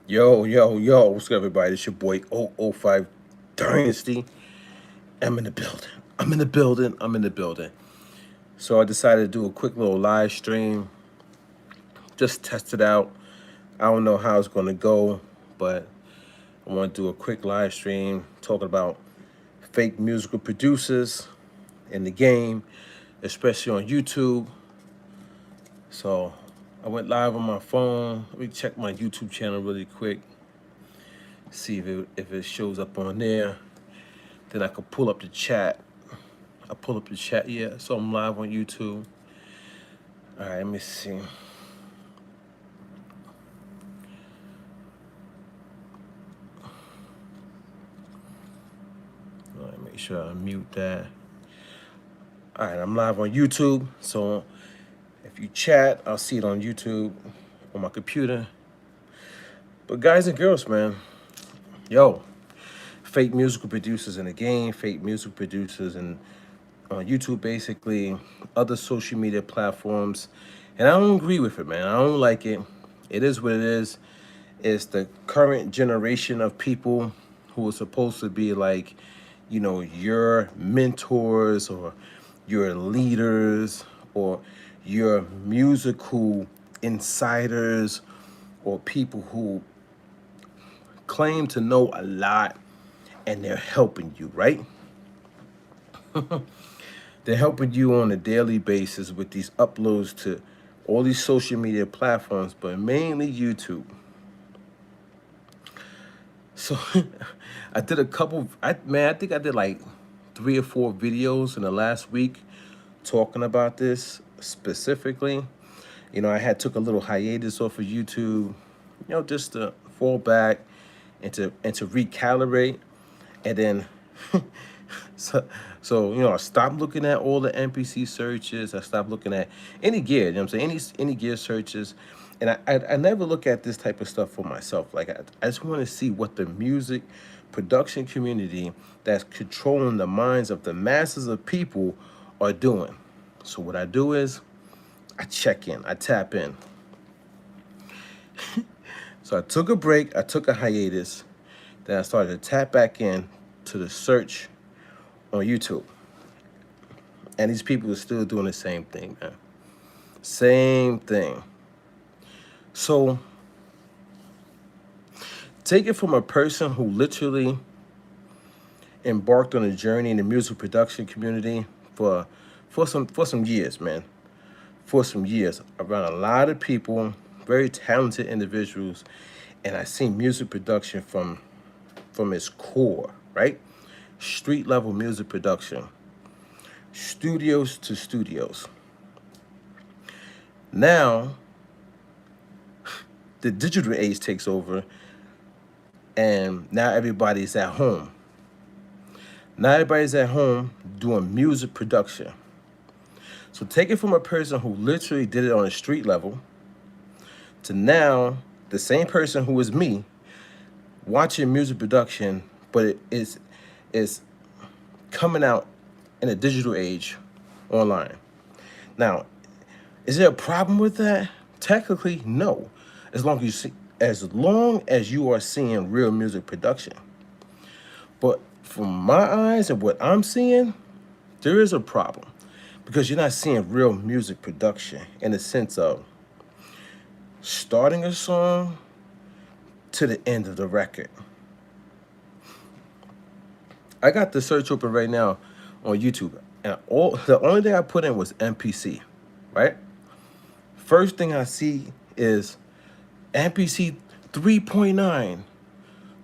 Yo, what's up, everybody? It's your boy 005 Dynasty. I'm in the building. I'm in the building. So I decided to do a quick little live stream. Just test it out. I don't know how it's going to go, but I want to do a quick live stream talking about fake musical producers in the game, especially on YouTube. So I went live on my phone. Let me check my YouTube channel really quick. See if it shows up on there. Then I could pull up the chat. I pull up the chat, yeah. So I'm live on YouTube. All right, let me see. All right, make sure I mute that. All right, I'm live on YouTube. So if you chat, I'll see it on YouTube on my computer. But guys and girls, man, yo, fake musical producers in the game, fake music producers and on YouTube, basically, other social media platforms. And I don't agree with it, man. I don't like it. It is what it is. It's the current generation of people who are supposed to be like, you know, your mentors or your leaders or your musical insiders or people who claim to know a lot and they're helping you, right? They're helping you on a daily basis with these uploads to all these social media platforms, but mainly YouTube. So I did a couple, I think I did like 3 or 4 videos in the last week talking about this specifically. You know, I had took a little hiatus off of YouTube, you know, just to fall back and to recalibrate. And then so you know, I stopped looking at all the MPC searches. I stopped looking at any gear, you know what I'm saying? Any gear searches. And I never look at this type of stuff for myself. Like I just want to see what the music production community that's controlling the minds of the masses of people are doing. So what I do is I check in, I tap in. So I took a break, I took a hiatus, then I started to tap back in to the search on YouTube. And these people are still doing the same thing, man. Same thing. So take it from a person who literally embarked on a journey in the music production community for some years, man. For some years, around a lot of people, very talented individuals, and I seen music production from its core, right? Street level music production, studios to studios. Now, the digital age takes over, and now everybody's at home. Now everybody's at home doing music production. So take it from a person who literally did it on a street level to now the same person who was me watching music production, but it is coming out in a digital age online. Now, is there a problem with that? Technically, no. As long as you are seeing real music production. But from my eyes and what I'm seeing, there is a problem because you're not seeing real music production in the sense of starting a song to the end of the record. I got the search open right now on YouTube, and the only thing I put in was MPC, right? First thing I see is MPC 3.9,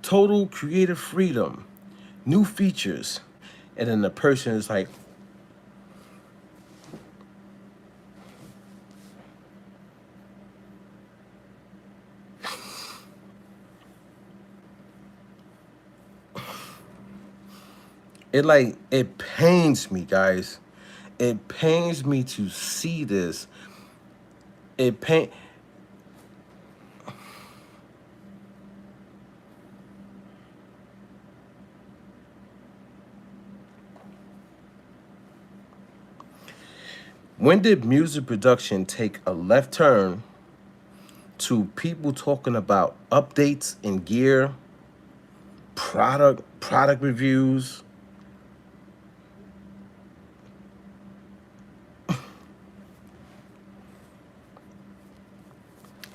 total creative freedom, new features, and then the person is like, it pains me, guys. It pains me to see this. It pain. When did music production take a left turn to people talking about updates in gear, product reviews?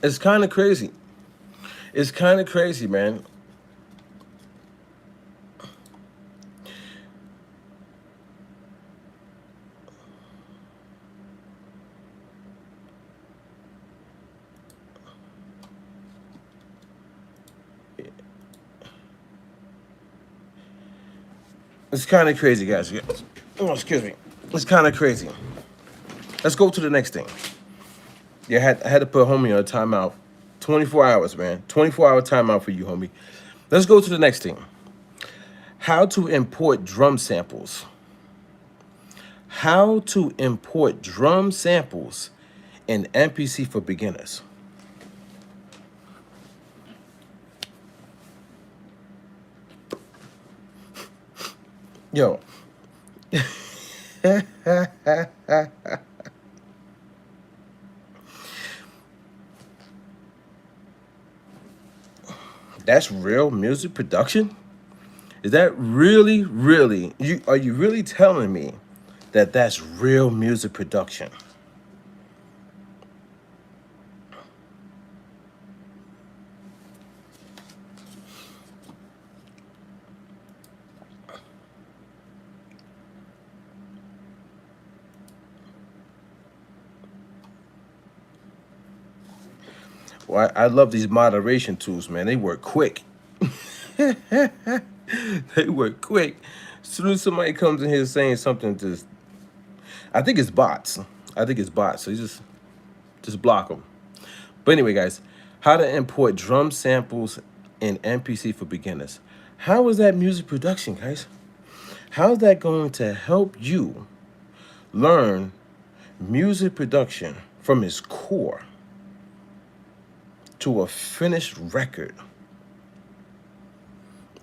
It's kind of crazy. It's kind of crazy, man. It's kind of crazy, guys. Oh, excuse me. It's kind of crazy. Let's go to the next thing. Yeah, I had to put homie on a timeout. 24 hours, man. 24-hour timeout for you, homie. Let's go to the next thing. How to import drum samples. How to import drum samples in MPC for beginners. Yo. That's real music production? Is that really, are you really telling me that that's real music production? Well, I love these moderation tools, man. They work quick. They work quick. As soon as somebody comes in here saying something, I think it's bots. So you just block them. But anyway, guys, how to import drum samples in MPC for beginners. How is that music production, guys? How's that going to help you learn music production from its core to a finished record?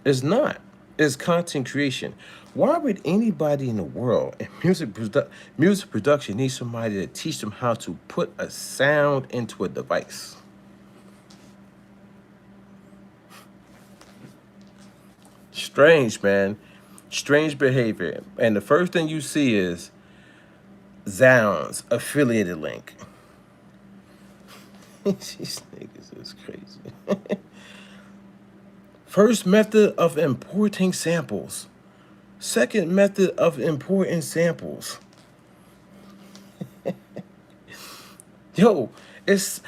It's not. It's content creation. Why would anybody in the world in music production need somebody to teach them how to put a sound into a device? Strange, man. Strange behavior. And the first thing you see is Zounds affiliated link. These niggas is crazy. First method of importing samples. Second method of importing samples. Yo,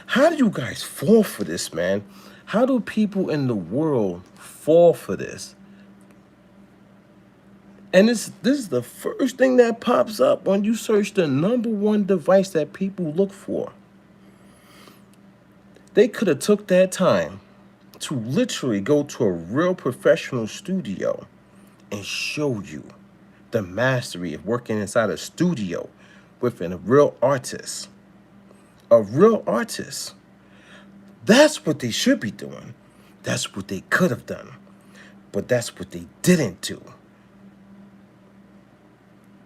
how do you guys fall for this, man? How do people in the world fall for this? And this is the first thing that pops up when you search the #1 device that people look for. They could have took that time to literally go to a real professional studio and show you the mastery of working inside a studio with a real artist. A real artist. That's what they should be doing. That's what they could have done. But that's what they didn't do.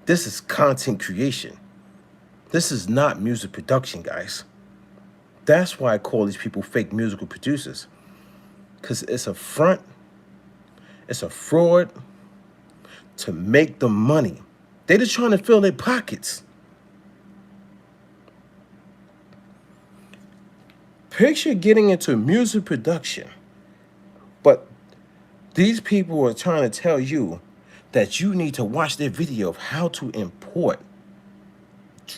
This is content creation. This is not music production, guys. That's why I call these people fake musical producers. Because it's a front, it's a fraud to make the money. They're just trying to fill their pockets. Picture getting into music production, but these people are trying to tell you that you need to watch their video of how to import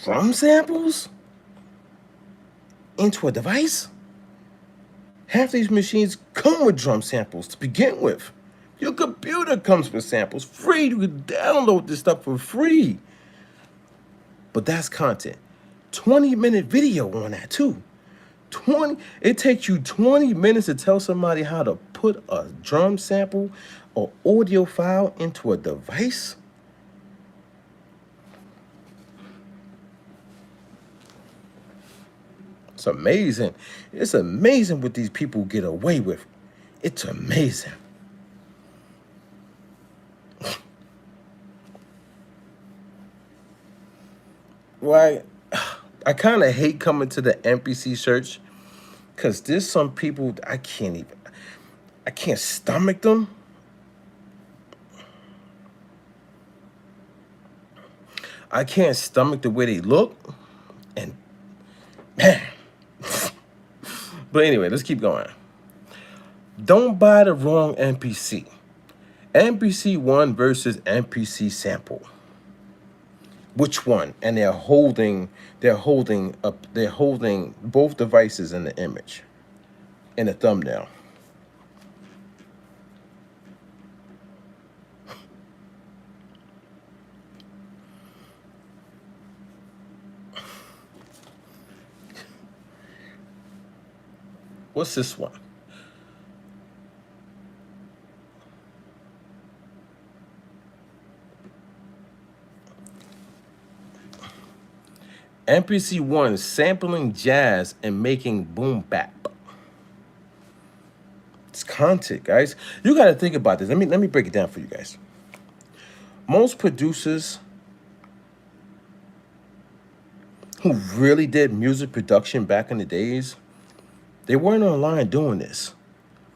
drum samples into a device. Half these machines come with drum samples to begin with. Your computer comes with samples free. You can download this stuff for free. But that's content. 20-minute video on that too. It takes you 20 minutes to tell somebody how to put a drum sample or audio file into a device. It's amazing. It's amazing what these people get away with. It's amazing. Right? I kind of hate coming to the MPC search because there's some people I can't stomach them. I can't stomach the way they look. And man. But anyway, let's keep going. Don't buy the wrong MPC. MPC 1 versus MPC sample. Which one? And they're holding both devices in the image, in the thumbnail. What's this one? MPC 1 sampling jazz and making boom bap. It's content, guys. You got to think about this. Let me break it down for you guys. Most producers who really did music production back in the days, they weren't online doing this.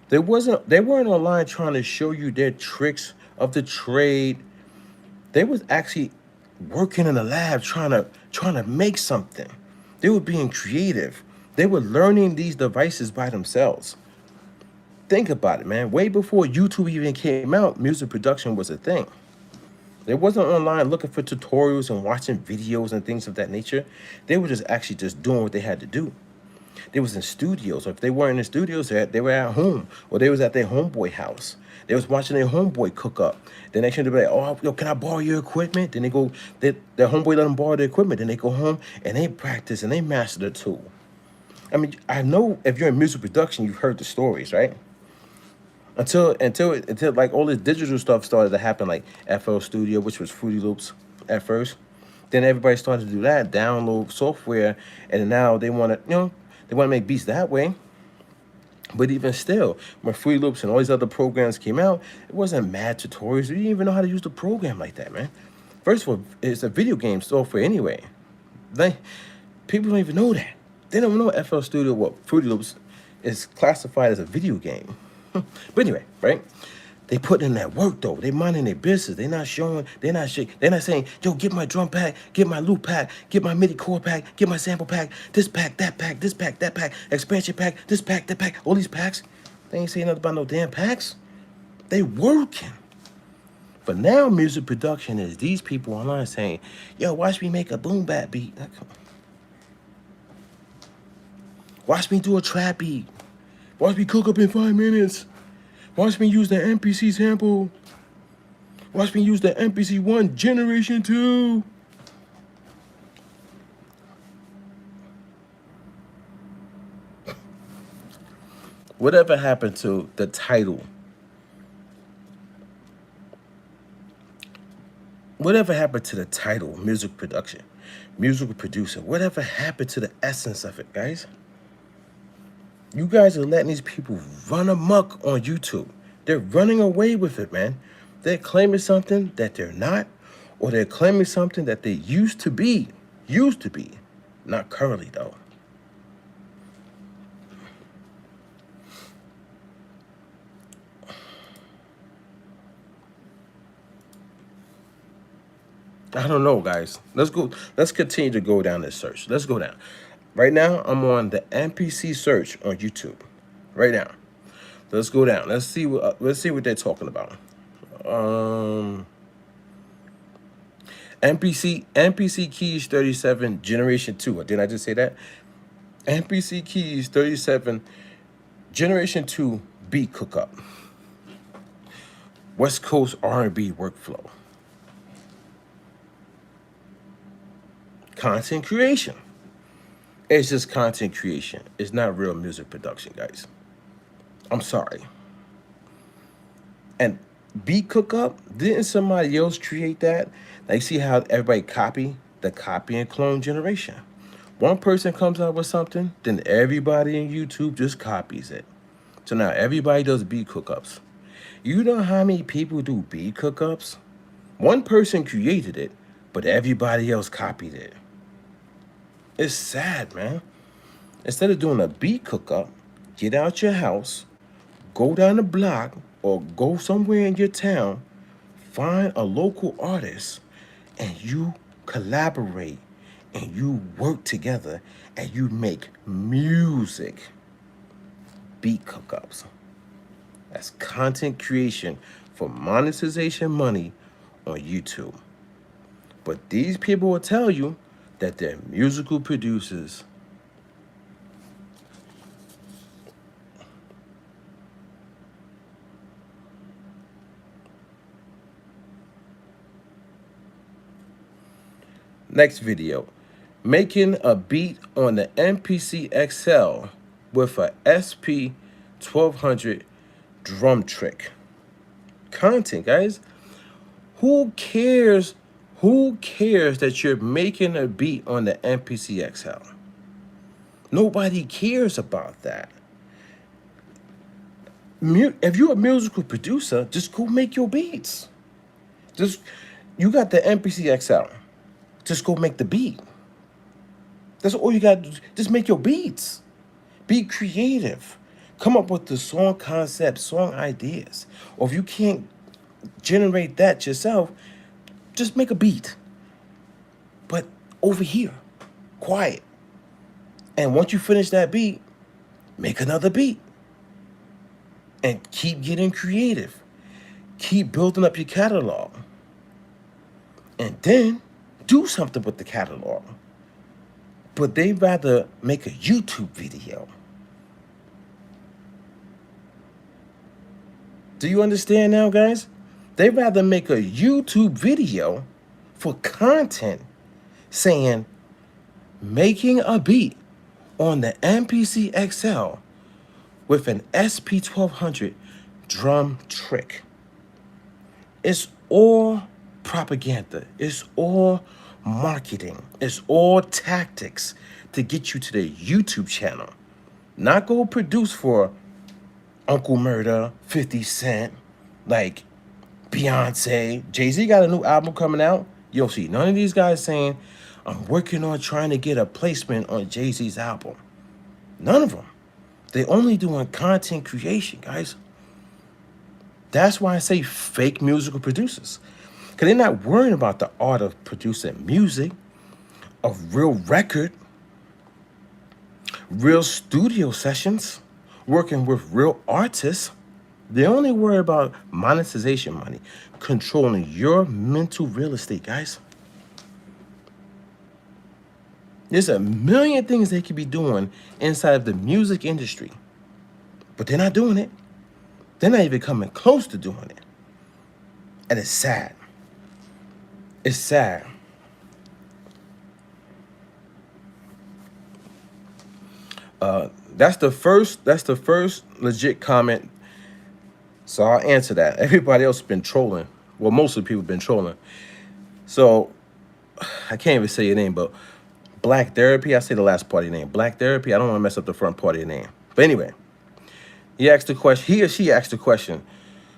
They weren't online trying to show you their tricks of the trade. They was actually working in the lab trying to make something. They were being creative. They were learning these devices by themselves. Think about it, man. Way before YouTube even came out, music production was a thing. They wasn't online looking for tutorials and watching videos and things of that nature. They were just actually just doing what they had to do. They was in studios, or if they weren't in studios, they were at home, or they was at their homeboy house. They was watching their homeboy cook up. Then they should be like, oh, yo, can I borrow your equipment? Then their homeboy let them borrow their equipment. Then they go home and they practice and they master the tool. I mean, I know if you're in music production, you've heard the stories, right? Until like all this digital stuff started to happen, like FL Studio, which was Fruity Loops at first. Then everybody started to do that, download software, and now they want to make beats that way. But even still, when Fruity Loops and all these other programs came out, it wasn't mad tutorials. You didn't even know how to use the program like that, man. First of all, it's a video game software anyway. People don't even know that. They don't know FL Studio, Fruity Loops is classified as a video game. But anyway, right? They put in that work though. They minding their business. They're not saying, yo, get my drum pack, get my loop pack, get my MIDI core pack, get my sample pack, this pack, that pack, this pack, that pack, expansion pack, this pack, that pack, all these packs. They ain't saying nothing about no damn packs. They working. But now music production is these people online saying, yo, watch me make a boom bap beat. Watch me do a trap beat. Watch me cook up in 5 minutes. Watch me use the MPC sample. Watch me use the MPC 1 Generation 2. Whatever happened to the title? Whatever happened to the title, music production, musical producer? Whatever happened to the essence of it, guys? You guys are letting these people run amok on YouTube. They're running away with it, man. They're claiming something that they're not, or they're claiming something that they used to be. Not currently, though. I don't know, guys. Let's continue to go down this search. Let's go down. Right now, I'm on the MPC search on YouTube. Right now. Let's go down. Let's see what they're talking about. MPC keys 37 generation 2. Didn't I just say that? MPC keys 37 generation 2 beat cookup. West Coast R&B workflow. Content creation. It's just content creation. It's not real music production, guys. I'm sorry. And beat cookup, didn't somebody else create that? Like, see how everybody copy and clone generation. One person comes out with something, then everybody in YouTube just copies it. So now everybody does beat cookups. You know how many people do beat cookups? One person created it, but everybody else copied it. It's sad, man. Instead of doing a beat cook-up, get out your house, go down the block, or go somewhere in your town, find a local artist, and you collaborate, and you work together, and you make music. Beat cook-ups. That's content creation for monetization money on YouTube. But these people will tell you that they're musical producers. Next video. Making a beat on the MPC XL with a SP1200 drum trick. Content, guys. Who cares? Who cares that you're making a beat on the MPC XL? Nobody cares about that. If you're a musical producer, just go make your beats. You got the MPC XL. Just go make the beat. That's all you got to do. Just make your beats. Be creative. Come up with the song concept, song ideas. Or if you can't generate that yourself, just make a beat. But over here, quiet. And once you finish that beat, make another beat. And keep getting creative. Keep building up your catalog. And then do something with the catalog. But they'd rather make a YouTube video. Do you understand now, guys? They'd rather make a YouTube video for content saying, making a beat on the MPC XL with an SP1200 drum trick. It's all propaganda. It's all marketing. It's all tactics to get you to the YouTube channel. Not go produce for Uncle Murder, 50 Cent, like Beyonce. Jay-Z got a new album coming out. You don't see none of these guys saying, I'm working on trying to get a placement on Jay-Z's album. None of them. They only doing content creation, guys. That's why I say fake musical producers. Because they're not worrying about the art of producing music, a real record, real studio sessions, working with real artists. They only worry about monetization money, controlling your mental real estate, guys. There's a million things they could be doing inside of the music industry, but they're not doing it. They're not even coming close to doing it. And it's sad. It's sad. That's the first legit comment. So I'll answer that. Everybody else has been trolling. Well, most of the people have been trolling. So I can't even say your name, but Black Therapy, I say the last part of your name. Black Therapy, I don't want to mess up the front part of your name. But anyway, he asked the question, he or she asked the question,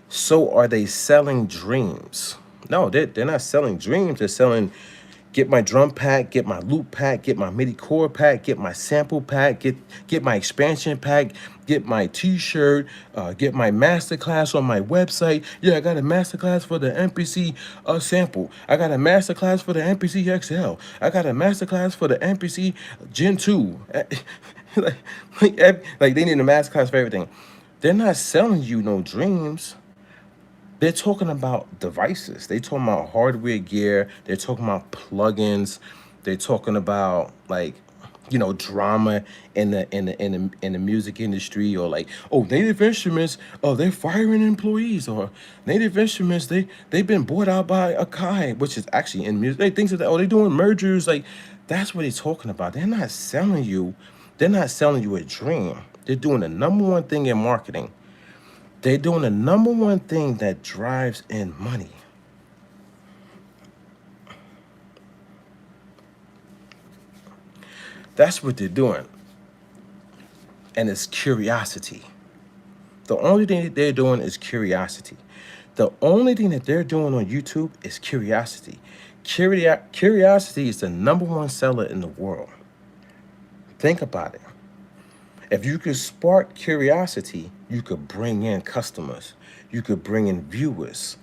so are they selling dreams? No, they're not selling dreams. They're selling, get my drum pack, get my loop pack, get my MIDI core pack, get my sample pack, get my expansion pack, get my t-shirt, get my masterclass on my website. Yeah, I got a masterclass for the MPC sample. I got a masterclass for the MPC XL. I got a masterclass for the MPC Gen 2. like they need a masterclass for everything. They're not selling you no dreams. They're talking about devices. They're talking about hardware gear. They're talking about plugins. They're talking about, like, you know, drama in the music industry, or like, oh, Native Instruments, oh, they're firing employees, or Native Instruments, they've been bought out by Akai, which is actually in music. They things like that. Oh, they're doing mergers. Like, that's what they're talking about. They're not selling you. They're not selling you a dream. They're doing the number one thing in marketing. They're doing the number one thing that drives in money. That's what they're doing. And it's curiosity. The only thing that they're doing is curiosity. The only thing that they're doing on YouTube is curiosity. Curiosity is the number one seller in the world. Think about it. If you could spark curiosity, you could bring in customers. You could bring in viewers.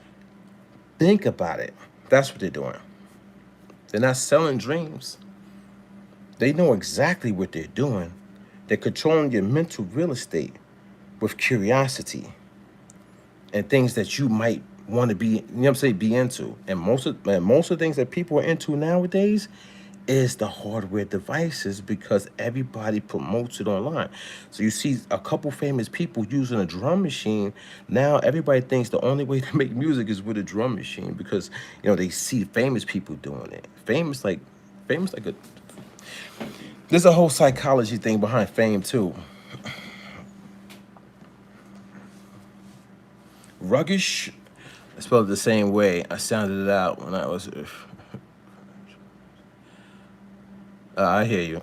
Think about it. That's what they're doing. They're not selling dreams. They know exactly what they're doing. They're controlling your mental real estate with curiosity and things that you might want to be, you know what I'm saying, be into. And most of the things that people are into nowadays is the hardware devices because everybody promotes it online. So you see a couple famous people using a drum machine. Now everybody thinks the only way to make music is with a drum machine because they see famous people doing it. Famous like a there's a whole psychology thing behind fame too. Ruggish, I spelled it the same way I sounded it out when I was. I hear you.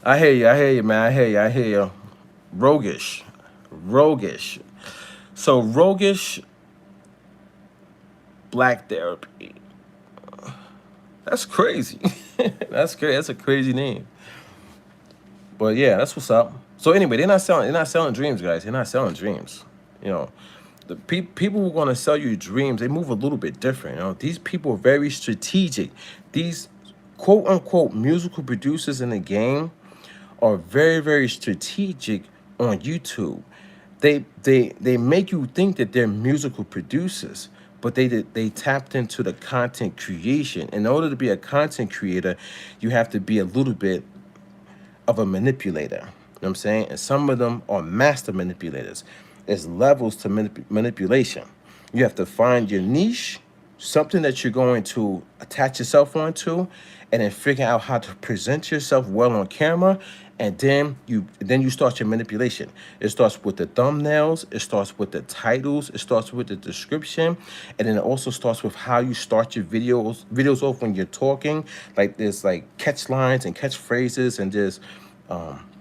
I hear you, man. I hear you. Roguish. So roguish black therapy. That's crazy. That's crazy. That's a crazy name. But yeah, that's what's up. So anyway, they're not selling dreams, guys. They're not selling dreams. The people who want to sell you dreams, they move a little bit different. These people are very strategic. These quote unquote musical producers in the game are very, very strategic on YouTube. They make you think that they're musical producers, but they tapped into the content creation. In order to be a content creator, you have to be a little bit of a manipulator. You know what I'm saying? And some of them are master manipulators. There's levels to manipulation. You have to find your niche, something that you're going to attach yourself onto, and then figure out how to present yourself well on camera, and then you start your manipulation. It starts with the thumbnails, it starts with the titles, it starts with the description, and then it also starts with how you start your videos off when you're talking. Like there's like catch lines and catchphrases, and there's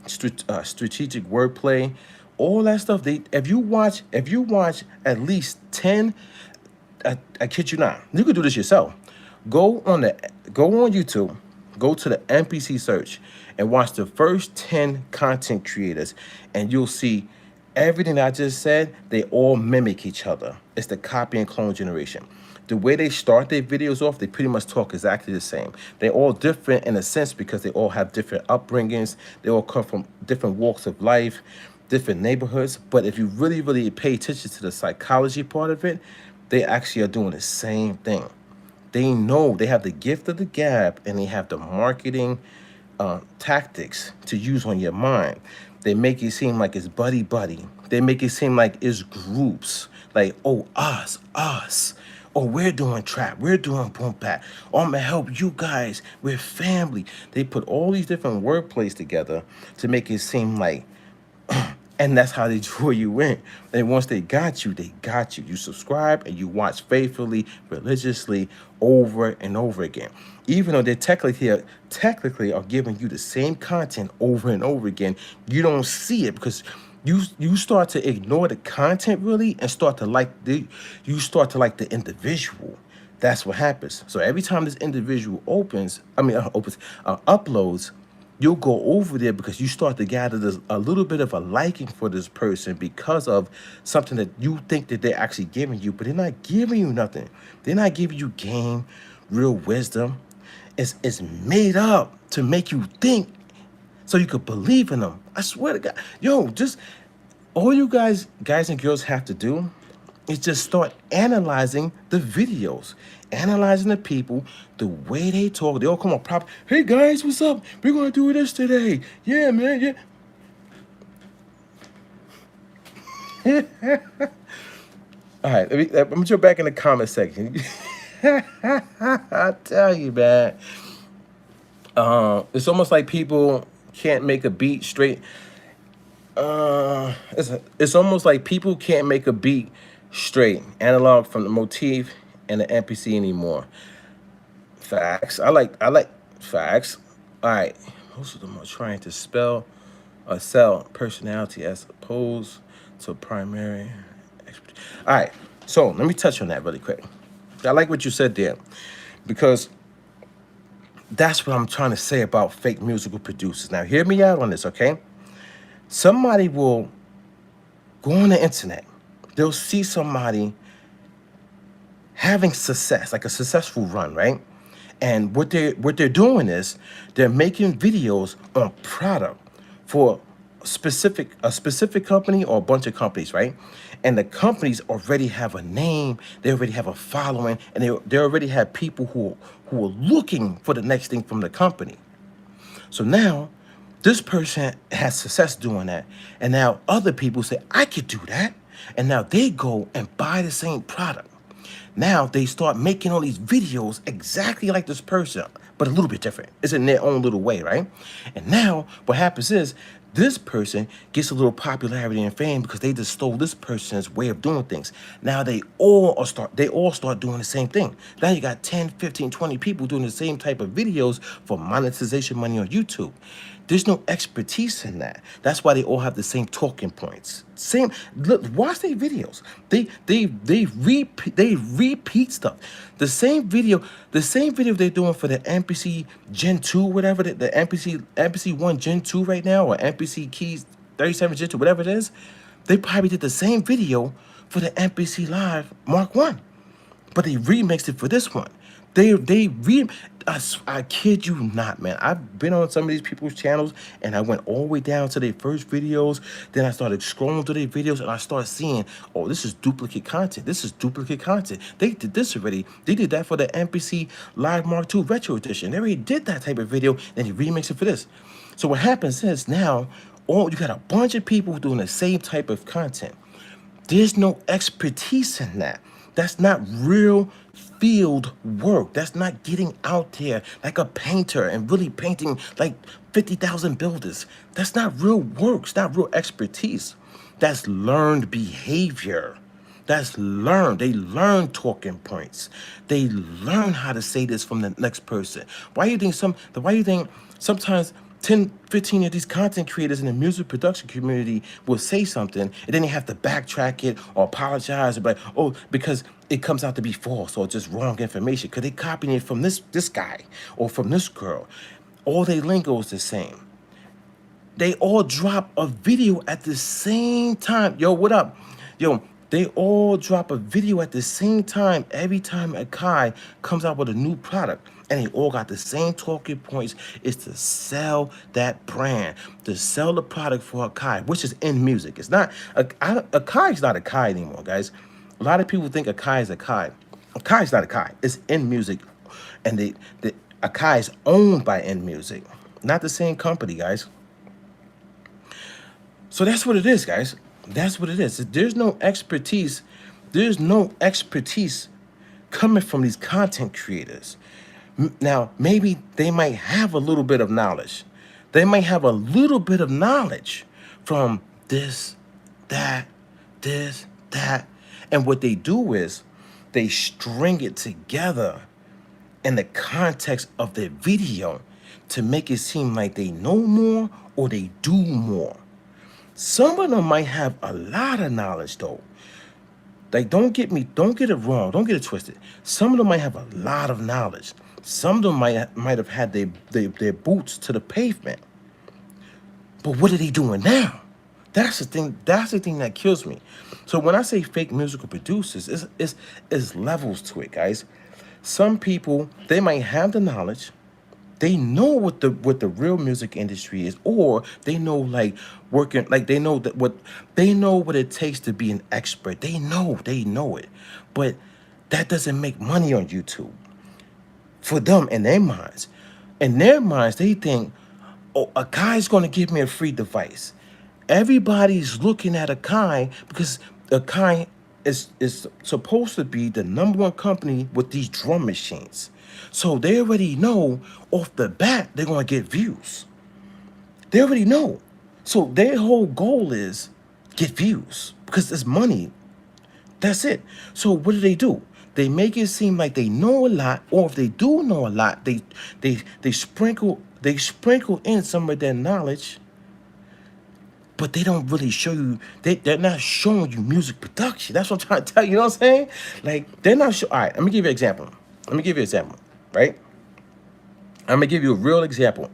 strategic wordplay, all that stuff. If you watch at least 10, I kid you not, you could do this yourself. Go on YouTube, go to the MPC search and watch the first 10 content creators, and you'll see everything that I just said. They all mimic each other. It's the copy and clone generation. The way they start their videos off, they pretty much talk exactly the same. They're all different in a sense because they all have different upbringings. They all come from different walks of life, different neighborhoods. But if you really, really pay attention to the psychology part of it, they actually are doing the same thing. They know they have the gift of the gab, and they have the marketing tactics to use on your mind. They make it seem like it's buddy. They make it seem like it's groups. Like, oh, us. Oh, we're doing trap. We're doing boom bap. Oh, I'm going to help you guys. We're family. They put all these different wordplays together to make it seem like, and that's how they draw you in. And once they got you, they got you. You subscribe and you watch faithfully, religiously, over and over again. Even though they technically are giving you the same content over and over again, you don't see it because you start to ignore the content really and start to like the individual. That's what happens. So every time this individual uploads, you'll go over there because you start to gather a little bit of a liking for this person because of something that you think that they're actually giving you, but they're not giving you nothing. They're not giving you game, real wisdom. It's made up to make you think so you could believe in them. I swear to God. Yo, just all you guys and girls have to do is just start analyzing the videos, analyzing the people, the way they talk. They all come up proper. Hey guys, what's up? We're gonna do this today. Yeah, man. Yeah. All right, I'm gonna jump back in the comment section. I tell you, man. It's almost like people can't make a beat straight. It's almost like people can't make a beat straight analog from the motif and the MPC anymore. Facts. I like facts. All right. Most of them are trying to spell or sell personality as opposed to primary expertise. All right. So let me touch on that really quick. I like what you said there because That's what I'm trying to say about fake musical producers. Now, hear me out on this, okay? Somebody will go on the internet. They'll see somebody having success, like a successful run, right? And what they're doing is they're making videos on product for a specific company or a bunch of companies, right? And the companies already have a name, they already have a following, and they already have people who are looking for the next thing from the company. So now this person has success doing that. And now other people say, I could do that. And now they go and buy the same product. Now they start making all these videos exactly like this person, but a little bit different. It's in their own little way, right? And now what happens is this person gets a little popularity and fame because they just stole this person's way of doing things. Now they all start doing the same thing. Now you got 10, 15, 20 people doing the same type of videos for monetization money on YouTube. There's no expertise in that. That's why they all have the same talking points. Same. Look, watch their videos. They repeat stuff. The same video they're doing for the MPC Gen 2, whatever the MPC 1 Gen 2 right now, or MPC Keys 37 Gen 2, whatever it is. They probably did the same video for the MPC Live Mark 1. But they remixed it for this one. I kid you not, man. I've been on some of these people's channels and I went all the way down to their first videos. Then I started scrolling through their videos and I started seeing, oh, this is duplicate content. This is duplicate content. They did this already. They did that for the MPC Live Mark II Retro Edition. They already did that type of video, then you remix it for this. So what happens is now, you got a bunch of people doing the same type of content. There's no expertise in that. That's not real field work. That's not getting out there like a painter and really painting like 50,000 builders. That's not real work. It's not real expertise. That's learned behavior. That's learned. They learn talking points. They learn how to say this from the next person. Why do you think sometimes 10, 15 of these content creators in the music production community will say something and then they have to backtrack it or apologize or be like, oh, because it comes out to be false or just wrong information because they're copying it from this guy or from this girl. All their lingo is the same. They all drop a video at the same time. Yo, what up? Yo, they all drop a video at the same time every time Akai comes out with a new product. And they all got the same talking points. It's to sell that brand, to sell the product for Akai, which is in music. It's not, Akai is not Akai anymore, guys. A lot of people think Akai is Akai. Akai is not Akai. It's in music. And the Akai is owned by In Music. Not the same company, guys. So that's what it is, guys. That's what it is. There's no expertise. There's no expertise coming from these content creators. Now, maybe they might have a little bit of knowledge. They might have a little bit of knowledge from this, that. And what they do is they string it together in the context of their video to make it seem like they know more or they do more. Some of them might have a lot of knowledge though. Like, don't get it wrong, don't get it twisted. Some of them might have a lot of knowledge. Some of them might have had their boots to the pavement. But what are they doing now? That's the thing that kills me. So when I say fake musical producers, it's levels to it, guys. Some people, they might have the knowledge. They know what the real music industry is, or they know they know what it takes to be an expert. They know it. But that doesn't make money on YouTube. For them, in their minds, they think, oh, Akai's gonna give me a free device. Everybody's looking at Akai because Akai is supposed to be the #1 company with these drum machines. So they already know off the bat they're gonna get views. They already know. So their whole goal is get views because it's money. That's it. So what do? They make it seem like they know a lot, or if they do know a lot, they sprinkle in some of their knowledge, but they don't really show you. They're not showing you music production. That's what I'm trying to tell you. You know what I'm saying? Like, they're not. All right, let me give you an example. Right? I'm gonna give you a real example.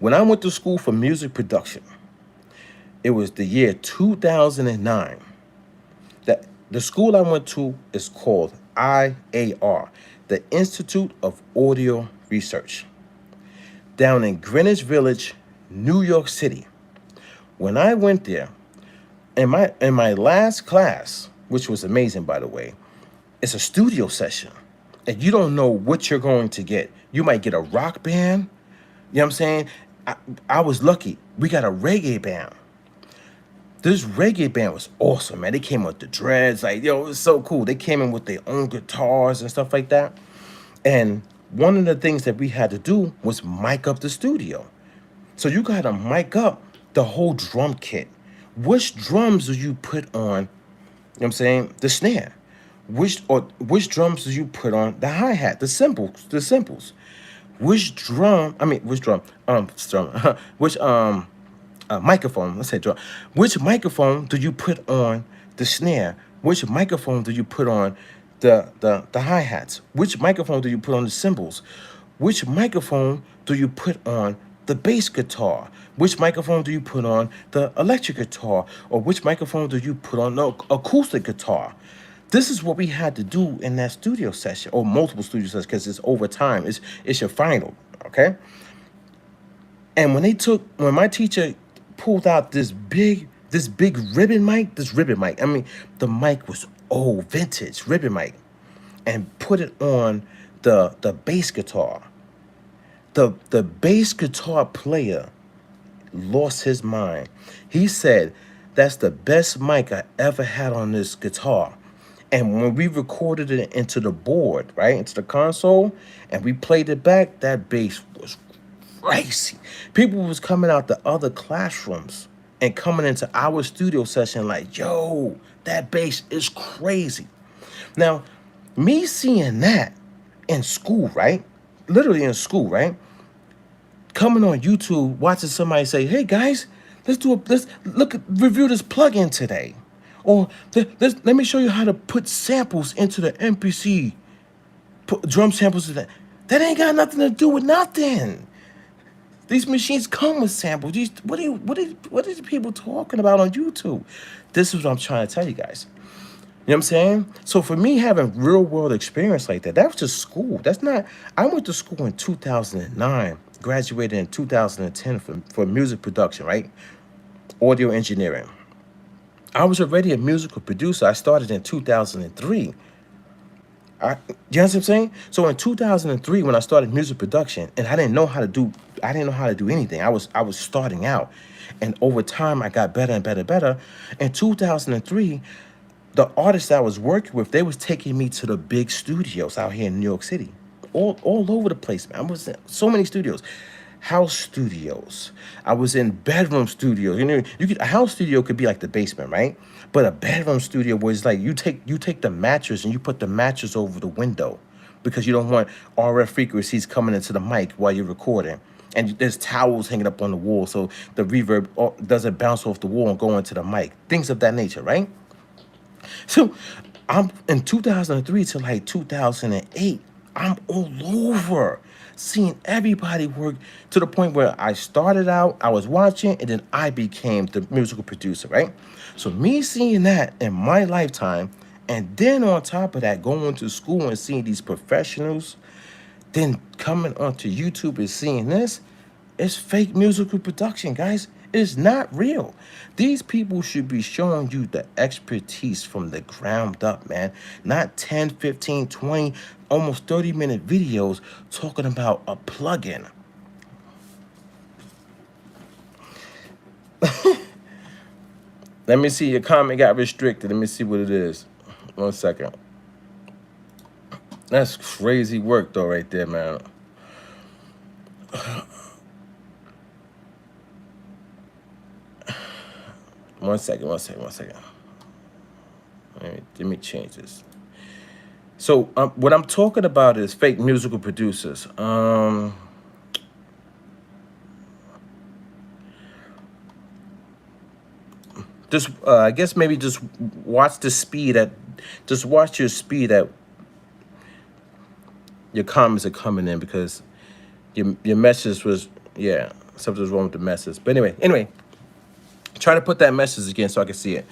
When I went to school for music production, it was the year 2009. That the school I went to is called IAR, the Institute of Audio Research, down in Greenwich Village, New York City. When I went there, in my last class, which was amazing by the way, it's a studio session. And you don't know what you're going to get. You might get a rock band. You know what I'm saying? I was lucky. We got a reggae band. This reggae band was awesome, man. They came with the dreads, like, yo, it was so cool. They came in with their own guitars and stuff like that. And one of the things that we had to do was mic up the studio. So you got to mic up the whole drum kit. Which drums do you put on, you know what I'm saying, the snare? Which drums do you put on the hi-hat, the cymbals? Which microphone, let's say drum. Which microphone do you put on the snare? Which microphone do you put on the hi-hats? Which microphone do you put on the cymbals? Which microphone do you put on the bass guitar? Which microphone do you put on the electric guitar? Or which microphone do you put on the acoustic guitar? This is what we had to do in that studio session, or multiple studio sessions, because it's over time. It's your final, okay? And when my teacher pulled out this big ribbon mic, I mean, the mic was old, vintage ribbon mic, and put it on the bass guitar. The bass guitar player lost his mind. He said, "That's the best mic I ever had on this guitar." And when we recorded it into the board, right, into the console, and we played it back, that bass was crazy. People was coming out the other classrooms and coming into our studio session like, yo, that bass is crazy. Now, me seeing that in school, right, literally in school, right, coming on YouTube, watching somebody say, "Hey guys, let's review this plugin today." Or let me show you how to put samples into the MPC, put drum samples in that. That ain't got nothing to do with nothing. These machines come with samples. What are these people talking about on YouTube? This is what I'm trying to tell you guys. You know what I'm saying? So for me, having real world experience like that was just school. That's not. I went to school in 2009, graduated in 2010 for music production, right? Audio engineering. I was already a musical producer. I started in 2003. You know what I'm saying? So in 2003, when I started music production, and I didn't know how to do anything. I was starting out, and over time I got better and better. In 2003, the artists I was working with, they was taking me to the big studios out here in New York City, all over the place, man. I was in so many studios. House studios. I was in bedroom studios. You know, a house studio could be like the basement, right? But a bedroom studio was like you take the mattress and you put the mattress over the window because you don't want RF frequencies coming into the mic while you're recording. And there's towels hanging up on the wall so the reverb doesn't bounce off the wall and go into the mic. Things of that nature, right? So I'm in 2003 to like 2008. I'm all over, seeing everybody work to the point where I started out, I was watching, and then I became the musical producer, right? So me seeing that in my lifetime, and then on top of that, going to school and seeing these professionals, then coming onto YouTube and seeing this, it's fake musical production, guys. It's not real. These people should be showing you the expertise from the ground up, man. Not 10, 15, 20, almost 30-minute videos talking about a plugin. Let me see. Your comment got restricted. Let me see what it is. 1 second. That's crazy work, though, right there, man. One second. Let me change this. So what I'm talking about is fake musical producers. Just I guess maybe just watch the speed at. Just watch your speed at your comments are coming in, because Your message was, yeah, something was wrong with the message. But anyway, try to put that message again so I can see it.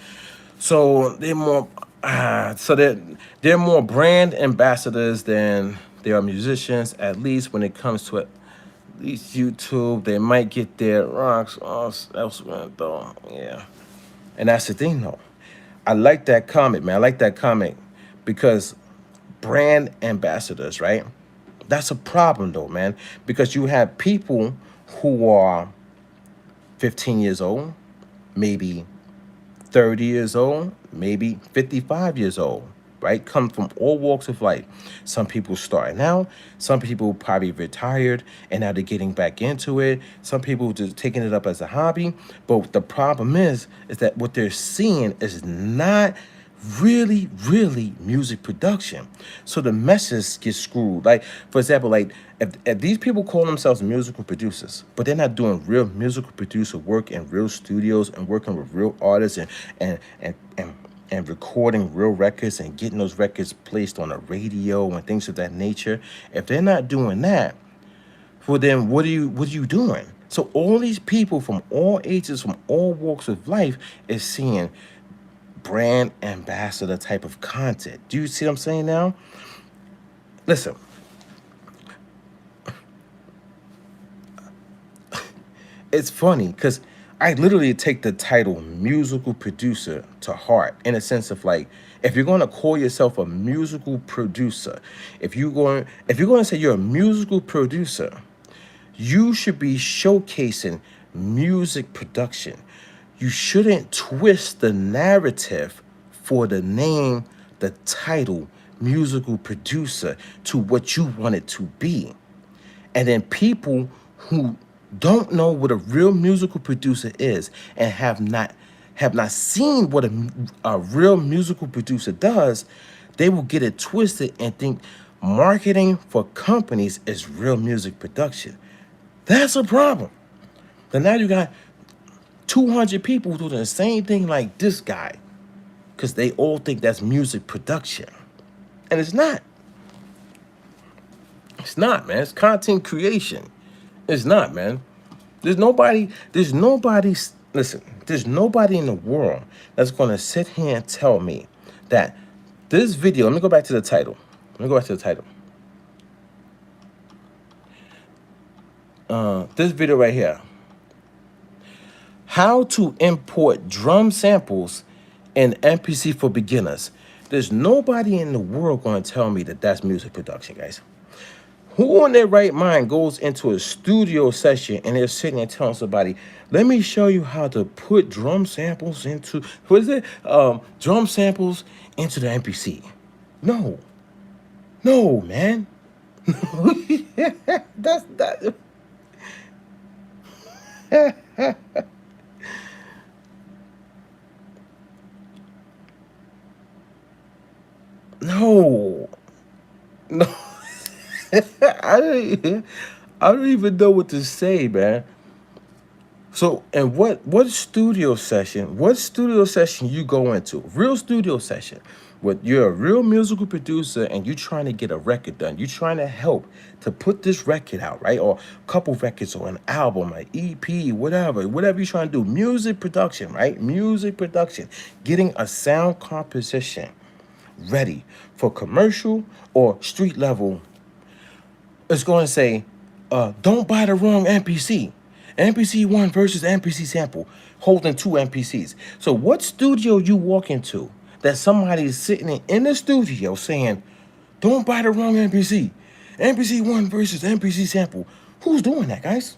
So they're more brand ambassadors than they are musicians. At least when it comes to it, at least YouTube, they might get their rocks elsewhere though. Yeah, and that's the thing though. I like that comment, man. I like that comment because brand ambassadors, right? That's a problem though, man, because you have people who are 15 years old, maybe 30 years old, maybe 55 years old, right? Come from all walks of life. Some people starting out, some people probably retired and now they're getting back into it. Some people just taking it up as a hobby. But the problem is that what they're seeing is not really music production. So the message gets screwed. Like, for example, like if these people call themselves musical producers, but they're not doing real musical producer work in real studios and working with real artists and and and and recording real records and getting those records placed on the radio and things of that nature. If they're not doing that, well then what are you doing? So all these people from all ages, from all walks of life is seeing brand ambassador type of content. Do you see what I'm saying now? Listen, it's funny because I literally take the title musical producer to heart in a sense of like, if you're going to call yourself a musical producer, if you're going to say you're a musical producer, you should be showcasing music production. You shouldn't twist the narrative for the name, the title, musical producer to what you want it to be. And then people who don't know what a real musical producer is and have not seen what a real musical producer does, they will get it twisted and think marketing for companies is real music production. That's a problem. Then now you got 200 people doing the same thing like this guy because they all think that's music production. And it's not. It's not, man. It's content creation. It's not, man. Listen, there's nobody in the world that's going to sit here and tell me that this video, let me go back to the title. This video right here. How to import drum samples in MPC for beginners. There's nobody in the world going to tell me that that's music production, guys. Who in their right mind goes into a studio session and they're sitting and telling somebody, let me show you how to put drum samples into, drum samples into the MPC. No, man. That's that. No. I don't even know what to say, man. So, and what studio session you go into? Real studio session. What you're a real musical producer and you're trying to get a record done. You're trying to help to put this record out, right? Or a couple records or an album, an EP, whatever you're trying to do. Music production, right? Music production. Getting a sound composition ready for commercial or street level. It's going to say, don't buy the wrong MPC. MPC 1 versus MPC sample, holding two MPCs. So what studio you walk into that somebody is sitting in the studio saying, don't buy the wrong MPC. MPC 1 versus MPC sample. Who's doing that, guys?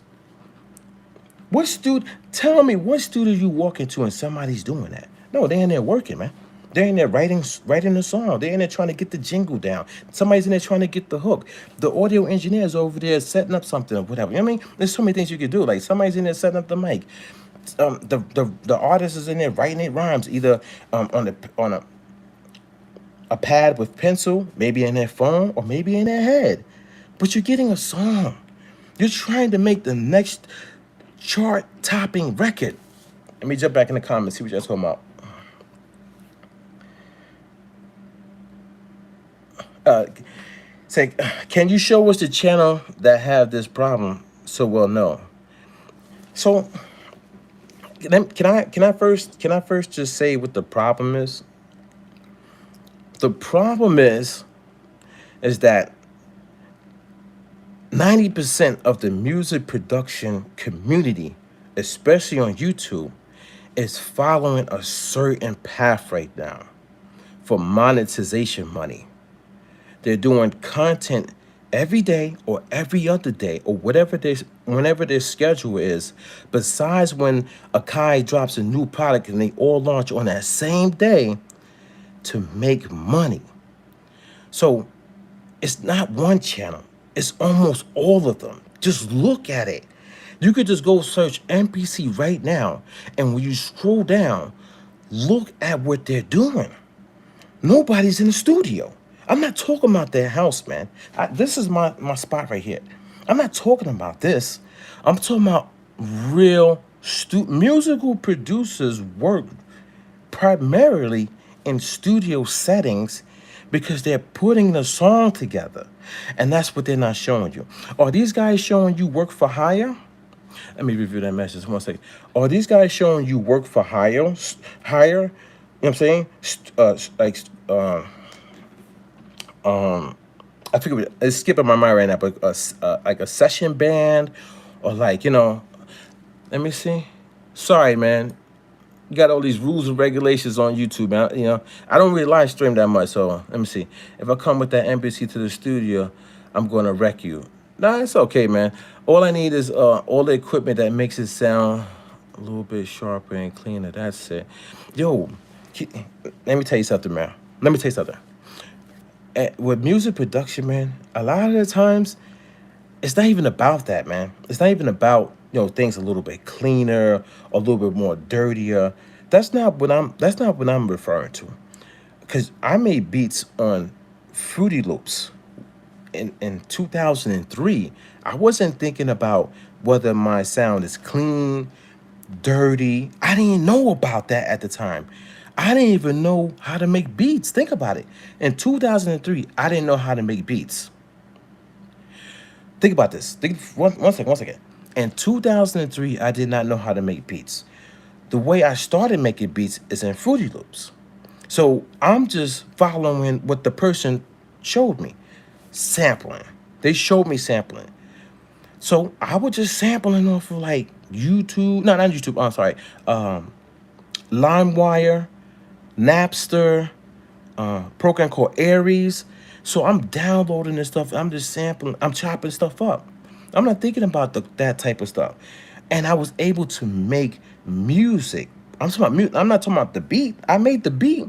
Tell me what studio you walk into and somebody's doing that. No, they're in there working, man. They're in there writing the song. They're in there trying to get the jingle down. Somebody's in there trying to get the hook. The audio engineer's over there setting up something or whatever. You know what I mean? There's so many things you could do. Like somebody's in there setting up the mic. The artist is in there writing their rhymes either on a pad with pencil, maybe in their phone or maybe in their head. But you're getting a song. You're trying to make the next chart-topping record. Let me jump back in the comments, see what y'all talking about. Say, can you show us the channel that have this problem? So well, no. So can I first just say what the problem is? The problem is that 90% of the music production community, especially on YouTube, is following a certain path right now for monetization money. They're doing content every day or every other day or whenever their schedule is, besides when Akai drops a new product and they all launch on that same day to make money. So it's not one channel, it's almost all of them. Just look at it. You could just go search MPC right now, and when you scroll down, look at what they're doing. Nobody's in the studio. I'm not talking about their house, man. This is my spot right here. I'm not talking about this. I'm talking about real musical producers work primarily in studio settings because they're putting the song together. And that's what they're not showing you. Are these guys showing you work for hire? Let me review that message 1 second. Are these guys showing you work for hire? Hire? You know what I'm saying? I forget. It's skipping my mind right now, but like a session band, or like, you know. Let me see. Sorry, man. You got all these rules and regulations on YouTube, man. You know, I don't really live stream that much, so let me see. If I come with that MPC to the studio, I'm gonna wreck you. Nah, it's okay, man. All I need is all the equipment that makes it sound a little bit sharper and cleaner. That's it. Yo, let me tell you something, man. Let me tell you something. With music production, man, a lot of the times, it's not even about that, man. It's not even about, you know, things a little bit cleaner, a little bit more dirtier. That's not what I'm referring to. Because I made beats on Fruity Loops in 2003. I wasn't thinking about whether my sound is clean, dirty. I didn't know about that at the time. I didn't even know how to make beats. Think about it. In 2003, I didn't know how to make beats. Think about this. Think one second. In 2003, I did not know how to make beats. The way I started making beats is in Fruity Loops. So I'm just following what the person showed me. Sampling. They showed me sampling. So I was just sampling off of like YouTube. No, not YouTube. I'm sorry. LimeWire, Napster, program called Aries. So I'm downloading this stuff. I'm just sampling. I'm chopping stuff up. I'm not thinking about that type of stuff. And I was able to make music. I'm not talking about the beat. I made the beat,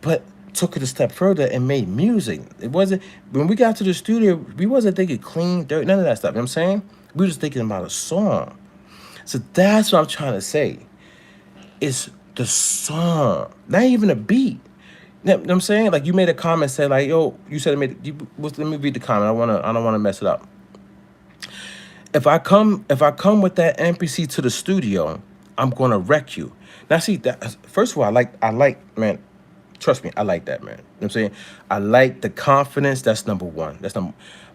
but took it a step further and made music. It wasn't, when we got to the studio, we wasn't thinking clean, dirty, none of that stuff. You know what I'm saying? We were just thinking about a song. So that's what I'm trying to say. It's the song, not even a beat. You know what I'm saying? Like, you made a comment, say like, yo, you said let me read the comment. I don't wanna mess it up. If I come with that MPC to the studio, I'm gonna wreck you. Now see that, first of all, I like, man, trust me, I like that, man. You know what I'm saying? I like the confidence, that's number one.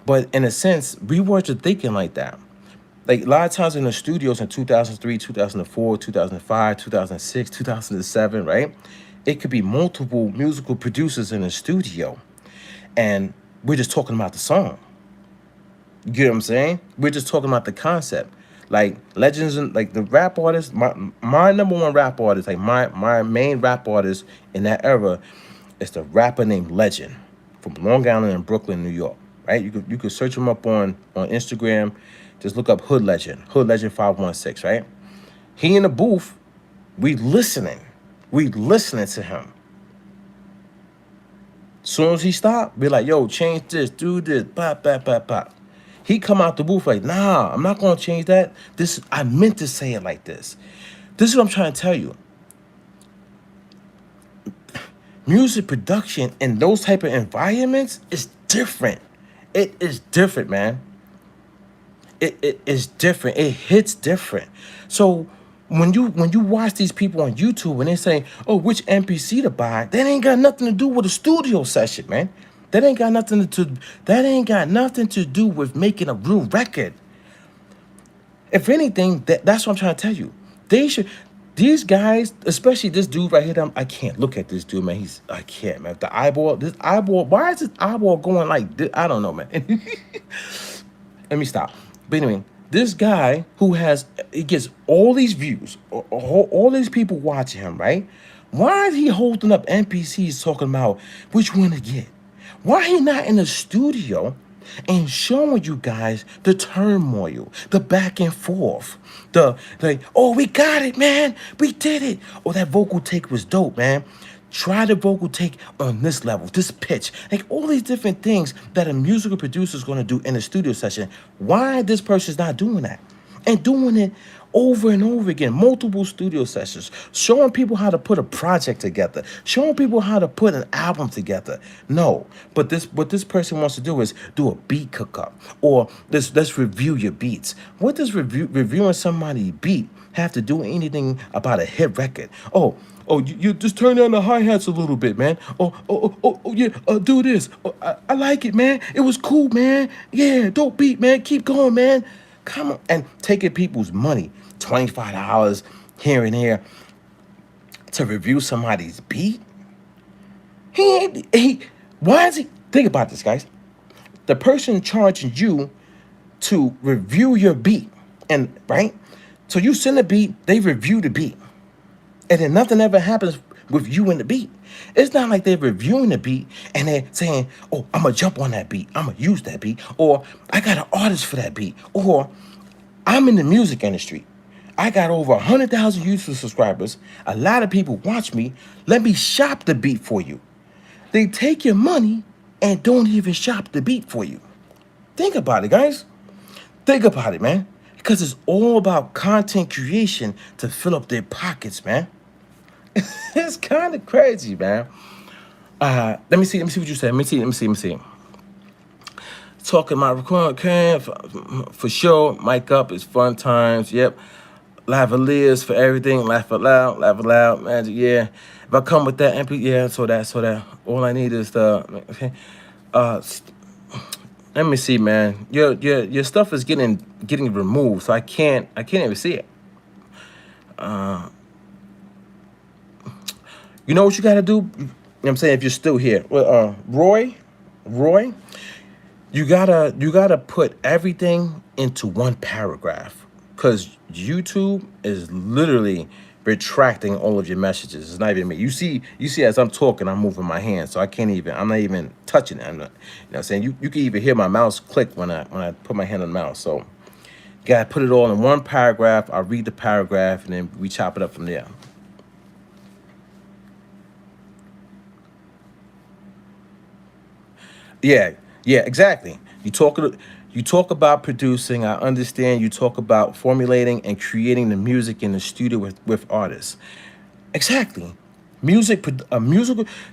But in a sense, we weren't thinking like that. Like, a lot of times in the studios in 2003, 2004, 2005, 2006, 2007, right? It could be multiple musical producers in the studio, and we're just talking about the song. You get what I'm saying? We're just talking about the concept. Like, legends and like the rap artists, my number one rap artist, like my main rap artist in that era is the rapper named Legend from Long Island in Brooklyn, New York. Right? You could search him up on Instagram. Just look up Hood Legend 516, right? He in the booth, we listening to him. Soon as he stopped, be like, yo, change this, do this, pop, pop, pop, pop. He come out the booth like, nah, I'm not gonna change that. I meant to say it like this. This is what I'm trying to tell you. Music production in those type of environments is different. It is different, man. It is different. It hits different. So when you watch these people on YouTube and they say, oh, which MPC to buy, that ain't got nothing to do with a studio session, man. That ain't got nothing to do with making a real record. If anything, that's what I'm trying to tell you. They should. These guys, especially this dude right here, I can't look at this dude, man. I can't, man. The eyeball, this eyeball. Why is this eyeball going like this? I don't know, man. Let me stop. But anyway, this guy he gets all these views, all these people watching him, right? Why is he holding up NPCs talking about which one to get? Why he not in the studio and showing you guys the turmoil, the back and forth, the like, oh, we got it, man, we did it. Oh, that vocal take was dope, man. Try the vocal take on this level, this pitch, like all these different things that a musical producer is going to do in a studio session. Why this person's not doing that and doing it over and over again, multiple studio sessions, showing people how to put a project together, showing people how to put an album together. No, but what this person wants to do is do a beat cookup, or let's review your beats. What does reviewing somebody's beat have to do anything about a hit record? Oh, you just turn down the hi-hats a little bit, man. Yeah, do this. Oh, I like it, man. It was cool, man. Yeah, dope beat, man. Keep going, man. Come on. And taking people's money, $25 here and there, to review somebody's beat. Why is he? Think about this, guys. The person charging you to review your beat, and right? So you send a beat, they review the beat. And then nothing ever happens with you and the beat. It's not like they're reviewing the beat and they're saying, oh, I'm going to jump on that beat. I'm going to use that beat. Or I got an artist for that beat. Or I'm in the music industry. I got over 100,000 YouTube subscribers. A lot of people watch me. Let me shop the beat for you. They take your money and don't even shop the beat for you. Think about it, guys. Think about it, man. Because it's all about content creation to fill up their pockets, man. It's kind of crazy, man. Let me see what you said. Let me see. Talking about recording, okay, for sure. Mic up, it's fun times. Yep. Lavaliers for everything. Laugh out loud, magic. Yeah. If I come with that MP, yeah. So that. All I need is the. Okay. Let me see, man. Your stuff is getting removed, so I can't even see it. You know what you gotta do? You know what I'm saying? If you're still here, well, Roy, you gotta put everything into one paragraph, because YouTube is literally retracting all of your messages. It's not even me. You see as I'm talking, I'm moving my hand, so I'm not even touching it. You know what I'm saying? You can even hear my mouse click when I put my hand on the mouse. So you gotta put it all in one paragraph. I'll read the paragraph and then we chop it up from there. Yeah, exactly. You talk about producing. I understand. You talk about formulating and creating the music in the studio with artists. Exactly. Musical.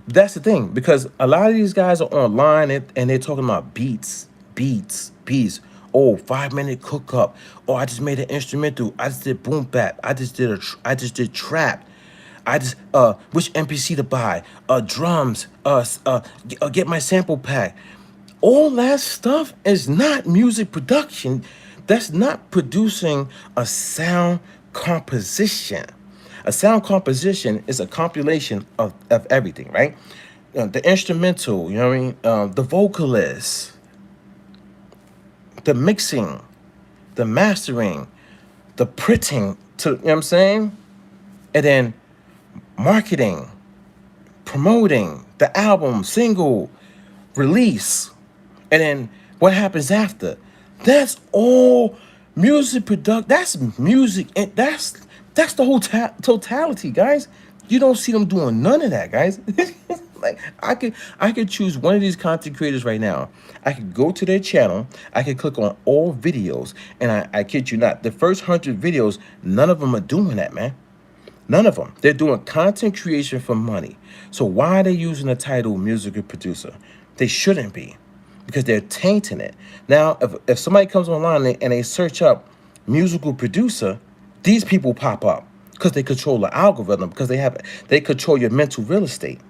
That's the thing, because a lot of these guys are online and they're talking about beats. Oh, 5-minute cook up. Oh, I just made an instrumental. I just did boom bap. I just did trap. I just which MPC to buy, drums, get my sample pack. All that stuff is not music production. That's not producing a sound composition. A sound composition is a compilation of everything, right? The instrumental, you know what I mean? The vocalist, the mixing, the mastering, the printing, you know what I'm saying? And then marketing, promoting the album, single, release, and then what happens after. That's all music production. That's music, and that's the whole totality, guys. You don't see them doing none of that, guys. Like I could choose one of these content creators right now. I could go to their channel. I could click on all videos, and I kid you not, the first 100 videos, none of them are doing that, man. None of them. They're doing content creation for money. So why are they using the title musical producer? They shouldn't be, because they're tainting it. Now, if somebody comes online and they search up musical producer, these people pop up because they control the algorithm, because they control your mental real estate.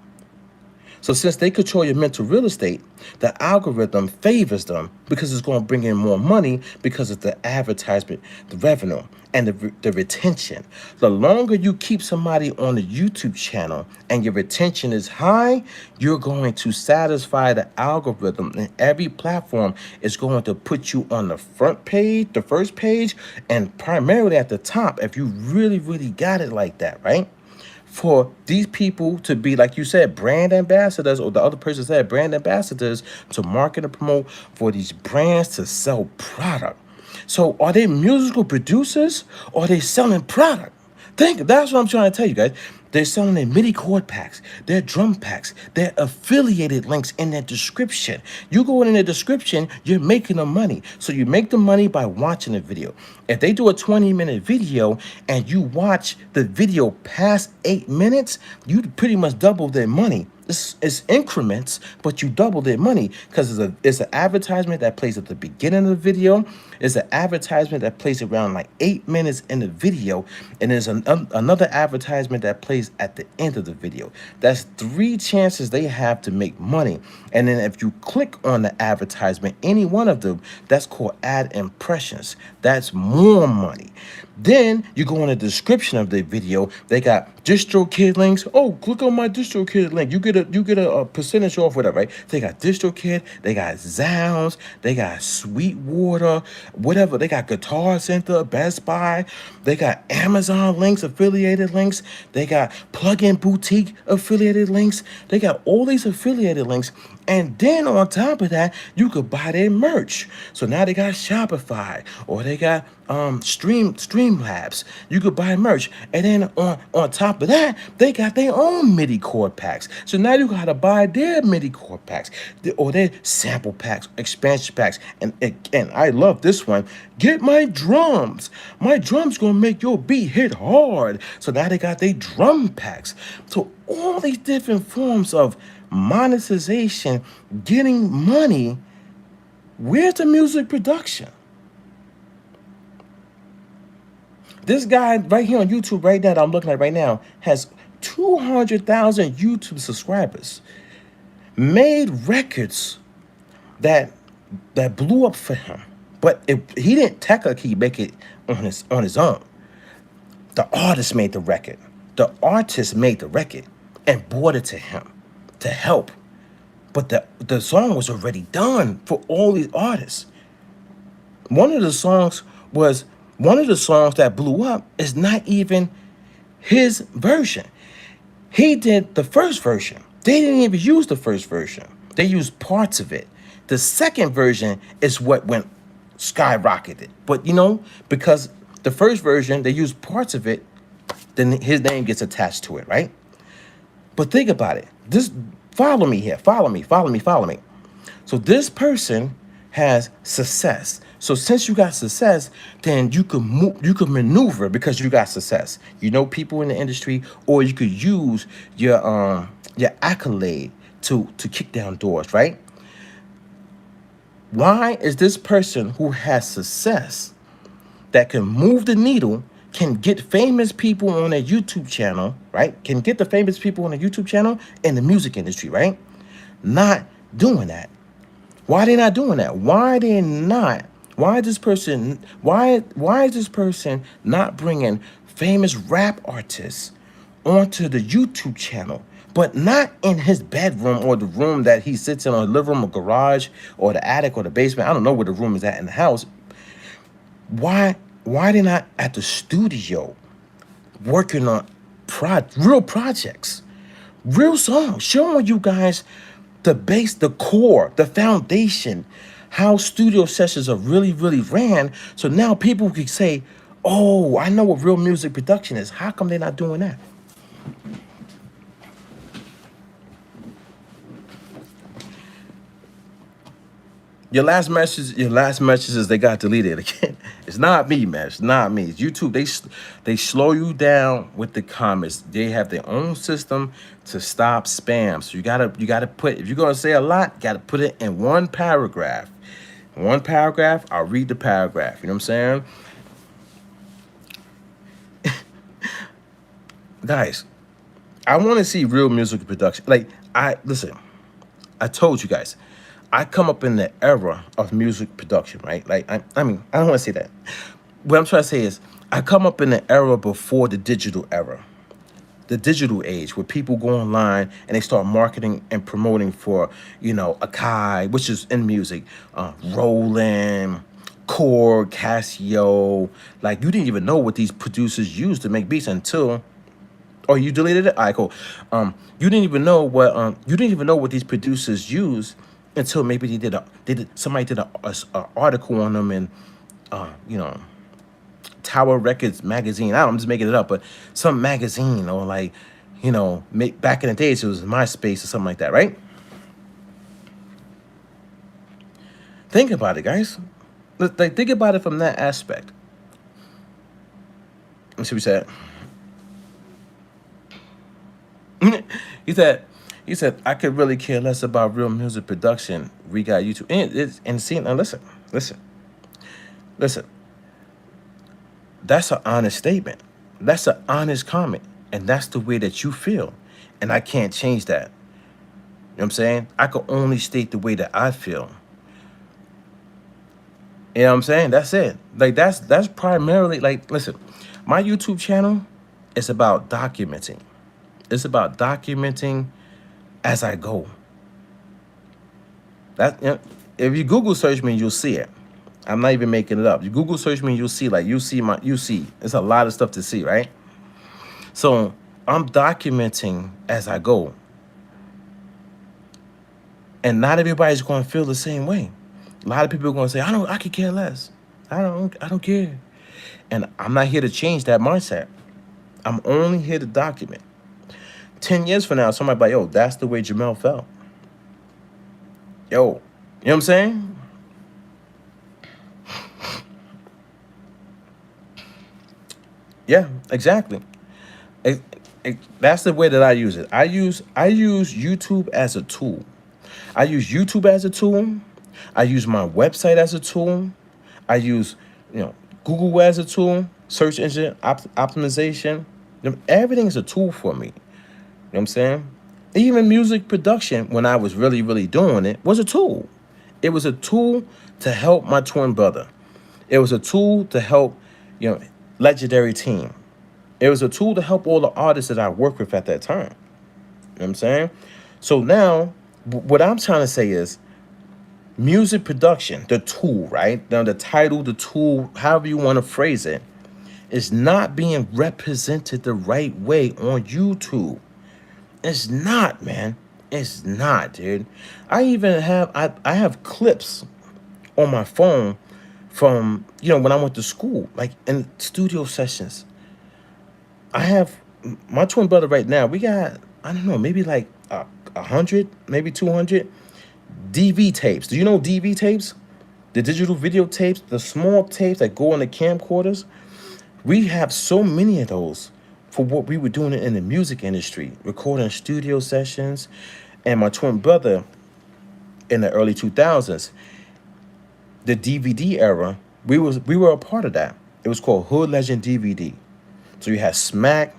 So since they control your mental real estate, the algorithm favors them because it's going to bring in more money because of the advertisement, the revenue, and the retention. The longer you keep somebody on the YouTube channel and your retention is high, you're going to satisfy the algorithm, and every platform is going to put you on the front page, the first page, and primarily at the top if you really, really got it like that, right? For these people to be, like you said, brand ambassadors, or the other person said brand ambassadors, to market and promote for these brands to sell product. So are they musical producers or are they selling product? That's what I'm trying to tell you guys. They're selling their MIDI chord packs, their drum packs, their affiliated links in their description. You go in the description, you're making the money. So you make the money by watching the video. If they do a 20-minute video and you watch the video past 8 minutes, you pretty much double their money. It's increments, but you double their money because it's an advertisement that plays at the beginning of the video. It's an advertisement that plays around like 8 minutes in the video, and there's another advertisement that plays at the end of the video. That's 3 chances they have to make money. And then if you click on the advertisement, any one of them, that's called ad impressions. That's more money. Then you go in the description of the video. They got DistroKid links. Oh, click on my DistroKid link. You get a percentage off, whatever, right? They got DistroKid. They got Zounds. They got Sweetwater, whatever. They got Guitar Center, Best Buy. They got Amazon links, affiliated links. They got Plug-in Boutique affiliated links. They got all these affiliated links. And then on top of that, you could buy their merch. So now they got Shopify, or they got Streamlabs. You could buy merch. And then on top of that, they got their own MIDI chord packs. So now you gotta buy their MIDI chord packs, or their sample packs, expansion packs. And I love this one. Get my drums. My drums gonna make your beat hit hard. So now they got their drum packs. So all these different forms of monetization, getting money. Where's the music production? This guy right here on YouTube right now that I'm looking at right now has 200,000 YouTube subscribers. Made records that blew up for him. But he didn't technically make it on his own. The artist made the record. The artist made the record and brought it to him to help. But the song was already done for all these artists. One of the songs that blew up is not even his version. He did the first version. They didn't even use the first version. They used parts of it. The second version is what went skyrocketed. But because the first version, they used parts of it, then his name gets attached to it, right? But think about it. Follow me here. Follow me. So this person has success. So since you got success, then you can maneuver because you got success. You know people in the industry, or you could use your accolade to kick down doors, right? Why is this person who has success that can move the needle, can get famous people on a YouTube channel, right? Can get the famous people on a YouTube channel in the music industry, right? Not doing that. Why they not doing that? Why is this person not bringing famous rap artists onto the YouTube channel, but not in his bedroom or the room that he sits in, or the living room or garage or the attic or the basement? I don't know where the room is at in the house. Why they not at the studio working on real projects, real songs, showing you guys the base, the core, the foundation, how studio sessions are really, really ran. So now people can say, oh, I know what real music production is. How come they're not doing that? Your last messages, they got deleted again. It's not me, man. It's not me. It's YouTube. They slow you down with the comments. They have their own system to stop spam. So you gotta put, if you're gonna say a lot, you gotta put it in one paragraph. In one paragraph, I'll read the paragraph. You know what I'm saying? Guys, I want to see real music production. Like, Listen, I told you guys, I come up in the era of music production, right? Like, I mean, I don't want to say that. What I'm trying to say is, I come up in the era before the digital era, the digital age, where people go online and they start marketing and promoting for, Akai, which is in music, Roland, Core, Casio. Like, you didn't even know what these producers used to make beats until. Oh, you deleted it? All right, cool. You didn't even know what these producers use until maybe somebody did a article on them in you know Tower Records magazine. I'm just making it up, but some magazine, or like, back in the days it was MySpace or something like that, right? Think about it, guys. Like, think about it from that aspect. Let's see what he said. he said, I could really care less about real music production. We got YouTube. And see, now listen. That's an honest statement. That's an honest comment. And that's the way that you feel. And I can't change that. You know what I'm saying? I can only state the way that I feel. You know what I'm saying? That's it. Like, that's primarily, like, listen, my YouTube channel is about documenting. It's about documenting as I go. If you Google search me, you'll see it. I'm not even making it up. You Google search me, you'll see, like, you see. It's a lot of stuff to see, right? So I'm documenting as I go. And not everybody's going to feel the same way. A lot of people are going to say, I could care less. I don't care. And I'm not here to change that mindset. I'm only here to document. 10 years from now, somebody be like, yo, that's the way Jamel felt. Yo, you know what I'm saying? Yeah, exactly. That's the way that I use it. I use YouTube as a tool. I use YouTube as a tool. I use my website as a tool. I use, Google as a tool, search engine optimization. Everything is a tool for me. You know what I'm saying? Even music production, when I was really, really doing it, was a tool. It was a tool to help my twin brother. It was a tool to help, Legendary Team. It was a tool to help all the artists that I worked with at that time. You know what I'm saying? So now, what I'm trying to say is, music production, the tool, right? Now, the title, the tool, however you want to phrase it, is not being represented the right way on YouTube. It's not, man. It's not, dude. I have clips on my phone from, when I went to school, like in studio sessions. I have my twin brother right now. We got, I don't know, maybe like 100, maybe 200 DV tapes. Do you know DV tapes? The digital video tapes, the small tapes that go on the camcorders. We have so many of those for what we were doing in the music industry, recording studio sessions. And my twin brother, in the early 2000s, the DVD era, we were a part of that. It was called Hood Legend DVD. So you had Smack,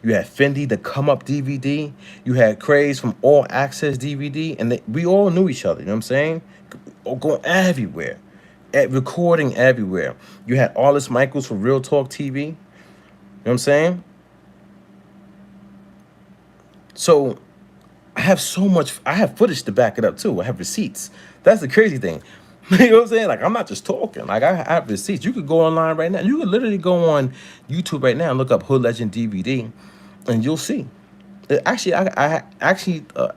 you had Fendi, the Come Up DVD, you had Craze from All Access DVD, and we all knew each other, you know what I'm saying? Going everywhere, recording everywhere. You had Arliss Michaels from Real Talk TV, you know what I'm saying? So I have footage to back it up too. I have receipts. That's the crazy thing. You know what I'm saying? Like, I'm not just talking. Like, I have receipts. You could go online right now. You could literally go on YouTube right now and look up Hood Legend DVD, and you'll see. Actually, I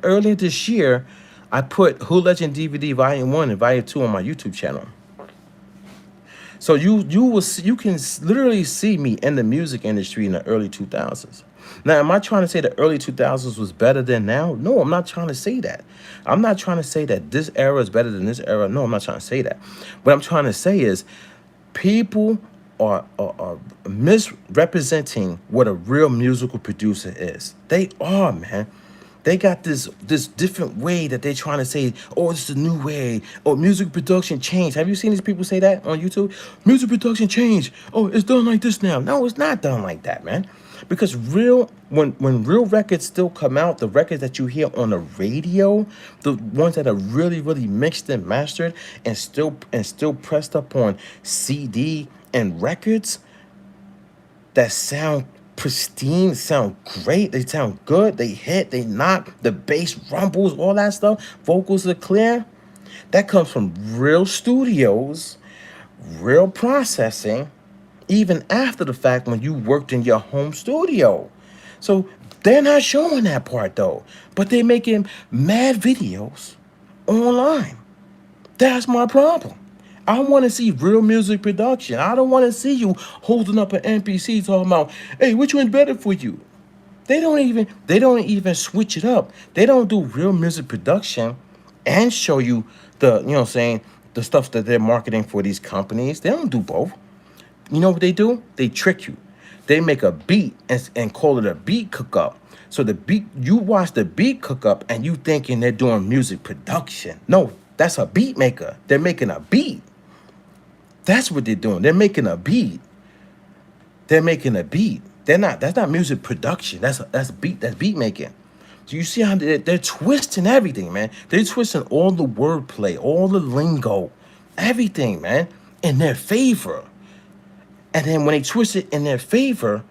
earlier this year, I put Hood Legend DVD Volume 1 and Volume 2 on my YouTube channel. So you can literally see me in the music industry in the early 2000s. Now, am I trying to say the early 2000s was better than now? No, I'm not trying to say that. I'm not trying to say that this era is better than this era. No, I'm not trying to say that. What I'm trying to say is people are misrepresenting what a real musical producer is. They are, man. They got this different way that they're trying to say, oh, it's the new way. Oh, music production changed. Have you seen these people say that on YouTube? Music production changed. Oh, it's done like this now. No, it's not done like that, man. Because when real records still come out, the records that you hear on the radio, the ones that are really, really mixed and mastered and still pressed up on CD and records that sound pristine, sound great, they sound good, they hit, they knock, the bass rumbles, all that stuff, vocals are clear. That comes from real studios, real processing, even after the fact when you worked in your home studio. So they're not showing that part though, but they're making mad videos online. That's my problem. I want to see real music production. I don't want to see you holding up an MPC talking about, hey, which one's better for you? They don't even switch it up. They don't do real music production and show you the, you know what I'm saying, the stuff that they're marketing for these companies. They don't do both. You know what they do? They trick you. They make a beat and call it a beat cook up. So the beat, you watch the beat cook up and you thinking they're doing music production. No, that's a beat maker. They're making a beat. That's what they're doing. They're making a beat. They're making a beat. That's not music production. That's beat making. So you see how they're twisting everything, man. They're twisting all the wordplay, all the lingo, everything, man, in their favor. And then when they twist it in their favor,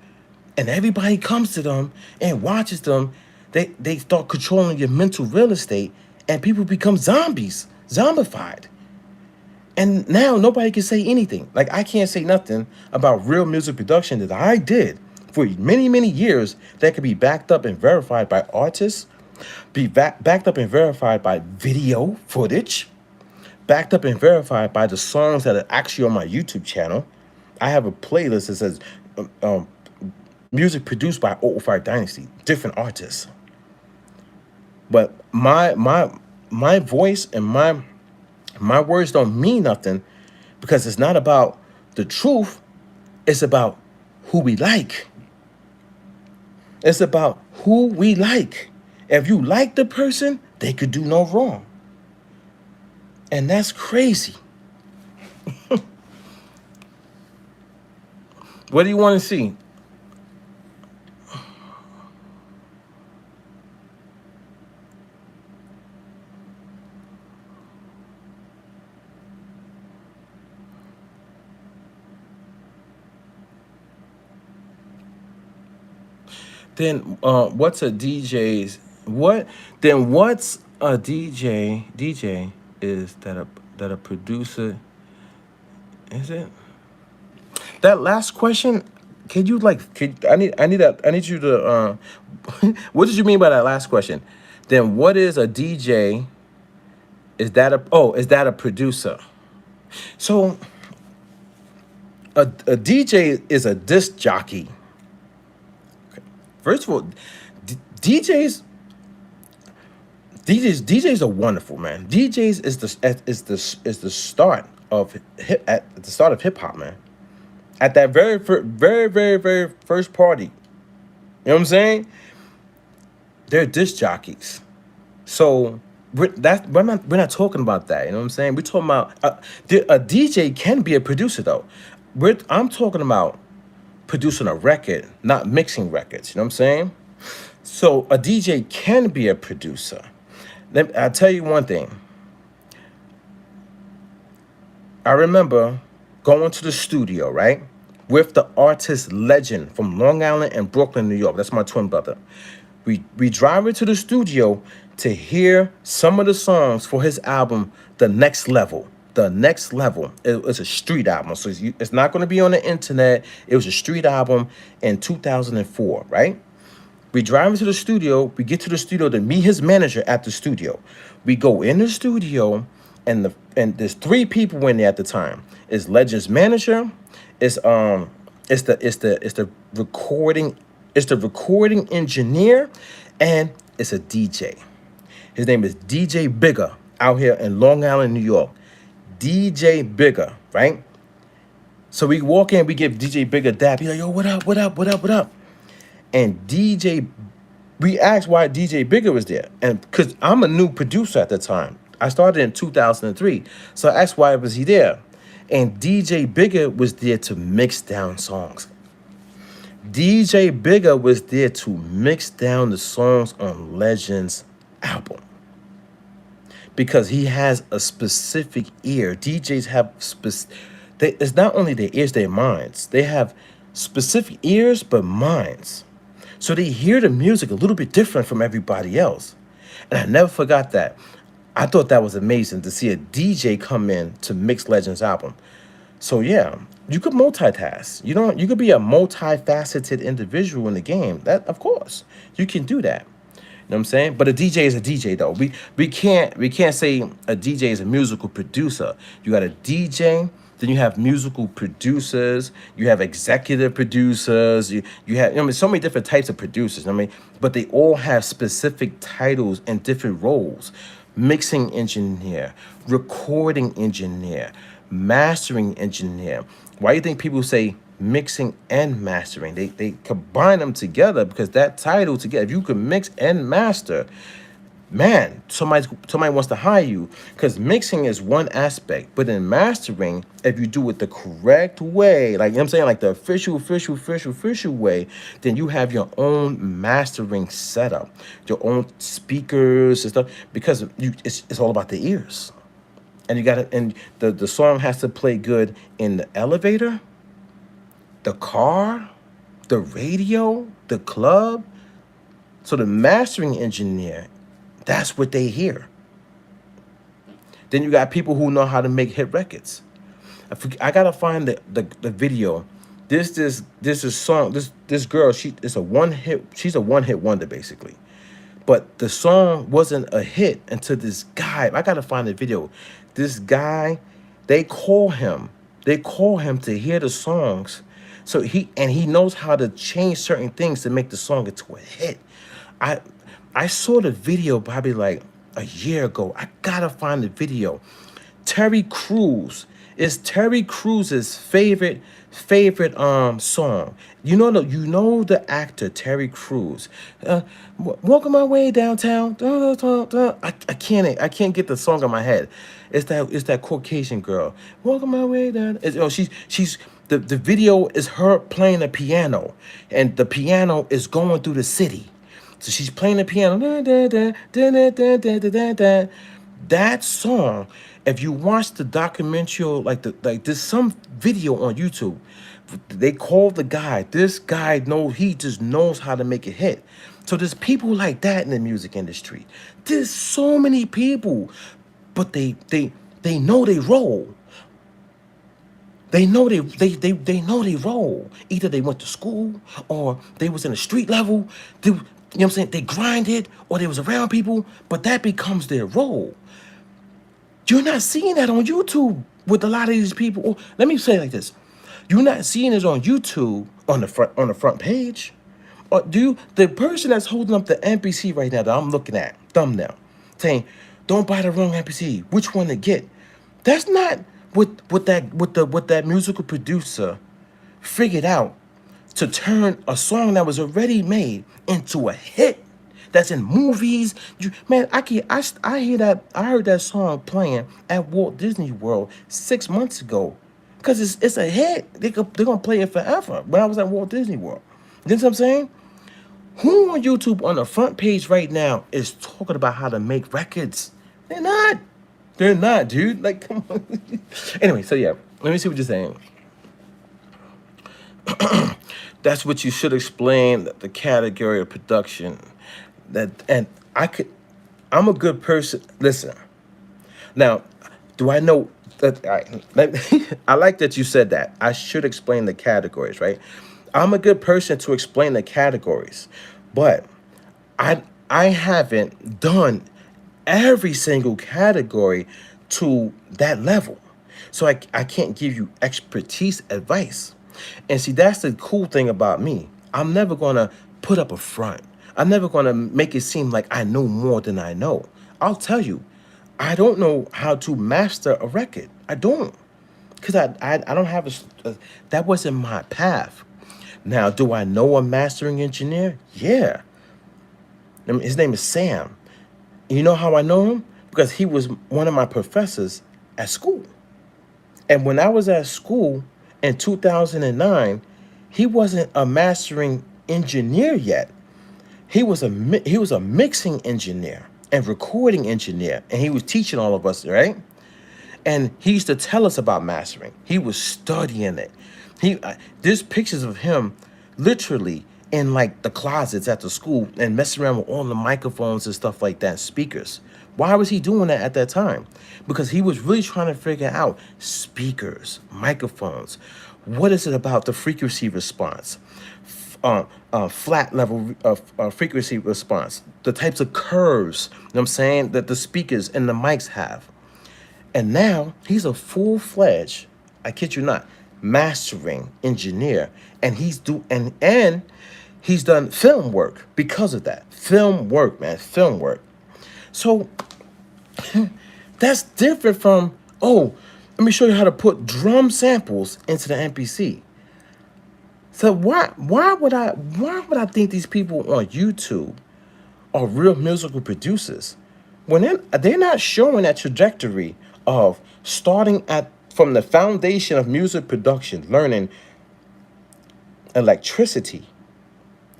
and everybody comes to them and watches them, they start controlling your mental real estate, and people become zombies, zombified. And now nobody can say anything. Like, I can't say nothing about real music production that I did for many, many years that could be backed up and verified by artists, be backed up and verified by video footage, backed up and verified by the songs that are actually on my YouTube channel. I have a playlist that says music produced by 005 Dynasty, different artists. But my voice and my words don't mean nothing because it's not about the truth. It's about who we like. It's about who we like. If you like the person, they could do no wrong. And that's crazy. What do you want to see? Then what's a DJ's what then what's a DJ is that a producer, is it? That last question, could you I need you to what did you mean by that last question? Then what is a DJ? Is that a producer? So a DJ is a disc jockey. First of all, DJs are wonderful, man. DJs is the start of hip hop, man. At that very first party, you know what I'm saying? They're disc jockeys. So we're not talking about that. You know what I'm saying? We're talking about a DJ can be a producer though. I'm talking about producing a record, not mixing records. You know what I'm saying? So a DJ can be a producer. I'll tell you one thing. I remember going to the studio, right? With the artist Legend from Long Island and Brooklyn, New York. That's my twin brother. We drive into the studio to hear some of the songs for his album, The Next Level. The Next Level. It's a street album, so it's not going to be on the internet. It was a street album in 2004, right? We drive into the studio. We get to the studio to meet his manager at the studio. We go in the studio, and there's three people in there at the time. It's Legend's manager. It's the recording engineer, and it's a DJ. His name is DJ Bigger out here in Long Island, New York. DJ Bigger, right? So we walk in, we give DJ Bigger dap. He's like, yo, what up, what up, what up, what up? And we asked why DJ Bigger was there. And because I'm a new producer at the time. I started in 2003. So I asked why was he there. And DJ Bigger was there to mix down songs. DJ Bigger was there to mix down the songs on Legends album because he has a specific ear. DJs have it's not only their ears, their minds. They have specific ears, but minds. So they hear the music a little bit different from everybody else. And I never forgot that. I thought that was amazing to see a DJ come in to mix Legends album. So yeah, you could multitask. You could be a multifaceted individual in the game. That, of course, you can do that. You know what I'm saying? But a DJ is a DJ though. We can't say a DJ is a musical producer. You got a DJ, then you have musical producers, you have executive producers, you have so many different types of producers, but they all have specific titles and different roles. Mixing engineer, recording engineer, mastering engineer. Why do you think people say mixing and mastering? They combine them together because that title together, if you can mix and master, man, somebody wants to hire you, because mixing is one aspect, but in mastering, if you do it the correct way, like, you know what I'm saying, like the official way, then you have your own mastering setup, your own speakers and stuff, because it's all about the ears. And you got and the song has to play good in the elevator, the car, the radio, the club. So the mastering engineer, that's what they hear. Then you got people who know how to make hit records. I gotta find the video. This song. This girl, she's a one hit wonder basically. But the song wasn't a hit until this guy. I gotta find the video. This guy, they call him to hear the songs. So he knows how to change certain things to make the song into a hit. I saw the video probably like a year ago. I gotta find the video. Terry Crews is Terry Crews's favorite song. You know the actor Terry Crews. Walking my way downtown. I can't get the song in my head. It's that Caucasian girl. Walking my way down. She's the video is her playing the piano, and the piano is going through the city. So she's playing the piano. That song, if you watch the documentary, there's some video on YouTube. They call the guy. This guy he just knows how to make a hit. So there's people like that in the music industry. There's so many people, but they know they roll. They know they know they roll. Either they went to school or they was in the street level. You know what I'm saying? They grinded or they was around people, but that becomes their role. You're not seeing that on YouTube with a lot of these people. Or, let me say it like this. You're not seeing it on YouTube on the front page. Or the person that's holding up the MPC right now that I'm looking at, thumbnail, saying, don't buy the wrong MPC, which one to get? That's not what that musical producer figured out to turn a song that was already made into a hit that's in movies. I hear that. I heard that song playing at Walt Disney World 6 months ago because it's a hit. They're gonna play it forever. When I was at Walt Disney World, you know what I'm saying? Who on YouTube on the front page right now is talking about how to make records? They're not. They're not, dude. Like, come on. Anyway, so yeah, let me see what you're saying. That's what you should explain, the category of production. I'm a good person. Listen, now, do I know that? I like that you said that. I should explain the categories, right? I'm a good person to explain the categories, but I haven't done every single category to that level. So I can't give you expertise advice. And see, that's the cool thing about me. I'm never going to put up a front. I'm never going to make it seem like I know more than I know. I'll tell you, I don't know how to master a record. I don't. Because I don't have that wasn't my path. Now, do I know a mastering engineer? Yeah. His name is Sam. You know how I know him? Because he was one of my professors at school. And when I was at school in 2009, he wasn't a mastering engineer yet. He was a mixing engineer and recording engineer, and he was teaching all of us, right? And he used to tell us about mastering. He was studying it. There's pictures of him literally in like the closets at the school and messing around with all the microphones and stuff like that, speakers. Why was he doing that at that time? Because he was really trying to figure out speakers, microphones. What is it about the frequency response? Flat level frequency response, the types of curves, you know what I'm saying, that the speakers and the mics have. And now he's a full-fledged, I kid you not, mastering engineer, and he's done film work because of that. Film work, man, film work. So that's different from, oh, let me show you how to put drum samples into the MPC. So why would I think these people on YouTube are real musical producers when they're not showing that trajectory of starting from the foundation of music production, learning electricity,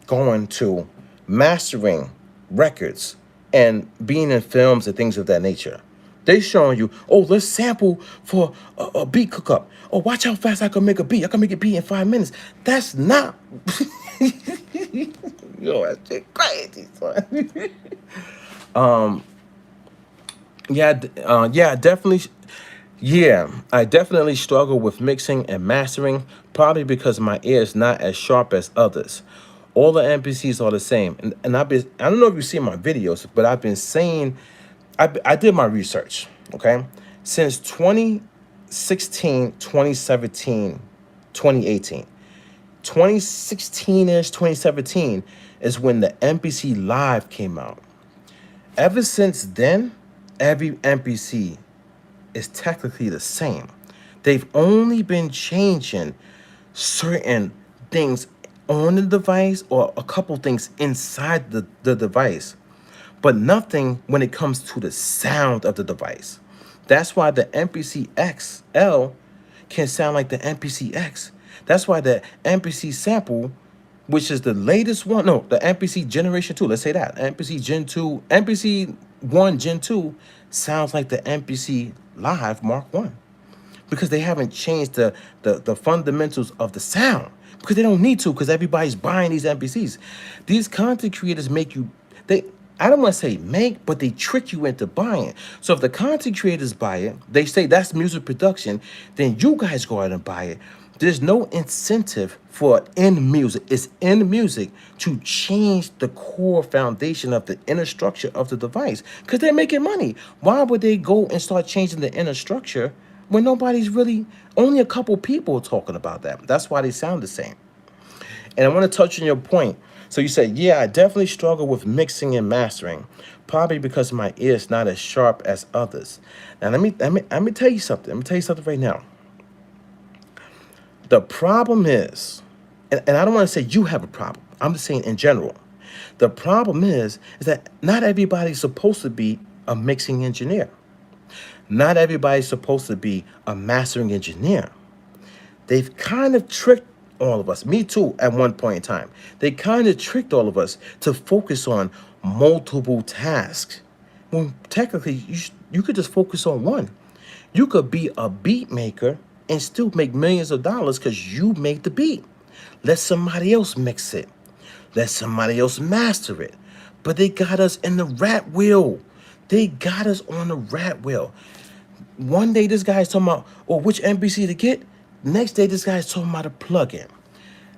going to mastering records and being in films and things of that nature. They showing you, oh, let's sample for a beat cook-up. Oh, watch how fast I can make a beat. I can make a beat in 5 minutes. That's not... Yo, that's shit crazy, son. I definitely struggle with mixing and mastering, probably because my ear is not as sharp as others. All the MPCs are the same. And I don't know if you've seen my videos, but I've been saying, I did my research, okay? Since 2016, 2017, 2018. 2016-ish, 2017 is when the MPC Live came out. Ever since then, every MPC is technically the same. They've only been changing certain things on the device or a couple things inside the device, but nothing when it comes to the sound of the device. That's why the MPC XL can sound like the MPC X. That's why the MPC sample, which is the latest one, no, the MPC Generation 2, let's say that, MPC Gen 2, MPC 1 Gen 2 sounds like the MPC Live Mark 1. Because they haven't changed the fundamentals of the sound. Because they don't need to, because everybody's buying these MPCs. These content creators make you, I don't want to say make, but they trick you into buying. So if the content creators buy it, they say that's music production, then you guys go out and buy it. There's no incentive for in music. It's in music to change the core foundation of the inner structure of the device because they're making money. Why would they go and start changing the inner structure when nobody's really, only a couple people are talking about that? That's why they sound the same. And I want to touch on your point. So you said, yeah, I definitely struggle with mixing and mastering, probably because my ear is not as sharp as others. Now, let me tell you something. Let me tell you something right now. The problem is, and I don't want to say you have a problem. I'm just saying in general. The problem is that not everybody's supposed to be a mixing engineer. Not everybody's supposed to be a mastering engineer. They've kind of tricked all of us, me too, at one point in time. They kind of tricked all of us to focus on multiple tasks. When technically, you could just focus on one. You could be a beat maker and still make millions of dollars because you made the beat. Let somebody else mix it. Let somebody else master it. But they got us in the rat wheel. They got us on the rat wheel. One day this guy's talking about, oh, which MPC to get? Next day this guy's talking about a plugin.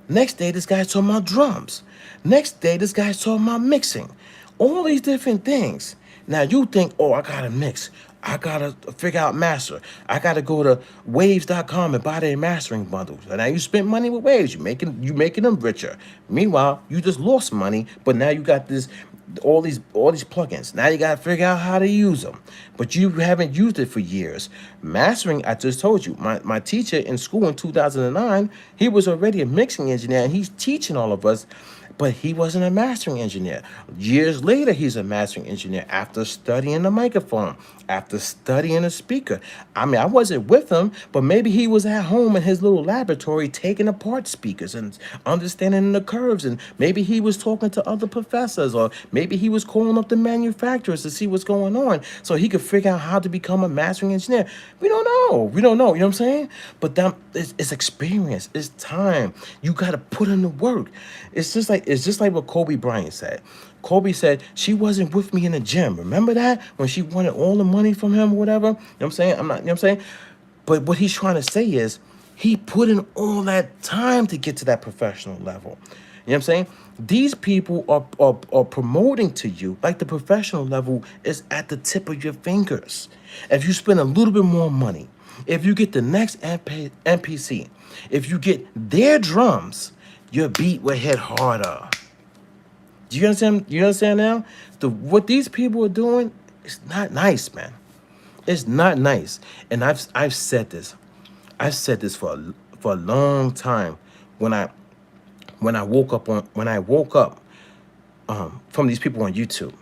Next day this guy's talking about drums. Next day this guy's talking about mixing. All these different things. Now you think, oh, I gotta mix. I gotta figure out master. I gotta go to waves.com and buy their mastering bundles. And now you spent money with Waves. You making them richer. Meanwhile, you just lost money, but now you got all these plugins. Now you gotta figure out how to use them. But you haven't used it for years. Mastering, I just told you, my teacher in school in 2009, he was already a mixing engineer, and he's teaching all of us But he wasn't a mastering engineer. Years later, he's a mastering engineer after studying the microphone, after studying a speaker. I mean, I wasn't with him, but maybe he was at home in his little laboratory taking apart speakers and understanding the curves. And maybe he was talking to other professors, or maybe he was calling up the manufacturers to see what's going on so he could figure out how to become a mastering engineer. We don't know. We don't know. You know what I'm saying? But that it's experience. It's time. You got to put in the work. It's just like what Kobe Bryant said. Kobe said, she wasn't with me in the gym. Remember that? When she wanted all the money from him or whatever? You know what I'm saying? I'm not, you know what I'm saying? But what he's trying to say is he put in all that time to get to that professional level. You know what I'm saying? These people are promoting to you like the professional level is at the tip of your fingers. If you spend a little bit more money, if you get the next MPC, if you get their drums, your beat will hit harder. Do you understand? You understand now? What these people are doing is not nice, man. It's not nice. And I've said this. I've said this for a long time. When I woke up from these people on YouTube.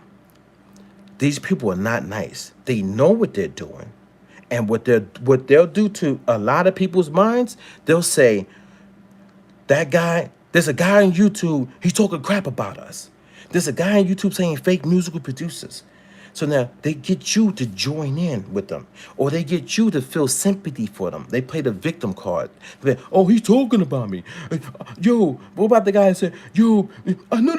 These people are not nice. They know what they're doing. And what they'll do to a lot of people's minds, they'll say, that guy, there's a guy on YouTube, he's talking crap about us. There's a guy on YouTube saying fake musical producers. So now they get you to join in with them, or they get you to feel sympathy for them. They play the victim card. They're, oh, he's talking about me. Yo, what about the guy that said, yo, I knew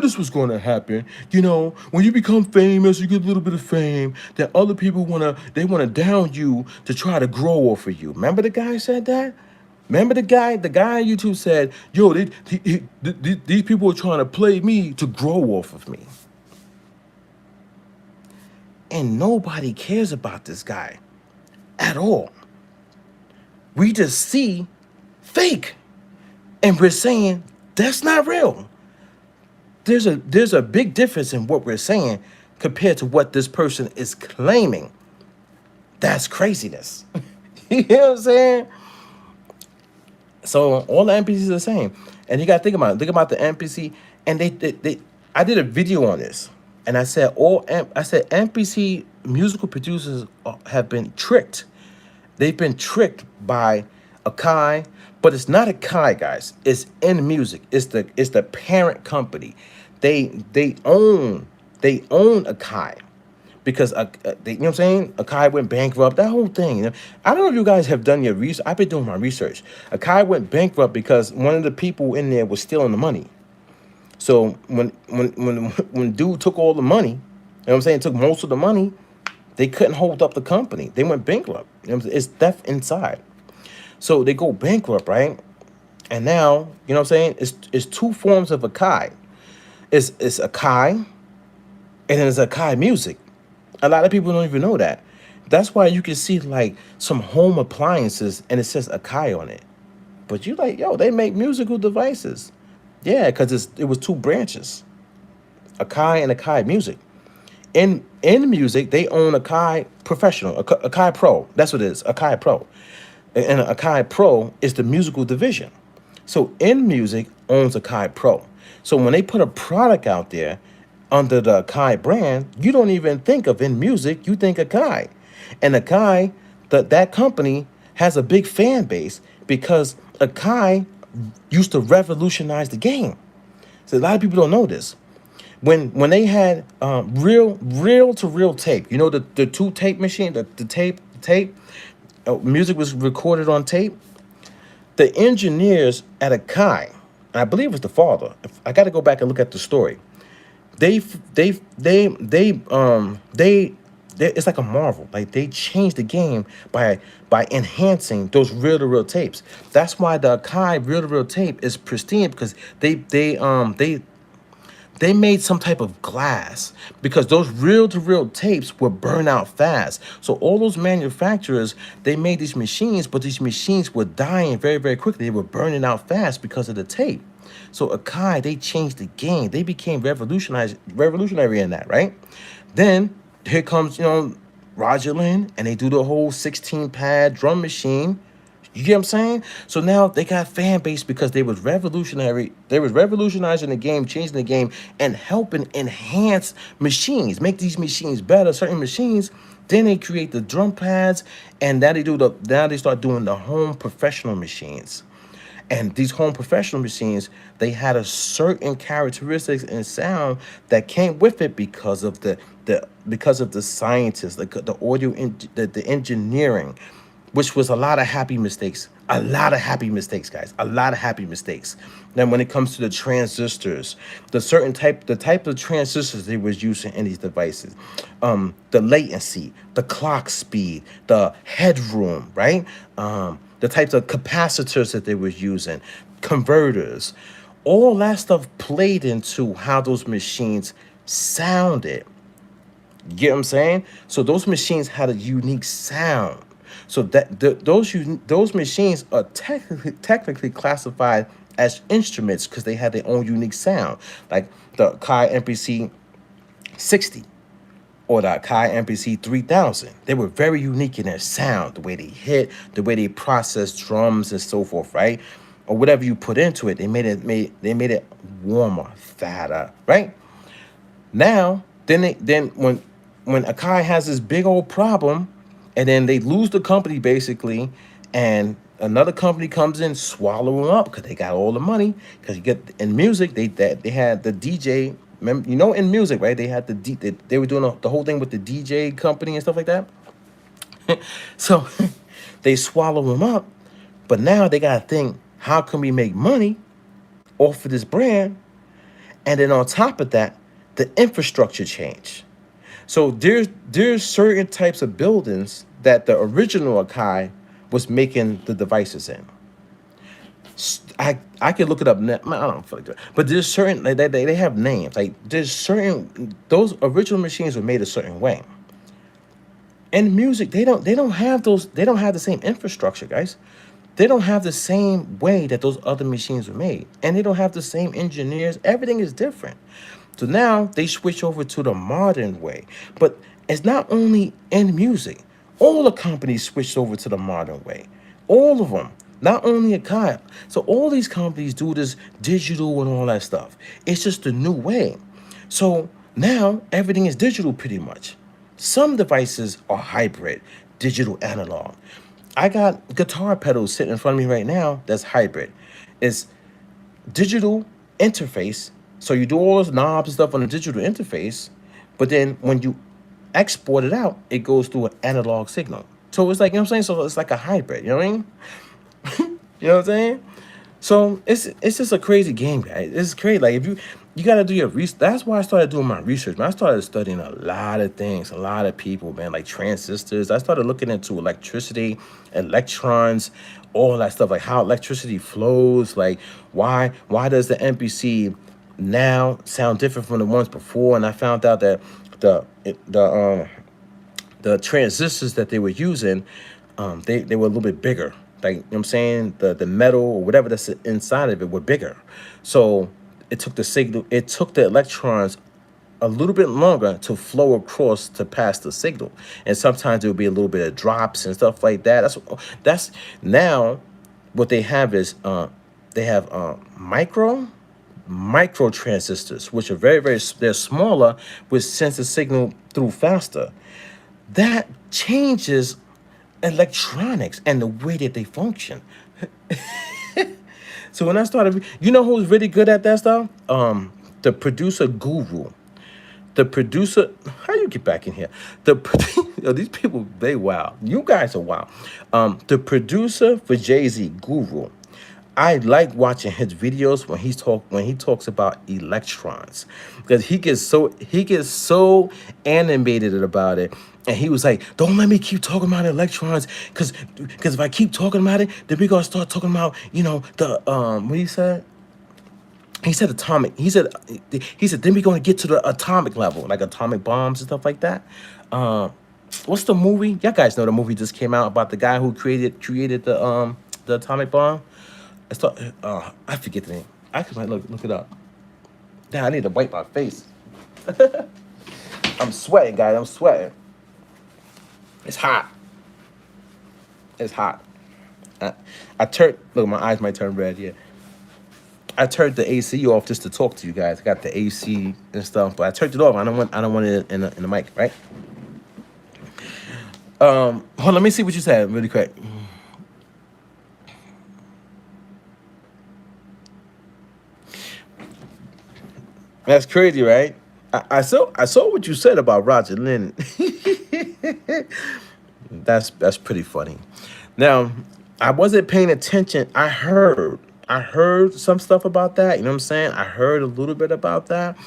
this was going to happen. You know, when you become famous, you get a little bit of fame, that other people want to down you to try to grow off of you. Remember the guy said that? Remember the guy on YouTube said, yo, these people are trying to play me to grow off of me. And nobody cares about this guy at all. We just see fake. And we're saying, that's not real. There's a big difference in what we're saying compared to what this person is claiming. That's craziness. You know what I'm saying? So all the NPCs are the same. And you got to think about it. Think about the NPC. And I did a video on this. And I said NPC musical producers have been tricked. They've been tricked by Akai, but it's not Akai, guys. It's In Music. It's the parent company. They own Akai because you know what I'm saying? Akai went bankrupt. That whole thing. You know? I don't know if you guys have done your research. I've been doing my research. Akai went bankrupt because one of the people in there was stealing the money. So when dude took all the money, you know what I'm saying, took most of the money, they couldn't hold up the company. They went bankrupt. You know what I'm saying? It's theft inside. So they go bankrupt, right? And now, you know what I'm saying, it's two forms of Akai. It's Akai, and then it's Akai Music. A lot of people don't even know that. That's why you can see like some home appliances and it says Akai on it. But you like, yo, they make musical devices. Yeah, because it was two branches, Akai and Akai Music. In Music, they own Akai Professional, Akai Pro. That's what it is, Akai Pro. And Akai Pro is the musical division. So In Music owns Akai Pro. So when they put a product out there under the Akai brand, you don't even think of In Music, you think Akai. And Akai, that company has a big fan base because Akai used to revolutionize the game. So a lot of people don't know this. When they had reel to reel tape, you know, the two tape machine, the tape, music was recorded on tape. The engineers at Akai, and I believe it was the father. I got to go back and look at the story. It's like a marvel. Like they changed the game by enhancing those reel-to-reel tapes. That's why the Akai reel-to-reel tape is pristine, because they made some type of glass, because those reel-to-reel tapes will burn out fast. So all those manufacturers, they made these machines, but these machines were dying very, very quickly. They were burning out fast because of the tape. So Akai, they changed the game. They became revolutionary in that, right? Then here comes, you know, Roger Lynn, and they do the whole 16-pad drum machine. You get what I'm saying? So now they got fan base because they was revolutionary. They was revolutionizing the game, changing the game, and helping enhance machines, make these machines better. Certain machines. Then they create the drum pads, and now they start doing the home professional machines. And these home professional machines, they had a certain characteristics and sound that came with it because of the scientists, like the audio, the engineering, which was a lot of happy mistakes. A lot of happy mistakes, guys. A lot of happy mistakes. Then when it comes to the transistors, the type of transistors they was using in these devices, the latency, the clock speed, the headroom, right? The types of capacitors that they was using, converters, all that stuff played into how those machines sounded. You get what I'm saying? So those machines had a unique sound. So those machines are technically classified as instruments because they had their own unique sound, like the Akai MPC 60 or the Akai MPC 3000. They were very unique in their sound, the way they hit, the way they process drums and so forth, right? Or whatever you put into it, they made it warmer, fatter, right? Now, then when Akai has this big old problem, and then they lose the company basically, and another company comes in, swallow them up because they got all the money. Because you get in music, they had the DJ. Remember, in music, right? They had they were doing the whole thing with the DJ company and stuff like that. So they swallow them up, but now they got to think, how can we make money off of this brand? And then on top of that, the infrastructure change. So there's certain types of buildings that the original Akai was making the devices in. I could look it up. I don't feel like that. But there's certain they have names. Like there's certain those original machines were made a certain way. In music, they don't have those. They don't have the same infrastructure, guys. They don't have the same way that those other machines were made, and they don't have the same engineers. Everything is different. So now they switch over to the modern way. But it's not only in music. All the companies switched over to the modern way. All of them. Not only Akai. So all these companies do this digital and all that stuff. It's just a new way. So now everything is digital pretty much. Some devices are hybrid, digital analog. I got guitar pedals sitting in front of me right now that's hybrid. It's digital interface. So you do all those knobs and stuff on the digital interface, but then when you export it out, it goes through an analog signal. So it's like, you know what I'm saying? So it's like a hybrid, you know what I mean? You know what I'm saying? So it's just a crazy game, guys. It's crazy. Like if you gotta do your research. That's why I started doing my research. Man, I started studying a lot of things, a lot of people, man, like transistors. I started looking into electricity, electrons, all that stuff, like how electricity flows, like why does the MPC now sound different from the ones before? And I found out that the transistors that they were using, they were a little bit bigger. Like, you know what I'm saying? The metal or whatever that's inside of it were bigger. So it took the electrons a little bit longer to flow across to pass the signal. And sometimes there would be a little bit of drops and stuff like that. That's now what they have is they have micro transistors, which are they're smaller, which sends the signal through faster. That changes electronics and the way that they function. So when I started, who's really good at that stuff? The producer guru. The producer, how you get back in here? These people, they wild. You guys are wild. The producer for Jay-Z, Guru. I like watching his videos when he talks about electrons, because he gets so animated about it. And he was like, "Don't let me keep talking about electrons, because if I keep talking about it, then we're gonna start talking about the what he said." He said atomic. He said then we're gonna get to the atomic level, like atomic bombs and stuff like that. What's the movie? Y'all guys know the movie just came out about the guy who created the atomic bomb. I forget the name. I might look it up. Damn, I need to wipe my face. I'm sweating, guys. I'm sweating. It's hot. It's hot. I turned, look, my eyes might turn red. Yeah, I turned the AC off just to talk to you guys. I got the AC and stuff, but I turned it off. I don't want it in the mic, right? Hold on, let me see what you said really quick. That's crazy, right? I saw what you said about Roger Lynn. That's pretty funny. Now, I wasn't paying attention. I heard some stuff about that. You know what I'm saying? I heard a little bit about that.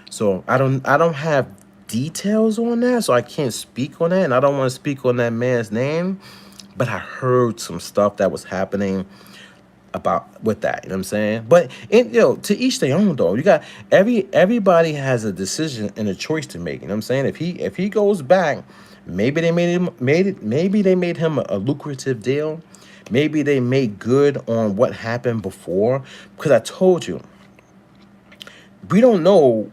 So I don't have details on that, so I can't speak on that, and I don't want to speak on that man's name. But I heard some stuff that was happening about with that. You know what I'm saying? But to each their own though. You got everybody has a decision and a choice to make. You know what I'm saying? If he goes back, maybe they maybe they made him a lucrative deal. Maybe they made good on what happened before. Because I told you, we don't know.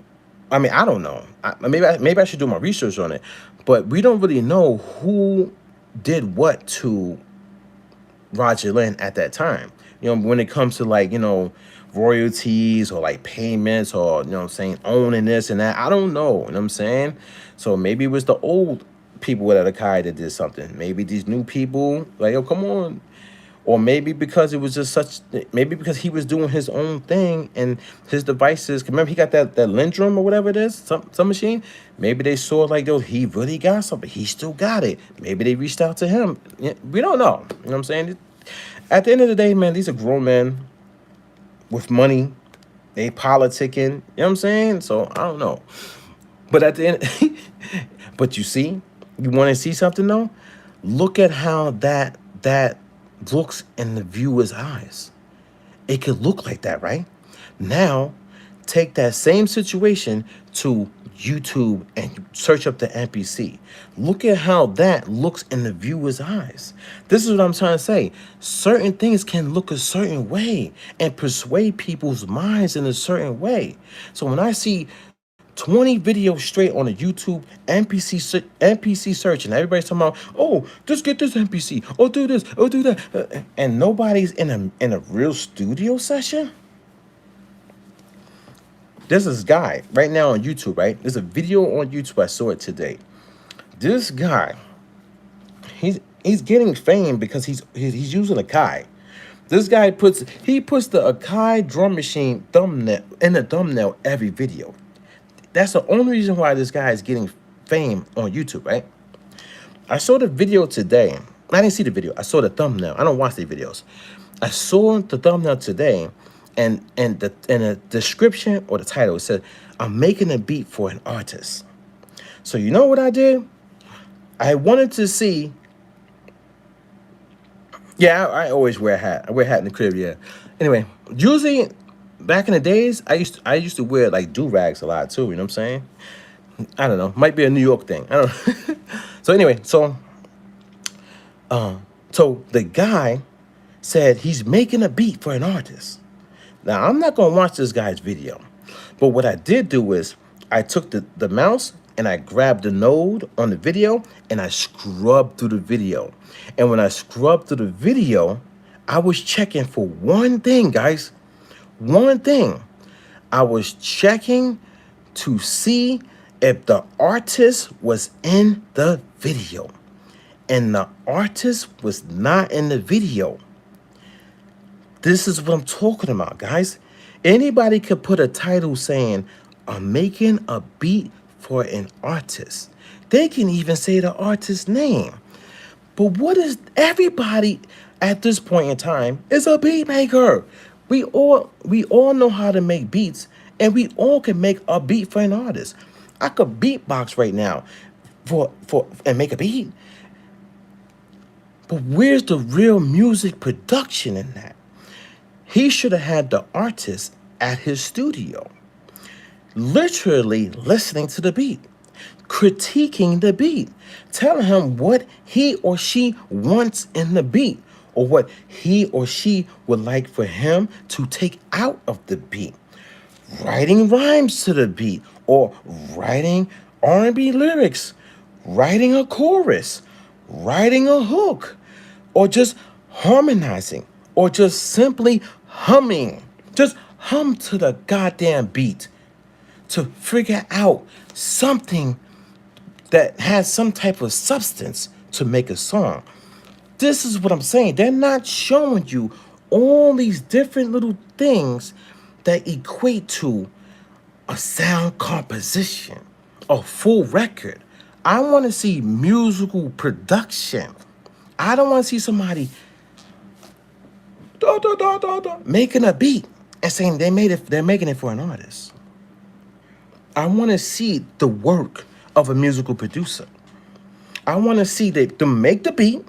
I mean, I don't know. Maybe I should do my research on it. But we don't really know who did what to Roger Lynn at that time. When it comes to like, royalties or like payments or, what I'm saying, owning this and that. I don't know. You know what I'm saying? So maybe it was the old people with Akai that did something. Maybe these new people, like, yo, come on. Or maybe because it was just maybe because he was doing his own thing and his devices. Remember, he got that Lindrum or whatever it is, some machine. Maybe they saw like, yo, he really got something. He still got it. Maybe they reached out to him. We don't know. You know what I'm saying? At the end of the day, man, these are grown men with money. They politicking. You know what I'm saying? So I don't know. But at the end, but you want to see something though? Look at how that looks in the viewer's eyes. It could look like that, right? Now, take that same situation to YouTube and search up the MPC. Look at how that looks in the viewer's eyes. This is what I'm trying to say. Certain things can look a certain way and persuade people's minds in a certain way. So when I see 20 videos straight on a YouTube MPC search, and everybody's talking about, oh, just get this MPC, oh, do this, oh, do that, and nobody's in a real studio session. There's this guy right now on YouTube, right? There's a video on YouTube. I saw it today. This guy, he's getting fame because he's using Akai. This guy puts the Akai drum machine thumbnail in the thumbnail every video. That's the only reason why this guy is getting fame on YouTube, right? I saw the video today. I didn't see the video. I saw the thumbnail. I don't watch the videos. I saw the thumbnail today, and the description or the title, it said, "I'm making a beat for an artist." So you know what I did? I wanted to see. Yeah, I always wear a hat. I wear a hat in the crib. Yeah. Anyway, usually back in the days, I used to wear like do-rags a lot too. You know what I'm saying? I don't know. Might be a New York thing. I don't know. So anyway, so the guy said he's making a beat for an artist. Now, I'm not going to watch this guy's video. But what I did do is I took the mouse and I grabbed the node on the video and I scrubbed through the video. And when I scrubbed through the video, I was checking for one thing, guys. One thing. I was checking to see if the artist was in the video. And the artist was not in the video. This is what I'm talking about, guys. Anybody could put a title saying, "I'm making a beat for an artist." They can even say the artist's name. But what is everybody at this point in time is a beat maker. We all know how to make beats, and we all can make a beat for an artist. I could beatbox right now and make a beat. But where's the real music production in that? He should have had the artist at his studio, literally listening to the beat, critiquing the beat, telling him what he or she wants in the beat, or what he or she would like for him to take out of the beat, writing rhymes to the beat, or writing R&B lyrics, writing a chorus, writing a hook, or just harmonizing, or just simply humming. Just hum to the goddamn beat to figure out something that has some type of substance to make a song. This is what I'm saying. They're not showing you all these different little things that equate to a sound composition, a full record. I want to see musical production. I don't want to see somebody making a beat and saying they're making it for an artist. I want to see the work of a musical producer. I want to see them make the beat.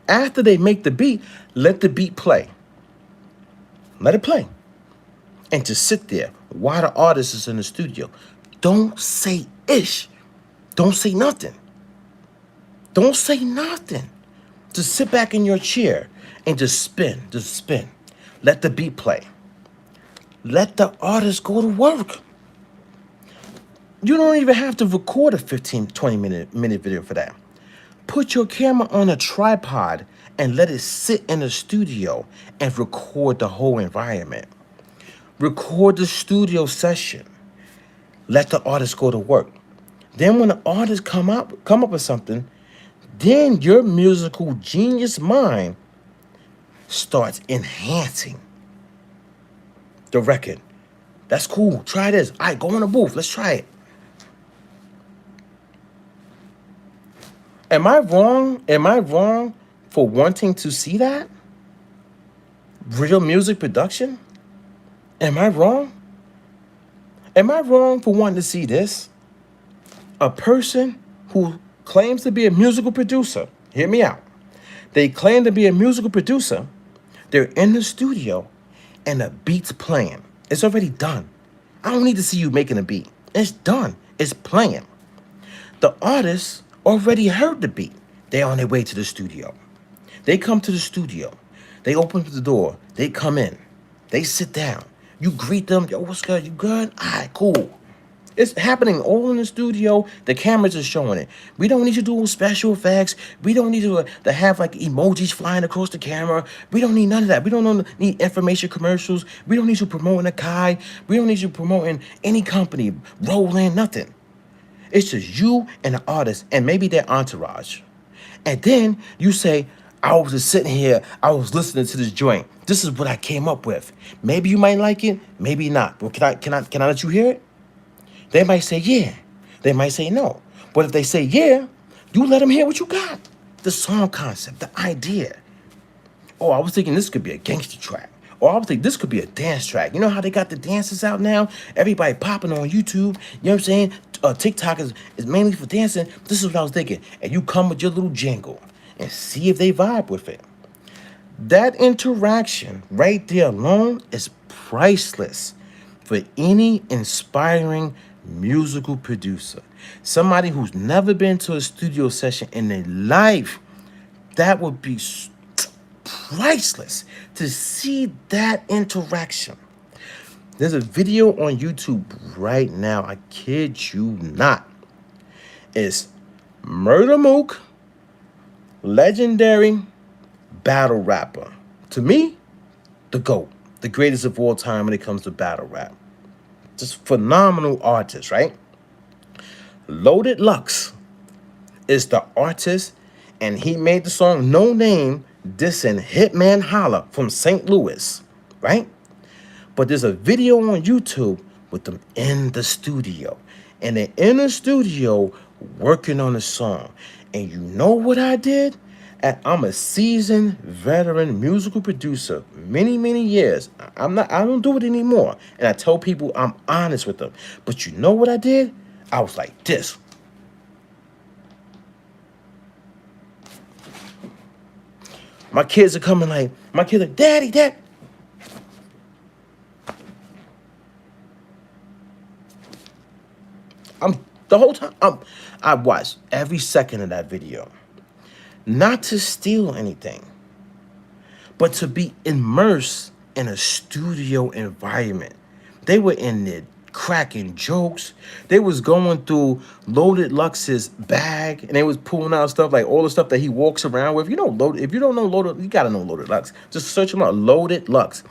After they make the beat, let the beat play. Let it play. And just sit there while the artist is in the studio. Don't say ish. Don't say nothing. Don't say nothing. Just sit back in your chair and just spin. Just spin. Let the beat play. Let the artist go to work. You don't even have to record a 15, 20 minute video for that. Put your camera on a tripod and let it sit in the studio and record the whole environment. Record the studio session. Let the artist go to work. Then when the artist come up with something, then your musical genius mind starts enhancing the record. That's cool. Try this. All right, go in the booth. Let's try it. Am I wrong? Am I wrong for wanting to see that? Real music production? Am I wrong? Am I wrong for wanting to see this? A person who claims to be a musical producer, hear me out. They claim to be a musical producer. They're in the studio and the beat's playing. It's already done. I don't need to see you making a beat. It's done. It's playing. The artist already heard the beat. They're on their way to the studio. They come to the studio. They open the door. They come in. They sit down. You greet them. Yo, what's good? You good? All right, cool. It's happening all in the studio. The cameras are showing it. We don't need to do special effects. We don't need to have like emojis flying across the camera. We don't need none of that. We don't need information commercials. We don't need you promoting Akai. We don't need you promoting any company, Roland, nothing. It's just you and the artist and maybe their entourage. And then you say, I was just sitting here, I was listening to this joint. This is what I came up with. Maybe you might like it, maybe not. But can I let you hear it? They might say yeah. They might say no. But if they say yeah, you let them hear what you got. The song concept, the idea. Oh, I was thinking this could be a gangster track. Or I was thinking this could be a dance track. You know how they got the dances out now? Everybody popping on YouTube. You know what I'm saying? TikTok is mainly for dancing. This is what I was thinking. And you come with your little jingle and see if they vibe with it. That interaction right there alone is priceless for any inspiring musical producer. Somebody who's never been to a studio session in their life. That would be priceless to see that interaction. There's a video on YouTube right now. I kid you not. It's Murder Mook, legendary battle rapper. To me, the GOAT, the greatest of all time when it comes to battle rap. Just phenomenal artist, right? Loaded Lux is the artist, and he made the song No Name dissing Hitman Holla from St. Louis, right? But there's a video on YouTube with them in the studio, and they're in the studio working on a song. And you know what I did? I'm a seasoned veteran musical producer, many years. I don't do it anymore. And I tell people I'm honest with them. But you know what I did? I was like this. My kids are coming like, Daddy, Dad. The whole time, I watched every second of that video. Not to steal anything, but to be immersed in a studio environment. They were in there cracking jokes. They was going through Loaded Lux's bag, and they was pulling out stuff like all the stuff that he walks around with. You know, if you don't know Loaded, you gotta know Loaded Lux. Just search him out, Loaded Lux.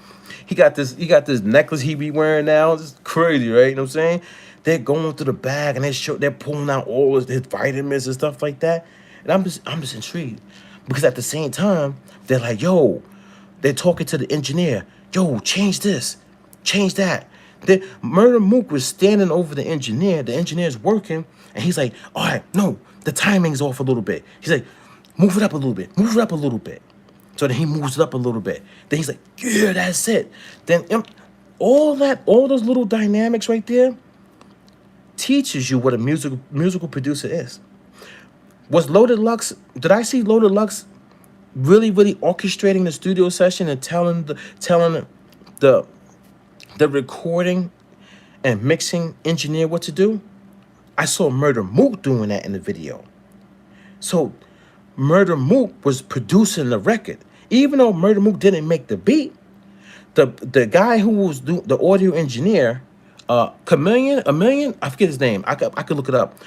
He got this necklace he be wearing now. It's crazy, right? You know what I'm saying? They're going through the bag and they're pulling out all his vitamins and stuff like that. And I'm just intrigued. Because at the same time, they're like, yo, they're talking to the engineer. Yo, change this, change that. Murder Mook was standing over the engineer. The engineer's working, and he's like, all right, no, the timing's off a little bit. He's like, move it up a little bit, move it up a little bit. So then he moves it up a little bit. Then he's like, yeah, that's it. Then all those little dynamics right there teaches you what a musical producer is. Was Loaded Lux, did I see Loaded Lux really orchestrating the studio session and telling the recording and mixing engineer what to do? I saw Murder Mook doing that in the video. So Murder Mook was producing the record. Even though Murder Mook didn't make the beat, the guy who was the audio engineer, Chameleon, I forget his name. I could look it up.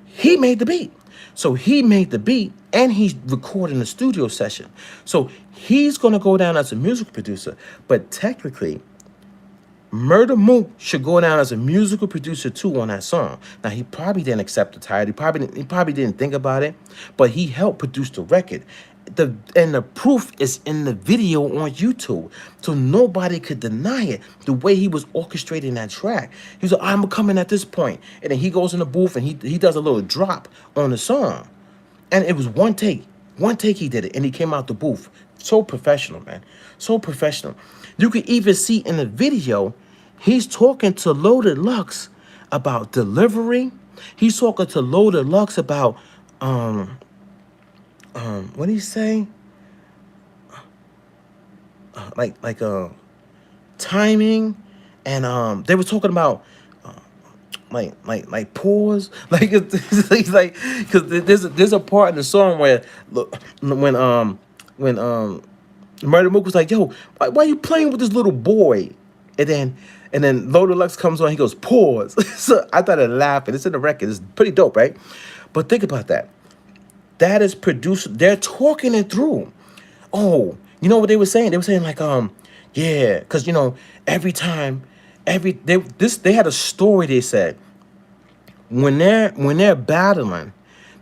He made the beat. So he made the beat and he's recording the studio session. So he's gonna go down as a music producer, but technically, Murder Mook should go down as a musical producer too on that song. Now he probably didn't accept the title. He probably didn't think about it, but he helped produce the record. The proof is in the video on YouTube, so nobody could deny it. The way he was orchestrating that track, he was like, "I'm coming at this point," and then he goes in the booth and he does a little drop on the song, and it was one take he did it, and he came out the booth. So professional, man, so professional. You could even see in the video, he's talking to Loaded Lux about delivery. He's talking to Loaded Lux about what did he say? Timing, and they were talking about like pause, like it's like, because there's a part in the song where when Murder Mook was like, yo, why you playing with this little boy? And then Loaded Lux comes on, he goes, pause. So I started laughing. It's in the record. It's pretty dope, right? But think about that. That is produced. They're talking it through. Oh, you know what they were saying? They were saying like, yeah, because you know, every time, they had a story. They said when they're battling,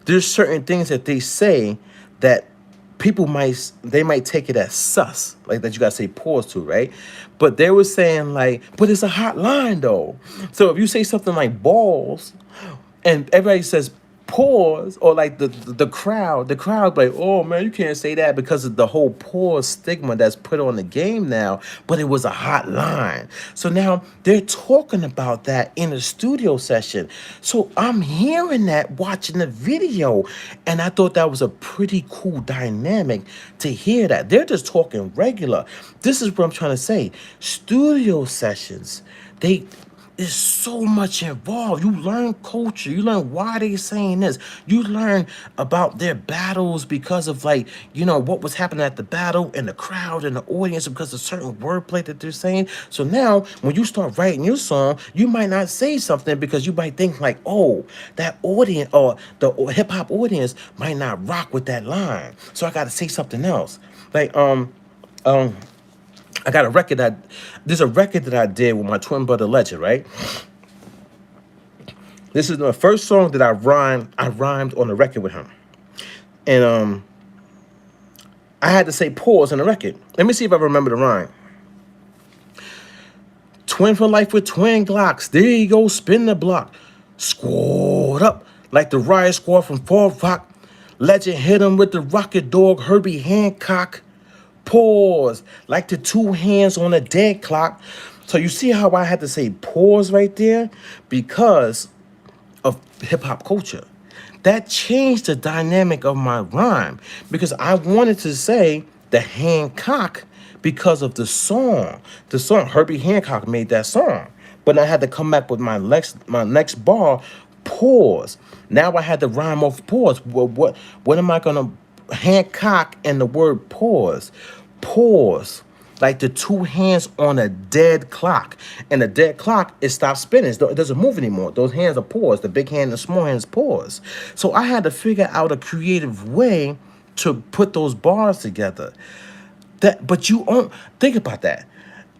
there's certain things that they say that people might take it as sus, like that you gotta say pause to, right? But they were saying like, but it's a hot line though. So if you say something like balls, and everybody says pause, or like the crowd like, oh man, you can't say that because of the whole pause stigma that's put on the game now, but it was a hot line. So now they're talking about that in a studio session. So I'm hearing that watching the video, and I thought that was a pretty cool dynamic to hear that. They're just talking regular. This is what I'm trying to say. Studio sessions, there's so much involved. You learn culture. You learn why they saying this. You learn about their battles because of, like, you know, what was happening at the battle and the crowd and the audience because of certain wordplay that they're saying. So now when you start writing your song, you might not say something because you might think like, oh, that audience or the hip hop audience might not rock with that line. So I got to say something else. Like, I got there's a record that I did with my twin brother Legend, right? This is the first song that I rhymed on the record with him. And I had to say pause on the record. Let me see if I remember the rhyme. Twin for life with twin Glocks. There you go, spin the block. Squad up like the riot squad from Fort Rock. Legend hit him with the rocket dog, Herbie Hancock. Pause, like the two hands on a dead clock. So you see how I had to say pause right there? Because of hip-hop culture. That changed the dynamic of my rhyme, because I wanted to say the Hancock because of the song. The song, Herbie Hancock made that song. But I had to come back with my next bar, pause. Now I had to rhyme off pause. What am I going to Hancock and the word pause? Pause. like the two hands on a dead clock. And the dead clock, it stops spinning. It doesn't move anymore. Those hands are paused. The big hand and the small hands pause. So I had to figure out a creative way to put those bars together. But you don't think about that.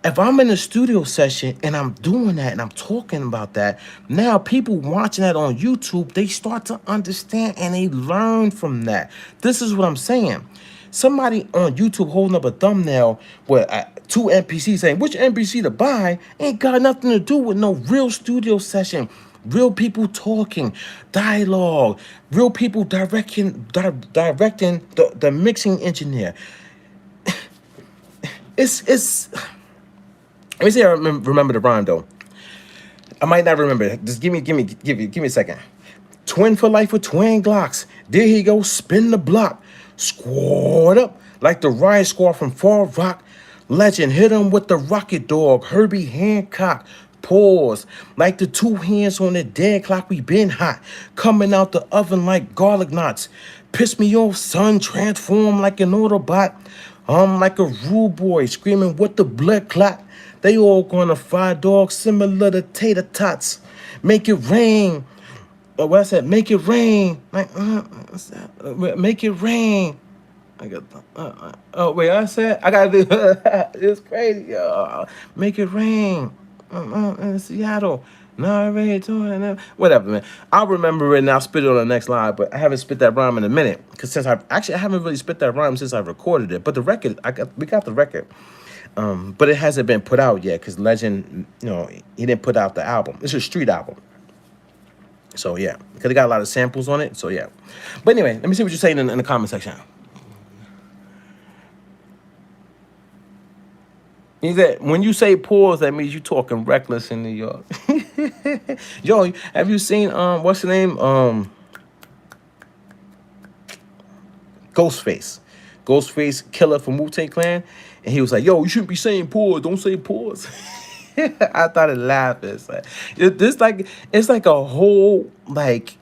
If I'm in a studio session and I'm doing that and I'm talking about that, now people watching that on YouTube, they start to understand and they learn from that. This is what I'm saying. Somebody on YouTube holding up a thumbnail with two NPCs saying which NPC to buy ain't got nothing to do with no real studio session. Real people talking, dialogue, real people directing the mixing engineer. It's let me see if I remember the rhyme though. I might not remember it. Just give me a second. Twin for life with twin Glocks. There he go, spin the block. Squad up like the riot squad from Far Rock. Legend hit him with the rocket dog. Herbie Hancock. Pause like the two hands on the dead clock. We been hot. Coming out the oven like garlic knots. Piss me off, son. Transform like an Autobot. I'm like a rude boy screaming with the blood clot. They all gonna fry dogs similar to tater tots. Make it rain. What I said, make it rain. Like, make it rain. I got. Oh wait, I said I gotta do. It's crazy. Make it rain. In Seattle. No, I already doing it. Whatever, man. I'll remember it and I'll spit it on the next line. But I haven't spit that rhyme in a minute because I haven't really spit that rhyme since I recorded it. But the record, we got the record. But it hasn't been put out yet because Legend, he didn't put out the album. It's a street album. So, yeah, because it got a lot of samples on it. So, yeah. But anyway, let me see what you're saying in the comment section. He said, when you say pause, that means you talking reckless in New York. Yo, have you seen, what's the name? Ghostface. Ghostface Killer from Wu-Tang Clan. And he was like, yo, you shouldn't be saying pause. Don't say pause. I started laughing. It's like a whole, like,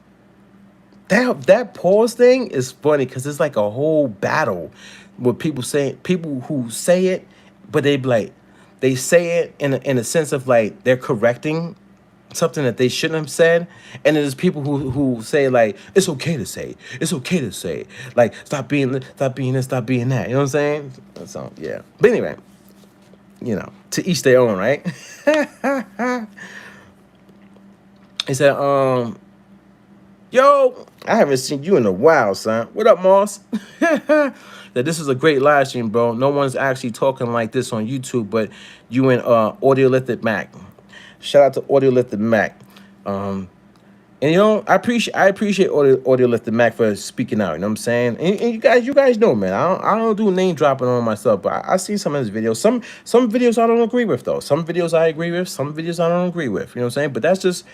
that pause thing is funny because it's like a whole battle with people who say it, but they say it in a sense of like they're correcting something that they shouldn't have said, and there's people who say like it's okay to say, like stop being this, stop being that. You know what I'm saying? So yeah. But anyway, to each their own, right? He said, yo, I haven't seen you in a while, son. What up, Moss? That this is a great live stream, bro. No one's actually talking like this on YouTube, but you and Audiolithic Mac. Shout out to Audiolithic Mac. And I appreciate Audiolithic Mac for speaking out. You know what I'm saying? And you guys know, man. I don't do name dropping on myself, but I see some of his videos. Some videos I don't agree with though. Some videos I agree with. Some videos I don't agree with. You know what I'm saying? But that's just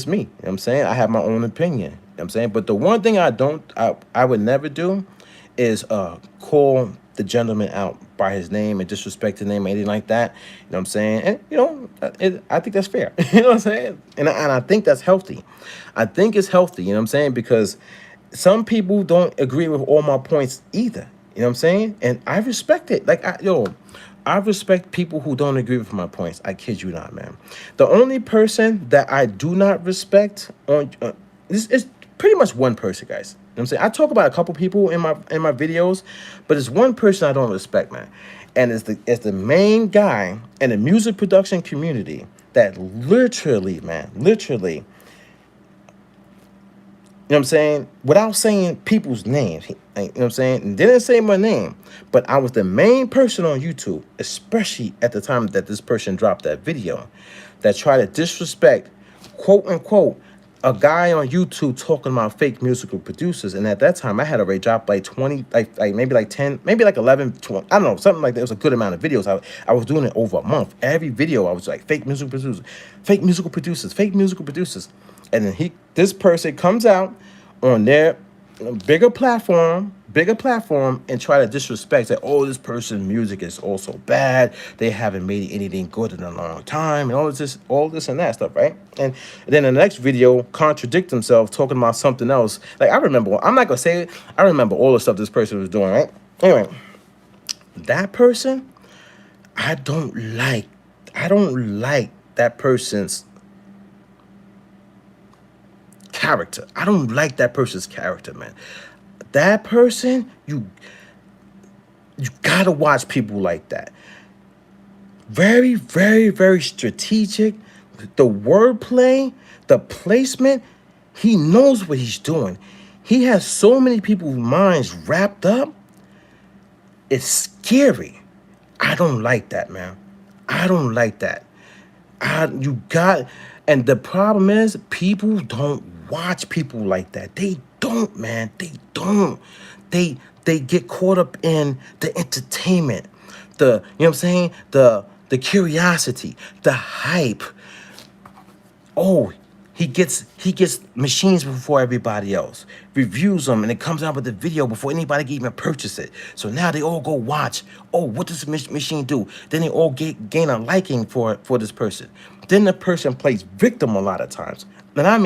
me. You know what I'm saying? I have my own opinion. You know what I'm saying? But the one thing I would never do is call the gentleman out by his name and disrespect his name or anything like that. You know what I'm saying? And, I think that's fair. You know what I'm saying? And I think that's healthy. I think it's healthy, you know what I'm saying? Because some people don't agree with all my points either. You know what I'm saying? And I respect it. Like, I respect people who don't agree with my points. I kid you not, man. The only person that I do not respect this is pretty much one person, guys. You know what I'm saying? I talk about a couple people in my videos, but it's one person I don't respect, man. And it's the main guy in the music production community that literally, you know what I'm saying, without saying people's names, you know what I'm saying, and didn't say my name, but I was the main person on YouTube, especially at the time that this person dropped that video, that tried to disrespect, quote unquote, a guy on YouTube talking about fake musical producers. And at that time, I had already dropped like 20, maybe like 10, maybe like 11, 20, I don't know, something like that. It was a good amount of videos. I was doing it over a month. Every video, I was like, fake musical producers. And then this person comes out on their bigger platform and try to disrespect that, oh, this person's music is also bad. They haven't made anything good in a long time, and all this and that stuff, right? And then in the next video, contradict themselves, talking about something else. Like, I'm not gonna say it. I remember all the stuff this person was doing, right? Anyway, that person, I don't like that person's character. I don't like that person's character, man. That person, you gotta watch people like that. Very, very, very strategic. The wordplay, the placement, he knows what he's doing. He has so many people's minds wrapped up. It's scary. I don't like that, man. I don't like that. And the problem is, people don't watch people like that. They don't, man. They don't. They get caught up in the entertainment, you know what I'm saying? The curiosity, the hype. Oh, he gets machines before everybody else, reviews them, and it comes out with the video before anybody can even purchase it. So now they all go watch. Oh, what does the machine do? Then they all gain a liking for this person. Then the person plays victim a lot of times. And I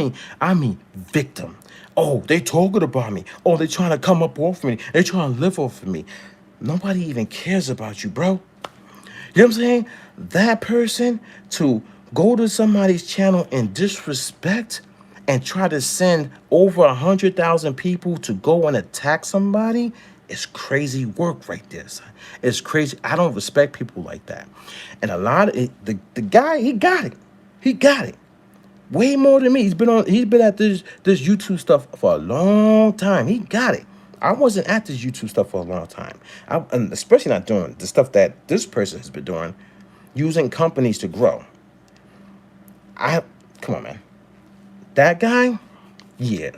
mean victim. Oh, they talking about me. Oh, they trying to come up off me. They trying to live off of me. Nobody even cares about you, bro. You know what I'm saying? That person to go to somebody's channel and disrespect and try to send over 100,000 people to go and attack somebody is crazy work right there, son. It's crazy. I don't respect people like that. And a lot of it, the guy, he got it. He got it. Way more than me. He's been at this YouTube stuff for a long time. He got it. I wasn't at this YouTube stuff for a long time. And especially not doing the stuff that this person has been doing, using companies to grow. Come on, man. That guy? Yeah,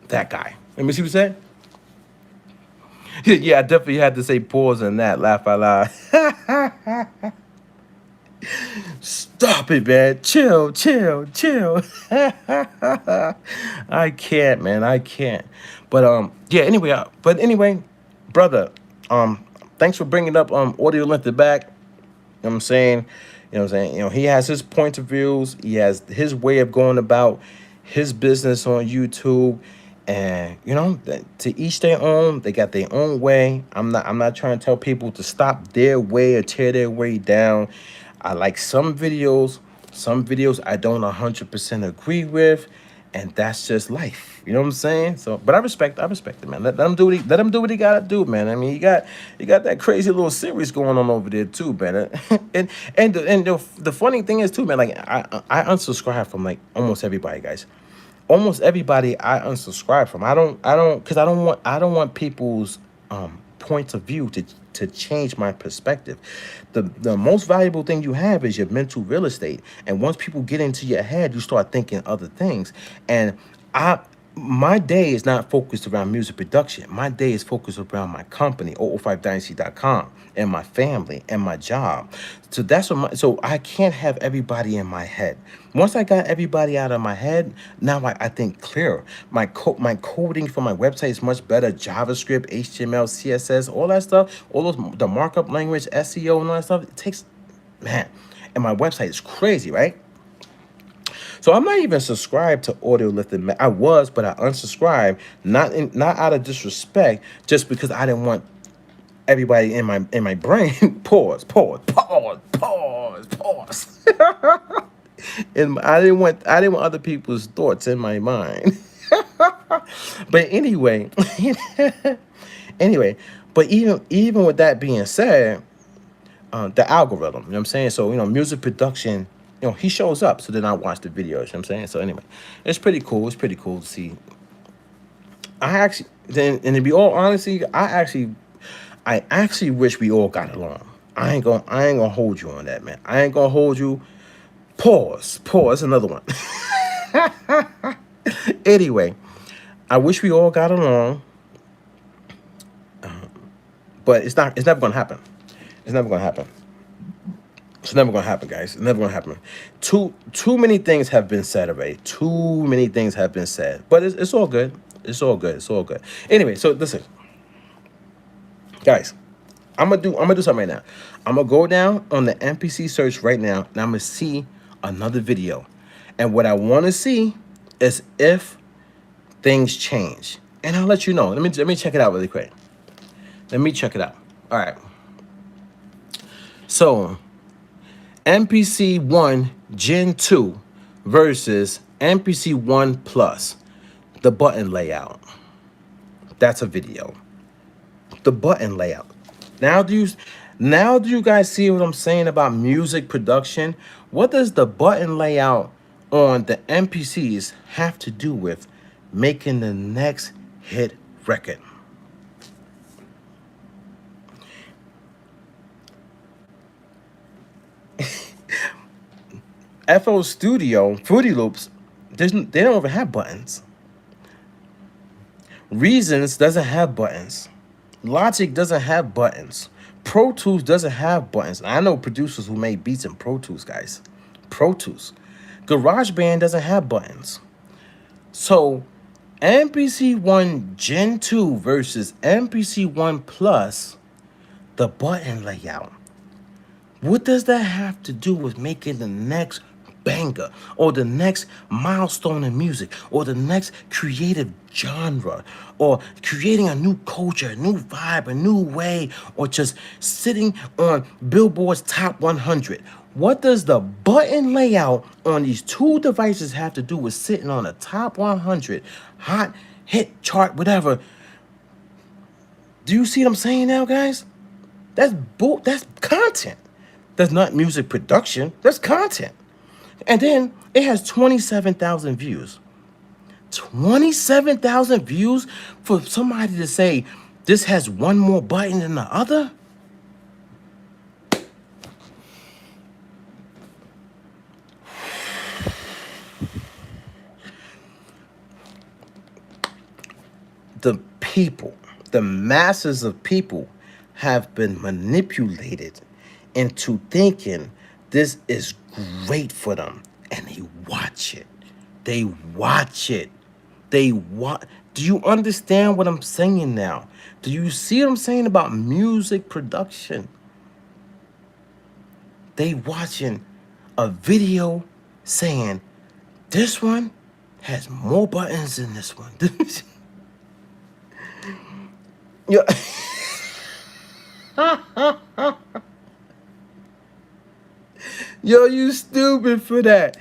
that guy. Let me see what you said. Yeah, I definitely had to say pause on that. Laugh out loud. Stop it, man. Chill. I can't, man. I can't. But yeah. Anyway, brother. Thanks for bringing up Audio Length back. You know what I'm saying? He has his point of views. He has his way of going about his business on YouTube. And to each their own. They got their own way. I'm not trying to tell people to stop their way or tear their way down. I like some videos I don't 100% agree with, and that's just life. You know what I'm saying? So, but I respect it, man. Let him do what he gotta do, man. I mean, you got that crazy little series going on over there too, man. and the funny thing is too, man. Like I unsubscribe from like almost everybody, guys. Almost everybody I unsubscribe from. I don't because I don't want people's points of view to change my perspective. The most valuable thing you have is your mental real estate. And once people get into your head, you start thinking other things. And my day is not focused around music production. My day is focused around my company, 005dynasty.com, and my family and my job. So so I can't have everybody in my head. Once I got everybody out of my head, now I think clearer. My coding for my website is much better. JavaScript, HTML, CSS, all that stuff, the markup language, SEO, and all that stuff. It takes, man, and my website is crazy, right? So I'm not even subscribed to Audio Lifted. I was, but I unsubscribed, not out of disrespect, just because I didn't want everybody in my brain. Pause. And I didn't want other people's thoughts in my mind. But anyway, but even with that being said, the algorithm, you know what I'm saying? So, music production, he shows up, so then I watch the videos, you know what I'm saying? So anyway, it's pretty cool. It's pretty cool to see. And to be all honesty, I actually wish we all got along. I ain't gonna hold you on that, man. I ain't gonna hold you. Pause. Another one. Anyway, I wish we all got along. But it's never gonna happen. It's never gonna happen. It's never gonna happen, guys. It's never gonna happen. Too many things have been said already. Too many things have been said. But it's all good. It's all good. Anyway, so listen, guys. I'm gonna do something right now. I'm gonna go down on the MPC search right now, and I'm gonna see another video. And what I want to see is if things change. And I'll let you know. Let me check it out really quick. Let me check it out. All right. So MPC 1 Gen 2 versus MPC 1 Plus. The button layout. That's a video. The button layout. Now do you guys see what I'm saying about music production? What does the button layout on the MPCs have to do with making the next hit record? FL Studio, Fruity Loops, they don't even have buttons. Reasons doesn't have buttons. Logic doesn't have buttons. Pro Tools doesn't have buttons. I know producers who make beats in Pro Tools, guys. Pro Tools. GarageBand doesn't have buttons. So MPC 1 Gen 2 versus MPC 1 Plus, the button layout. What does that have to do with making the next banger or the next milestone in music or the next creative genre or creating a new culture, a new vibe, a new way, or just sitting on Billboard's top 100? What does the button layout on these two devices have to do with sitting on a top 100 hot hit chart, whatever? Do you see what I'm saying now, guys? That's content. That's not music production. That's content. And then it has 27,000 views. 27,000 views for somebody to say this has one more button than the other? The people, the masses of people have been manipulated into thinking this is great for them, and they watch it. They watch it. Do you understand what I'm saying now? Do you see what I'm saying about music production? They watching a video saying this one has more buttons than this one. Yeah. Yo, you stupid for that.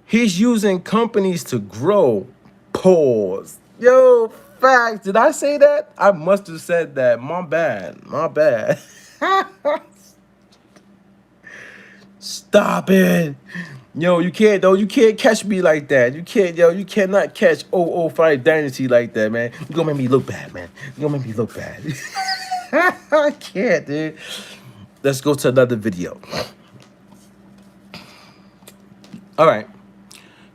He's using companies to grow. Pause. Yo, facts. Did I say that? I must have said that. My bad. My bad. Stop it. Yo, you can't though. You can't catch me like that. You can't, yo. You cannot catch 005 Dynasty like that, man. You gonna make me look bad, man. You gonna make me look bad. I can't, dude. Let's go to another video. All right.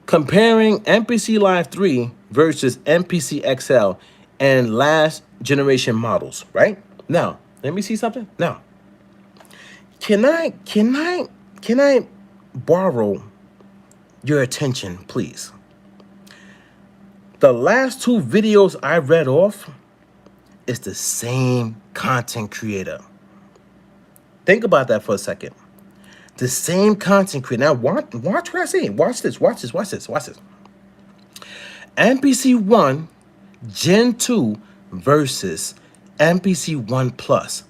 Comparing MPC Live 3 versus MPC XL and last generation models, right? Now, let me see something. Now, can I borrow your attention, please? The last two videos I read off is the same content creator. Think about that for a second. The same content creator. Now watch what I say. Watch this. MPC 1 Gen 2 versus MPC 1 Plus.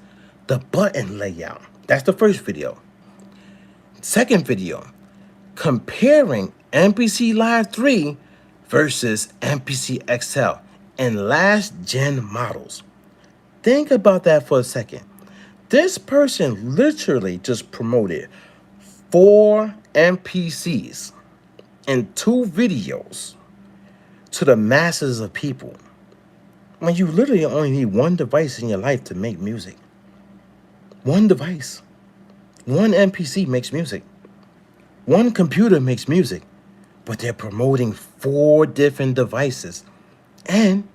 The button layout. That's the first video. Second video, comparing MPC Live 3 versus MPC XL and last gen models. Think about that for a second. This person literally just promoted 4 MPCs in 2 videos to the masses of people, when you literally only need one device in your life to make music. One device. One MPC makes music. One computer makes music. But they're promoting 4 different devices. And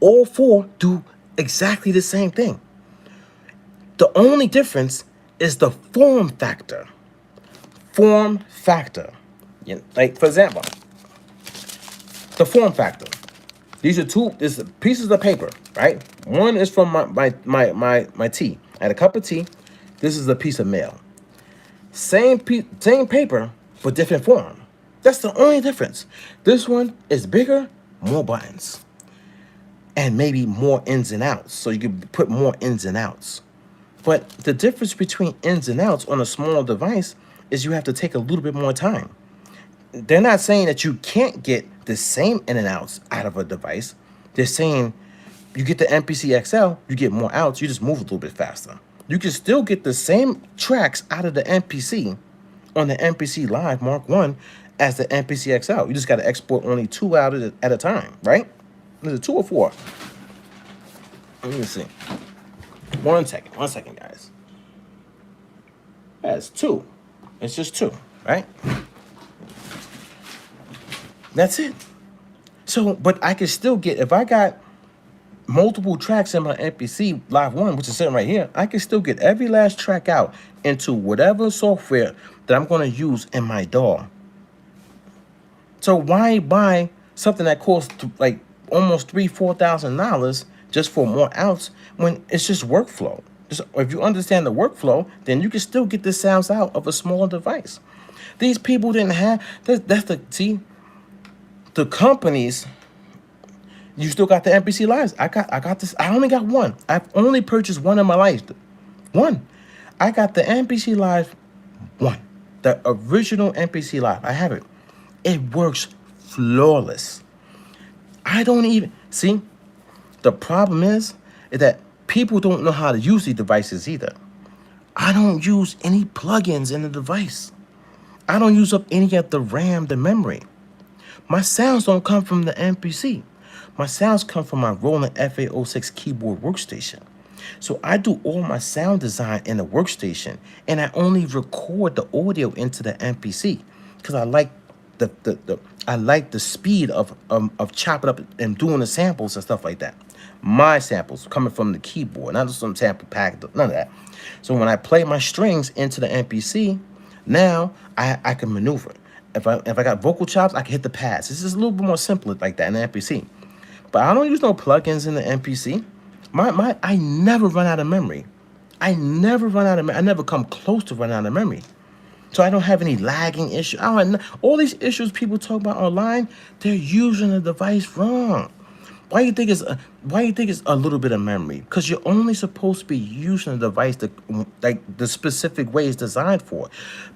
all 4 do exactly the same thing. The only difference is the form factor. Form factor. Like, for example, the form factor. These are 2 pieces of paper, right? One is from my tea. I had a cup of tea. This is a piece of mail. Same paper, but different form. That's the only difference. This one is bigger, more buttons. And maybe more ins and outs. So you can put more ins and outs. But the difference between ins and outs on a small device is you have to take a little bit more time. They're not saying that you can't get the same in and outs out of a device. They're saying you get the MPC XL, you get more outs, you just move a little bit faster. You can still get the same tracks out of the MPC on the MPC Live Mark 1 as the MPC XL. You just got to export only 2 out at a time, right? Is it 2 or 4? Let me see. One second, guys. That's 2. It's just 2, right? That's it. So, but I can still get, if I got multiple tracks in my MPC Live 1, which is sitting right here, I can still get every last track out into whatever software that I'm going to use in my DAW. So why buy something that costs like almost $3,000-$4,000 just for more outs when it's just workflow? Just, if you understand the workflow, then you can still get the sounds out of a smaller device. These people didn't have, the companies, you still got the MPC Lives. I got this. I only got one. I've only purchased one in my life. One. I got the MPC Live 1. The original MPC Live. I have it. It works flawless. I don't even, see, the problem is that people don't know how to use these devices either. I don't use any plugins in the device. I don't use up any of the RAM, the memory. My sounds don't come from the MPC. My sounds come from my Roland FA06 keyboard workstation. So I do all my sound design in the workstation, and I only record the audio into the MPC because I like the speed of chopping up and doing the samples and stuff like that. My samples coming from the keyboard, not just some sample pack, none of that. So when I play my strings into the MPC, now I can maneuver. If I got vocal chops, I can hit the pads. This is a little bit more simple like that in the MPC. But I don't use no plugins in the MPC. I never run out of memory. I never come close to running out of memory. So I don't have any lagging issues. All these issues people talk about online, they're using the device wrong. Why you think it's a little bit of memory? Because you're only supposed to be using the device like the specific way it's designed for.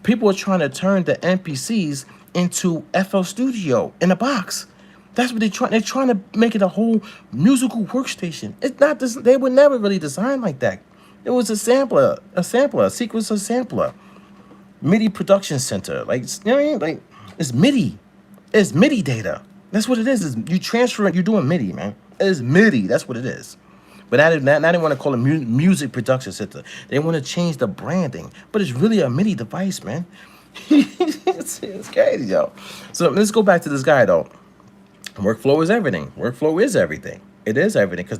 People are trying to turn the MPCs into FL Studio in a box. That's what they're trying to make it a whole musical workstation. It's not this. They were never really designed like that. It was a sequencer sampler, MIDI production center. Like, you know what I mean? Like, it's MIDI. It's MIDI data. That's what it is. You transfer it. You're doing MIDI, man. It's MIDI. That's what it is. But now they want to call it music production center. They want to change the branding, but it's really a MIDI device, man. it's crazy, yo. So let's go back to this guy though. Workflow is everything. Workflow is everything. It is everything because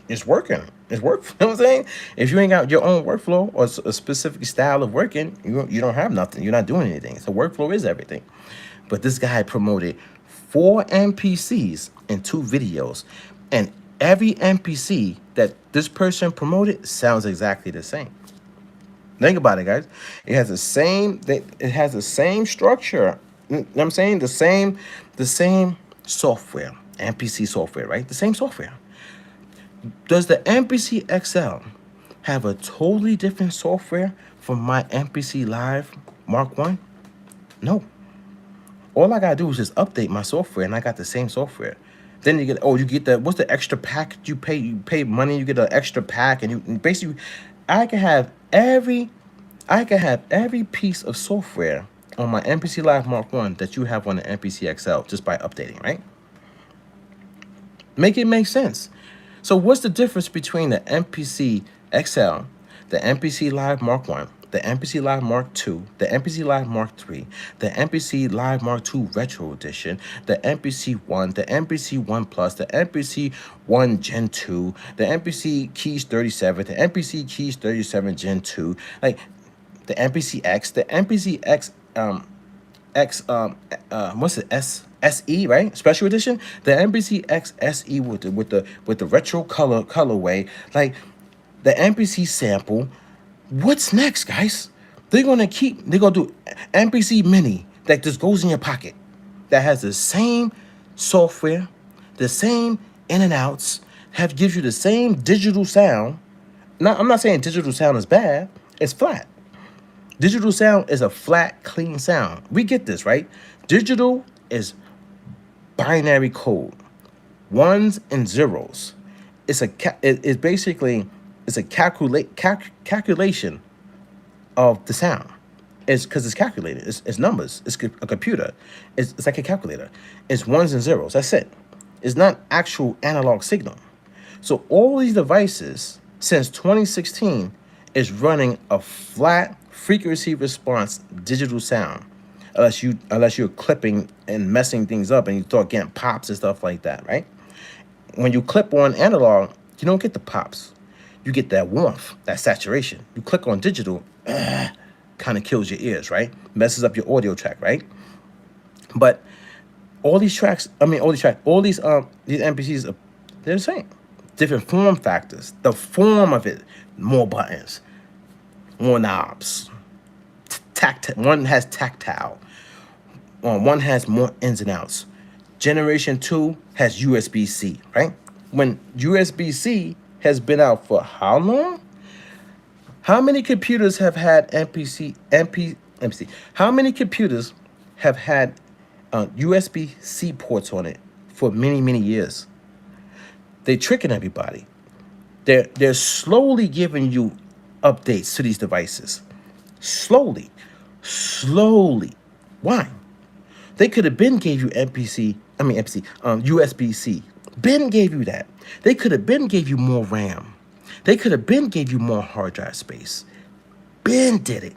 it's working. It's work. You know what I'm saying? If you ain't got your own workflow or a specific style of working, you don't have nothing. You're not doing anything. So workflow is everything. But this guy promoted 4 MPCs in 2 videos, and every MPC that this person promoted sounds exactly the same. Think about it, guys. It has the same. It has the same structure. You know what I'm saying? The same software, MPC software, right? The same software. Does the MPC XL have a totally different software from my MPC Live Mark 1? No. All I gotta do is just update my software, and I got the same software. Then you get what's the extra pack you pay? You pay money, you get an extra pack, and you basically, I can have every piece of software on my MPC Live Mark 1 that you have on the MPC XL just by updating, right? Make it make sense. So what's the difference between the MPC XL, the MPC Live Mark 1, the MPC Live Mark 2, the MPC Live Mark 3, the MPC Live Mark 2 Retro Edition, the MPC 1, the MPC 1 Plus, the MPC 1 Gen 2, the MPC Keys 37, the MPC Keys 37 Gen 2, like the MPC X, the MPC X what's it, SE, right? Special edition, the MPC X SE with the retro colorway, like the MPC sample. What's next, guys? They're gonna do MPC Mini that just goes in your pocket, that has the same software, the same in and outs, gives you the same digital sound. Now, I'm not saying digital sound is bad, it's flat. Digital sound is a flat, clean sound. We get this, right? Digital is binary code, ones and zeros. It's basically it's a calculation of the sound. It's because it's calculated. It's numbers. It's a computer. It's like a calculator. It's ones and zeros. That's it. It's not actual analog signal. So all these devices since 2016 is running a flat frequency response digital sound. Unless you're clipping and messing things up and you start getting pops and stuff like that, right? When you clip on analog, you don't get the pops. You get that warmth, that saturation. You click on digital, kind of kills your ears, right? Messes up your audio track, right? But all these MPCs, they're the same. Different form factors. The form of it, more buttons, more knobs. One has tactile. One has more ins and outs. Generation 2 has USB-C, right? When USB-C has been out for how long? How many computers have had MPC? How many computers have had USB-C ports on it for many, many years? They're tricking everybody. They're slowly giving you updates to these devices. Slowly. Why? They could have been gave you USB-C. Ben gave you that. They could have been gave you more RAM. They could have been gave you more hard drive space. Ben did it.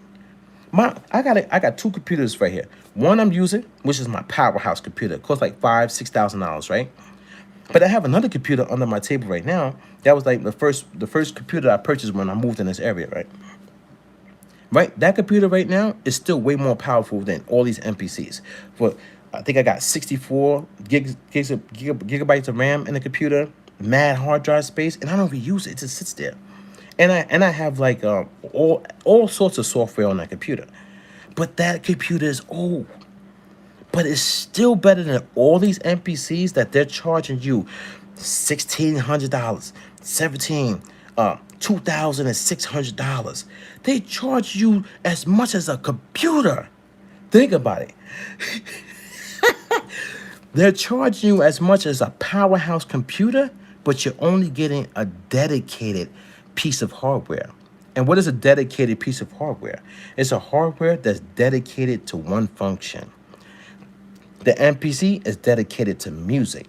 I got two computers right here. One I'm using, which is my powerhouse computer. It costs like $5,000-$6,000, right? But I have another computer under my table right now. That was like the first computer I purchased when I moved in this area, right? Right, that computer right now is still way more powerful than all these MPCs. I think I got 64 gigabytes of RAM in the computer, mad hard drive space, and I don't even use it. It just sits there. And I have like all sorts of software on that computer. But that computer is old. But it's still better than all these MPCs that they're charging you $1,600, $2,600. They charge you as much as a computer. Think about it. They're charging you as much as a powerhouse computer, but you're only getting a dedicated piece of hardware. And what is a dedicated piece of hardware? It's a hardware that's dedicated to one function. The MPC is dedicated to music.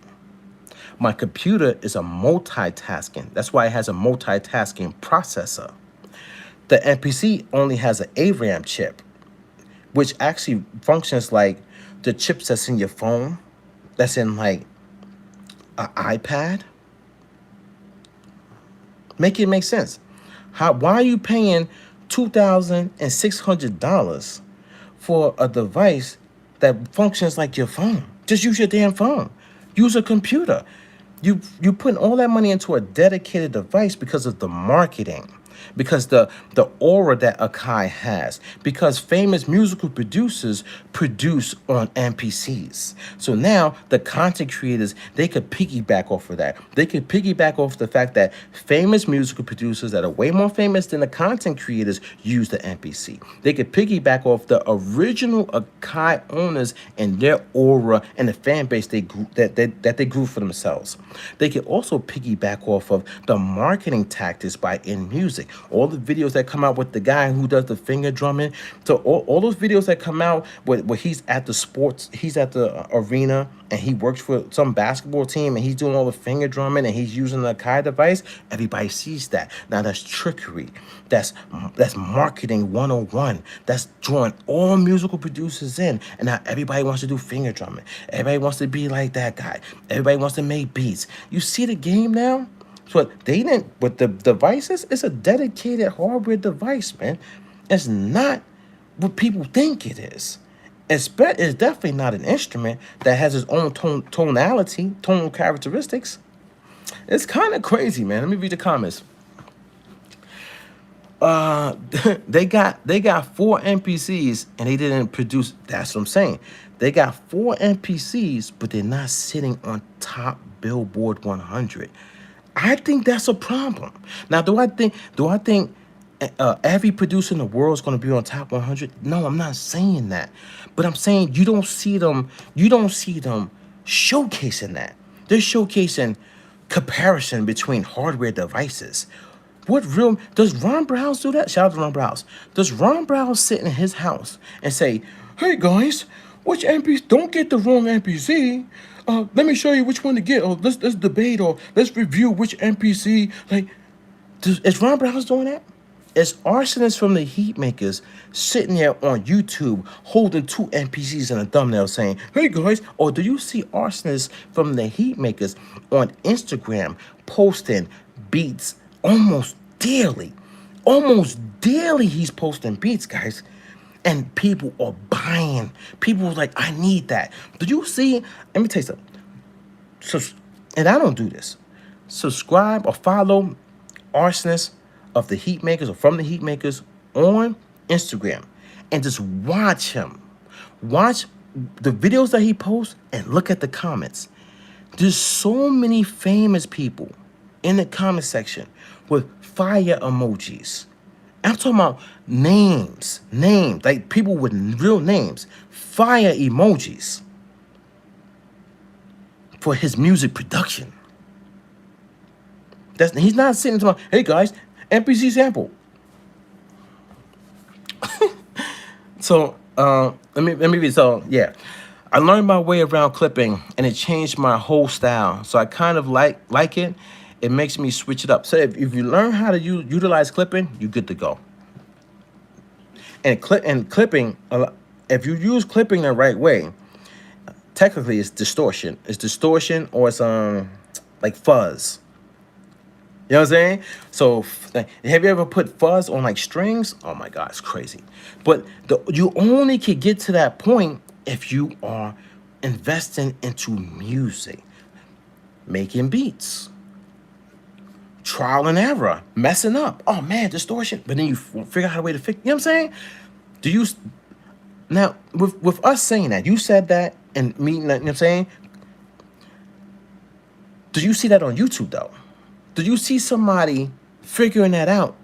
My computer is a multitasking. That's why it has a multitasking processor. The MPC only has an ARAM chip, which actually functions like the chips that's in your phone, that's in like an iPad. Make it make sense. Why are you paying $2,600 for a device that functions like your phone? Just use your damn phone. Use a computer. You putting all that money into a dedicated device because of the marketing, because the aura that Akai has, because famous musical producers produce on MPCs. So now the content creators, they could piggyback off of that. They could piggyback off the fact that famous musical producers that are way more famous than the content creators use the MPC. They could piggyback off the original Akai owners and their aura and the fan base they grew, that they grew for themselves. They could also piggyback off of the marketing tactics by In Music. All the videos that come out with the guy who does the finger drumming. So all those videos that come out where he's at the arena and he works for some basketball team and he's doing all the finger drumming and he's using the Akai device, everybody sees that. Now that's trickery. That's marketing 101. That's drawing all musical producers in. And now everybody wants to do finger drumming. Everybody wants to be like that guy. Everybody wants to make beats. You see the game now? So they didn't, with the devices, it's a dedicated hardware device, man. It's not what people think it is. It's definitely not an instrument that has its own tonal characteristics. It's kind of crazy, man. Let me read the comments. They got 4 MPCs and they didn't produce. That's what I'm saying. They got 4 MPCs, but they're not sitting on top Billboard 100. I think that's a problem. Now, do I think every producer in the world is going to be on top 100. No, I'm not saying that, but I'm saying you don't see them. You don't see them showcasing that. They're showcasing comparison between hardware devices. What real does Ron Browse do that? Shout out to Ron Browse. Does Ron Browse sit in his house and say, "Hey guys, which MPC? Don't get the wrong MPC. Let me show you which one to get. Or let's debate or let's review which MPC." Like, is Ron Browse doing that? Is Arsonist from the Heatmakers sitting there on YouTube holding two NPCs in a thumbnail saying, "Hey guys," or do you see Arsonist from the Heatmakers on Instagram posting beats almost daily? Almost daily he's posting beats, guys. And people are buying. People are like, "I need that." Do you see? Let me tell you something. So, and I don't do this. Subscribe or follow Arsonist of the Heatmakers or from the Heatmakers on Instagram and just watch him. Watch the videos that he posts and look at the comments. There's so many famous people in the comment section with fire emojis. I'm talking about names, like people with real names, fire emojis for his music production. He's not sitting talking, "Hey guys, MPC sample." So yeah, I learned my way around clipping, and it changed my whole style. So I kind of like it. It makes me switch it up. So if you learn how to utilize clipping, you're good to go. And clipping, if you use clipping the right way, technically it's distortion. It's distortion or it's like fuzz. You know what I'm saying? So, have you ever put fuzz on like strings? Oh my God, it's crazy. But you only can get to that point if you are investing into music, making beats, trial and error, messing up. Oh man, distortion. But then you figure out a way to fix. You know what I'm saying? Now with us saying that, you said that and me, you know what I'm saying? Do you see that on YouTube though? Do you see somebody figuring that out?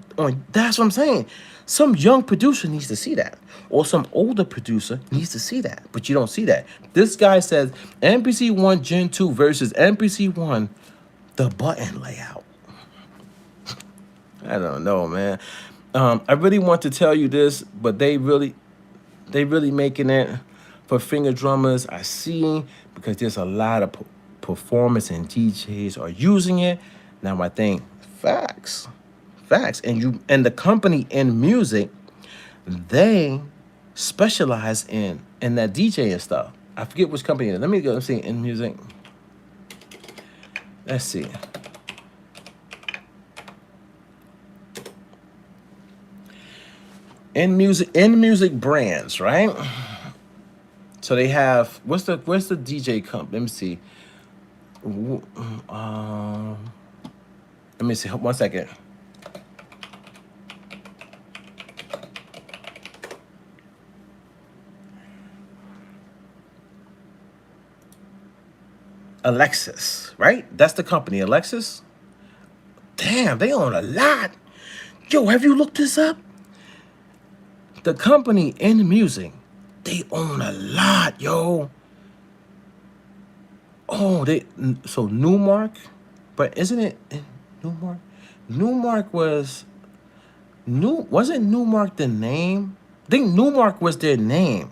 That's what I'm saying. Some young producer needs to see that. Or some older producer needs to see that. But you don't see that. This guy says MPC 1 Gen 2 versus MPC 1, the button layout. I don't know, man. I really want to tell you this, but they really making it for finger drummers. I see, because there's a lot of performance and DJs are using it. Now I think facts, and the company in music, they specialize in that DJ and stuff. I forget which company it is. Let me go and see in music. Let's see. In music brands, right? So they have what's the DJ company? Let me see. Let me see. 1 second. Alexis, right? That's the company, Alexis. Damn, they own a lot. Yo, have you looked this up? The company in music, they own a lot, yo. Oh, so Newmark, but isn't it Newmark? Newmark wasn't Newmark the name? I think Newmark was their name.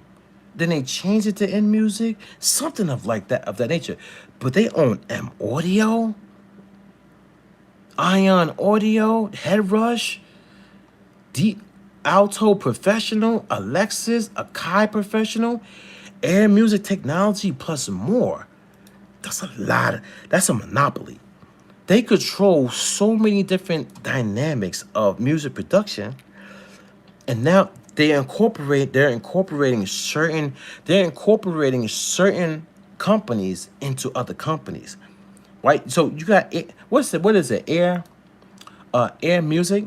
Then they changed it to In Music, something of that nature. But they own M Audio, Ion Audio, Head Rush, Deep Alto Professional, Alexis, Akai Professional, Air Music Technology, plus more. That's a lot. That's a monopoly. They control so many different dynamics of music production, and now they're incorporating certain companies into other companies, right? So you got what is it? Air Music.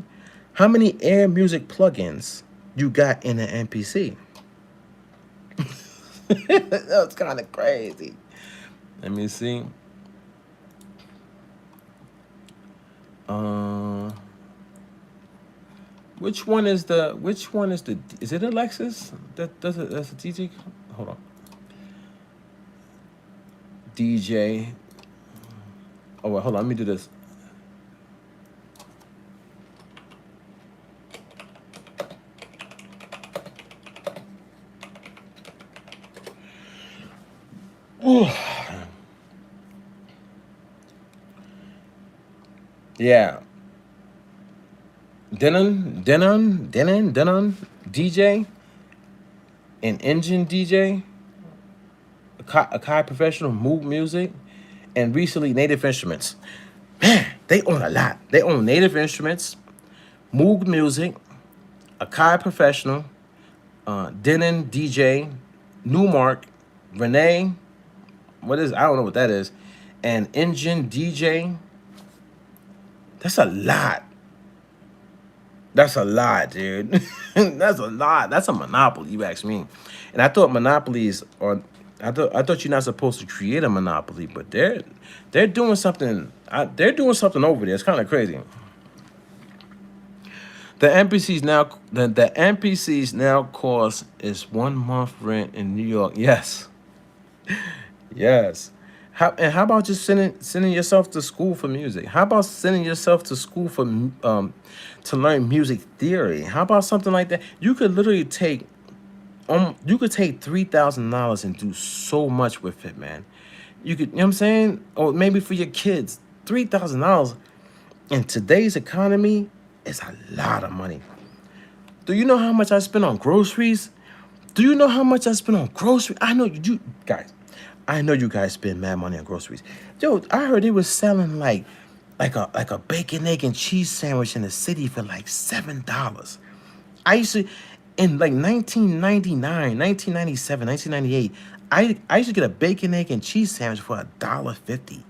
How many Air Music plugins you got in an MPC? That's kind of crazy. Let me see. Which one is the? Which one is the? Is it Alexis? That's a DJ. Hold on. DJ. Oh wait, hold on. Let me do this. Yeah. Denon, DJ, an engine DJ, Akai Professional, Moog Music, and recently Native Instruments. Man, they own a lot. They own Native Instruments, Moog Music, Akai Professional, Denon DJ, Newmark, Renee, I don't know what that is, and Engine DJ. That's a lot. That's a lot, dude. That's a lot. That's a monopoly, you ask me. And I thought monopolies are. I thought you're not supposed to create a monopoly, but they're doing something. They're doing something over there. It's kind of crazy. The MPCs now the MPCs now cost is 1 month rent in New York. Yes, yes. How about just sending yourself to school for music? How about sending yourself to school for to learn music theory? How about something like that? You could literally take $3,000 and do so much with it, man. You could, you know what I'm saying? Or maybe for your kids, $3,000 in today's economy is a lot of money. Do you know how much I spend on groceries? Do you know how much I spend on groceries? I know you guys. I know you guys spend mad money on groceries. Yo, I heard they was selling like a bacon, egg, and cheese sandwich in the city for like $7. I used to, in like 1999, 1997, 1998, I used to get a bacon, egg, and cheese sandwich for $1.50.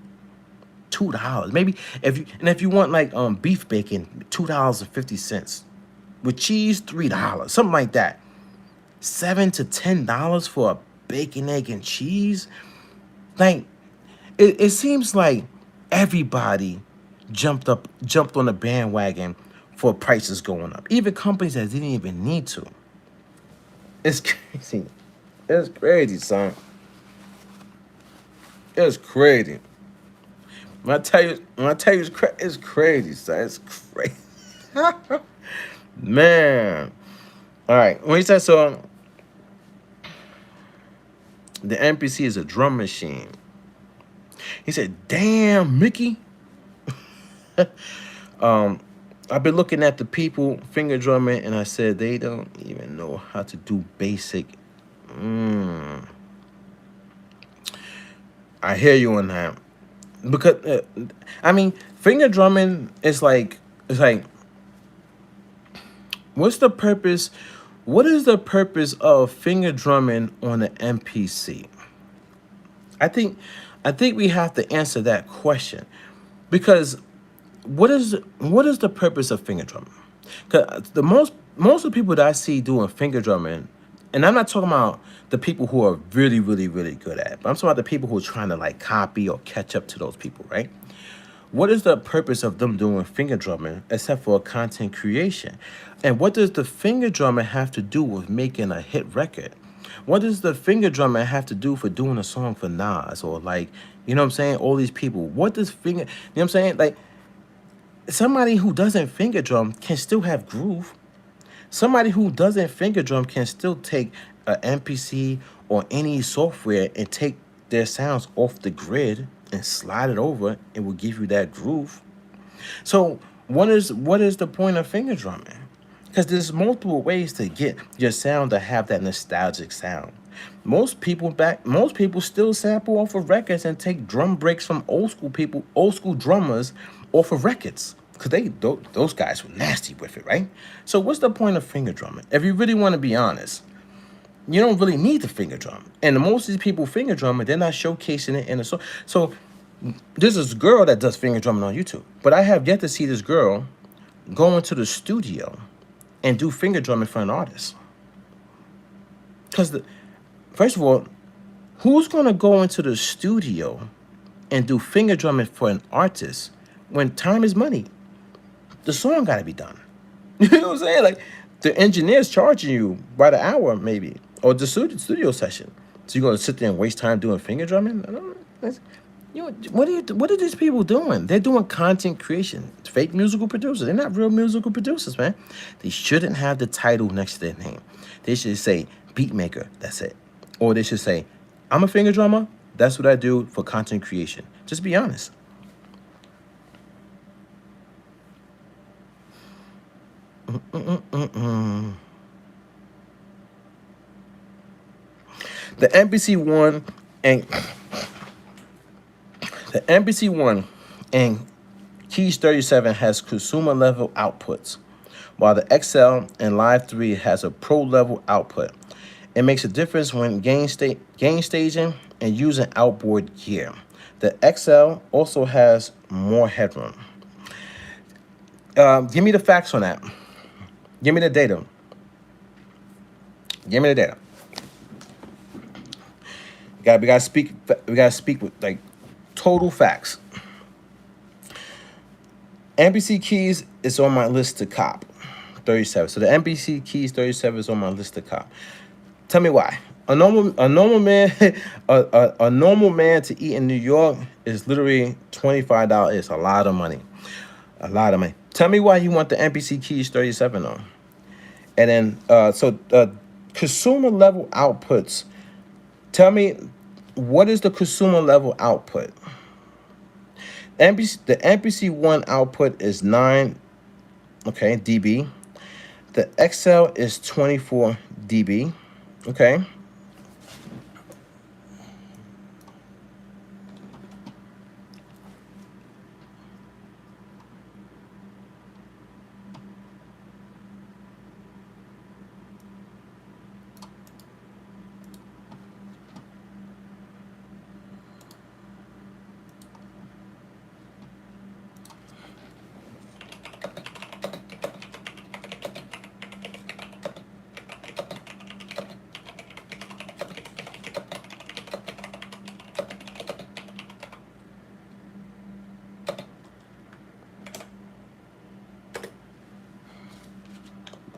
$2. Maybe if you want like beef bacon, $2.50. With cheese, $3. Something like that. $7 to $10 for a bacon, egg, and cheese. Like it seems like everybody jumped on the bandwagon for prices going up. Even companies that didn't even need to. It's crazy. It's crazy, son. It's crazy. When I tell you it's crazy, son. It's crazy. Man. All right. When he said so, the MPC is a drum machine. He said, damn, Mickey. I've been looking at the people finger drumming, and I said they don't even know how to do basic. I hear you on that. Because, I mean, finger drumming is like, what's the purpose? What is the purpose of finger drumming on an MPC? I think we have to answer that question, because what is the purpose of finger drumming? Because the most of the people that I see doing finger drumming, and I'm not talking about the people who are really, really, really good at it, but I'm talking about the people who are trying to like copy or catch up to those people, right? What is the purpose of them doing finger drumming except for content creation? And what does the finger drumming have to do with making a hit record? What does the finger drumming have to do for doing a song for Nas or like, you know what I'm saying? All these people. What does you know what I'm saying? Like, somebody who doesn't finger drum can still have groove. Somebody who doesn't finger drum can still take an MPC or any software and take their sounds off the grid and slide it over. It will give you that groove. So what is the point of finger drumming? Because there's multiple ways to get your sound to have that nostalgic sound. Most people still sample off of records and take drum breaks from old school drummers off of records. Because those guys were nasty with it, right? So what's the point of finger drumming? If you really want to be honest, you don't really need the finger drum. And most of these people finger drumming, they're not showcasing it in a song. So there's this girl that does finger drumming on YouTube. But I have yet to see this girl go into the studio and do finger drumming for an artist. Because, first of all, who's going to go into the studio and do finger drumming for an artist when time is money? The song got to be done. You know You know what I'm saying? Like the engineer's charging you by the hour, maybe, or the studio session. So you're gonna sit there and waste time doing finger drumming? I don't, you know, what are these people doing? They're doing content creation. Fake musical producers. They're not real musical producers, man. They shouldn't have the title next to their name. They should say beatmaker. That's it. Or they should say, I'm a finger drummer. That's what I do for content creation. Just be honest. The MPC one and the MPC one and Keys 37 has consumer level outputs, while the XL and Live 3 has a pro level output. It makes a difference when gain staging and using outboard gear. The XL also has more headroom. Give me the facts on that. Give me the data. Give me the data. We gotta speak. We gotta speak with like total facts. MPC keys is on my list to cop. 37. So the MPC keys 37 is on my list to cop. Tell me why. A normal man a normal man to eat in New York is literally $25. It's a lot of money. A lot of money. Tell me why you want the MPC keys 37 on. And then consumer level outputs. Tell me, what is the consumer level output? The MPC one output is 9, okay, dB. The XL is 24 dB, okay.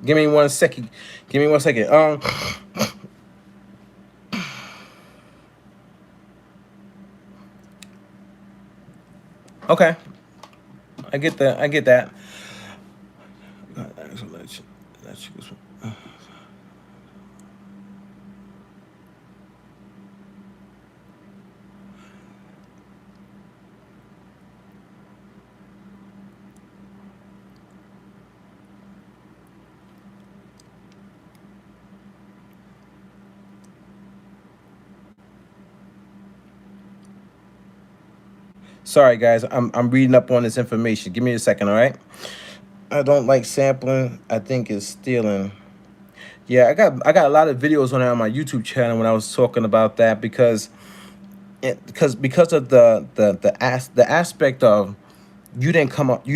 Give me 1 second. Give me 1 second. Okay. I get that. I get that. Sorry, guys. I'm reading up on this information. Give me a second, all right? I don't like sampling. I think it's stealing. Yeah, I got a lot of videos on it on my YouTube channel when I was talking about that because of the aspect of you didn't come up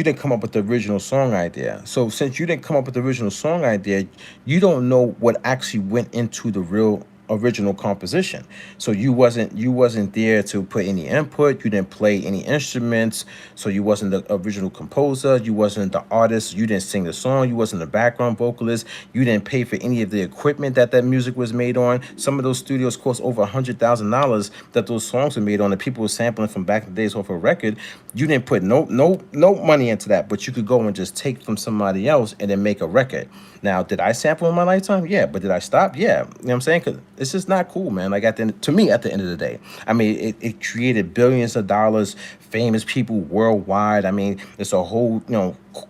with the original song idea. So since you didn't come up with the original song idea, you don't know what actually went into the real original composition. So you wasn't there to put any input. You didn't play any instruments. So you wasn't the original composer. You wasn't the artist. You didn't sing the song. You wasn't the background vocalist. You didn't pay for any of the equipment that music was made on. Some of those studios cost over $100,000 that those songs were made on. And people were sampling from back in the days off a record. You didn't put no money into that, but you could go and just take from somebody else and then make a record. Now, did I sample in my lifetime? Yeah. But did I stop? Yeah. You know what I'm saying? Because it's just not cool, man. Like to me, at the end of the day, I mean, it created billions of dollars, famous people worldwide. I mean, it's a whole,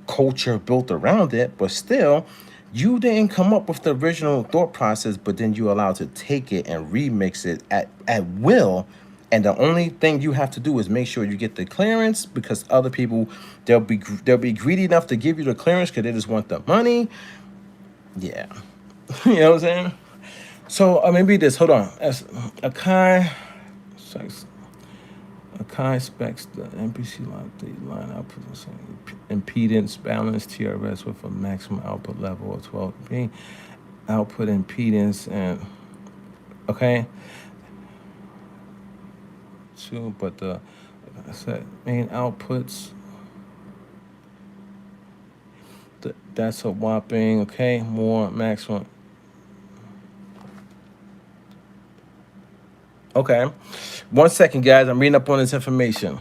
culture built around it, but still, you didn't come up with the original thought process, but then you allowed to take it and remix it at will. And the only thing you have to do is make sure you get the clearance, because other people, they'll be greedy enough to give you the clearance because they just want the money. Yeah. You know what I'm saying? So let me read this. Hold on. As Akai specs the MPC line output impedance balance TRS with a maximum output level of 12 dB. Output impedance and okay. So, but like I said, main outputs. That's a whopping, okay, more maximum. Okay. 1 second, guys. I'm reading up on this information.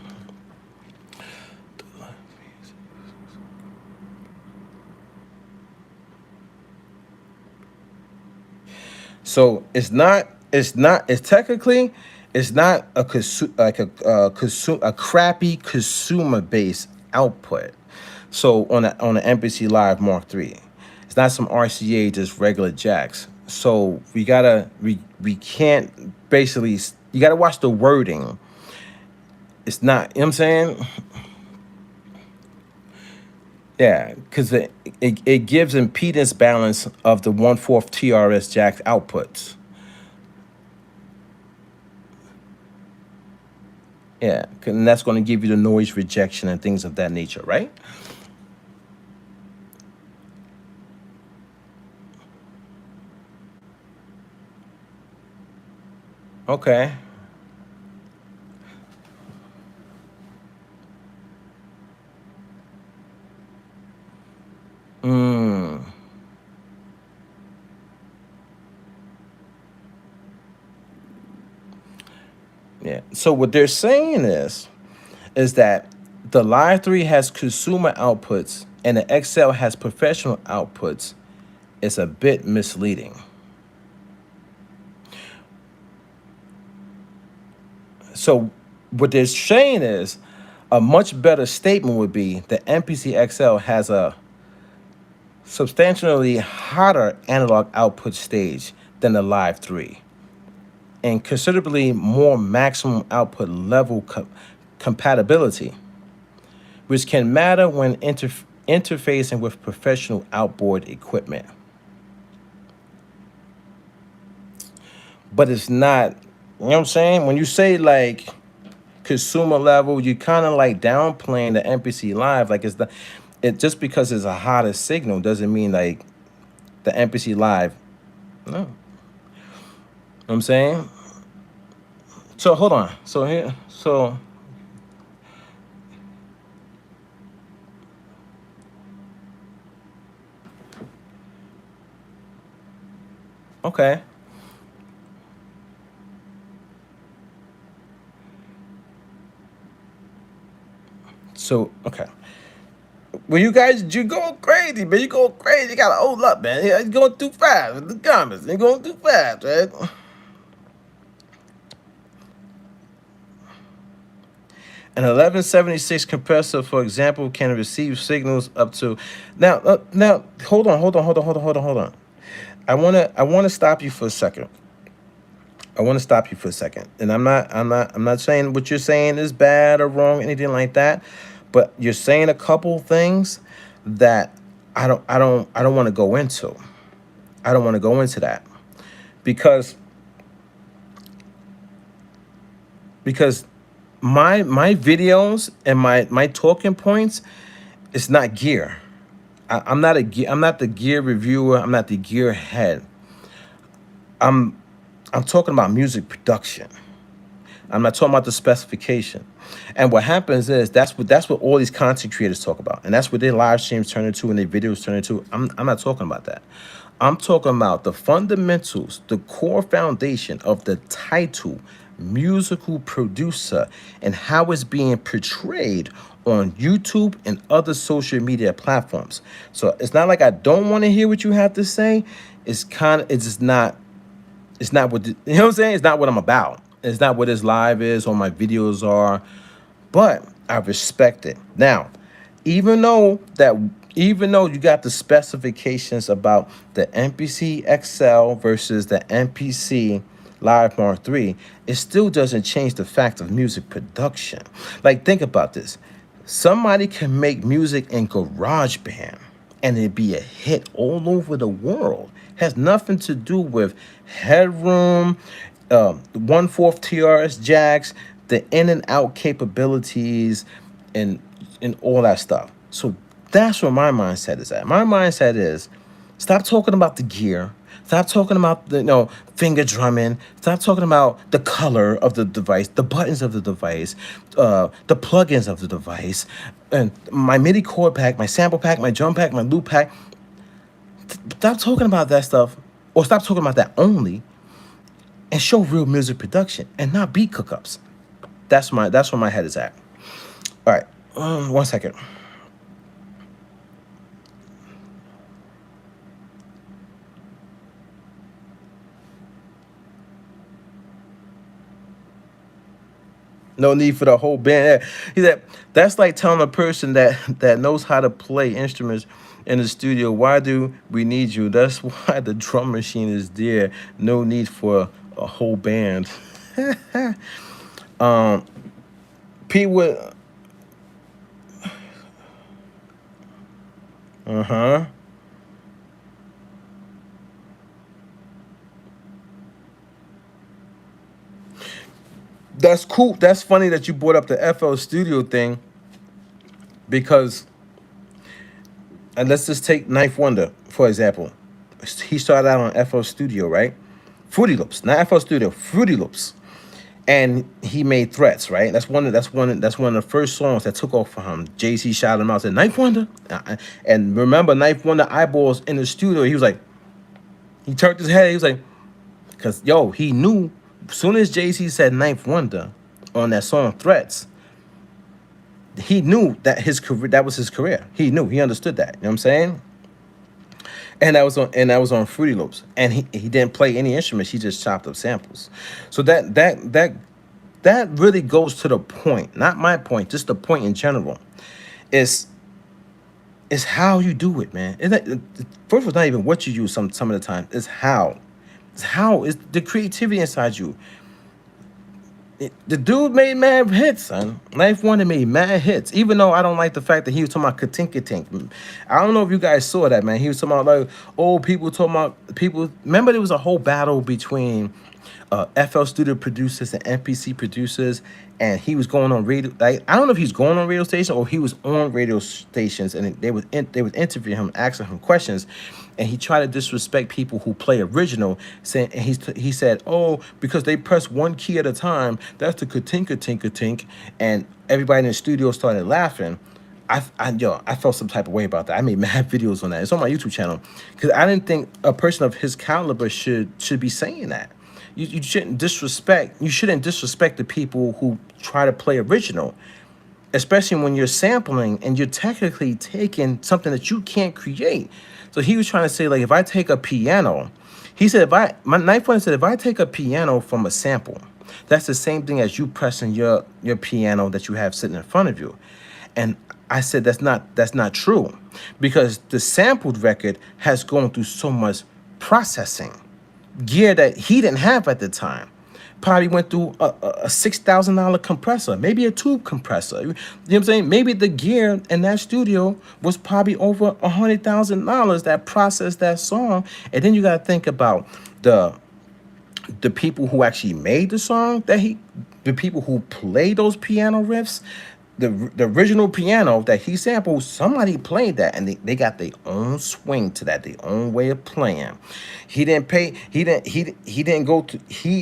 So it's technically, it's not a crappy consumer based output. So on the MPC Live Mark III, it's not some RCA, just regular jacks. So we can't basically, you gotta watch the wording. It's not, you know what I'm saying? Yeah, because it gives impedance balance of the 1/4 TRS jack outputs. Yeah, and that's going to give you the noise rejection and things of that nature, right? Okay. Mm. Yeah. So what they're saying is that the Live 3 has consumer outputs and the XL has professional outputs. It's a bit misleading. So what they're saying is a much better statement would be the MPC XL has a substantially hotter analog output stage than the Live 3 and considerably more maximum output level compatibility, which can matter when interfacing with professional outboard equipment. But it's not, you know what I'm saying? When you say like consumer level, you kind of like downplaying the MPC Live. Like it's the, it just because it's a hotter signal doesn't mean like the MPC Live. No. You know what I'm saying? So hold on. So here, so okay. So okay. Well, you going crazy, man. You going crazy. You gotta hold up, man. You going too fast with the comments. You going too fast, right? An 1176 compressor, for example, can receive signals up to now. Hold on. I wanna stop you for a second. I want to stop you for a second, and I'm not saying what you're saying is bad or wrong, anything like that, but you're saying a couple things that I don't want to go into. I don't want to go into that because because my videos and my talking points, it's not gear. I'm not the gear reviewer. I'm not the gear head. I'm I'm talking about music production. I'm not talking about the specification. And what happens is that's what all these content creators talk about, and that's what their live streams turn into and their videos turn into. I'm not talking about that. I'm talking about the fundamentals, the core foundation of the title, musical producer, and how it's being portrayed on YouTube and other social media platforms. So it's not like I don't want to hear what you have to say. It's just not, it's not what you know what I'm saying? It's not what I'm about. It's not what this live is or my videos are, but I respect it. Now, even though that even though you got the specifications about the MPC XL versus the MPC Live Mark III, it still doesn't change the fact of music production. Like, think about this. Somebody can make music in GarageBand and it'd be a hit all over the world. Has nothing to do with headroom, 1/4 TRS jacks, the in and out capabilities, and all that stuff. So that's where my mindset is at. My mindset is stop talking about the gear, Stop talking about the finger drumming. Stop talking about the color of the device, the buttons of the device, the plugins of the device, and my MIDI chord pack, my sample pack, my drum pack, my loop pack. Stop talking about that stuff, or stop talking about that only, and show real music production and not beat cookups. That's where my head is at. All right, 1 second. No need for the whole band. He said that's like telling a person that knows how to play instruments in the studio, why do we need you? That's why the drum machine is there. No need for a whole band. Pete would. Uh-huh. That's cool. That's funny that you brought up the FL Studio thing because, and let's just take Knife Wonder for example. He started out on FL Studio, right? Fruity Loops, not FL Studio, Fruity Loops, and he made Threats, right? That's one of the first songs that took off for him. Jay-Z shouted him out, said Knife Wonder, and remember Knife Wonder eyeballs in the studio. He was like, he turned his head. He was like, because he knew. As soon as Jay-Z said Knife Wonder on that song Threats, he knew that his career, that was his career. He knew, he understood that. You know what I'm saying? And that was on Fruity Loops. And he didn't play any instruments, he just chopped up samples. So that really goes to the point, not my point, just the point in general. Is how you do it, man. First of all, not even what you use some of the time. It's how. Is the creativity inside you. The dude made mad hits, son. Knife Wonder made mad hits. Even though I don't like the fact that he was talking about Katink. I don't know if you guys saw that, man. He was talking about like, people talking about people. Remember, there was a whole battle between FL Studio producers and MPC producers, and he was going on radio. Like, I don't know if he's going on radio station or he was on radio stations, and they would interview him, asking him questions, and he tried to disrespect people who play original, saying, and he said, because they press one key at a time, that's the ka-tink, and everybody in the studio started laughing. I felt some type of way about that. I made mad videos on that. It's on my YouTube channel because I didn't think a person of his caliber should be saying that. You shouldn't disrespect. You shouldn't disrespect the people who try to play original, especially when you're sampling and you're technically taking something that you can't create. So he was trying to say, like, if I take a piano, he said, my Knife Wonder said, if I take a piano from a sample, that's the same thing as you pressing your piano that you have sitting in front of you. And I said that's not true, because the sampled record has gone through so much processing gear that he didn't have at the time. Probably went through a $6,000 compressor, maybe a tube compressor. You know what I'm saying? Maybe the gear in that studio was probably over $100,000 that processed that song. And then you got to think about the people who actually made the song, the people who played those piano riffs. The original piano that he sampled, somebody played that, and they got their own swing to that, their own way of playing. He didn't pay. He didn't go to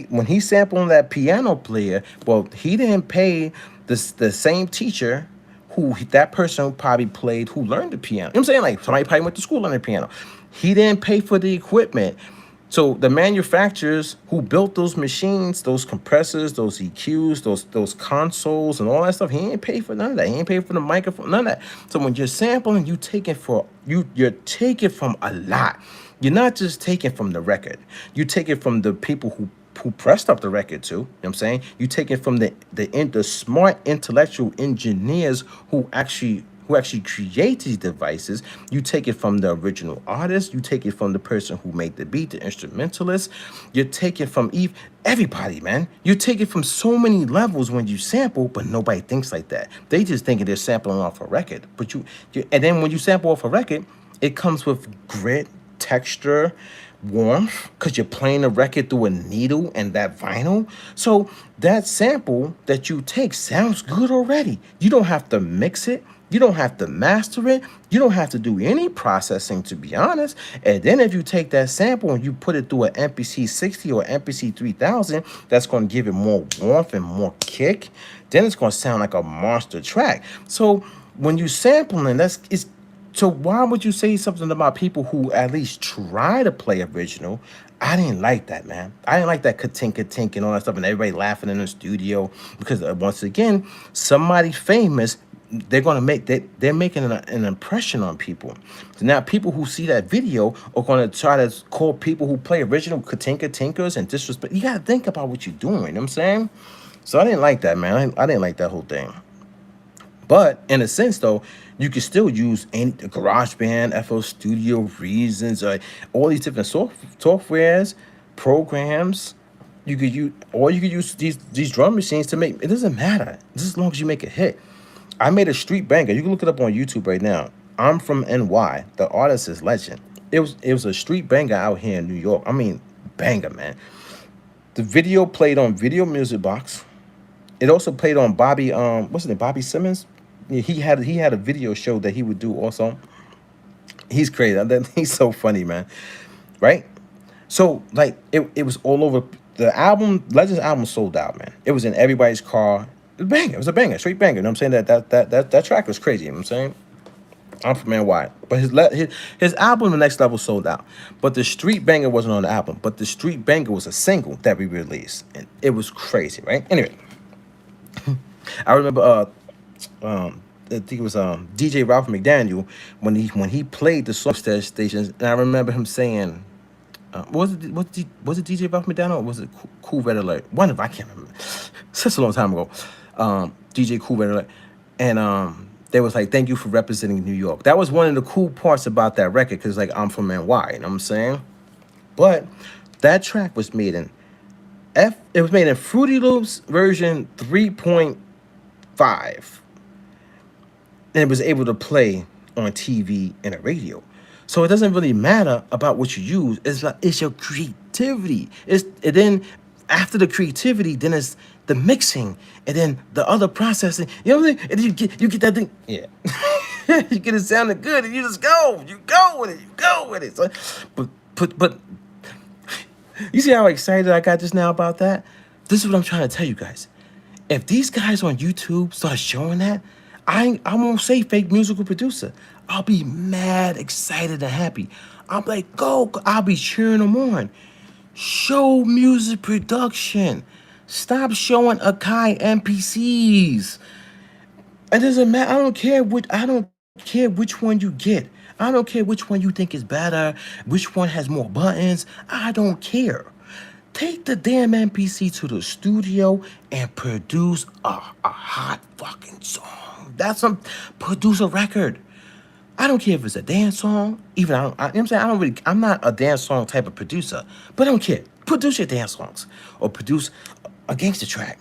when he sampled on that piano player. Well, he didn't pay the same teacher who that person probably played, who learned the piano. You know what I'm saying? Like, somebody probably went to school learning piano. He didn't pay for the equipment. So the manufacturers who built those machines, those compressors, those EQs, those consoles and all that stuff, he ain't pay for none of that. He ain't pay for the microphone, none of that. So when you're sampling, you're taking from a lot. You're not just taking from the record. You take it from the people who pressed up the record too. You know what I'm saying? You take it from the smart intellectual engineers who actually create these devices. You take it from the original artist. You take it from the person who made the beat, the instrumentalist. You take it from everybody, man. You take it from so many levels when you sample, but nobody thinks like that. They just think they're sampling off a record. But and then when you sample off a record, it comes with grit, texture, warmth, because you're playing the record through a needle and that vinyl. So that sample that you take sounds good already. You don't have to mix it. You don't have to master it. You don't have to do any processing, to be honest. And then if you take that sample and you put it through an MPC 60 or MPC 3000, that's going to give it more warmth and more kick. Then it's going to sound like a monster track. So when you sampling, so why would you say something about people who at least try to play original? I didn't like that, man. I didn't like that ka-tink and all that stuff, and everybody laughing in the studio because once again, somebody famous, they're making an impression on people. So now people who see that video are going to try to call people who play original tinkers and disrespect. You got to think about what you're doing. You know what I'm saying? So I didn't like that, man. I didn't like that whole thing. But in a sense, though, you can still use any GarageBand, FL Studio, Reasons, all these different softwares, programs. You could use, or you could use these drum machines to make. It doesn't matter, just as long as you make a hit. I made a street banger. You can look it up on YouTube right now. I'm from NY. The artist is Legend. It was a street banger out here in New York. I mean, banger, man. The video played on Video Music Box. It also played on Bobby, what's his name, Bobby Simmons. Yeah, he had a video show that he would do also. He's crazy. He's so funny, man. Right? So like it was all over. The album, Legends album, sold out, man. It was in everybody's car. It was a banger. It was a banger, straight banger. You know what I'm saying? That track was crazy. You know what I'm saying? I'm from NY, but his album, The Next Level, sold out. But the street banger wasn't on the album. But the street banger was a single that we released, and it was crazy, right? Anyway, I remember I think it was DJ Ralph McDaniel when he played the song stations, and I remember him saying, was it DJ Ralph McDaniel or was it Cool Red Alert? One of I can't remember. Such a long time ago. DJ Cool Red Alert, and they was like, "Thank you for representing New York." That was one of the cool parts about that record because like I'm from NY, you know what I'm saying? But that track was made in it was made in Fruity Loops version 3.5. And it was able to play on TV and a radio. So it doesn't really matter about what you use. It's your creativity. And then after the creativity, then it's the mixing and then the other processing. You know what I'm saying? And then you get that thing. Yeah. You get it sounding good and you just go. You go with it. So, but you see how excited I got just now about that? This is what I'm trying to tell you guys. If these guys on YouTube start showing that, I won't say fake musical producer. I'll be mad, excited, and happy. I'm like, go. I'll be cheering them on. Show music production. Stop showing Akai MPCs. It doesn't matter. I don't care which one you get. I don't care which one you think is better, which one has more buttons. I don't care. Take the damn MPC to the studio and produce a hot fucking song. Produce a record. I don't care if it's a dance song. You know what I'm saying? I'm not a dance song type of producer, but I don't care. Produce your dance songs, or produce a gangster track,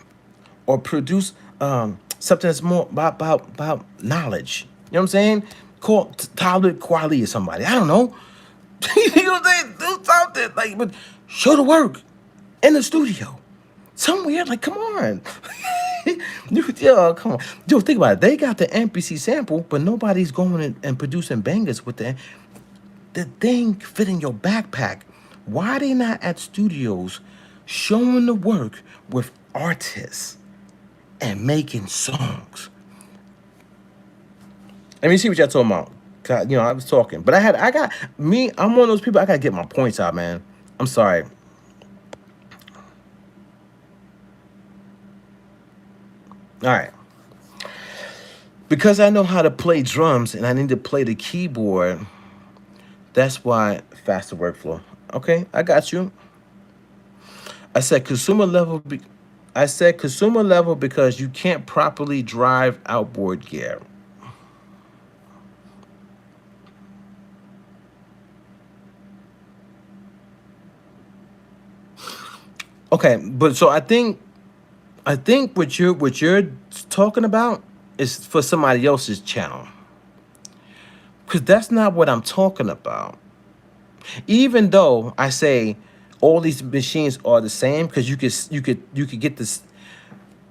or produce something that's more about knowledge. You know what I'm saying? Call Talib Kweli or somebody. I don't know. You know what I'm saying? Do something like, but show the work in the studio somewhere. Like, come on. Yo, come on. Yo, think about it. They got the MPC sample, but nobody's going and producing bangers with the thing fit in your backpack. Why are they not at studios showing the work with artists and making songs? Let me see what y'all talking about. You know, I was talking, but I'm one of those people. I gotta get my points out, man. I'm sorry. All right. Because I know how to play drums and I need to play the keyboard, that's why faster workflow. Okay, I got you. I said consumer level because you can't properly drive outboard gear. Okay, but so I think what you're talking about is for somebody else's channel, because that's not what I'm talking about. Even though I say all these machines are the same, because you could get this.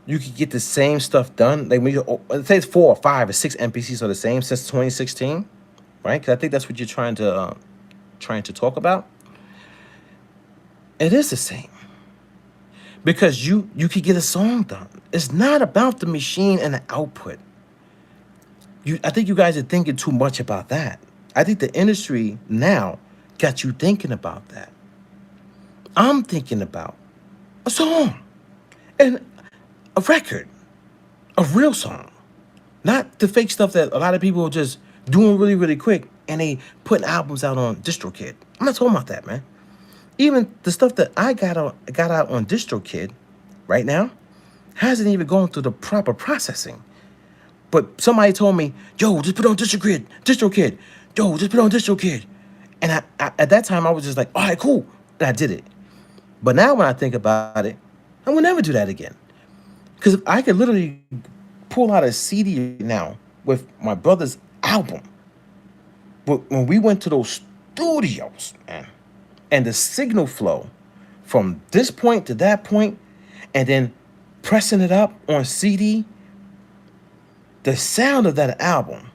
you could get the same stuff done. Like when you say it's 4 or 5 or 6 MPCs are the same since 2016, right? Because I think that's what you're trying to talk about. It is the same because you could get a song done. It's not about the machine and the output. I think you guys are thinking too much about that. I think the industry now got you thinking about that. I'm thinking about a song and a record, a real song, not the fake stuff that a lot of people are just doing really, really quick and they putting albums out on DistroKid. I'm not talking about that, man. Even the stuff that I got out on DistroKid right now hasn't even gone through the proper processing. But somebody told me, yo, just put it on DistroKid. Yo, just put it on DistroKid. And I at that time, I was just like, all right, cool. And I did it. But now when I think about it, I will never do that again. Because I could literally pull out a CD now with my brother's album. But when we went to those studios, man, and the signal flow from this point to that point, and then pressing it up on CD, the sound of that album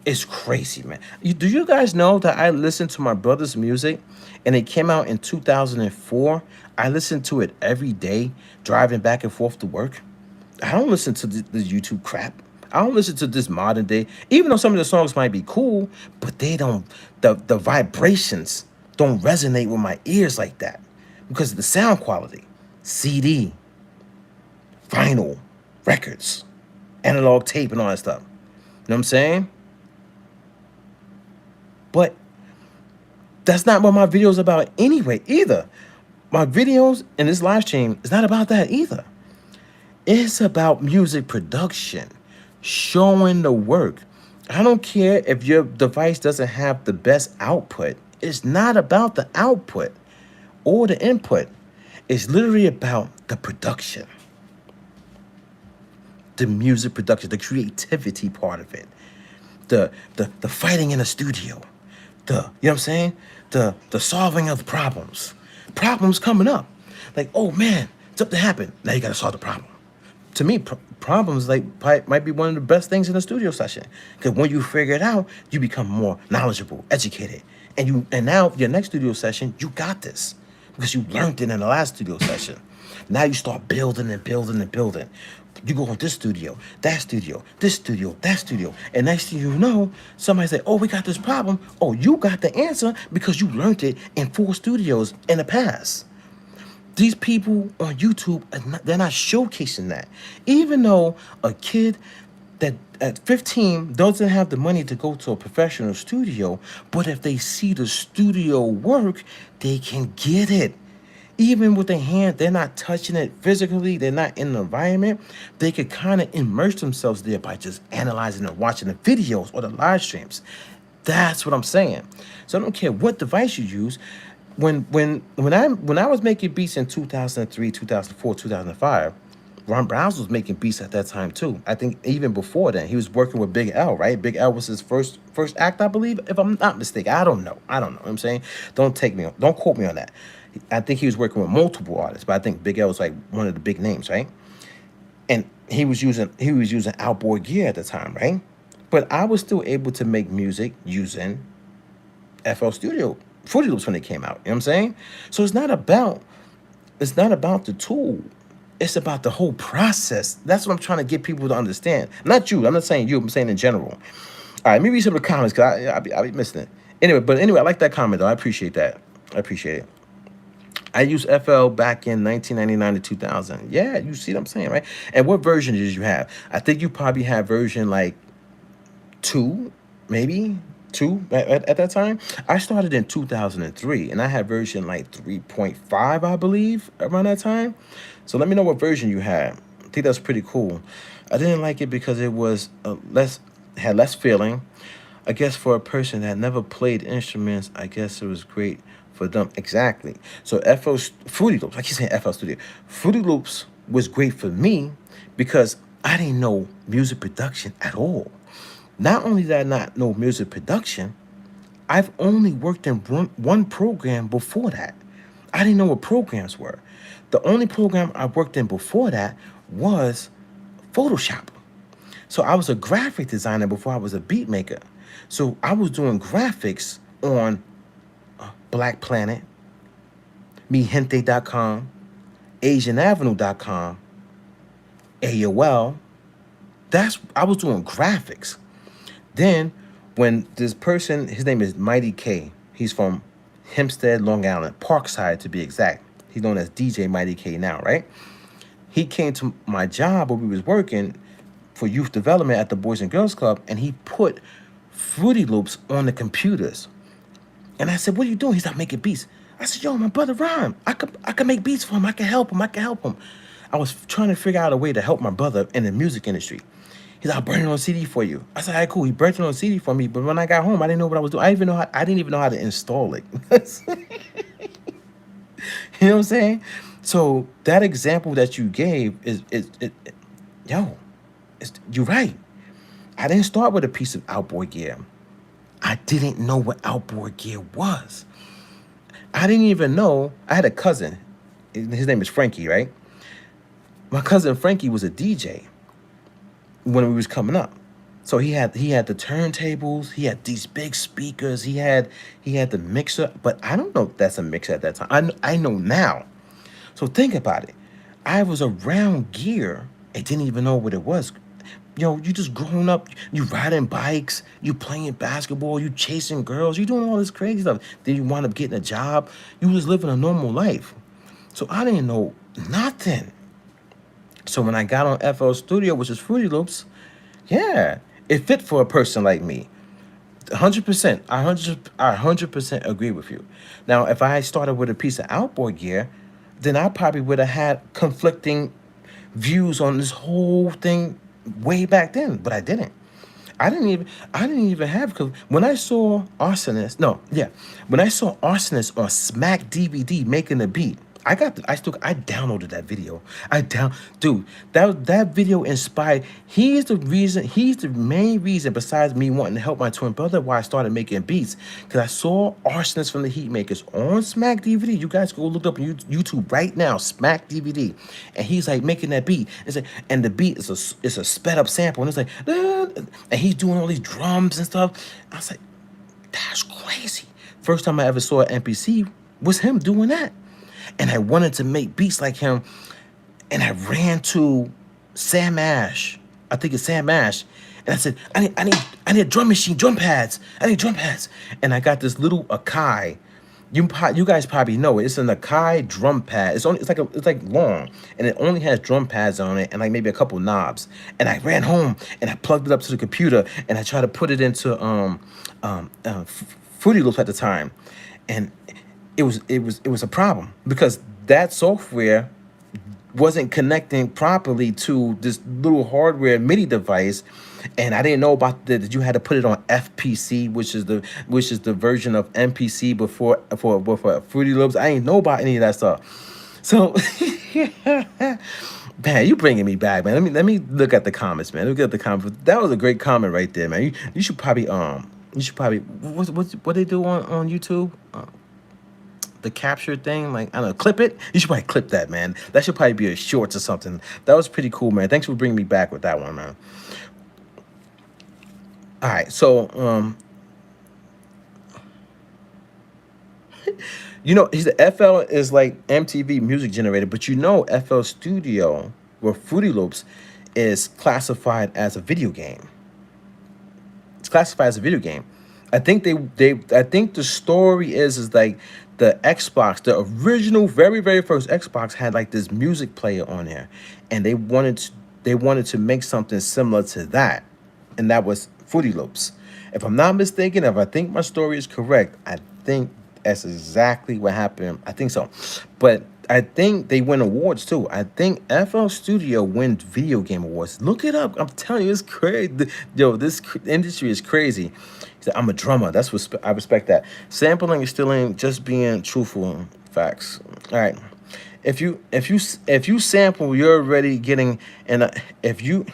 is crazy, man. Do you guys know that I listened to my brother's music and it came out in 2004? I listened to it every day driving back and forth to work. I don't listen to the YouTube crap. I don't listen to this modern day, even though some of the songs might be cool, but they don't, the vibrations don't resonate with my ears like that because of the sound quality. CD, vinyl, records, analog tape and all that stuff. You know what I'm saying? But that's not what my video's about anyway, either. My videos and this live stream is not about that either. It's about music production, showing the work. I don't care if your device doesn't have the best output. It's not about the output or the input. It's literally about the production, the music production, the creativity part of it, the fighting in the studio, you know what I'm saying? The solving of problems coming up. Like, oh man, something happened. Now you got to solve the problem. To me, problems might be one of the best things in a studio session, because when you figure it out, you become more knowledgeable, educated, and now your next studio session, you got this because you learned it in the last studio session. Now you start building and building and building. You go on this studio, that studio, this studio, that studio, and next thing you know, somebody say, "Oh, we got this problem." Oh, you got the answer because you learned it in 4 studios in the past. These people on YouTube, they're not showcasing that. Even though a kid that at 15 doesn't have the money to go to a professional studio, but if they see the studio work, they can get it. Even with their hand, they're not touching it physically, they're not in the environment. They could kind of immerse themselves there by just analyzing and watching the videos or the live streams. That's what I'm saying. So I don't care what device you use. When I was making beats in 2003, 2004, 2005, Ron Browns was making beats at that time too. I think even before then, he was working with Big L, right? Big L was his first act, I believe, if I'm not mistaken. I don't know. You know what I'm saying? Don't quote me on that. I think he was working with multiple artists, but I think Big L was like one of the big names, right? And he was using outboard gear at the time, right? But I was still able to make music using FL Studio Fruity Loops when they came out. You know what I'm saying? So it's not about the tool. It's about the whole process. That's what I'm trying to get people to understand. Not you. I'm not saying you. I'm saying in general. All right, let me read some of the comments because I'll be missing it. Anyway, I like that comment though. I appreciate that. I appreciate it. I used FL back in 1999 to 2000. Yeah, you see what I'm saying, right? And what version did you have? I think you probably had version like 2, maybe 2 at that time. I started in 2003, and I had version like 3.5, I believe, around that time. So let me know what version you had. I think that's pretty cool. I didn't like it because it was had less feeling. I guess for a person that never played instruments, I guess it was great for them. Exactly. So Fruity Loops, I keep saying FL Studio. Fruity Loops was great for me because I didn't know music production at all. Not only did I not know music production, I've only worked in one program before that. I didn't know what programs were. The only program I worked in before that was Photoshop. So I was a graphic designer before I was a beat maker. So I was doing graphics on Black Planet, mehente.com, asianavenue.com, AOL. I was doing graphics. Then when this person, his name is Mighty K. He's from Hempstead, Long Island, Parkside to be exact. He's known as DJ Mighty K now, right? He came to my job where we was working for youth development at the Boys and Girls Club, and he put Fruity Loops on the computers. And I said, "What are you doing?" He's like, "Making beats." I said, "Yo, my brother Rhyme. I could make beats for him. I can help him. I can help him." I was trying to figure out a way to help my brother in the music industry. He's like, "I'll burn it on CD for you." I said, "All right, cool." He burned it on CD for me, but when I got home, I didn't know what I was doing. I didn't even know how to install it. You know what I'm saying? So that example that you gave you're right. I didn't start with a piece of outboard gear. I didn't know what outboard gear was. I didn't even know. I had a cousin. His name is Frankie, right? My cousin Frankie was a DJ when we was coming up. So he had the turntables, he had these big speakers, he had the mixer, but I don't know if that's a mixer at that time. I know now. So think about it. I was around gear and didn't even know what it was. You just growing up, you riding bikes, you playing basketball, you chasing girls, you doing all this crazy stuff. Then you wind up getting a job. You was living a normal life. So I didn't know nothing. So when I got on FL Studio, which is Fruity Loops, yeah, it fit for a person like me. 100%. I 100% agree with you. Now, if I started with a piece of outboard gear, then I probably would have had conflicting views on this whole thing way back then, but I didn't. I didn't even have, because when I saw when I saw Arsonist on Smack DVD making a beat, I downloaded that video. Dude, that video inspired. He's the main reason, besides me wanting to help my twin brother, why I started making beats. Because I saw Arsonist from the Heatmakers on Smack DVD. You guys go look up on YouTube right now, Smack DVD. And he's like making that beat. And the beat is a sped up sample. And it's like, and he's doing all these drums and stuff. I was like, that's crazy. First time I ever saw an MPC was him doing that. And I wanted to make beats like him. And I ran to Sam Ash. I think it's Sam Ash. And I said, I need a drum machine, drum pads. I need drum pads. And I got this little Akai. You guys probably know it. It's an Akai drum pad. It's like long, and it only has drum pads on it and like maybe a couple knobs. And I ran home and I plugged it up to the computer and I tried to put it into Fruity Loops at the time, and it was a problem because that software wasn't connecting properly to this little hardware MIDI device, and I didn't know about that you had to put it on FPC, which is the version of MPC before for Fruity Loops. I didn't know about any of that stuff. So, man, you bringing me back, man. Let me look at the comments, man. Look at the comments. That was a great comment right there, man. You should probably what they do on YouTube. The capture thing, like, I don't know, clip it. You should probably clip that, man. That should probably be a shorts or something. That was pretty cool, man. Thanks for bringing me back with that one, man. All right, so the FL is like MTV Music Generator, but FL Studio, where Fruity Loops is classified as a video game. It's classified as a video game. I think I think the story is like the Xbox, the original, very, very first Xbox had like this music player on there, and they wanted to make something similar to that, and that was Fruity Loops. If I'm not mistaken, if I think my story is correct, I think that's exactly what happened. I think so, but I think they win awards too. I think FL Studio wins video game awards. Look it up. I'm telling you, it's crazy. Yo, this industry is crazy. I'm a drummer. That's what I respect. That sampling is still ain't just being truthful. Facts. All right. If you sample, you're already getting if you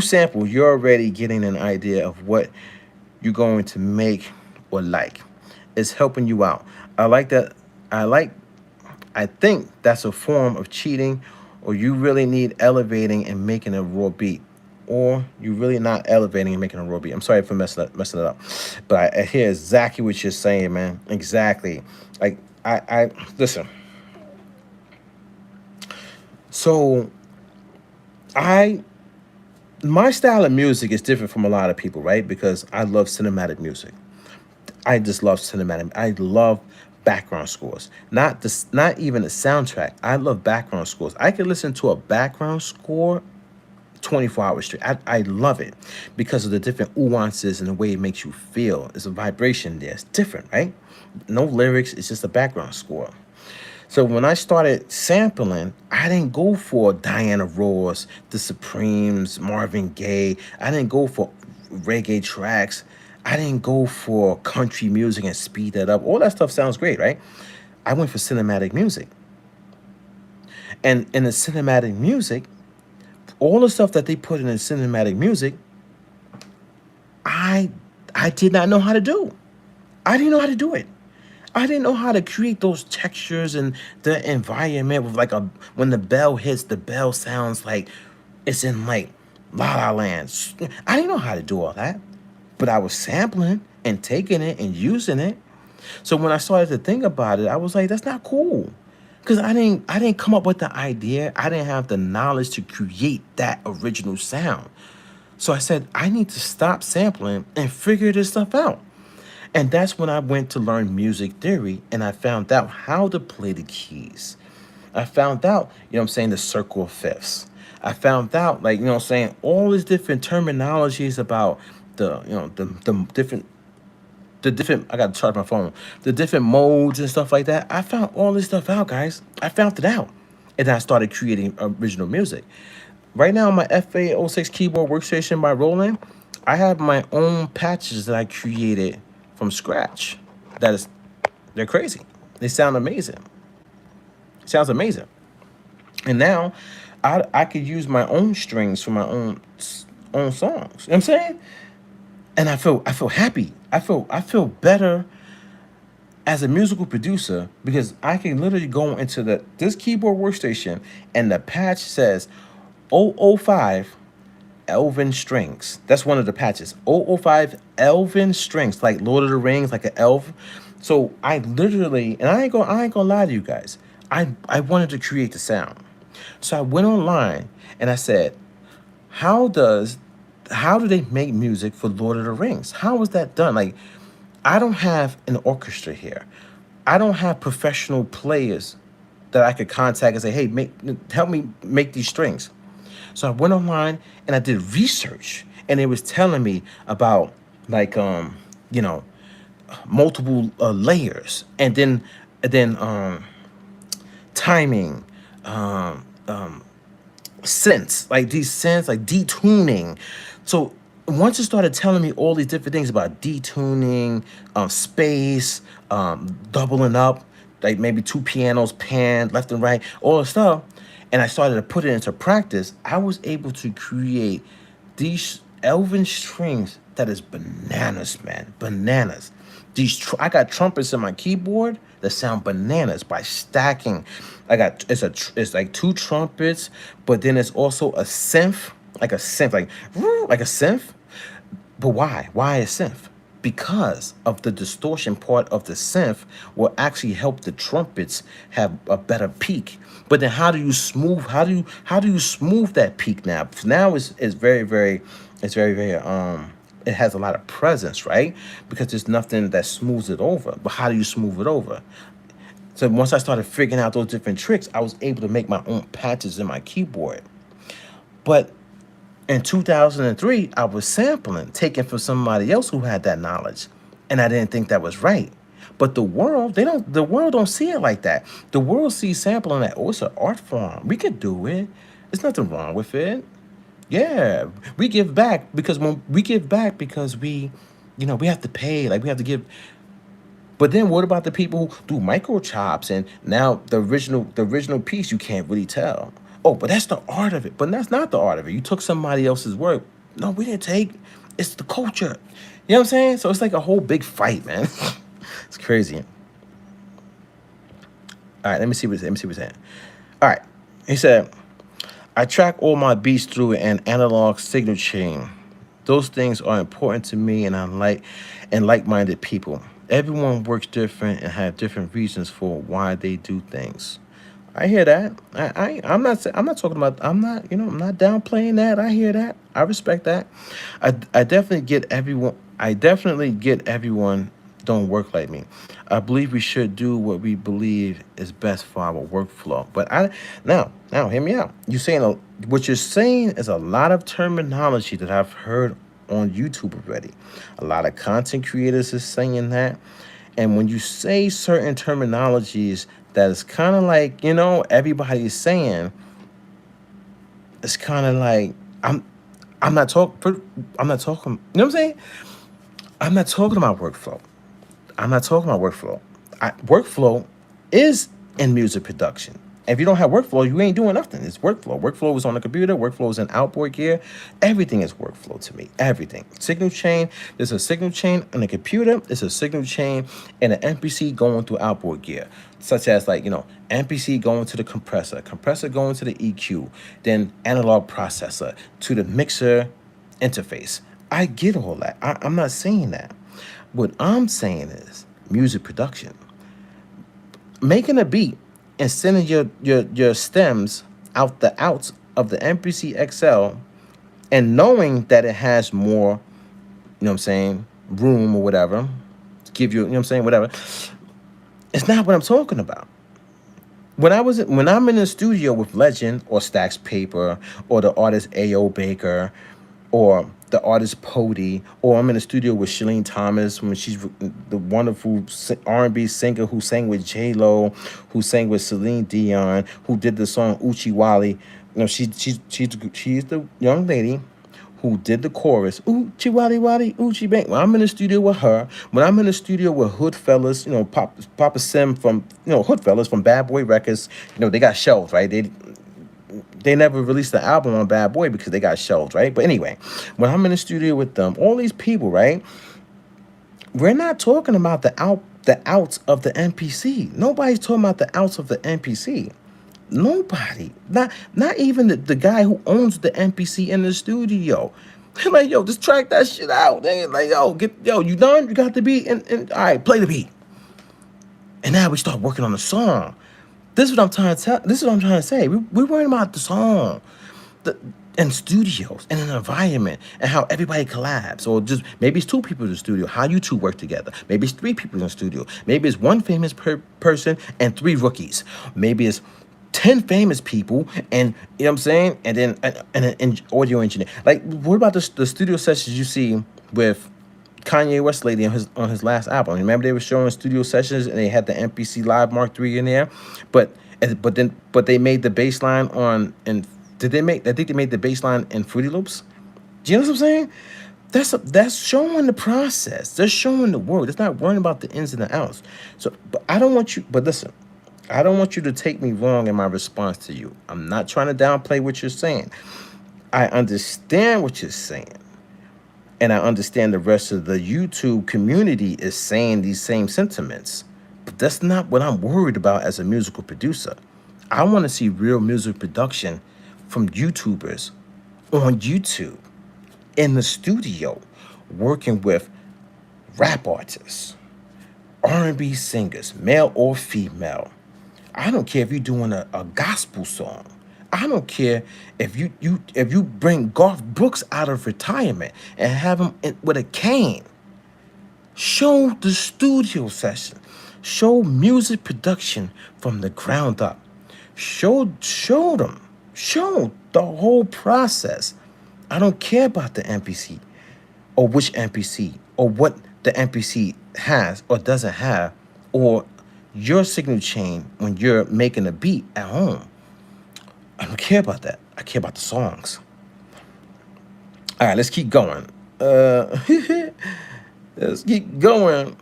sample, you're already getting an idea of what you're going to make or like. It's helping you out. I like that. I think that's a form of cheating or you really need elevating and making a raw beat, or you really not elevating and making a raw beat. I'm sorry for messing it up, but I hear exactly what you're saying, man. Exactly. Like I listen. So I my style of music is different from a lot of people, right? Because I love cinematic music. I just love cinematic. I love background scores. Not even a soundtrack. I love background scores. I can listen to a background score 24 hours straight. I love it because of the different nuances and the way it makes you feel. There's a vibration there. It's different, right? No lyrics. It's just a background score. So when I started sampling, I didn't go for Diana Ross, The Supremes, Marvin Gaye. I didn't go for reggae tracks. I didn't go for country music and speed that up. All that stuff sounds great, right? I went for cinematic music. And in the cinematic music, all the stuff that they put in the cinematic music, I did not know how to do. I didn't know how to do it. I didn't know how to create those textures and the environment with like when the bell hits, the bell sounds like it's in like La La Land. I didn't know how to do all that, but I was sampling and taking it and using it. So when I started to think about it, I was like, that's not cool. Because I didn't come up with the idea. I didn't have the knowledge to create that original sound. So I said, I need to stop sampling and figure this stuff out. And that's when I went to learn music theory and I found out how to play the keys. I found out, I'm saying, the circle of fifths. I found out, like, I'm saying, all these different terminologies about the different, I got to charge my phone, the different modes and stuff like that. I found all this stuff out, guys. I found it out. And then I started creating original music. Right now, on my FA06 keyboard workstation by Roland, I have my own patches that I created from scratch. They're crazy. They sound amazing. It sounds amazing. And now I could use my own strings for my own songs. You know what I'm saying? And I feel happy. I feel better as a musical producer because I can literally go into this keyboard workstation and the patch says 005 Elven strings. That's one of the patches. 005 Elven strings, like Lord of the Rings, like an elf. So I literally, and I ain't gonna lie to you guys. I wanted to create the sound. So I went online and I said, how do they make music for Lord of the Rings? How is that done? Like, I don't have an orchestra here. I don't have professional players that I could contact and say, hey, help me make these strings. So I went online and I did research, and it was telling me about like multiple layers, and then timing, synths, like these synths, like detuning. So once it started telling me all these different things about detuning, space, doubling up, like maybe two pianos panned left and right, all the stuff, and I started to put it into practice, I was able to create these elven strings that is bananas, man. Bananas. I got trumpets in my keyboard that sound bananas by stacking. It's like two trumpets, but then it's also a synth, like a synth. But why? Why a synth? Because of the distortion part of the synth will actually help the trumpets have a better peak. But then how do you smooth that peak now? Now it's very, very it has a lot of presence, right? Because there's nothing that smooths it over. But how do you smooth it over? So once I started figuring out those different tricks, I was able to make my own patches in my keyboard. But in 2003, I was sampling, taken from somebody else who had that knowledge, and I didn't think that was right. But the world don't see it like that. The world sees sampling that, oh, it's an art form. We could do it. There's nothing wrong with it. Yeah, we give back because we have to pay, like we have to give. But then what about the people who do micro chops and now the original piece you can't really tell? Oh, but that's the art of it. But that's not the art of it. You took somebody else's work. No, we didn't take. It's the culture. You know what I'm saying? So it's like a whole big fight, man. It's crazy. All right, let me see what he's saying. All right, he said, I track all my beats through an analog signal chain. Those things are important to me, and like-minded people. Everyone works different and have different reasons for why they do things. I hear that. I'm not talking about. I'm not. I'm not downplaying that. I hear that. I respect that. I definitely get everyone. I definitely get everyone don't work like me. I believe we should do what we believe is best for our workflow. But now, hear me out. What you're saying is a lot of terminology that I've heard on YouTube already. A lot of content creators is saying that. And when you say certain terminologies that is kind of like, everybody's saying, it's kind of like I'm not talking I'm not talking, you know what I'm saying? I'm not talking about workflow. I'm not talking about workflow. Workflow is in music production. If you don't have workflow, you ain't doing nothing. It's workflow. Workflow is on the computer. Workflow is in outboard gear. Everything is workflow to me. Everything. Signal chain. There's a signal chain on the computer. There's a signal chain and an MPC going through outboard gear, such as MPC going to the compressor going to the EQ, then analog processor to the mixer interface. I get all that. I'm not saying that. What I'm saying is music production. Making a beat and sending your stems out the outs of the MPC XL and knowing that it has more, room or whatever, to give you, whatever. It's not what I'm talking about. When I'm in the studio with Legend or Stacks Paper or the artist A.O. Baker or the artist Pody, or I'm in the studio with Shalene Thomas when she's the wonderful R&B singer who sang with J-Lo, who sang with Celine Dion, who did the song Uchi Wally. She's the young lady who did the chorus, Uchi Wally Wally, Uchi Bang. When I'm in the studio with her, when I'm in the studio with Hood Fellas, Papa Sim from, Hood Fellas from Bad Boy Records, they got shelved, right? They never released the album on Bad Boy because they got shelved, right? But anyway, when I'm in the studio with them, all these people, right? We're not talking about the outs of the MPC. Nobody's talking about the outs of the MPC. Nobody. Not even the guy who owns the MPC in the studio. They're like, yo, just track that shit out. They're like, you done? You got the beat? And all right, play the beat. And now we start working on the song. This is what I'm trying to tell. This is what I'm trying to say. We're worrying about the song, and studios, and an environment, and how everybody collabs, or just maybe it's two people in the studio. How you two work together? Maybe it's three people in the studio. Maybe it's one famous person and three rookies. Maybe it's 10 famous people, and you know what I'm saying, and then an audio engineer. Like, what about the studio sessions you see with Kanye West lady on his last album? Remember they were showing studio sessions and they had the MPC Live Mark III in there, but they made the bass line on, and I think they made the bass line in Fruity Loops. Do you know what I'm saying? That's showing the process. They're showing the work. It's not worrying about the ins and the outs. So, but listen, I don't want you to take me wrong in my response to you. I'm not trying to downplay what you're saying. I understand what you're saying. And I understand the rest of the YouTube community is saying these same sentiments. But that's not what I'm worried about as a musical producer. I want to see real music production from YouTubers on YouTube, in the studio, working with rap artists, R&B singers, male or female. I don't care if you're doing a gospel song. I don't care if you bring Garth Brooks out of retirement and have him with a cane. Show the studio session. Show music production from the ground up. Show them. Show the whole process. I don't care about the MPC or which MPC or what the MPC has or doesn't have, or your signal chain when you're making a beat at home. I don't care about that. I care about the songs. All right, let's keep going. Let's keep going.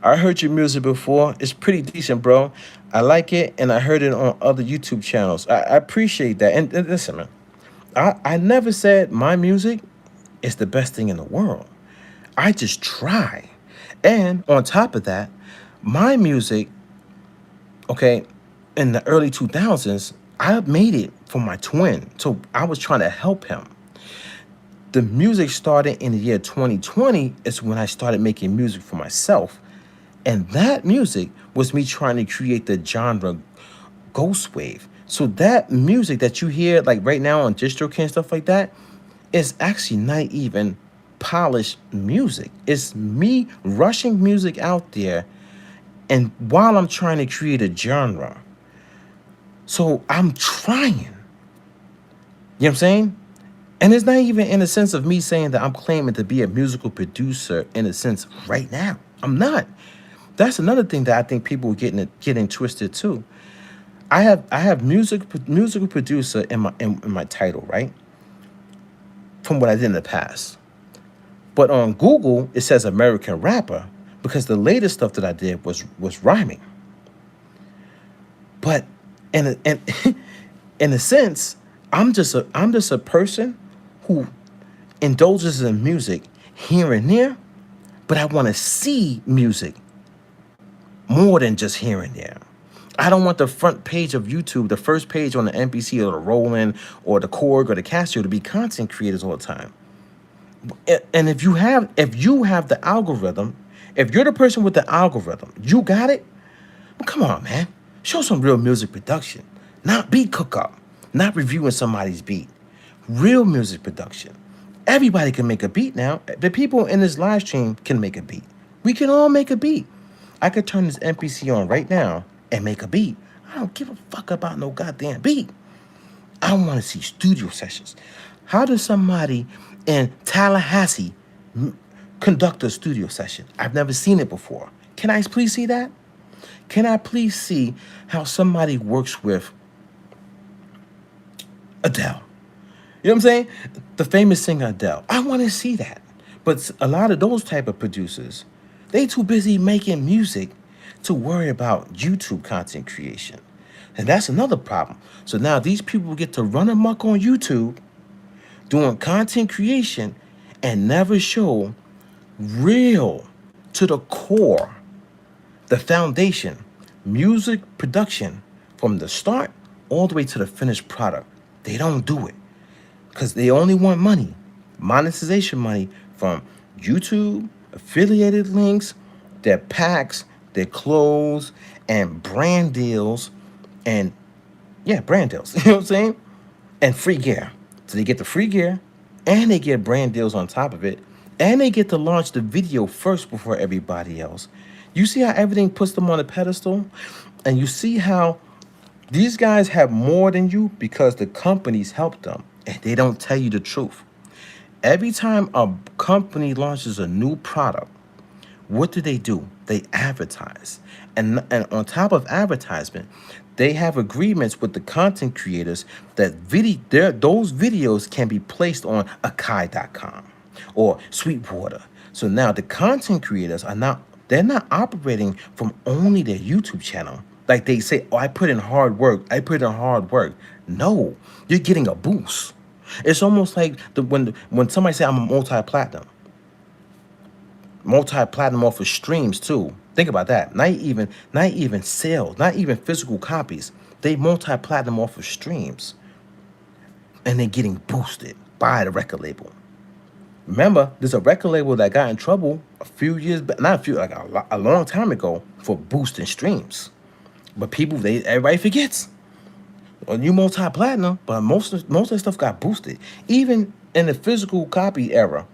I heard your music before. It's pretty decent, bro. I like it, and I heard it on other YouTube channels. I appreciate that. And listen, man, I never said my music is the best thing in the world. I just try. And on top of that, my music, okay, in the early 2000s, I made it for my twin, so I was trying to help him. The music started in the year 2020 is when I started making music for myself. And that music was me trying to create the genre ghost wave. So that music that you hear like right now on DistroKid and stuff like that is actually not even polished music. It's me rushing music out there and while I'm trying to create a genre. So I'm trying. You know what I'm saying? And it's not even in a sense of me saying that I'm claiming to be a musical producer in a sense right now. I'm not. That's another thing that I think people are getting twisted too. I have musical producer in my title, right? From what I did in the past. But on Google it says American rapper because the latest stuff that I did was rhyming. But in in a sense, I'm just a person who indulges in music here and there, but I want to see music more than just here and there. I don't want the front page of YouTube, the first page on the MPC or the Roland or the Korg or the Casio to be content creators all the time. And if you have the algorithm, if you're the person with the algorithm, you got it. Well, come on, man. Show some real music production, not beat cook up, not reviewing somebody's beat. Real music production. Everybody can make a beat now. The people in this live stream can make a beat. We can all make a beat. I could turn this MPC on right now and make a beat. I don't give a fuck about no goddamn beat. I want to see studio sessions. How does somebody in Tallahassee conduct a studio session? I've never seen it before. Can I please see that? Can I please see how somebody works with Adele? You know what I'm saying? The famous singer Adele. I want to see that. But a lot of those type of producers, they too busy making music to worry about YouTube content creation. And that's another problem. So now these people get to run amok on YouTube doing content creation and never show real to the core, the foundation, music production from the start all the way to the finished product. They don't do it because they only want money, monetization money from YouTube, affiliated links, their packs, their clothes, and brand deals, and brand deals, you know what I'm saying? And free gear. So they get the free gear, and they get brand deals on top of it, and they get to launch the video first before everybody else. You see how everything puts them on a pedestal? And you see how these guys have more than you because the companies help them, and they don't tell you the truth. Every time a company launches a new product, what do? They advertise. And on top of advertisement, they have agreements with the content creators that those videos can be placed on Akai.com or Sweetwater. So now the content creators they're not operating from only their YouTube channel. Like they say, oh, I put in hard work. No, you're getting a boost. It's almost like when somebody say I'm a multi-platinum off of streams too. Think about that. Not even sales, not even physical copies. They multi-platinum off of streams. And they're getting boosted by the record label. Remember, there's a record label that got in trouble a long time ago for boosting streams. But everybody forgets. Well, you multi-platinum, but most of the stuff got boosted. Even in the physical copy era,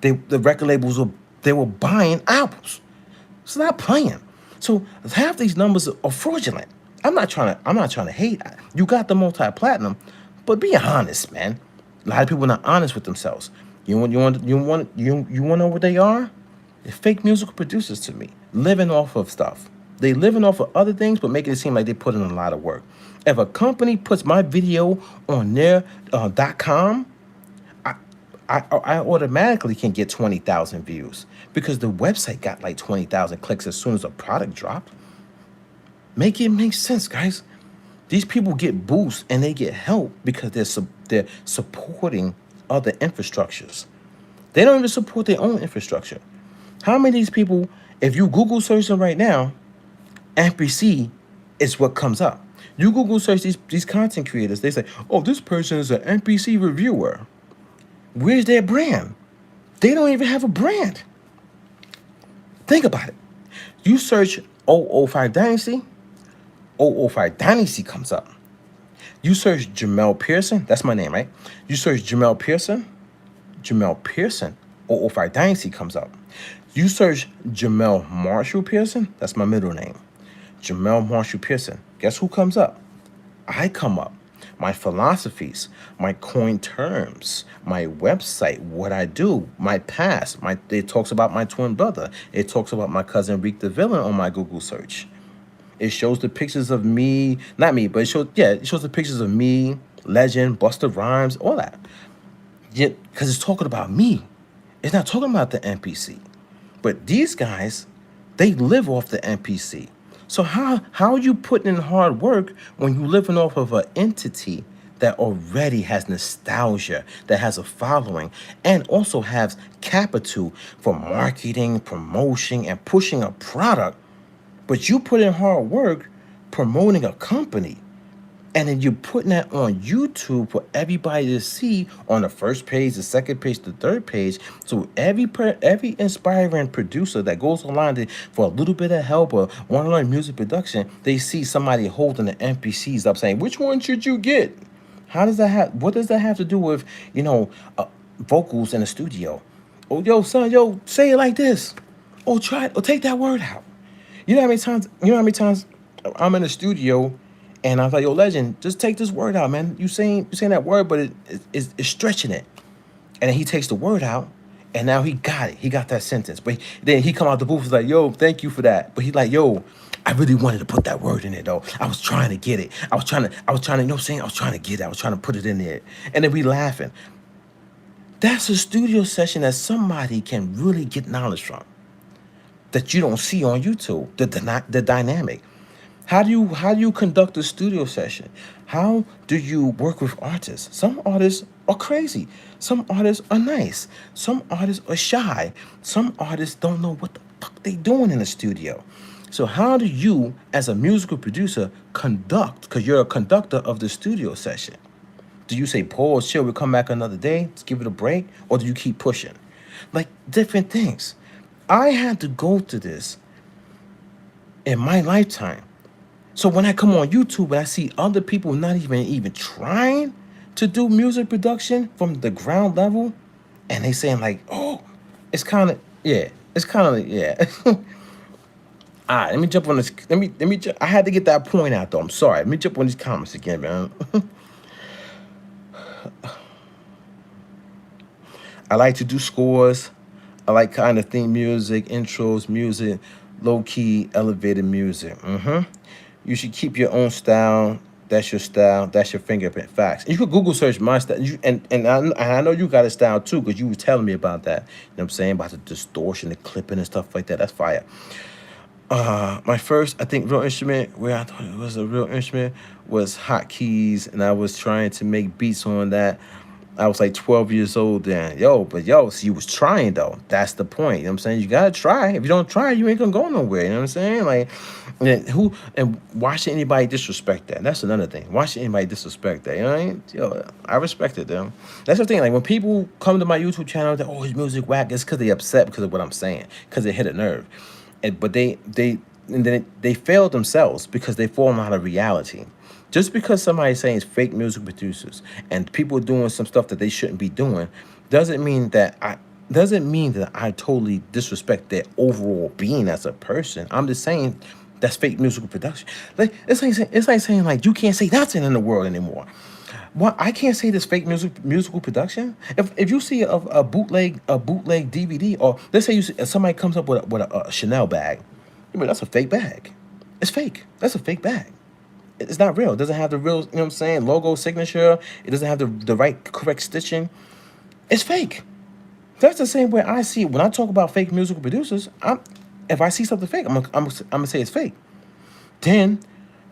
the record labels were buying albums. It's not playing. So half these numbers are fraudulent. I'm not trying to hate. You got the multi-platinum, but be honest, man. A lot of people are not honest with themselves. You want to know what they are? They're fake musical producers to me, living off of stuff. They living off of other things, but making it seem like they put in a lot of work. If a company puts my video on their .com, I automatically can get 20,000 views because the website got like 20,000 clicks as soon as a product dropped. Make it make sense, guys. These people get boosts and they get help because they're supporting other infrastructures. They don't even support their own infrastructure. How many of these people, if you Google search them right now, MPC is what comes up. You Google search these content creators. They say, oh, this person is an MPC reviewer. Where's their brand? They don't even have a brand. Think about it. You search 005 Dynasty, 005 Dynasty comes up. You search Jamel Pearson, that's my name, right? You search Jamel Pearson, 005 Dynasty comes up. You search Jamel Marshall Pearson, that's my middle name. Jamel Marshall Pearson. Guess who comes up? I come up. My philosophies, my coin terms, my website, what I do, my past. It talks about my twin brother. It talks about my cousin Reek the Villain on my Google search. It shows the pictures of me, not me, but it shows the pictures of me, Legend, Busta Rhymes, all that. Yet, because it's talking about me. It's not talking about the NPC. But these guys, they live off the NPC. So how are you putting in hard work when you living off of an entity that already has nostalgia, that has a following, and also has capital for marketing, promotion, and pushing a product, but you put in hard work promoting a company, and then you're putting that on YouTube for everybody to see on the first page, the second page, the third page. So every inspiring producer that goes online for a little bit of help or want to learn music production, they see somebody holding the NPCs up saying, which one should you get? How does that have, what does that have to do with, vocals in the studio? Oh, yo, son, say it like this. Oh, try it, or take that word out. You know how many times I'm in the studio and I was like, yo, Legend, just take this word out, man. You saying that word, but it's stretching it. And then he takes the word out, and now he got it. He got that sentence. But then he come out the booth and was like, yo, thank you for that. But he's like, yo, I really wanted to put that word in it, though. I was trying to get it. I was trying to, you know what I'm saying? I was trying to get it. I was trying to put it in there. And then we laughing. That's a studio session that somebody can really get knowledge from that you don't see on YouTube, the dynamic. How do you conduct a studio session? How do you work with artists? Some artists are crazy. Some artists are nice. Some artists are shy. Some artists don't know what the fuck they doing in the studio. So how do you, as a musical producer, conduct, because you're a conductor of the studio session? Do you say, pause, chill, we'll come back another day, let's give it a break? Or do you keep pushing? Like, different things. I had to go through this in my lifetime. So when I come on YouTube and I see other people not even trying to do music production from the ground level, and they saying like, oh, it's kind of, yeah. All right, let me jump on this. I had to get that point out though. I'm sorry. Let me jump on these comments again, man. I like to do scores. I like kind of theme music, intros, music, low-key, elevated music. You should keep your own style. That's your style. That's your fingerprint. Facts. And you could Google search my style. And I know you got a style too, because you were telling me about that. You know what I'm saying? About the distortion, the clipping and stuff like that. That's fire. My first, I think, real instrument, where I thought it was a real instrument, was hotkeys. And I was trying to make beats on that. I was like 12 years old then. So you was trying though. That's the point. You know what I'm saying? You gotta try. If you don't try, you ain't gonna go nowhere. You know what I'm saying? Like, and why should anybody disrespect that? That's another thing. Why should anybody disrespect that? You know what I mean? I respect it, though. That's the thing. Like, when people come to my YouTube channel, they're, oh, his music whack, it's because they upset because of what I'm saying, because they hit a nerve. But they fail themselves because they fall out of reality. Just because somebody's saying it's fake music producers and people doing some stuff that they shouldn't be doing doesn't mean that I totally disrespect their overall being as a person. I'm just saying that's fake musical production. Like, it's like saying like you can't say nothing in the world anymore. Well, I can't say this fake musical production. If you see a bootleg DVD, or let's say somebody comes up with a Chanel bag, I mean, that's a fake bag. It's fake. That's a fake bag. It's not real. It doesn't have the real, you know what I'm saying, logo signature. It doesn't have the right, correct stitching. It's fake. That's the same way I see it. When I talk about fake musical producers, if I see something fake, I'm gonna say it's fake. Then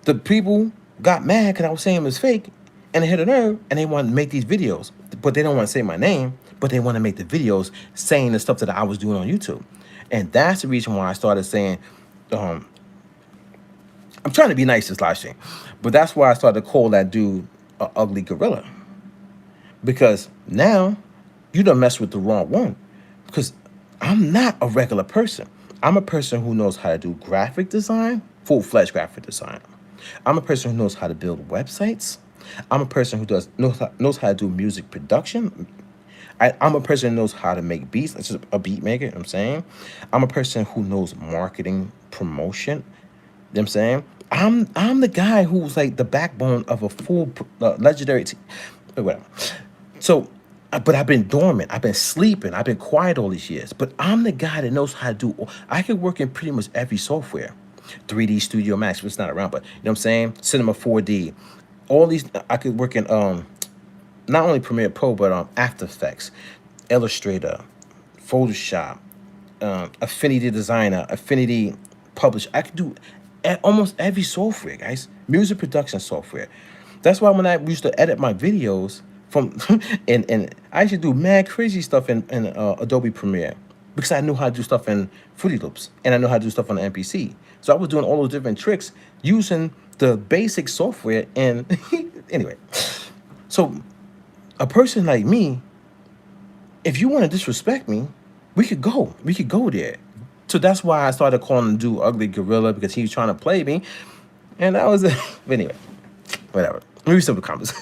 the people got mad because I was saying it was fake, and they hit a nerve, and they want to make these videos, but they don't want to say my name, but they want to make the videos saying the stuff that I was doing on YouTube. And that's the reason why I started saying, I'm trying to be nice this live stream, but that's why I started to call that dude a ugly gorilla, because now you done mess with the wrong one. Because I'm not a regular person. I'm a person who knows how to do graphic design, full-fledged graphic design. I'm a person who knows how to build websites. I'm a person who knows how to do music production. I'm a person who knows how to make beats. That's just a beat maker, you know what I'm saying? I'm a person who knows marketing, promotion. You know what I'm saying? I'm the guy who's like the backbone of a full legendary team. Whatever. So, but I've been dormant. I've been sleeping. I've been quiet all these years. But I'm the guy that knows how to do. I can work in pretty much every software. 3D Studio Max, which is not around, but you know what I'm saying? Cinema 4D. All these, I could work in not only Premiere Pro, but After Effects, Illustrator, Photoshop, Affinity Designer, Affinity Publish. I could do almost every software, guys. Music production software. That's why when I used to edit my videos from, and I used to do mad crazy stuff in Adobe Premiere, because I knew how to do stuff in Fruity Loops, and I know how to do stuff on the MPC. So I was doing all those different tricks using the basic software. And anyway, so a person like me, if you want to disrespect me, we could go there. So that's why I started calling the dude ugly gorilla, because he was trying to play me, and that was it. But anyway, whatever. Let me read some of the comments.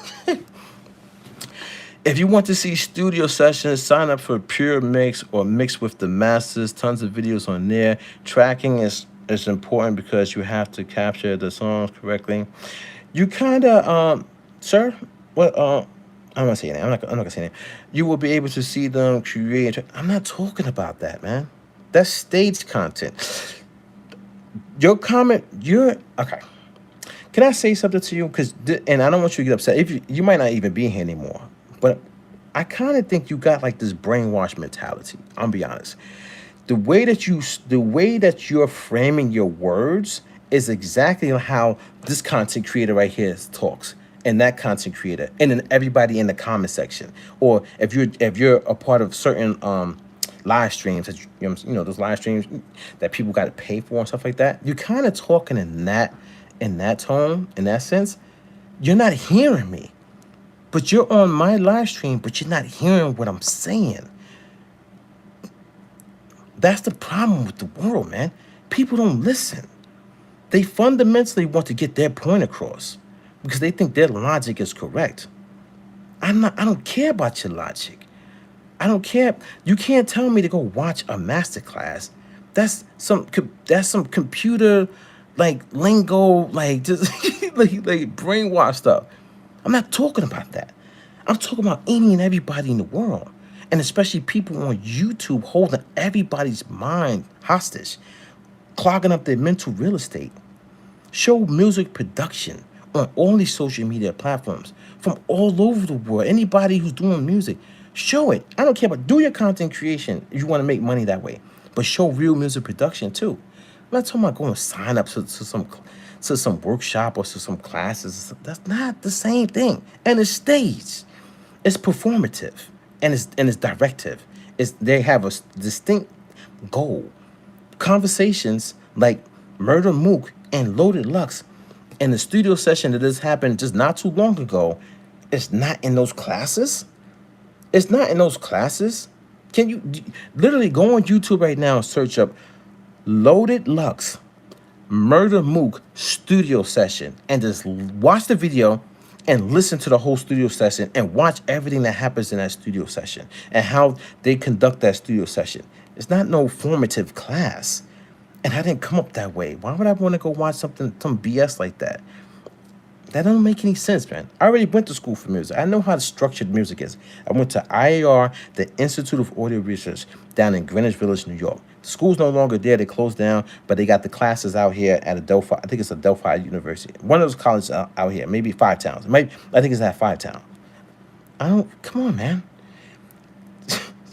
If you want to see studio sessions, sign up for Pure Mix or Mix with the Masters. Tons of videos on there. Tracking is important because you have to capture the songs correctly. You kind of, sir, what, I'm not saying that. I'm not gonna say that. You will be able to see them create. I'm not talking about that, man. That's stage content. Your comment, you're okay. Can I say something to you? Because, and I don't want you to get upset. If you might not even be here anymore, but I kind of think you got like this brainwash mentality. I'll be honest. The way that you're framing your words is exactly how this content creator right here talks, and that content creator, and then everybody in the comment section, or if you're a part of certain live streams that those live streams that people got to pay for and stuff like that. You're kind of talking in that tone, in that sense. You're not hearing me, but you're on my live stream, but you're not hearing what I'm saying. That's the problem with the world, man. People don't listen. They fundamentally want to get their point across because they think their logic is correct. I don't care about your logic. I don't care. You can't tell me to go watch a masterclass. That's some computer like lingo, like just like brainwash stuff. I'm not talking about that. I'm talking about any and everybody in the world, and especially people on YouTube holding everybody's mind hostage, clogging up their mental real estate. Show music production on all these social media platforms from all over the world. Anybody who's doing music, show it. I don't care about do your content creation if you want to make money that way, but show real music production too. I'm not talking about going to sign up to some workshop or to some classes. That's not the same thing. And it's staged. It's performative, and it's directive. They have a distinct goal. Conversations like Murder Mook and Loaded Lux and the studio session that just happened just not too long ago, it's not in those classes. It's not in those classes. Can you literally go on YouTube right now and search up Loaded Lux Murder Mook studio session and just watch the video and listen to the whole studio session and watch everything that happens in that studio session and how they conduct that studio session. It's not no formative class. And I didn't come up that way. Why would I want to go watch some BS like that? That don't make any sense, man. I already went to school for music. I know how structured music is. I went to IAR, the Institute of Audio Research, down in Greenwich Village, New York. The school's no longer there. They closed down, but they got the classes out here at Adelphi. I think it's Adelphi University. One of those colleges out here, maybe Five Towns. I think it's at Five Town. Come on, man.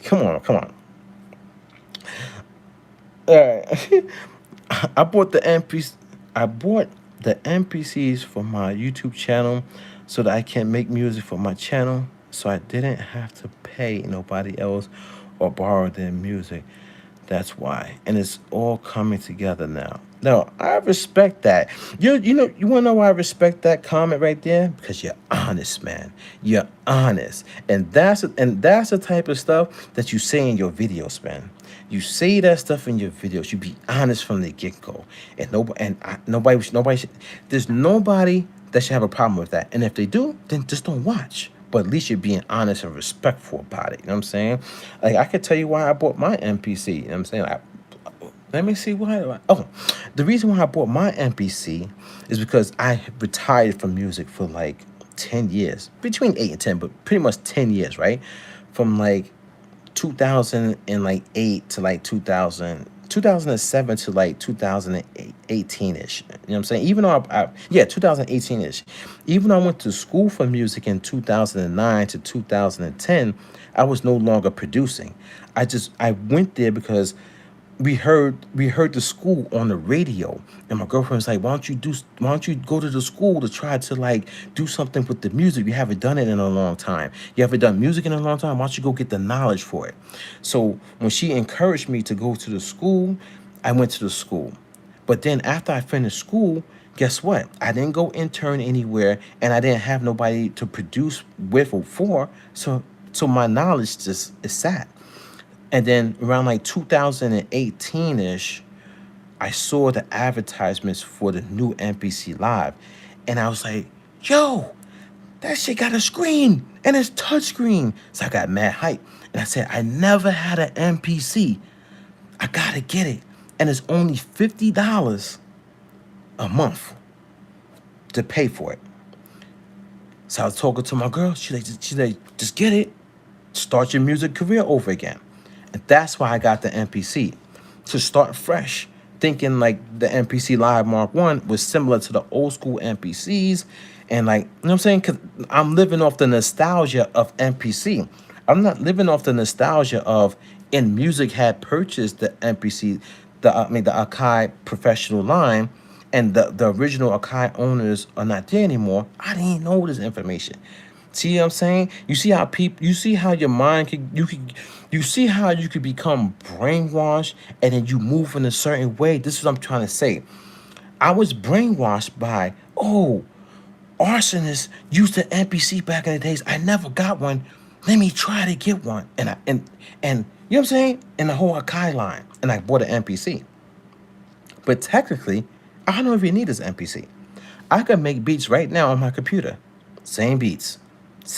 Come on. All right. I bought the MPCs for my YouTube channel so that I can make music for my channel, so I didn't have to pay nobody else or borrow their music. That's why. And it's all coming together now. No, I respect that. You wanna know why I respect that comment right there? Because you're honest, man. You're honest, and that's the type of stuff that you say in your videos, man. You say that stuff in your videos. You be honest from the get go, and nobody should. There's nobody that should have a problem with that. And if they do, then just don't watch. But at least you're being honest and respectful about it. You know what I'm saying? Like I could tell you why I bought my MPC. You know what I'm saying? Let me see why. Oh, the reason why I bought my MPC is because I retired from music for like 10 years, between 8 and 10, but pretty much 10 years, right? From like 2008 to like 2007 to like 2018-ish. You know what I'm saying? Even though yeah, 2018-ish. Even though I went to school for music in 2009 to 2010, I was no longer producing. I went there because we heard the school on the radio, and my girlfriend was like, why don't you go to the school to try to like do something with the music? You haven't done it in a long time. You haven't done music in a long time. Why don't you go get the knowledge for it? So when she encouraged me to go to the school, I went to the school. But then after I finished school, guess what? I didn't go intern anywhere, and I didn't have nobody to produce with or for. So my knowledge just is sat. And then around like 2018-ish, I saw the advertisements for the new MPC Live. And I was like, yo, that shit got a screen and it's touchscreen. So I got mad hype. And I said, I never had an MPC. I gotta get it. And it's only $50 a month to pay for it. So I was talking to my girl. She's like, just get it. Start your music career over again. And that's why I got the MPC, to start fresh, thinking like the MPC Live Mark 1 was similar to the old school MPCs. And like, you know what I'm saying? Because I'm living off the nostalgia of MPC. I'm not living off the nostalgia of In Music had purchased the MPC, the Akai professional line, and the original Akai owners are not there anymore. I didn't know this information. See what I'm saying? You see how your mind you see how you could become brainwashed and then you move in a certain way. This is what I'm trying to say. I was brainwashed by, oh, arsonists used the MPC back in the days. I never got one. Let me try to get one. And you know what I'm saying? And the whole Akai line. And I bought an MPC. But technically, I don't even need this MPC. I can make beats right now on my computer. Same beats.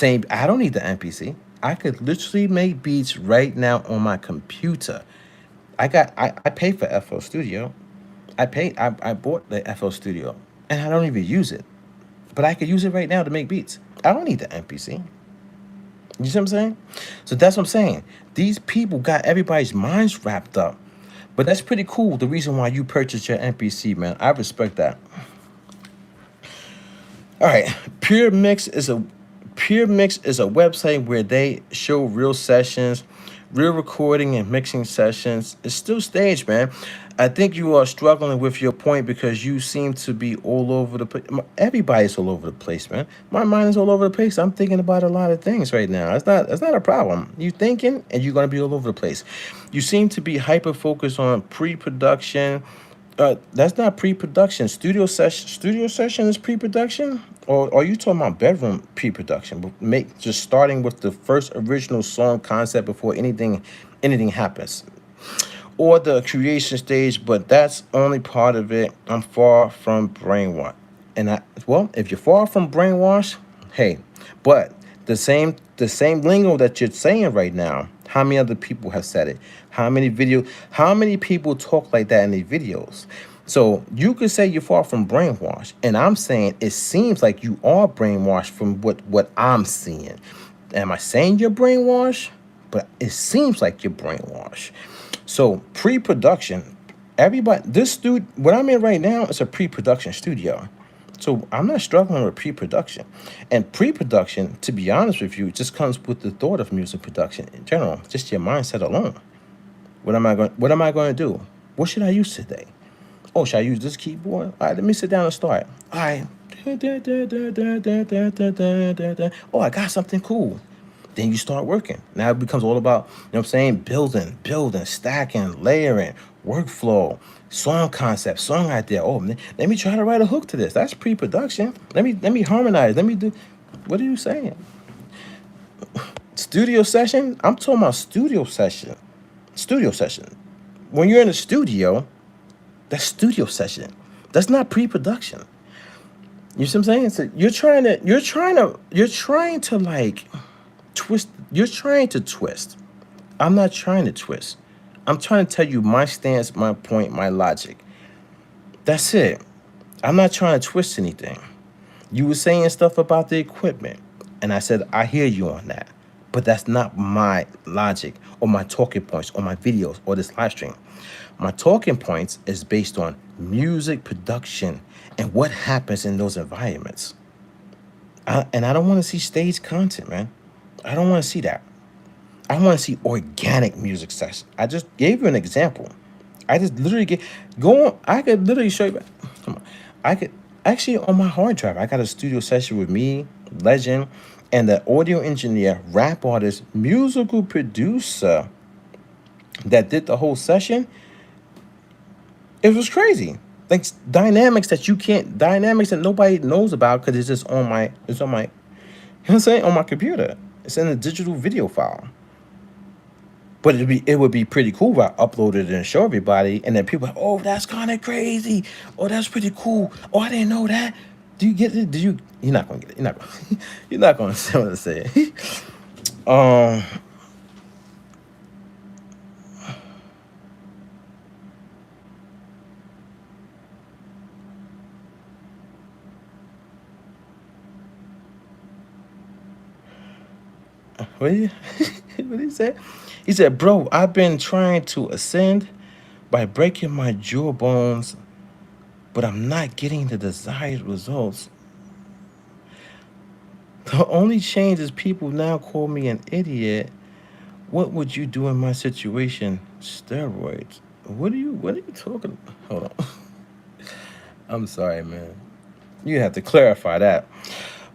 I don't need the MPC. I could literally make beats right now on my computer. I pay for FL Studio. I bought the FL Studio and I don't even use it. But I could use it right now to make beats. I don't need the MPC. You see what I'm saying? So that's what I'm saying. These people got everybody's minds wrapped up. But that's pretty cool, the reason why you purchased your MPC, man. I respect that. All right, Pure Mix is a website where they show real sessions, real recording and mixing sessions. It's still staged, man. I think you are struggling with your point because you seem to be all over the place. Everybody's all over the place, man. My mind is all over the place. I'm thinking about a lot of things right now. It's not a problem. You thinking and you're gonna be all over the place. You seem to be hyper focused on pre-production. That's not pre-production. Studio session is pre-production, or are you talking about bedroom pre-production? Just starting with the first original song concept before anything happens, or the creation stage. But that's only part of it. I'm far from brainwashed, and if you're far from brainwashed, hey, but the same lingo that you're saying right now. How many other people have said it? How many people talk like that in their videos? So you could say you're far from brainwashed, and I'm saying it seems like you are brainwashed from what I'm seeing. Am I saying you're brainwashed? But it seems like you're brainwashed. So pre-production, what I'm in right now is a pre-production studio. So I'm not struggling with pre-production. And pre-production, to be honest with you, just comes with the thought of music production in general, just your mindset alone. What am I going to do? What should I use today? Oh, should I use this keyboard? All right, let me sit down and start. All right. Oh, I got something cool. Then you start working. Now it becomes all about, you know what I'm saying, building, stacking, layering, workflow, song concept, song idea. Oh, let me try to write a hook to this. That's pre-production. Let me harmonize. Let me do. What are you saying? Studio session? I'm talking about studio session. Studio session. When you're in a studio, that's studio session. That's not pre-production. You see what I'm saying? So you're trying to like twist. You're trying to twist. I'm not trying to twist. I'm trying to tell you my stance, my point, my logic. That's it. I'm not trying to twist anything. You were saying stuff about the equipment, and I said, I hear you on that. But that's not my logic or my talking points or my videos or this live stream. My talking points is based on music production and what happens in those environments. And I don't want to see stage content, man. I don't want to see that. I want to see organic music sessions. I just gave you an example. I just literally go on. I could literally show you. Come on. I could actually on my hard drive. I got a studio session with me, Legend, and the audio engineer, rap artist, musical producer that did the whole session. It was crazy. Like dynamics that nobody knows about because it's just on my, you know what I'm saying, on my computer. It's in a digital video file. But it would be pretty cool if I uploaded it and show everybody, and then people are like, oh, that's kind of crazy. Oh, that's pretty cool. Oh, I didn't know that. Do you get it? You're not gonna get it. You're not gonna say what I say. What did he say? He said, bro, I've been trying to ascend by breaking my jaw bones, but I'm not getting the desired results. The only change is people now call me an idiot. What would you do in my situation? Steroids. What are you talking? Hold on. I'm sorry, man. You have to clarify that.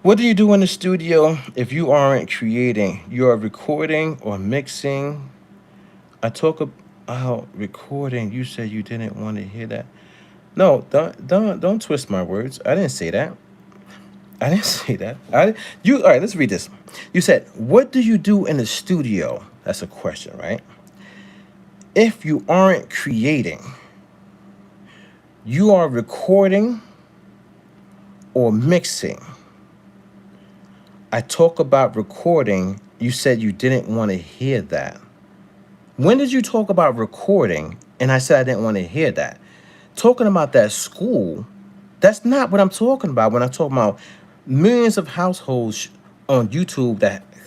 What do you do in the studio if you aren't creating? You are recording or mixing. I talk about recording. You said you didn't want to hear that. No, don't twist my words. I didn't say that. I didn't say that. All right, let's read this. You said, what do you do in the studio? That's a question, right? If you aren't creating, you are recording or mixing. I talk about recording. You said you didn't want to hear that. When did you talk about recording? And I said I didn't want to hear that. Talking about that school, that's not what I'm talking about when I'm talking about millions of households on YouTube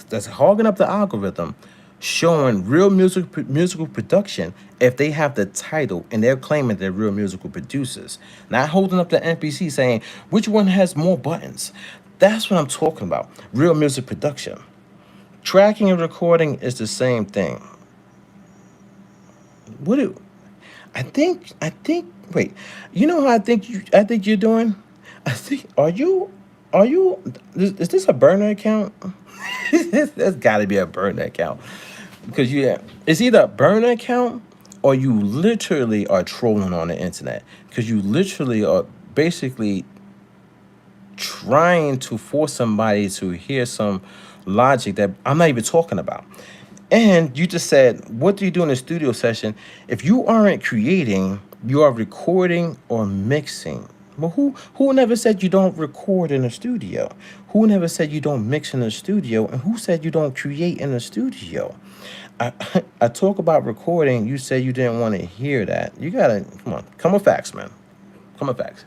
that's hogging up the algorithm, showing real musical production if they have the title and they're claiming they're real musical producers. Not holding up the MPC saying, which one has more buttons? That's what I'm talking about. Real music production. Tracking and recording is the same thing. I think, wait, you know how I think you're doing? Is this a burner account? There's gotta be a burner account. Because it's either a burner account or you literally are trolling on the internet. Because you literally are basically trying to force somebody to hear some logic that I'm not even talking about. And you just said, what do you do in a studio session? If you aren't creating, you are recording or mixing. Well, who never said you don't record in a studio? Who never said you don't mix in a studio? And who said you don't create in a studio? I talk about recording. You said you didn't want to hear that. You gotta come with facts, man. Come with facts.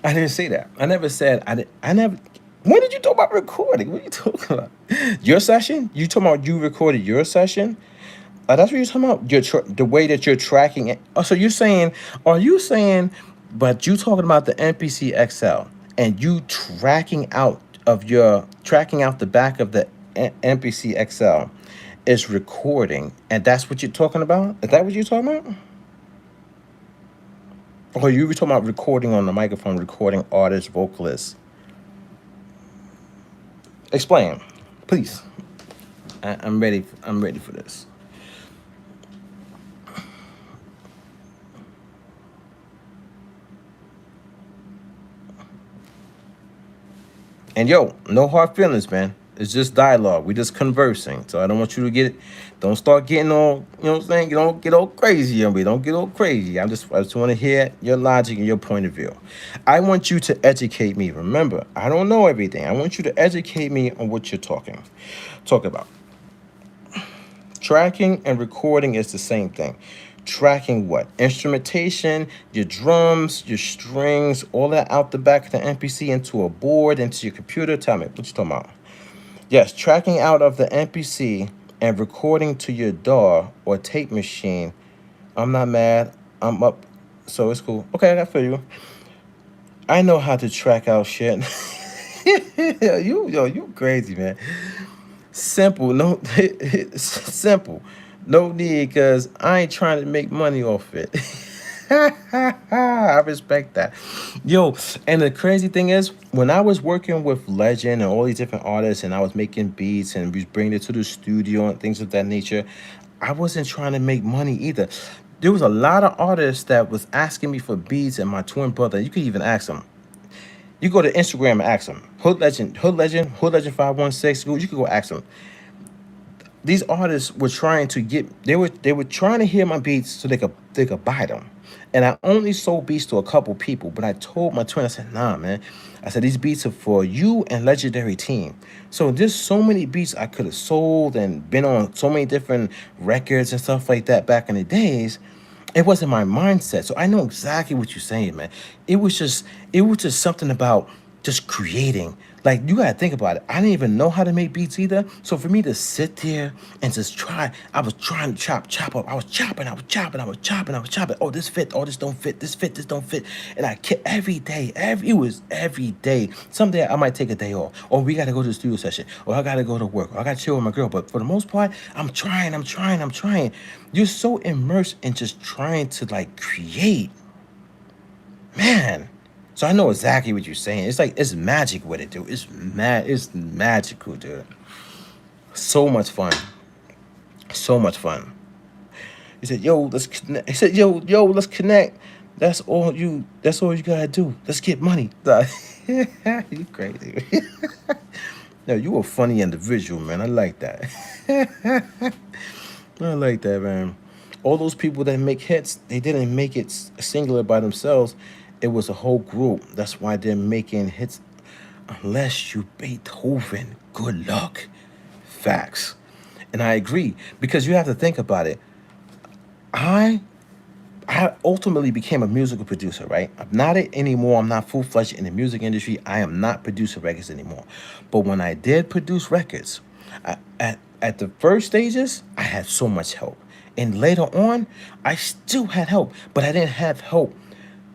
I didn't say that. I never said I never. When did you talk about recording? What are you talking about? Your session? You talking about you recorded your session? That's what you're talking about. The way that you're tracking it. Oh, so are you saying? But you talking about the MPC XL and you tracking out the back of the MPC XL is recording, and that's what you're talking about? Is that what you're talking about? Or you were talking about recording on the microphone, recording artists, vocalists? Explain, please. I'm ready. I'm ready for this. And yo, no hard feelings, man. It's just dialogue. We just conversing. So I don't want you to don't start getting all, you know what I'm saying? You don't get all crazy on me. Don't get all crazy. I just want to hear your logic and your point of view. I want you to educate me. Remember, I don't know everything. I want you to educate me on what you're talk about. Tracking and recording is the same thing. Tracking what? Instrumentation, your drums, your strings, all that out the back of the MPC into a board, into your computer. Tell me, what you talking about? Yes, tracking out of the MPC and recording to your DAW or tape machine. I'm not mad. I'm up. So it's cool. Okay, I feel you. I know how to track out shit. You crazy, man. Simple, no, simple. No need, because I ain't trying to make money off it. I respect that. Yo, and the crazy thing is, when I was working with Legend and all these different artists, and I was making beats and we was bringing it to the studio and things of that nature, I wasn't trying to make money either. There was a lot of artists that was asking me for beats, and my twin brother, you could even ask him. You go to Instagram and ask them. Hood Legend 516. You could go ask them. These artists were trying to they were trying to hear my beats so they could buy them. And I only sold beats to a couple people, but I told my twin, I said, nah, man. I said, these beats are for you and Legendary Team. So there's so many beats I could have sold and been on so many different records and stuff like that back in the days. It wasn't my mindset. So I know exactly what you're saying, man. It was just something about just creating. Like, you gotta think about it. I didn't even know how to make beats either. So for me to sit there and just I was trying to chop up. I was chopping. Oh, this fit. Oh, this don't fit. This don't fit. And I kept every day. It was every day. Someday I might take a day off. Or we gotta go to the studio session. Or I gotta go to work. Or I gotta chill with my girl. But for the most part, I'm trying. You're so immersed in just trying to like create. Man. So I know exactly what you're saying. It's like it's magic with it, dude. It's magical, dude. So much fun. So much fun. He said, yo, let's connect. He said, yo, let's connect. That's all you gotta do. Let's get money. You crazy. No, you a funny individual, man. I like that. I like that, man. All those people that make hits, they didn't make it singular by themselves. It was a whole group. That's why they're making hits. Unless you Beethoven, good luck. Facts. And I agree, because you have to think about it. I I ultimately became a musical producer, right? I'm not it anymore. I'm not full-fledged in the music industry. I am not producing records anymore. But when I did produce records, at the first stages, I had so much help. And later on, I still had help, but I didn't have help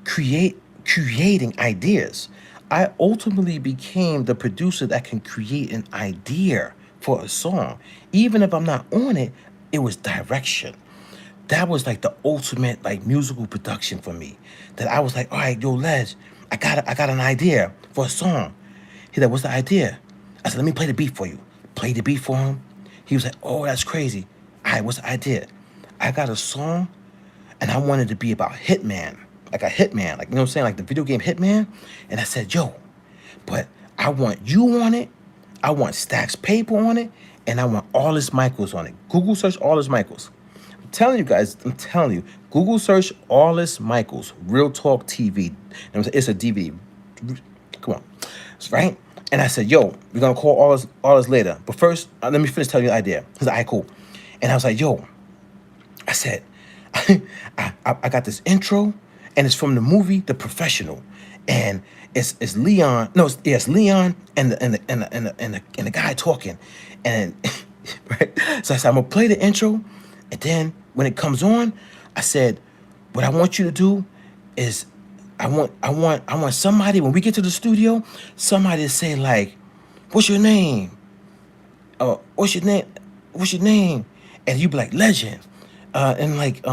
creating ideas. I ultimately became the producer that can create an idea for a song. Even if I'm not on it, it was direction. That was like the ultimate like musical production for me. That I was like, all right, yo, Les, I got an idea for a song. He said, what's the idea? I said, let me play the beat for you. Play the beat for him. He was like, oh, that's crazy. All right, what's the idea? I got a song and I wanted to be about Hitman. Like a Hitman, like, you know what I'm saying? Like the video game Hitman. And I said, yo, but I want you on it. I want Stacks Paper on it. And I want Arliss Michaels on it. Google search Arliss Michaels. I'm telling you, Google search Arliss Michaels, Real Talk TV. It's a DVD. Come on. Right? And I said, yo, we're going to call Arliss later. But first, let me finish telling you the idea. He said, all right, cool. And I was like, yo, I said, I got this intro, and it's from the movie The Professional. And it's Leon. No, it's Leon and the guy talking. And right? So I said, I'm gonna play the intro, and then when it comes on, I said, what I want you to do is I want somebody, when we get to the studio, somebody to say like, what's your name? What's your name? What's your name? And you be like, Legend. And like,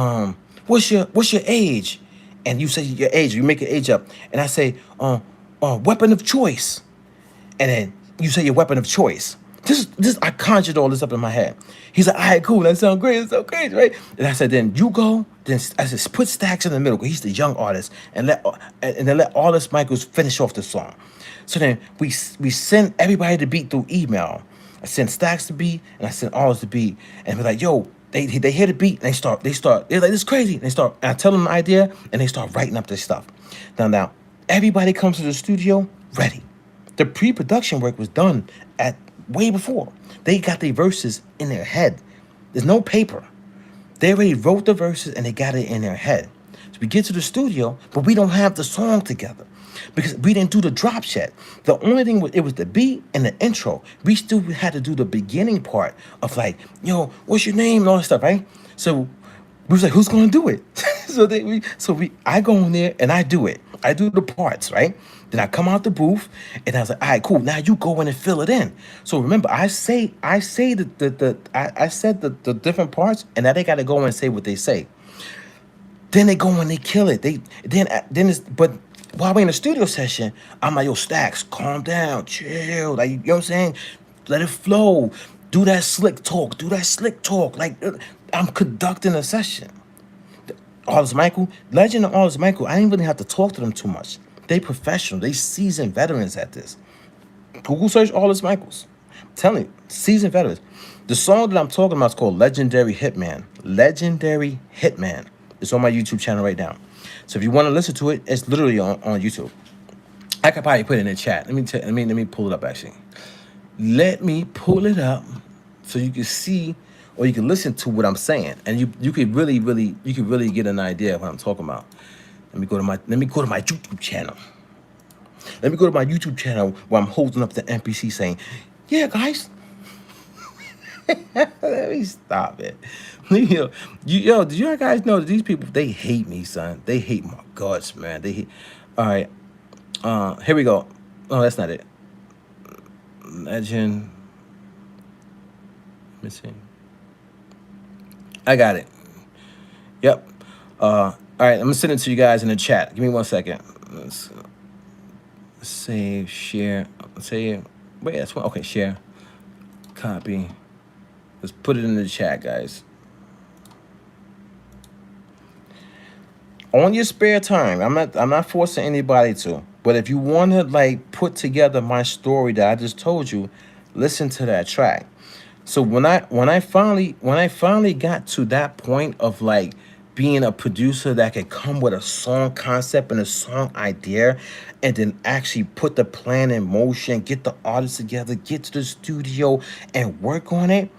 what's your age? And you say your age, you make your age up. And I say, weapon of choice. And then you say your weapon of choice. This, I conjured all this up in my head. He's like, all right, cool, that sounds great, it sounds crazy, right? And I said, then you go, then I said, put Stacks in the middle, because he's the young artist, and then let Artist Michaels finish off the song. So then we send everybody the beat through email. I send Stacks the beat, and I send Artist the beat, and we're like, yo, they hear the beat, and they're like, this is crazy. And I tell them the idea, and they start writing up their stuff. Now, everybody comes to the studio ready. The pre-production work was done at way before. They got their verses in their head. There's no paper. They already wrote the verses and they got it in their head. So we get to the studio, but we don't have the song together because we didn't do the drops yet. The only thing was, it was the beat and the intro. We still had to do the beginning part of like, yo, what's your name and all that stuff, right? So we was like, who's gonna do it? I go in there and I do it. I do the parts, right? Then I come out the booth and I was like, all right, cool. Now you go in and fill it in. So remember, I said the different parts, and now they got to go in and say what they say. Then they go and they kill it. But while we're in the studio session, I'm like, yo, Stacks, calm down, chill. Like, you know what I'm saying? Let it flow. Do that slick talk. Like, I'm conducting a session. Artist Michael, Legend of Artist Michael, I didn't really have to talk to them too much. They professional. They seasoned veterans at this. Google search Artist Michaels. I'm telling you, seasoned veterans. The song that I'm talking about is called Legendary Hitman. Legendary Hitman. It's on my YouTube channel right now. So if you want to listen to it, it's literally on YouTube. I could probably put it in the chat. Let me pull it up actually. Let me pull it up so you can see or you can listen to what I'm saying, and you could really get an idea of what I'm talking about. Let me go to my YouTube channel. Let me go to my YouTube channel where I'm holding up the MPC saying, yeah, guys. Let me stop it. Did you guys know that these people, they hate me, son. They hate my guts, man. They hate. All right. Here we go. Oh, that's not it. Legend. Let me see. I got it. Yep. All right, I'm gonna send it to you guys in the chat. Give me 1 second. Let's save, share, save. Wait, that's one. Okay, share, copy. Let's put it in the chat, guys. On your spare time, I'm not forcing anybody to. But if you want to like put together my story that I just told you, listen to that track. So when I finally got to that point of like being a producer that could come with a song concept and a song idea and then actually put the plan in motion, get the artists together, get to the studio and work on it.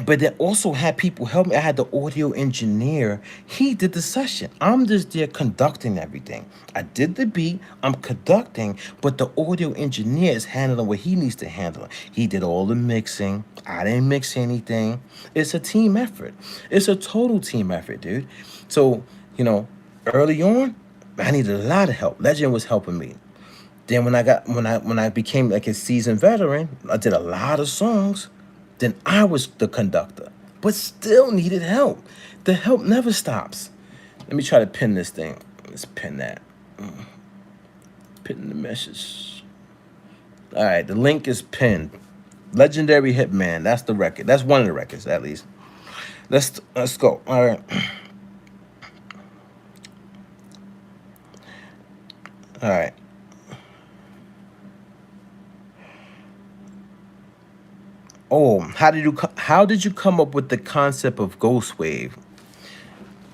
But then also had people help me. I had the audio engineer. He did the session. I'm just there conducting everything. I did the beat. I'm conducting, but the audio engineer is handling what he needs to handle. He did all the mixing. I didn't mix anything. It's a team effort. It's a total team effort, dude. So, early on, I needed a lot of help. Legend was helping me. Then when I became like a seasoned veteran, I did a lot of songs. Then I was the conductor, but still needed help. The help never stops. Let me try to pin this thing. Let's pin that. Pin the message. All right, the link is pinned. Legendary Hitman. That's the record. That's one of the records, at least. Let's go. All right. All right. Oh, how did you come up with the concept of Ghost Wave?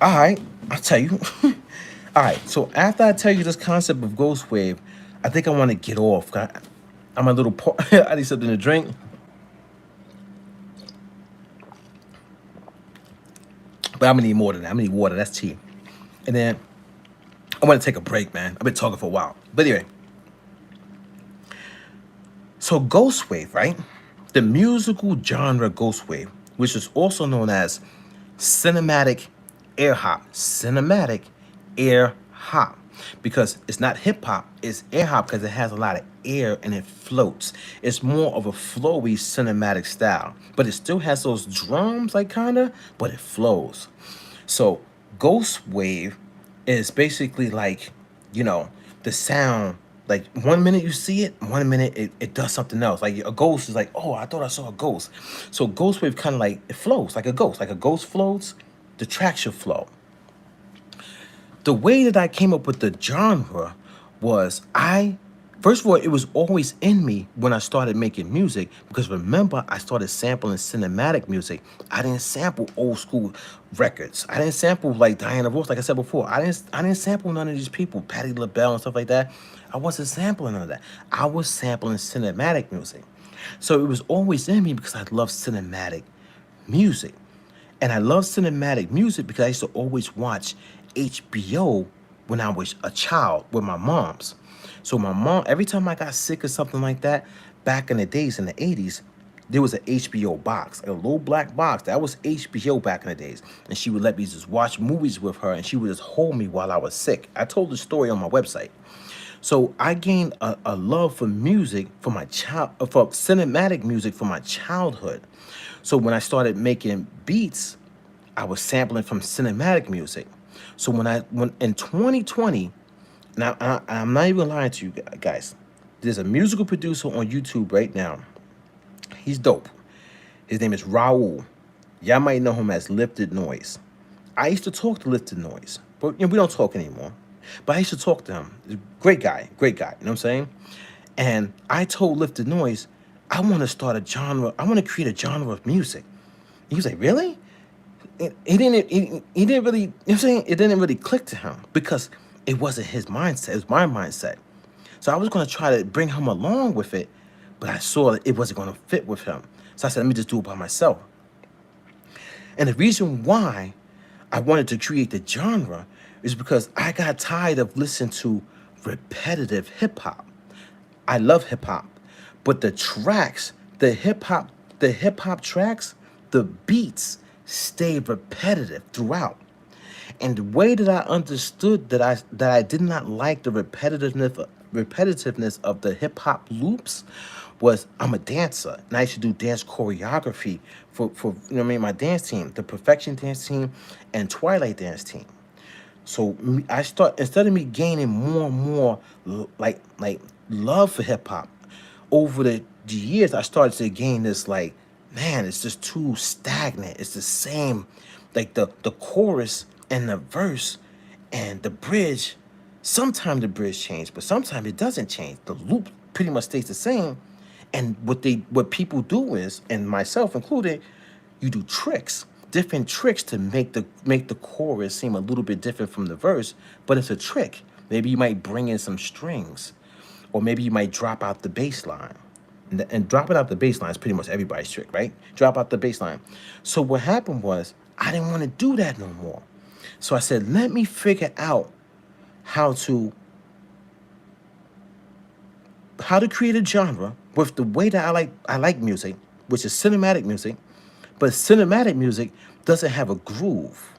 All right, I'll tell you. All right, so after I tell you this concept of Ghost Wave, I think I want to get off. I'm a little I need something to drink. But I'm gonna need more than that. I'm gonna need water. That's tea. And then I want to take a break, man. I've been talking for a while. But anyway, so Ghost Wave, right? The musical genre Ghost Wave, which is also known as cinematic air hop. Cinematic air hop. Because it's not hip hop, it's air hop because it has a lot of air and it floats. It's more of a flowy cinematic style. But it still has those drums, like kinda, but it flows. So Ghost Wave is basically like, the sound Like 1 minute you see it, 1 minute it does something else. Like a ghost is like, oh, I thought I saw a ghost. So ghost wave kind of like it flows like a ghost. Like a ghost floats, the track should flow. The way that I came up with the genre was first of all, it was always in me when I started making music, because remember, I started sampling cinematic music. I didn't sample old school records. I didn't sample like Diana Ross, like I said before. I didn't sample none of these people, Patti LaBelle and stuff like that. I wasn't sampling none of that. I was sampling cinematic music. So it was always in me because I love cinematic music. And I love cinematic music because I used to always watch HBO when I was a child with my moms. So my mom, every time I got sick or something like that, back in the days in the 80s, there was an HBO box, a little black box. That was HBO back in the days. And she would let me just watch movies with her, and she would just hold me while I was sick. I told the story on my website. So I gained a love for music for for cinematic music for my childhood. So when I started making beats, I was sampling from cinematic music. So when in 2020, now I'm not even lying to you guys, there's a musical producer on YouTube right now. He's dope. His name is Raul. Y'all might know him as Lifted Noise. I used to talk to Lifted Noise, but we don't talk anymore. But I used to talk to him. Great guy, you know what I'm saying? And I told Lifted Noise, I want to start a genre. I want to create a genre of music. He was like, really? He didn't really, you know what I'm saying? It didn't really click to him because it wasn't his mindset. It was my mindset. So I was going to try to bring him along with it, but I saw that it wasn't going to fit with him. So I said, let me just do it by myself. And the reason why I wanted to create the genre is because I got tired of listening to repetitive hip hop. I love hip hop, but the tracks, the hip hop tracks, the beats stay repetitive throughout. And the way that I understood that I did not like the repetitiveness of the hip hop loops was, I'm a dancer and I used to do dance choreography for you know what I mean, my dance team, the Perfection dance team and Twilight dance team. So instead of me gaining more and more like love for hip hop over the years, I started to gain this like, man, it's just too stagnant. It's the same, like the chorus and the verse and the bridge. Sometimes the bridge changes, but sometimes it doesn't change. The loop pretty much stays the same. And what people do is, and myself included, you do different tricks to make the chorus seem a little bit different from the verse, but it's a trick. Maybe you might bring in some strings, or maybe you might drop out the bass line. And dropping out the bass line is pretty much everybody's trick, right? Drop out the bass line. So what happened was, I didn't want to do that no more. So I said, let me figure out how to create a genre with the way that I like music, which is cinematic music, but cinematic music doesn't have a groove.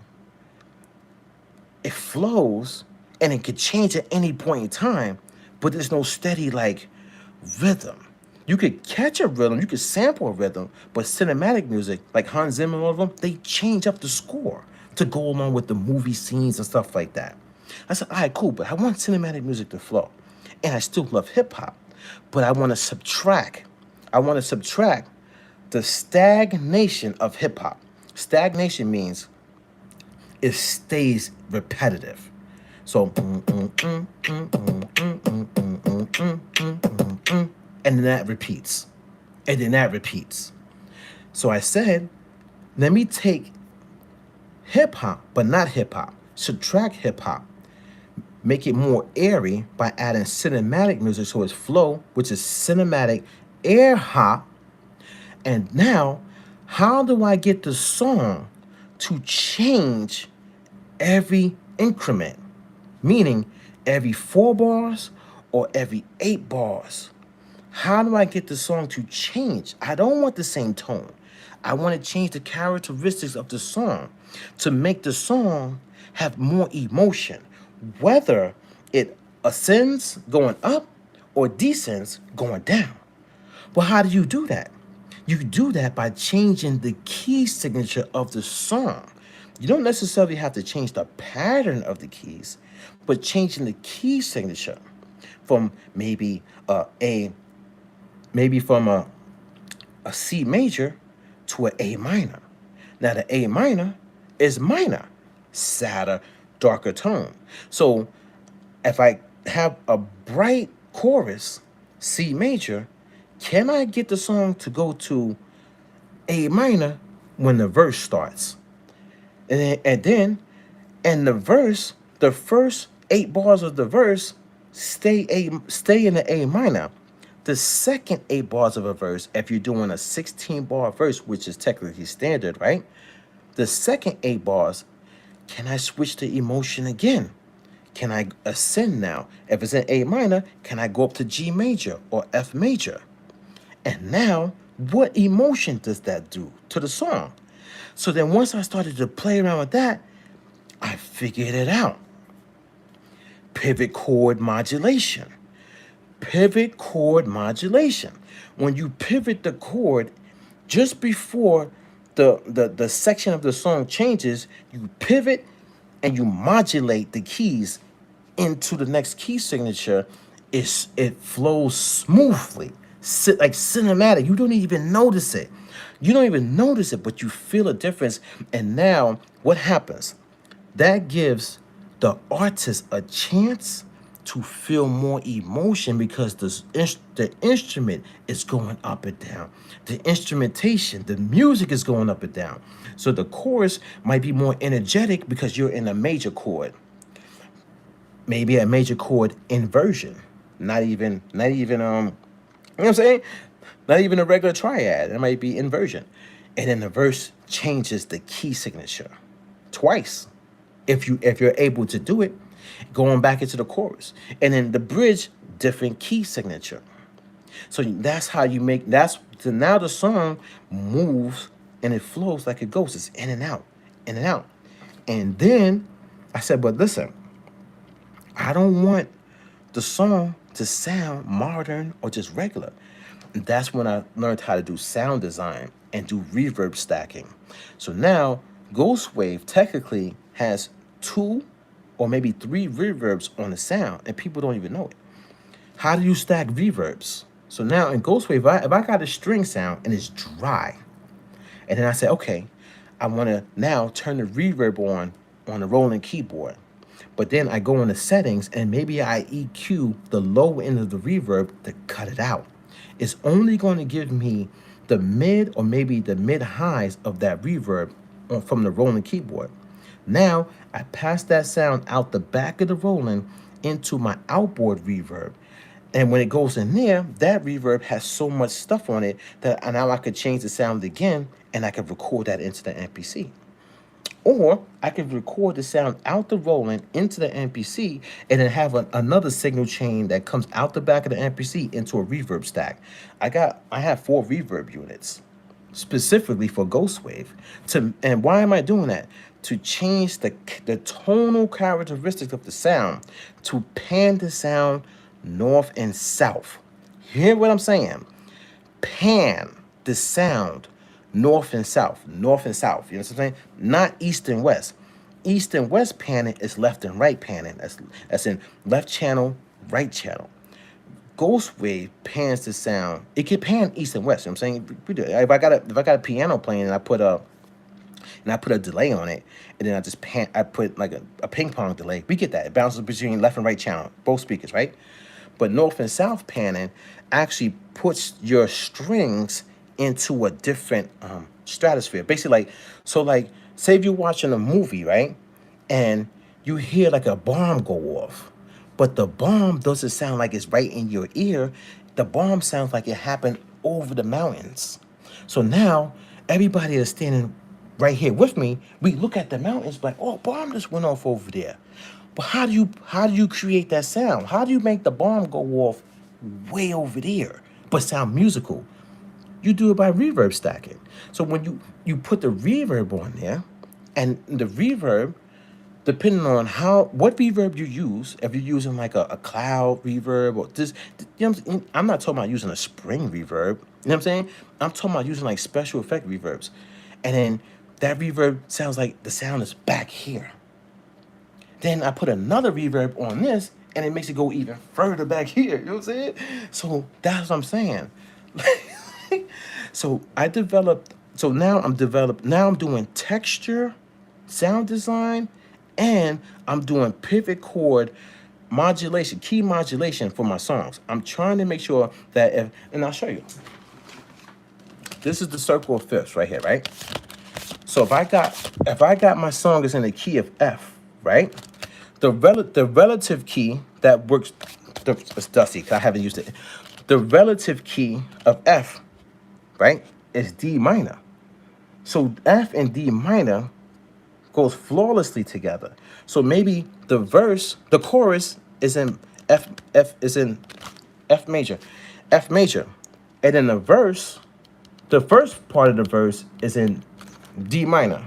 It flows and it could change at any point in time, but there's no steady like rhythm. You could catch a rhythm, you could sample a rhythm, but cinematic music, like Hans Zimmer and all of them, they change up the score to go along with the movie scenes and stuff like that. I said, all right, cool, but I want cinematic music to flow. And I still love hip hop, but I want to subtract. The stagnation of hip hop. Stagnation means it stays repetitive. So, and then that repeats. And then that repeats. So I said, let me take hip hop, but not hip hop. Subtract hip hop. Make it more airy by adding cinematic music so it's flow, which is cinematic air hop. And now, how do I get the song to change every increment? Meaning every 4 bars or every 8 bars. How do I get the song to change? I don't want the same tone. I want to change the characteristics of the song to make the song have more emotion, whether it ascends going up or descends going down. Well, how do you do that? You do that by changing the key signature of the song. You don't necessarily have to change the pattern of the keys, but changing the key signature. from maybe from a C major to an A minor. Now the A minor is minor, sadder, darker tone. So if I have a bright chorus, C major, can I get the song to go to A minor when the verse starts? And then in the verse, the first 8 bars of the verse stay in the A minor. The second 8 bars of a verse, if you're doing a 16-bar verse, which is technically standard, right? The second 8 bars, can I switch the emotion again? Can I ascend now? If it's in A minor, can I go up to G major or F major? And now, what emotion does that do to the song? So then once I started to play around with that, I figured it out. Pivot chord modulation. Pivot chord modulation. When you pivot the chord just before the section of the song changes, you pivot and you modulate the keys into the next key signature. It flows smoothly, like cinematic. You don't even notice it. You don't even notice it, but you feel a difference. And now what happens? That gives the artist a chance to feel more emotion because the instrument is going up and down. The instrumentation, the music is going up and down. So the chorus might be more energetic because you're in a major chord. Maybe a major chord inversion. Not even you know what I'm saying? Not even a regular triad. It might be inversion. And then the verse changes the key signature twice. If you're able to do it, going back into the chorus. And then the bridge, different key signature. So that's how you make, so now the song moves and it flows like it goes. It's in and out, in and out. And then I said, but listen, I don't want the song to sound modern or just regular. And that's when I learned how to do sound design and do reverb stacking. So now Ghost Wave technically has 2 or maybe 3 reverbs on the sound, and people don't even know it. How do you stack reverbs? So now in Ghost Wave, if I got a string sound and it's dry, and then I say, okay, I want to now turn the reverb on the Roland keyboard. But then I go into settings and maybe I EQ the low end of the reverb to cut it out. It's only going to give me the mid or maybe the mid highs of that reverb from the Roland keyboard. Now I pass that sound out the back of the Roland into my outboard reverb. And when it goes in there, that reverb has so much stuff on it that now I could change the sound again and I could record that into the MPC. Or I could record the sound out the Roland into the MPC and then have another signal chain that comes out the back of the MPC into a reverb stack. I have 4 reverb units specifically for Ghost Wave. And why am I doing that? To change the tonal characteristics of the sound, to pan the sound north and south. Hear what I'm saying? Pan the sound north and south, north and south. You know what I'm saying? Not east and west. East and west panning is left and right panning. That's in left channel, right channel. Ghost Wave pans the sound. It can pan east and west. You know what I'm saying? We do. If I got a piano playing and I put a delay on it, and then I put like a ping pong delay. We get that. It bounces between left and right channel, both speakers, right? But north and south panning actually puts your strings into a different stratosphere. Basically, like, say if you're watching a movie, right? And you hear like a bomb go off, but the bomb doesn't sound like it's right in your ear. The bomb sounds like it happened over the mountains. So now everybody is standing right here with me. We look at the mountains like, oh, bomb just went off over there. But how do you create that sound? How do you make the bomb go off way over there but sound musical? You do it by reverb stacking. So when you put the reverb on there, and the reverb, depending on what reverb you use, if you're using like a cloud reverb or this, you know, I'm not talking about using a spring reverb. You know what I'm saying? I'm talking about using like special effect reverbs. And then that reverb sounds like the sound is back here. Then I put another reverb on this, and it makes it go even further back here. You know what I'm saying? So that's what I'm saying. So I developed. So now I'm developed. Now I'm doing texture, sound design, and I'm doing pivot chord modulation, key modulation for my songs. I'm trying to make sure that if, and I'll show you. This is the circle of fifths right here, right? So if I got my song is in the key of F, right? The relative key that works, it's dusty because I haven't used it. The relative key of F, right, is D minor. So F and D minor goes flawlessly together. So maybe the chorus is in F major, and then the first part of the verse is in D minor.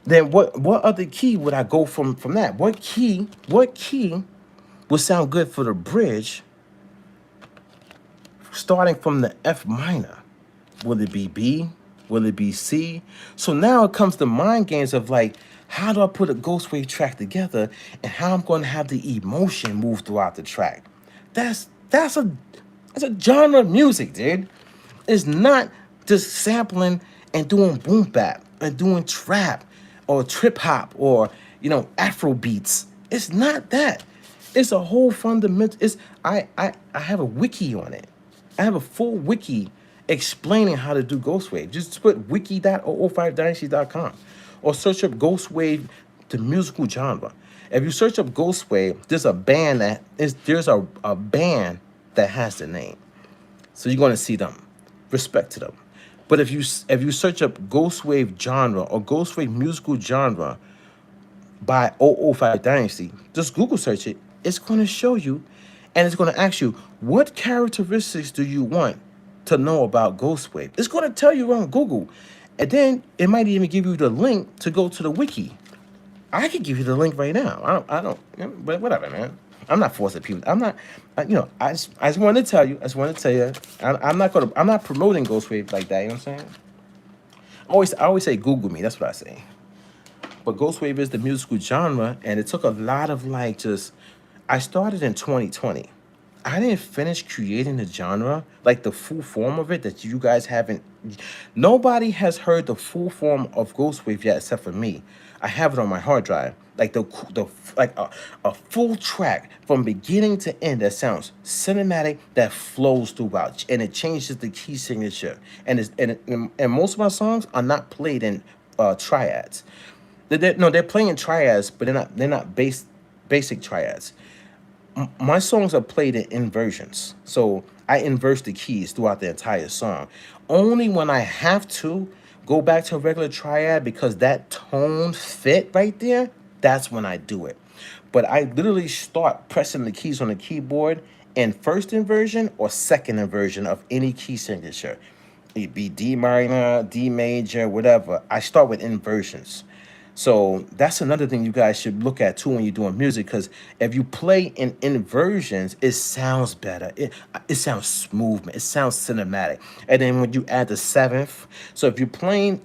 Then what other key would I go from that? What key would sound good for the bridge starting from the F minor? Will it be B? Will it be C? So now it comes to mind games of like, how do I put a ghost wave track together and how I'm going to have the emotion move throughout the track? That's a genre of music, dude. It's not just sampling and doing boom bap and doing trap or trip hop or, you know, Afro beats. It's not that. It's a whole fundamental. I have a wiki on it. I have a full wiki explaining how to do ghost wave. Just put wiki.005dynasty.com or search up ghost wave, the musical genre. If you search up ghost wave, there's a band that has the name. So you're going to see them. Respect to them. But if you search up ghost wave genre or ghost wave musical genre by 005 Dynasty, just Google search it. It's going to show you, and it's going to ask you, what characteristics do you want to know about ghost wave? It's going to tell you on Google, and then it might even give you the link to go to the wiki. I could give you the link right now. I don't, but whatever, man. I'm not forcing people. I'm not, I just wanted to tell you. I'm not promoting ghost wave like that. You know what I'm saying? I always say Google me. That's what I say. But ghost wave is the musical genre, and it took a lot of I started in 2020. I didn't finish creating the genre, like the full form of it that you guys haven't. Nobody has heard the full form of ghost wave yet, except for me. I have it on my hard drive, like a full track from beginning to end that sounds cinematic, that flows throughout, and it changes the key signature. And most of my songs are not played in triads. They're playing triads, but they're not basic triads. My songs are played in inversions, so I inverse the keys throughout the entire song. Only when I have to go back to a regular triad because that tone fit right there, that's when I do it. But I literally start pressing the keys on the keyboard in first inversion or second inversion of any key signature. It be D minor, D major, whatever. I start with inversions. So that's another thing you guys should look at too when you're doing music, because if you play in inversions, it sounds better. It sounds smooth, man. It sounds cinematic. And then when you add the seventh, so if you're playing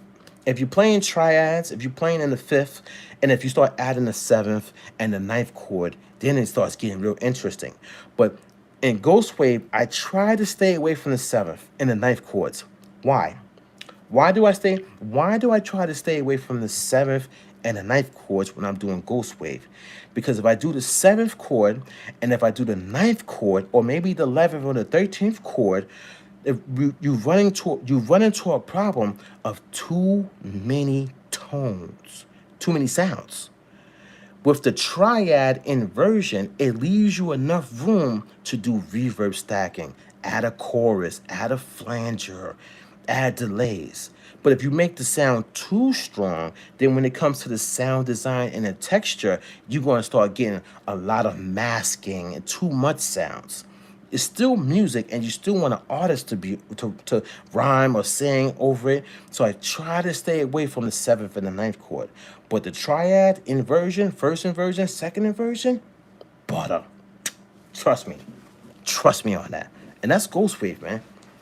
triads, if you're playing in the fifth, and if you start adding the seventh and the ninth chord, then it starts getting real interesting. But in Ghost Wave, I try to stay away from the seventh and the ninth chords. Why? Why do I try to stay away from the seventh and the ninth chords when I'm doing Ghost Wave? Because if I do the seventh chord and if I do the ninth chord, or maybe the 11th or the 13th chord, if you run into a problem of too many tones, too many sounds. With the triad inversion, it leaves you enough room to do reverb stacking, add a chorus, add a flanger, add delays. But if you make the sound too strong, then when it comes to the sound design and the texture, you're going to start getting a lot of masking and too much sounds. It's still music, and you still want an artist to rhyme or sing over it. So I try to stay away from the seventh and the ninth chord. But the triad inversion, first inversion, second inversion, butter. Trust me on that. And that's Ghost Wave, man.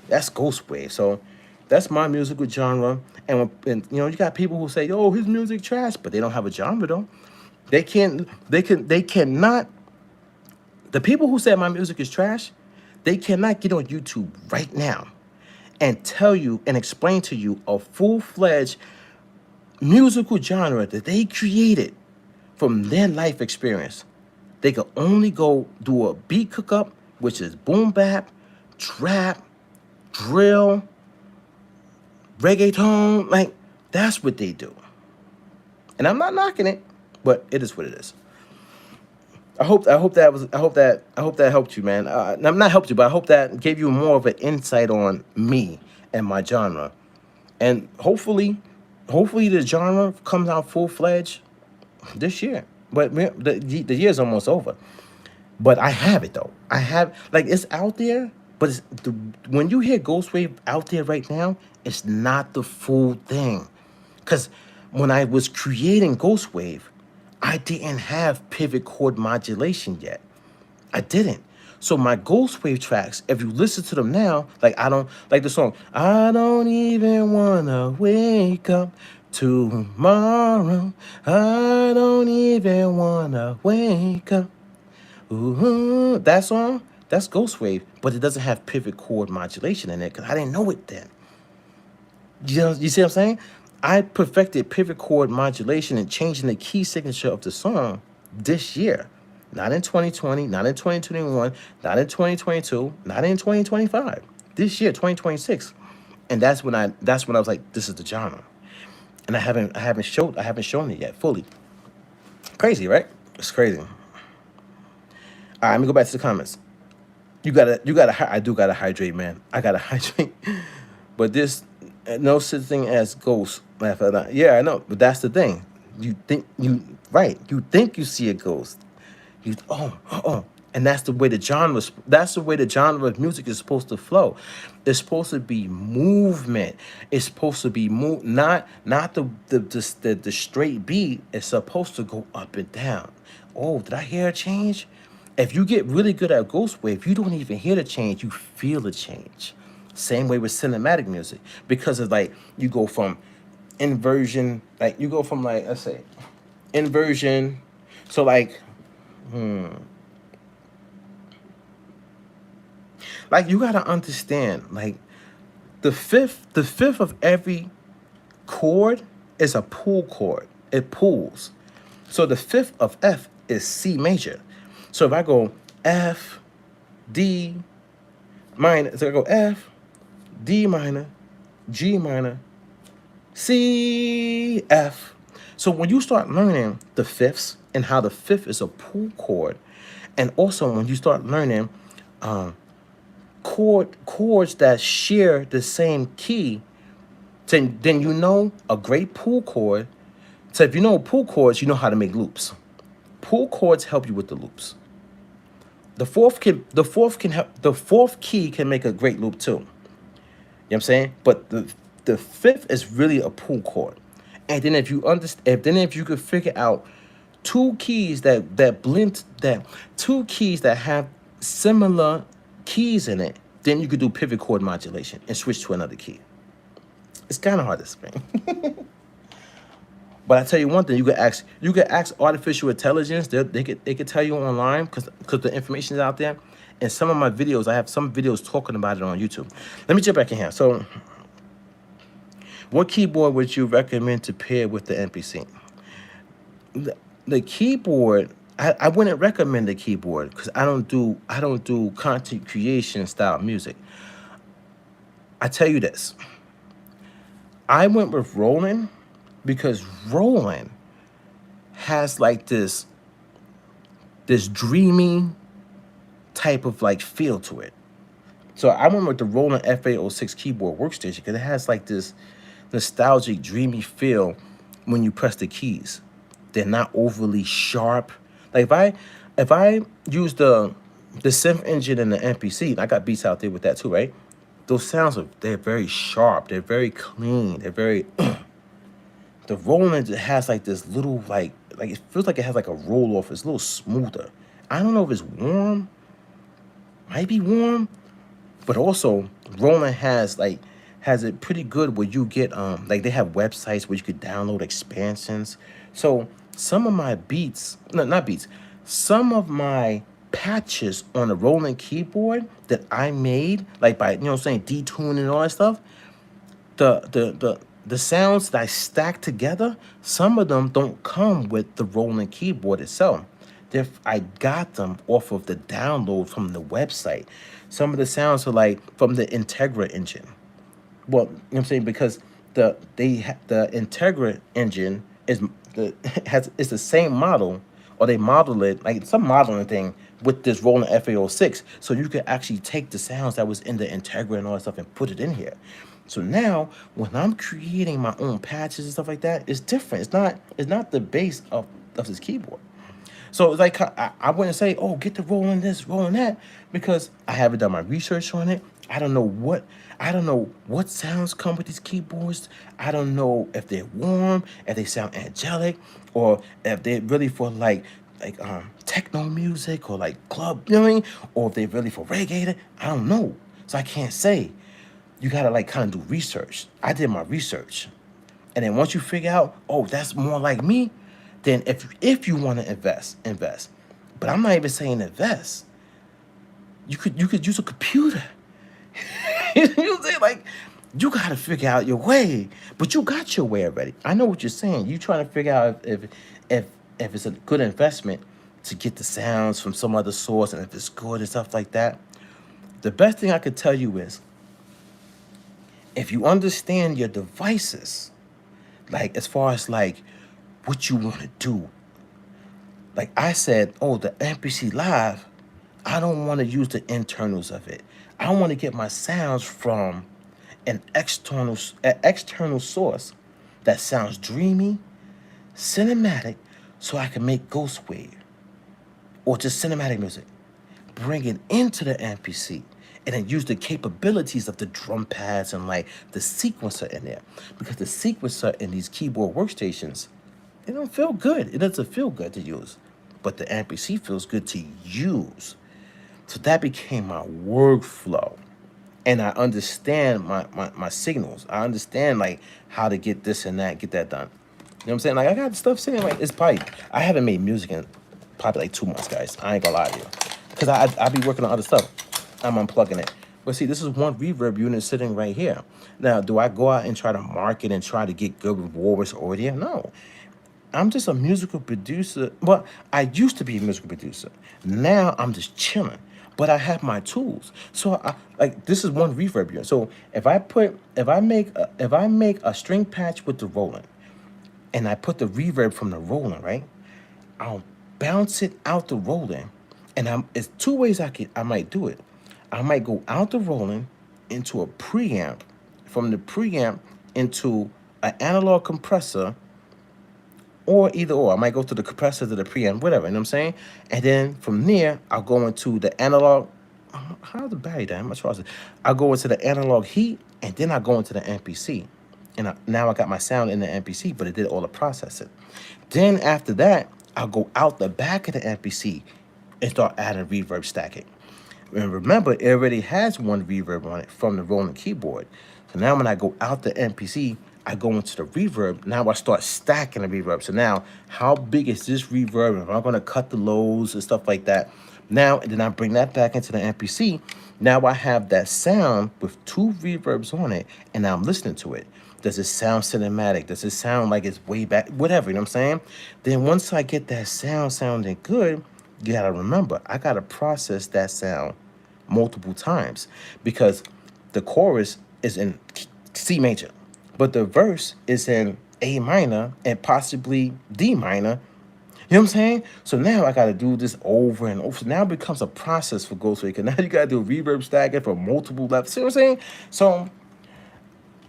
That's Ghost Wave. So that's my musical genre. And you got people who say, "Oh, his music trash," but they don't have a genre though. They cannot The people who said my music is trash, they cannot get on YouTube right now and tell you and explain to you a full-fledged musical genre that they created from their life experience. They could only go do a beat cook-up, which is boom bap, trap, drill, reggaeton. Like, that's what they do. And I'm not knocking it, but it is what it is. I hope that helped you, man. I'm not helped you, but I hope that gave you more of an insight on me and my genre. And hopefully the genre comes out full-fledged this year. But the year's almost over. But I have it, though. I have, like, it's out there, but when you hear Ghost Wave out there right now, it's not the full thing. Because when I was creating Ghost Wave, I didn't have pivot chord modulation yet. I didn't. So my Ghost Wave tracks, if you listen to them now, like, I don't, like the song, I don't even wanna wake up tomorrow. I don't even wanna wake up. Ooh, that song, that's Ghost Wave, but it doesn't have pivot chord modulation in it because I didn't know it then. You see what I'm saying? I perfected pivot chord modulation and changing the key signature of the song this year. Not in 2020, not in 2021, not in 2022, not in 2025. This year, 2026. And that's when I was like, this is the genre. And I haven't shown it yet fully. Crazy, right? It's crazy. All right, let me go back to the comments. I do gotta hydrate, man. I gotta hydrate. But this, no such thing as ghost. Yeah, I know, but that's the thing. You think you see a ghost. And that's the way the genre of music is supposed to flow. It's supposed to be movement. It's supposed to be not the straight beat. It's supposed to go up and down. Oh, did I hear a change? If you get really good at Ghost Wave, you don't even hear the change, you feel the change. Same way with cinematic music. Because it's like you go from inversion, like you go from, like, let's say inversion. So like like, you gotta understand, like, the fifth of every chord is a pull chord. It pulls. So the fifth of F is C major. So if I go F, D minor, so I go F, D minor, G minor, C, F. So when you start learning the fifths and how the fifth is a pull chord, and also when you start learning chords that share the same key, then you know a great pull chord. So if you know pull chords, you know how to make loops. Pull chords help you with the loops. The fourth key can make a great loop too. You know what I'm saying? But the fifth is really a pull chord. And then if you could figure out two keys that blend, that two keys that have similar keys in it, then you could do pivot chord modulation and switch to another key. It's kind of hard to explain. But I tell you one thing, you could ask artificial intelligence. They could tell you online because the information is out there. And some of my videos, I have some videos talking about it on YouTube. Let me jump back in here. So, what keyboard would you recommend to pair with the MPC? The keyboard, I wouldn't recommend the keyboard because I don't do content creation style music. I tell you this, I went with Roland because Roland has like this dreamy type of like feel to it. So I went with the Roland FA06 keyboard workstation because it has like this nostalgic, dreamy feel when you press the keys. They're not overly sharp. Like if I use the synth engine in the MPC, I got beats out there with that too, right? Those sounds they're very sharp. They're very clean. They're very. The Roland has like this little like it feels like it has like a roll off. It's a little smoother. I don't know if it's warm. Might be warm, but also Roland has it pretty good where you get like they have websites where you could download expansions. So some of my beats, no, not beats, some of my patches on the Roland keyboard that I made, like by, you know what I'm saying, detuning and all that stuff, the sounds that I stack together, some of them don't come with the Roland keyboard itself. I got them off of the download from the website. Some of the sounds are like from the Integra engine. Well, you know what I'm saying, because the Integra engine is the same model, or they model it like some modeling thing with this Roland FA06, so you can actually take the sounds that was in the Integra and all that stuff and put it in here. So now when I'm creating my own patches and stuff like that, it's different. It's not the base of this keyboard. So it's like I wouldn't say, oh, get the Roland this, Roland that, because I haven't done my research on it. I don't know what sounds come with these keyboards. I don't know if they're warm, if they sound angelic, or if they're really for like techno music or like club, you know what I mean? Or if they're really for reggae. I don't know. So I can't say. You gotta like kind of do research. I did my research. And then once you figure out, oh, that's more like me, then if you want to invest. But I'm not even saying invest. You could use a computer. You know what I'm saying? Like, you gotta figure out your way. But you got your way already. I know what you're saying. You trying to figure out if it's a good investment to get the sounds from some other source, and if it's good and stuff like that. The best thing I could tell you is, if you understand your devices, like as far as like what you want to do. Like I said, oh, the MPC Live, I don't want to use the internals of it. I want to get my sounds from an external source that sounds dreamy, cinematic, so I can make ghost wave or just cinematic music. Bring it into the MPC and then use the capabilities of the drum pads and like the sequencer in there. Because the sequencer in these keyboard workstations, it don't feel good. It doesn't feel good to use. But the MPC feels good to use. So that became my workflow. And I understand my signals. I understand like how to get this and that, get that done. You know what I'm saying? Like I got stuff saying like it's probably, I haven't made music in probably like 2 months, guys. I ain't gonna lie to you. Because I be working on other stuff. I'm unplugging it. But see, this is one reverb unit sitting right here. Now, do I go out and try to market and try to get good rewards audio? No. I'm just a musical producer. Well, I used to be a musical producer. Now I'm just chilling. But I have my tools. So like this is one reverb unit. So if I make a string patch with the Roland, and I put the reverb from the Roland, right? I'll bounce it out the Roland. And it's 2 ways I might do it. I might go out the Roland into a preamp, from the preamp into an analog compressor, or either or. I might go to the compressor to the preamp, whatever, you know what I'm saying? And then from there, I'll go into the analog. How's the battery down? How much was it? I'll go into the analog heat, and then I'll go into the MPC. And now I got my sound in the MPC, but it did all the processing. Then after that, I'll go out the back of the MPC and start adding reverb stacking. And remember, it already has one reverb on it from the Roland keyboard. So now when I go out the MPC, I go into the reverb. Now I start stacking the reverb. So now, how big is this reverb? Am I going to cut the lows and stuff like that? Now, and then I bring that back into the MPC. Now I have that sound with 2 reverbs on it, and now I'm listening to it. Does it sound cinematic? Does it sound like it's way back? Whatever, you know what I'm saying? Then once I get that sound sounding good, you gotta remember, I gotta process that sound multiple times, because the chorus is in C major, but the verse is in A minor and possibly D minor. You know what I'm saying? So now I gotta do this over and over. So now it becomes a process for Ghostfaker. Now you gotta do reverb stacking for multiple levels. See what I'm saying? So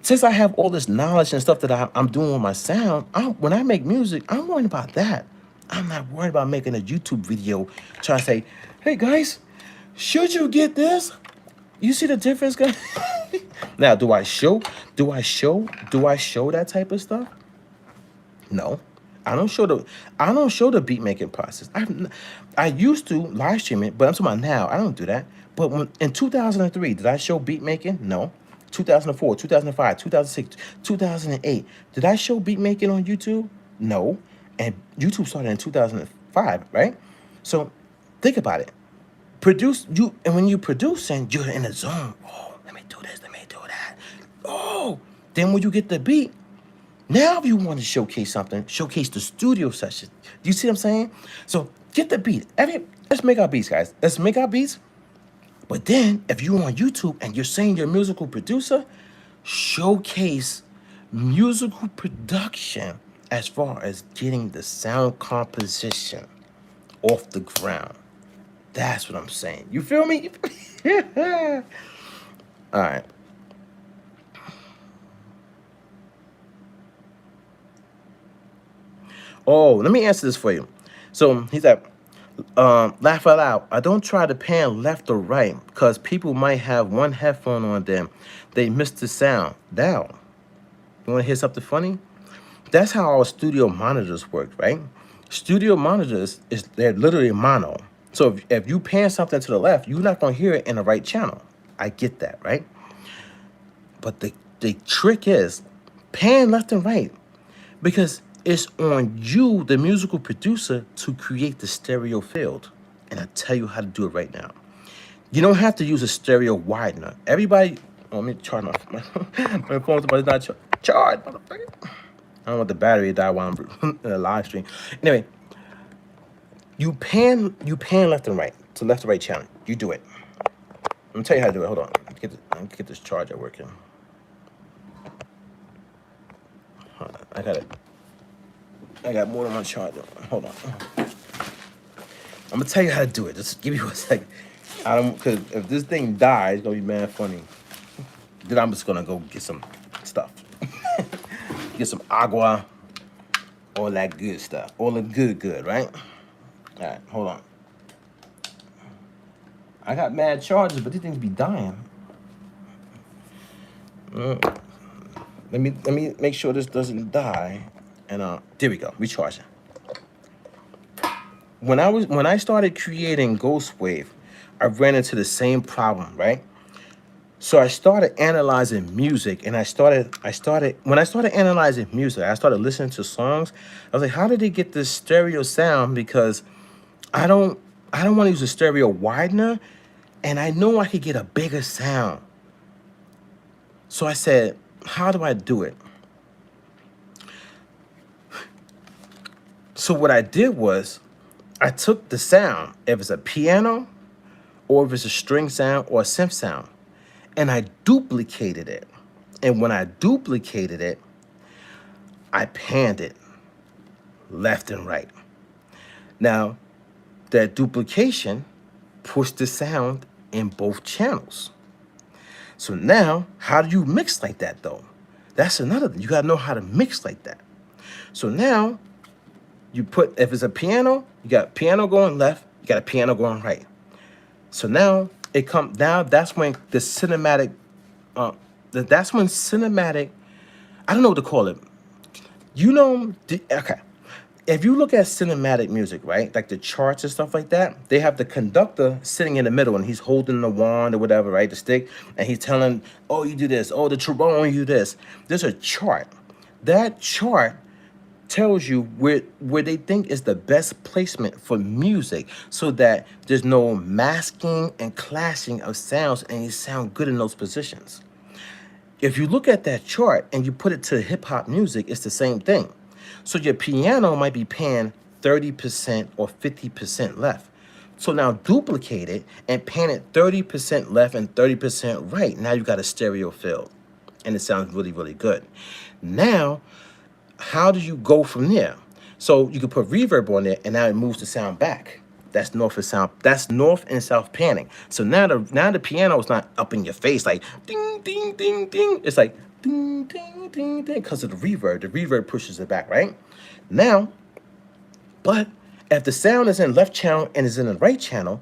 since I have all this knowledge and stuff that I'm doing with my sound, when I make music, I'm worried about that. I'm not worried about making a YouTube video trying to say, hey guys, should you get this? You see the difference, guys? Now, do I show that type of stuff? No. I don't show the beat making process. I used to live stream it, but I'm talking about now. I don't do that. But in 2003, did I show beat making? No. 2004, 2005, 2006, 2008. Did I show beat making on YouTube? No. And YouTube started in 2005, right? So think about it. and when you producing, you're in a zone. Oh, let me do this, let me do that. Oh, then when you get the beat, now if you want to showcase something, showcase the studio session. Do you see what I'm saying? So get the beat. Let's make our beats, guys. Let's make our beats. But then if you're on YouTube and you're saying you're a musical producer, showcase musical production as far as getting the sound composition off the ground. That's what I'm saying. You feel me? All right. Oh, let me answer this for you. So he's like, laugh out loud. I don't try to pan left or right because people might have one headphone on them. They miss the sound. Now, you want to hear something funny? That's how our studio monitors work, right? Studio monitors, they're literally mono. So if you pan something to the left, you're not going to hear it in the right channel. I get that, right? But the trick is pan left and right because it's on you, the musical producer, to create the stereo field. And I'll tell you how to do it right now. You don't have to use a stereo widener. Everybody, let me charge my phone. Somebody's not charged, motherfucker. I don't want the battery to die while I'm in a live stream. Anyway, you pan left and right to left and right channel. You do it. Let me tell you how to do it. Hold on. Let me get this charger working. Hold on. I got more than one charger. Hold on. I'm gonna tell you how to do it. Just give me 1 second. Because if this thing dies, it's gonna be mad funny. Then I'm just gonna go get some stuff. Get some agua, all that good stuff. All the good, right? All right, hold on. I got mad charges, but these things be dying. Let me make sure this doesn't die. And there we go, recharging. When I started creating Ghost Wave, I ran into the same problem, right? So I started analyzing music, and when I started analyzing music, I started listening to songs. I was like, how did they get this stereo sound? Because I don't want to use a stereo widener, and I know I could get a bigger sound. So I said, how do I do it? So what I did was, I took the sound, if it's a piano, or if it's a string sound or a synth sound, and I duplicated it. And when I duplicated it, I panned it left and right. Now, that duplication pushed the sound in both channels. So now, how do you mix like that though? That's another thing. You gotta know how to mix like that. So now, you put, if it's a piano, you got piano going left, you got a piano going right. So now, that's when the cinematic, I don't know what to call it. Okay. If you look at cinematic music, right, like the charts and stuff like that, they have the conductor sitting in the middle and he's holding the wand or whatever, right, the stick, and he's telling, oh, you do this, oh, the trombone, you do this. There's a chart. That chart tells you where they think is the best placement for music so that there's no masking and clashing of sounds and you sound good in those positions. If you look at that chart and you put it to hip-hop music, it's the same thing. So your piano might be panned 30% or 50% left. So now duplicate it and pan it 30% left and 30% right. Now you got a stereo field and it sounds really, really good. Now, how do you go from there? So you can put reverb on there and now it moves the sound back. That's north and south panning. So now the piano is not up in your face like ding, ding, ding, ding. It's like ding, ding, ding, ding because of the reverb. The reverb pushes it back, right? Now, but if the sound is in left channel and is in the right channel,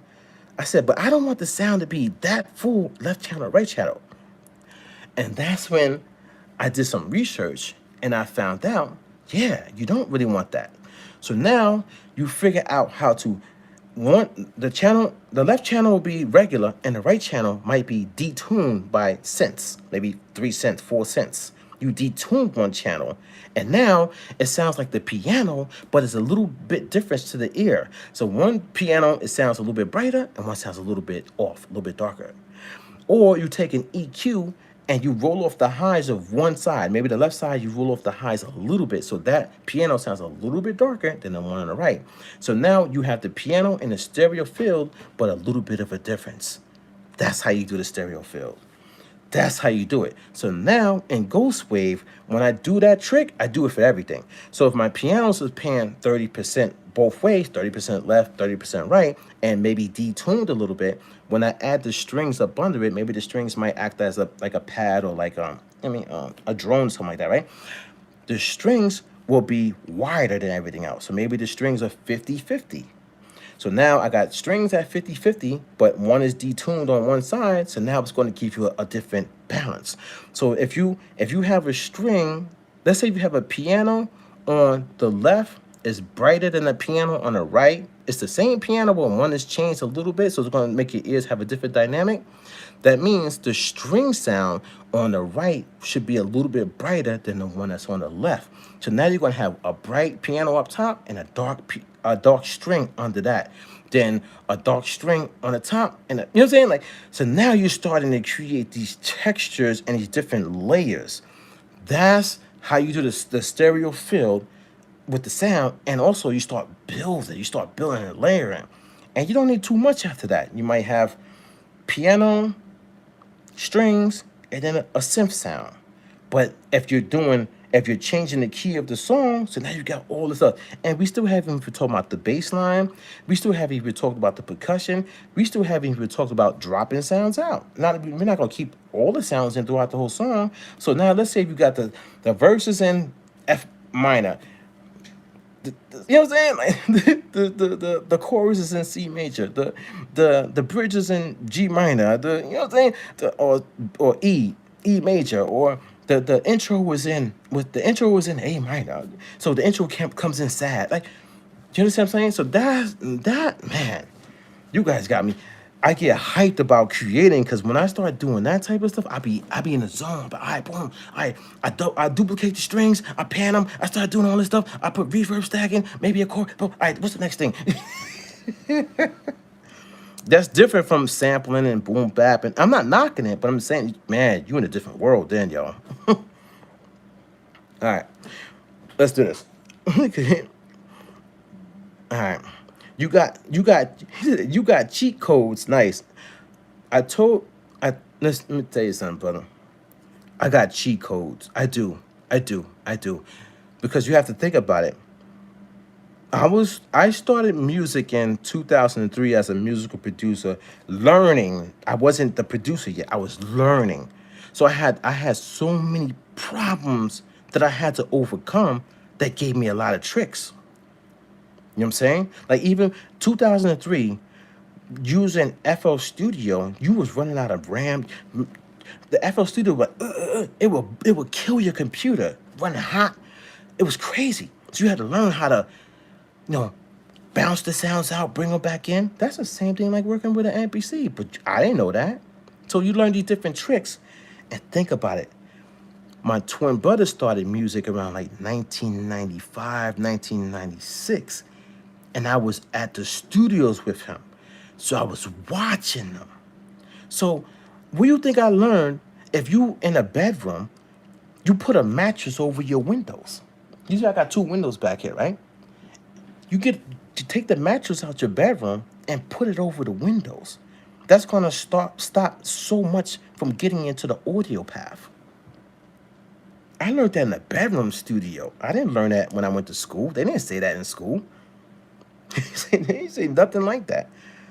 I said, but I don't want the sound to be that full left channel, right channel. And that's when I did some research and I found out, yeah, you don't really want that. So now you figure out how to the left channel will be regular and the right channel might be detuned by cents, maybe 3 cents, 4 cents. you detuned one channel, and now it sounds like the piano, but it's a little bit different to the ear. So one piano, it sounds a little bit brighter, and one sounds a little bit off, a little bit darker. Or you take an EQ and you roll off the highs of one side. Maybe the left side, you roll off the highs a little bit. So that piano sounds a little bit darker than the one on the right. So now you have the piano in the stereo field, but a little bit of a difference. That's how you do the stereo field. That's how you do it. So now in Ghost Wave, when I do that trick, I do it for everything. So if my pianos is paying 30% both ways, 30% left, 30% right, and maybe detuned a little bit, when I add the strings up under it, maybe the strings might act as like a pad or like a drone, something like that, right? The strings will be wider than everything else. So maybe the strings are 50-50. So now I got strings at 50-50, but one is detuned on one side. So now it's going to give you a different balance. So if you have a string, let's say you have a piano on the left is brighter than the piano on the right. It's the same piano, but one is changed a little bit. So it's going to make your ears have a different dynamic. That means the string sound on the right should be a little bit brighter than the one that's on the left. So now you're going to have a bright piano up top and a dark string under that. Then a dark string on the top, and you know what I'm saying? Like, so now you're starting to create these textures and these different layers. That's how you do the stereo field with the sound, and also you start building and layering. And you don't need too much after that. You might have piano, strings, and then a synth sound. But if you're changing the key of the song, so now you got all this stuff. And we still haven't even talked about the bass line. We still haven't even talked about the percussion. We still haven't even talked about dropping sounds out. We're not going to keep all the sounds in throughout the whole song. So now let's say you got the verses in F minor. You know what I'm saying? Like the chorus is in C major, the bridge is in G minor, you know what I'm saying? Or E major, or the intro was in A minor. So the intro comes in sad. Like, you understand what I'm saying? So that man, you guys got me. I get hyped about creating, because when I start doing that type of stuff, I be in the zone. But I boom, I duplicate the strings, I pan them, I start doing all this stuff. I put reverb stacking, maybe a chord. But all right, what's the next thing? That's different from sampling and boom bap. And I'm not knocking it, but I'm saying, man, you in a different world then, y'all. All right, let's do this. All right. You got cheat codes. Nice. Let me tell you something, brother. I got cheat codes. I do. Because you have to think about it. I started music in 2003 as a musical producer, learning. I wasn't the producer yet. I was learning. So I had so many problems that I had to overcome that gave me a lot of tricks. You know what I'm saying? Like, even 2003, using FL Studio, you was running out of RAM. The FL Studio, it would kill your computer, running hot. It was crazy. So you had to learn how to, bounce the sounds out, bring them back in. That's the same thing like working with an MPC, but I didn't know that. So you learn these different tricks, and think about it. My twin brother started music around like 1995, 1996. And I was at the studios with him. So I was watching them. So what do you think I learned? If you in a bedroom, you put a mattress over your windows. Usually I got 2 windows back here, right? You take the mattress out your bedroom and put it over the windows. That's gonna stop so much from getting into the audio path. I learned that in the bedroom studio. I didn't learn that when I went to school. They didn't say that in school. They didn't say nothing like that.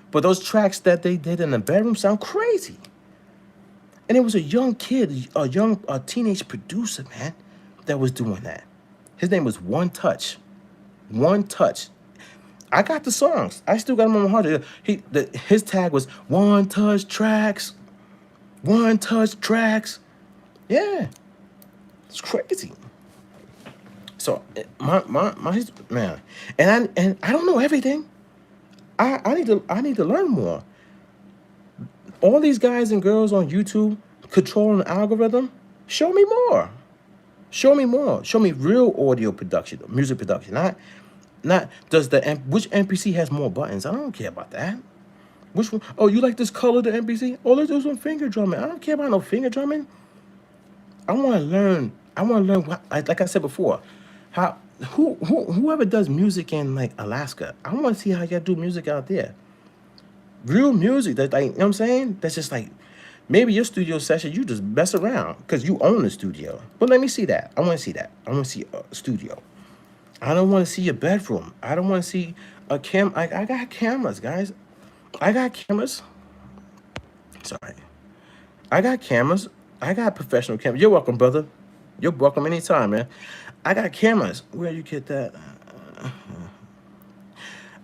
But those tracks that they did in the bedroom sound crazy. And it was a young kid, a teenage producer, man, that was doing that. His name was One Touch. One Touch. I got the songs. I still got them on my hard drive. His tag was One Touch Tracks. One Touch Tracks. Yeah. It's crazy. So my man, and I don't know everything. I need to learn more. All these guys and girls on YouTube controlling the algorithm, show me more. Show me more. Show me real audio production, music production. Not does which MPC has more buttons. I don't care about that. Which one? Oh, you like this color, the MPC? Oh, let's do some finger drumming. I don't care about no finger drumming. I want to learn. I want to learn. Like I said before, how whoever does music in like Alaska. I want to see how y'all do music out there. Real music that, like, you know what I'm saying? That's just like, maybe your studio session, you just mess around because you own the studio. But let me see that. I want to see that. I want to see a studio. I don't want to see your bedroom. I don't want to see a I got cameras, guys. I got cameras. Sorry. I got cameras. I got professional cameras. You're welcome, brother. You're welcome anytime, man. I got cameras. Where you get that?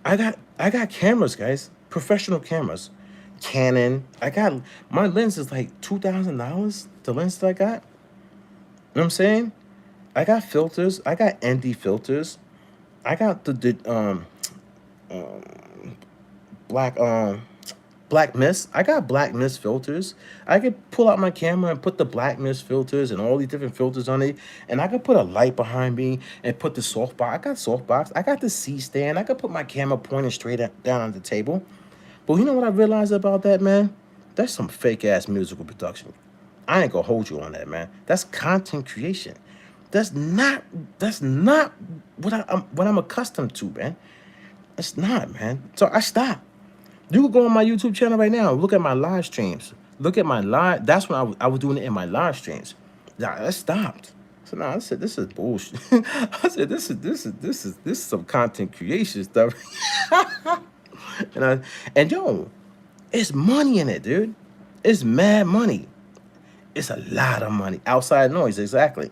I got cameras, guys. Professional cameras. Canon. I got my lens is like $2,000. The lens that I got. You know what I'm saying? I got filters. I got ND filters. I got the black mist. I got black mist filters. I could pull out my camera and put the black mist filters and all these different filters on it. And I could put a light behind me and put the softbox. I got softbox. I got the C-stand. I could put my camera pointing straight down on the table. But you know what I realized about that, man? That's some fake-ass musical production. I ain't gonna hold you on that, man. That's content creation. That's not what I'm accustomed to, man. It's not, man. So I stopped. You can go on my YouTube channel right now. Look at my live streams. Look at my live. That's when I was doing it in my live streams. Yeah, I stopped. So now I said, this is bullshit. I said, this is some content creation stuff. And yo, it's money in it, dude. It's mad money. It's a lot of money. Outside noise, exactly.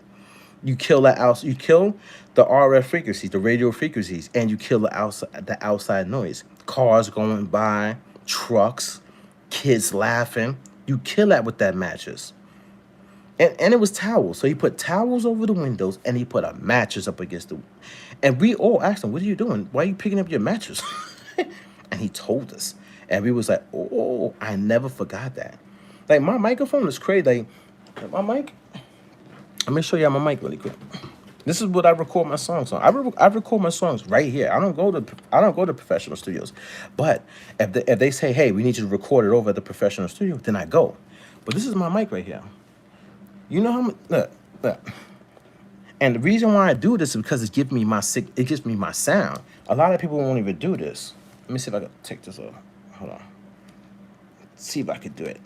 You kill that out. You kill the RF frequencies, the radio frequencies, and you kill the outside noise. Cars going by, trucks, kids laughing. You kill that with that mattress. And it was towels. So he put towels over the windows and he put a mattress up against the. And we all asked him, "What are you doing? Why are you picking up your mattress?" And he told us. And we was like, "Oh, I never forgot that." Like, my microphone is crazy. Like, my mic. Let me show you my mic really quick. This is what I record my songs on. I record my songs right here. I don't go to professional studios. But if they say, "Hey, we need you to record it over at the professional studio," then I go. But this is my mic right here. You know how much? Look. And the reason why I do this is because it gives me my sound. A lot of people won't even do this. Let me see if I can take this off. Hold on. Let's see if I could do it.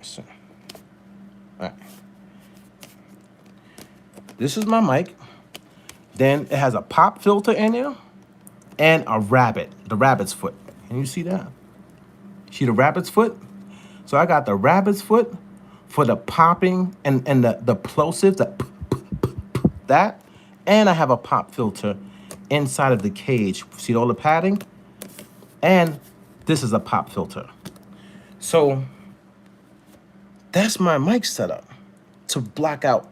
So, all right. This is my mic. Then it has a pop filter in there and a rabbit, the rabbit's foot. Can you see that? See the rabbit's foot? So I got the rabbit's foot for the popping and the plosives, that, and I have a pop filter inside of the cage. See all the padding? And this is a pop filter. So that's my mic setup to block out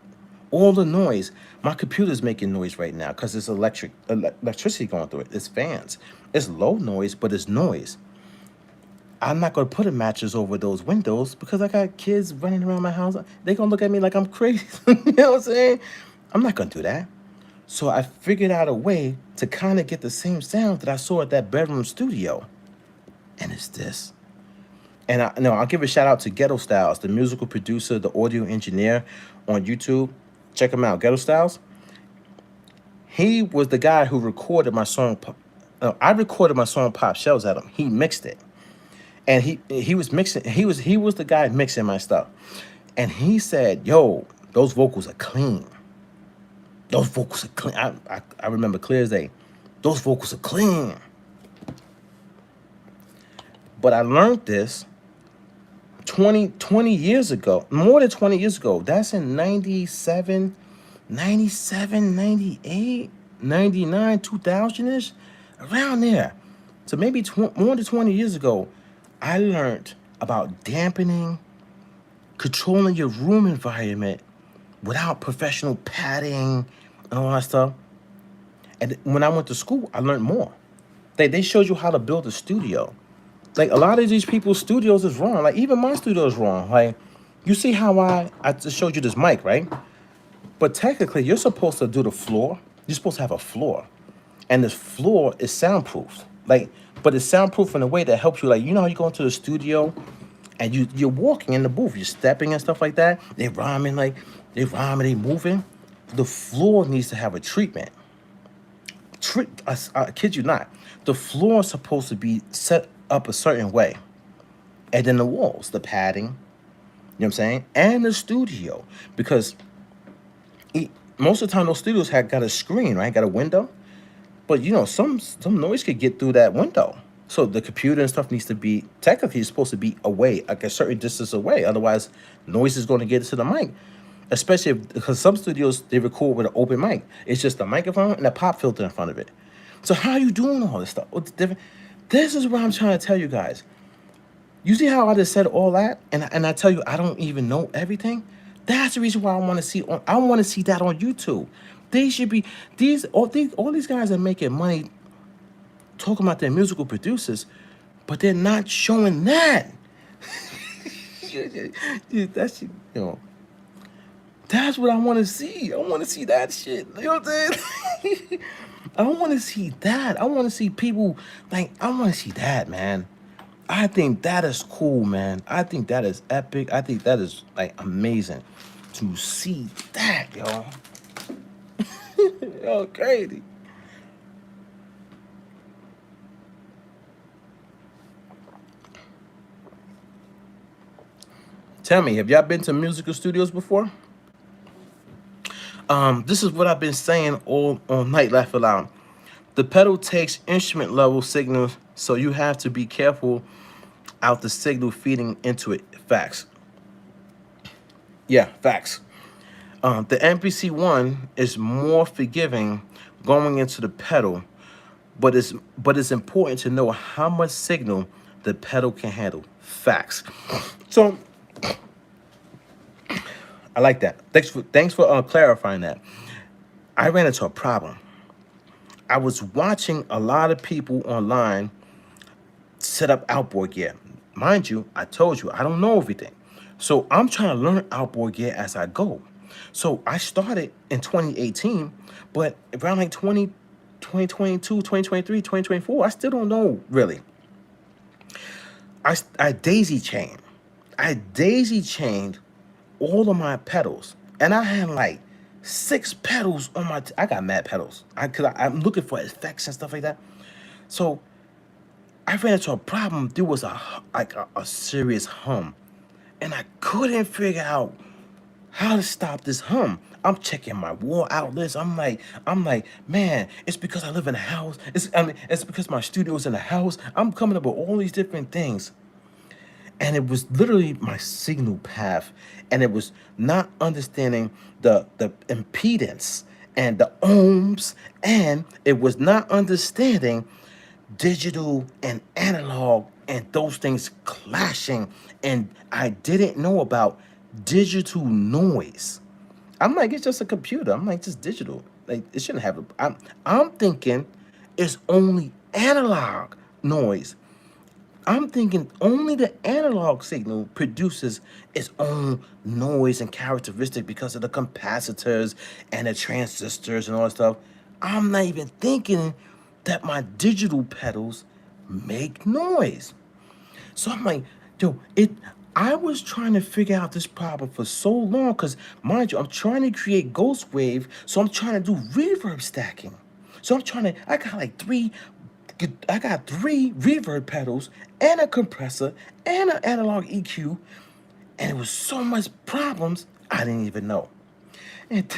all the noise. My computer's making noise right now because there's electricity going through it. It's fans. It's low noise, but it's noise. I'm not going to put a mattress over those windows because I got kids running around my house. They're going to look at me like I'm crazy. You know what I'm saying? I'm not going to do that. So I figured out a way to kind of get the same sound that I saw at that bedroom studio. And it's this. And I'll give a shout out to Ghetto Styles, the musical producer, the audio engineer on YouTube. Check him out, Ghetto Styles. He was the guy who recorded my song. I recorded my song Pop Shells at him. He mixed it. And he was mixing. He was the guy mixing my stuff. And he said, "Yo, those vocals are clean. Those vocals are clean." I remember clear as day. Those vocals are clean. But I learned this 20 years ago, more than 20 years ago. That's in 97, 98, 99, 2000-ish, around there. So maybe more than 20 years ago, I learned about dampening, controlling your room environment without professional padding and all that stuff. And when I went to school, I learned more. They showed you how to build a studio. Like a lot of these people's studios is wrong. Like even my studio is wrong. Like you see how I just showed you this mic, right? But technically, you're supposed to do the floor. You're supposed to have a floor, and this floor is soundproof. Like, but it's soundproof in a way that helps you. Like, you know how you go into the studio, and you're walking in the booth, you're stepping and stuff like that. They rhyming, they moving. The floor needs to have a treatment. I kid you not. The floor is supposed to be set up a certain way, and then the walls, the padding. You know what I'm saying? And the studio, because most of the time those studios had got a screen, right? Got a window. But you know, some noise could get through that window. So the computer and stuff needs to be technically supposed to be away, like a certain distance away. Otherwise, noise is going to get into the mic. Especially because some studios they record with an open mic. It's just a microphone and a pop filter in front of it. So how are you doing all this stuff? What's different? This is what I'm trying to tell you guys. You see how I just said all that, and I tell you I don't even know everything. That's the reason why I want to see on. I want to see that on YouTube. They should be all these guys are making money talking about their musical producers, but they're not showing that. That's that's what I want to see. I want to see that shit. You know what I'm saying? I want to see that. I want to see people like I want to see that, man. I think that is cool, man. I think that is epic. I think that is like amazing to see that, yo. Yo, crazy. Tell me, have y'all been to musical studios before? This is what I've been saying all night, laugh aloud. The pedal takes instrument level signals, so you have to be careful out the signal feeding into it. Facts. Yeah, facts. The MPC one is more forgiving going into the pedal, but it's important to know how much signal the pedal can handle. Facts. So I like that. Thanks for clarifying that. I ran into a problem. I was watching a lot of people online set up outboard gear. Mind you, I told you I don't know everything. So I'm trying to learn outboard gear as I go. So I started in 2018, but around like 2022, 2023, 2024, I still don't know really. I daisy chained. I daisy chained all of my pedals. And I had like 6 pedals on my, I got mad pedals. I'm looking for effects and stuff like that. So I ran into a problem. There was a serious hum, and I couldn't figure out how to stop this hum. I'm checking my wall outlets. I'm like, man, it's because I live in a house. It's because my studio is in a house. I'm coming up with all these different things. And it was literally my signal path. And it was not understanding the impedance and the ohms. And it was not understanding digital and analog and those things clashing. And I didn't know about digital noise. I'm like, it's just a computer. I'm like, just digital. Like, it shouldn't have I'm thinking it's only analog noise. I'm thinking only the analog signal produces its own noise and characteristic because of the capacitors and the transistors and all that stuff. I'm not even thinking that my digital pedals make noise. So I'm like, I was trying to figure out this problem for so long because, mind you, I'm trying to create ghost wave, so I'm trying to do reverb stacking. So I got three reverb pedals and a compressor and an analog EQ, and it was so much problems I didn't even know. And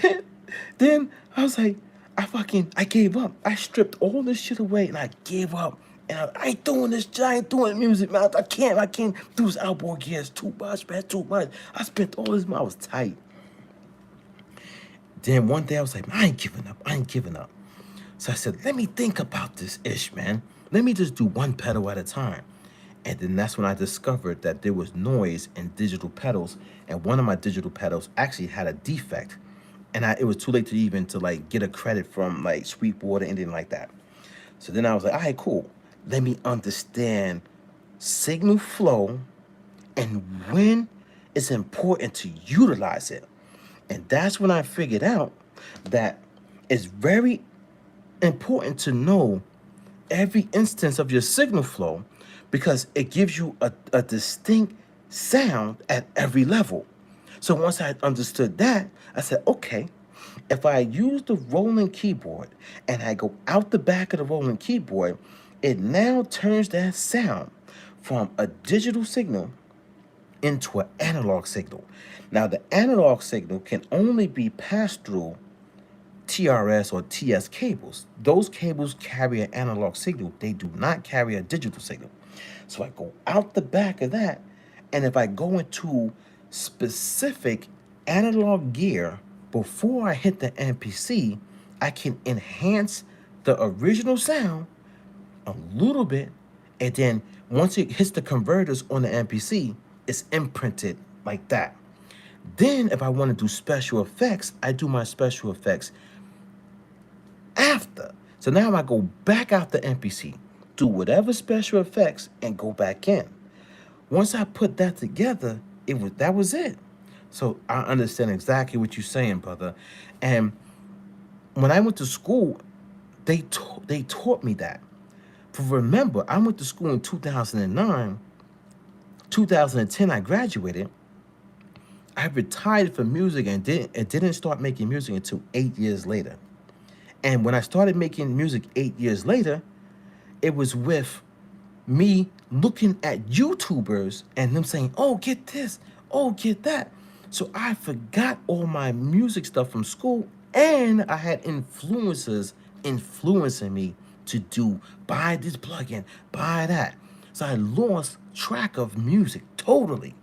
then I was like, I gave up. I stripped all this shit away and I gave up. And I ain't doing this. I ain't doing music, man. I can't do this outboard gear. It's too much, man. Too much. I spent all this money. I was tight. Then one day I was like, I ain't giving up. So I said, let me think about this ish, man. Let me just do one pedal at a time. And then that's when I discovered that there was noise in digital pedals. And one of my digital pedals actually had a defect. And it was too late to like get a credit from like Sweetwater, anything like that. So then I was like, all right, cool. Let me understand signal flow and when it's important to utilize it. And that's when I figured out that it's very important to know every instance of your signal flow because it gives you a distinct sound at every level. So once I understood that, I said, okay, if I use the Roland keyboard and I go out the back of the Roland keyboard, it now turns that sound from a digital signal into an analog signal. Now, the analog signal can only be passed through TRS or TS cables. Those cables carry an analog signal. They do not carry a digital signal. So I go out the back of that, and if I go into specific analog gear before I hit the MPC, I can enhance the original sound a little bit, and then once it hits the converters on the MPC, it's imprinted like that. Then if I want to do special effects, I do my special effects after. So now I go back out the MPC, do whatever special effects, and go back in. Once I put that together, that was it. So I understand exactly what you're saying, brother. And when I went to school, they taught me that. But remember, I went to school in 2009. 2010, I graduated. I retired from music and didn't start making music until 8 years later. And when I started making music 8 years later, it was with me looking at YouTubers and them saying, oh, get this, oh, get that. So I forgot all my music stuff from school, and I had influencers influencing me to buy this plugin, buy that. So I lost track of music totally.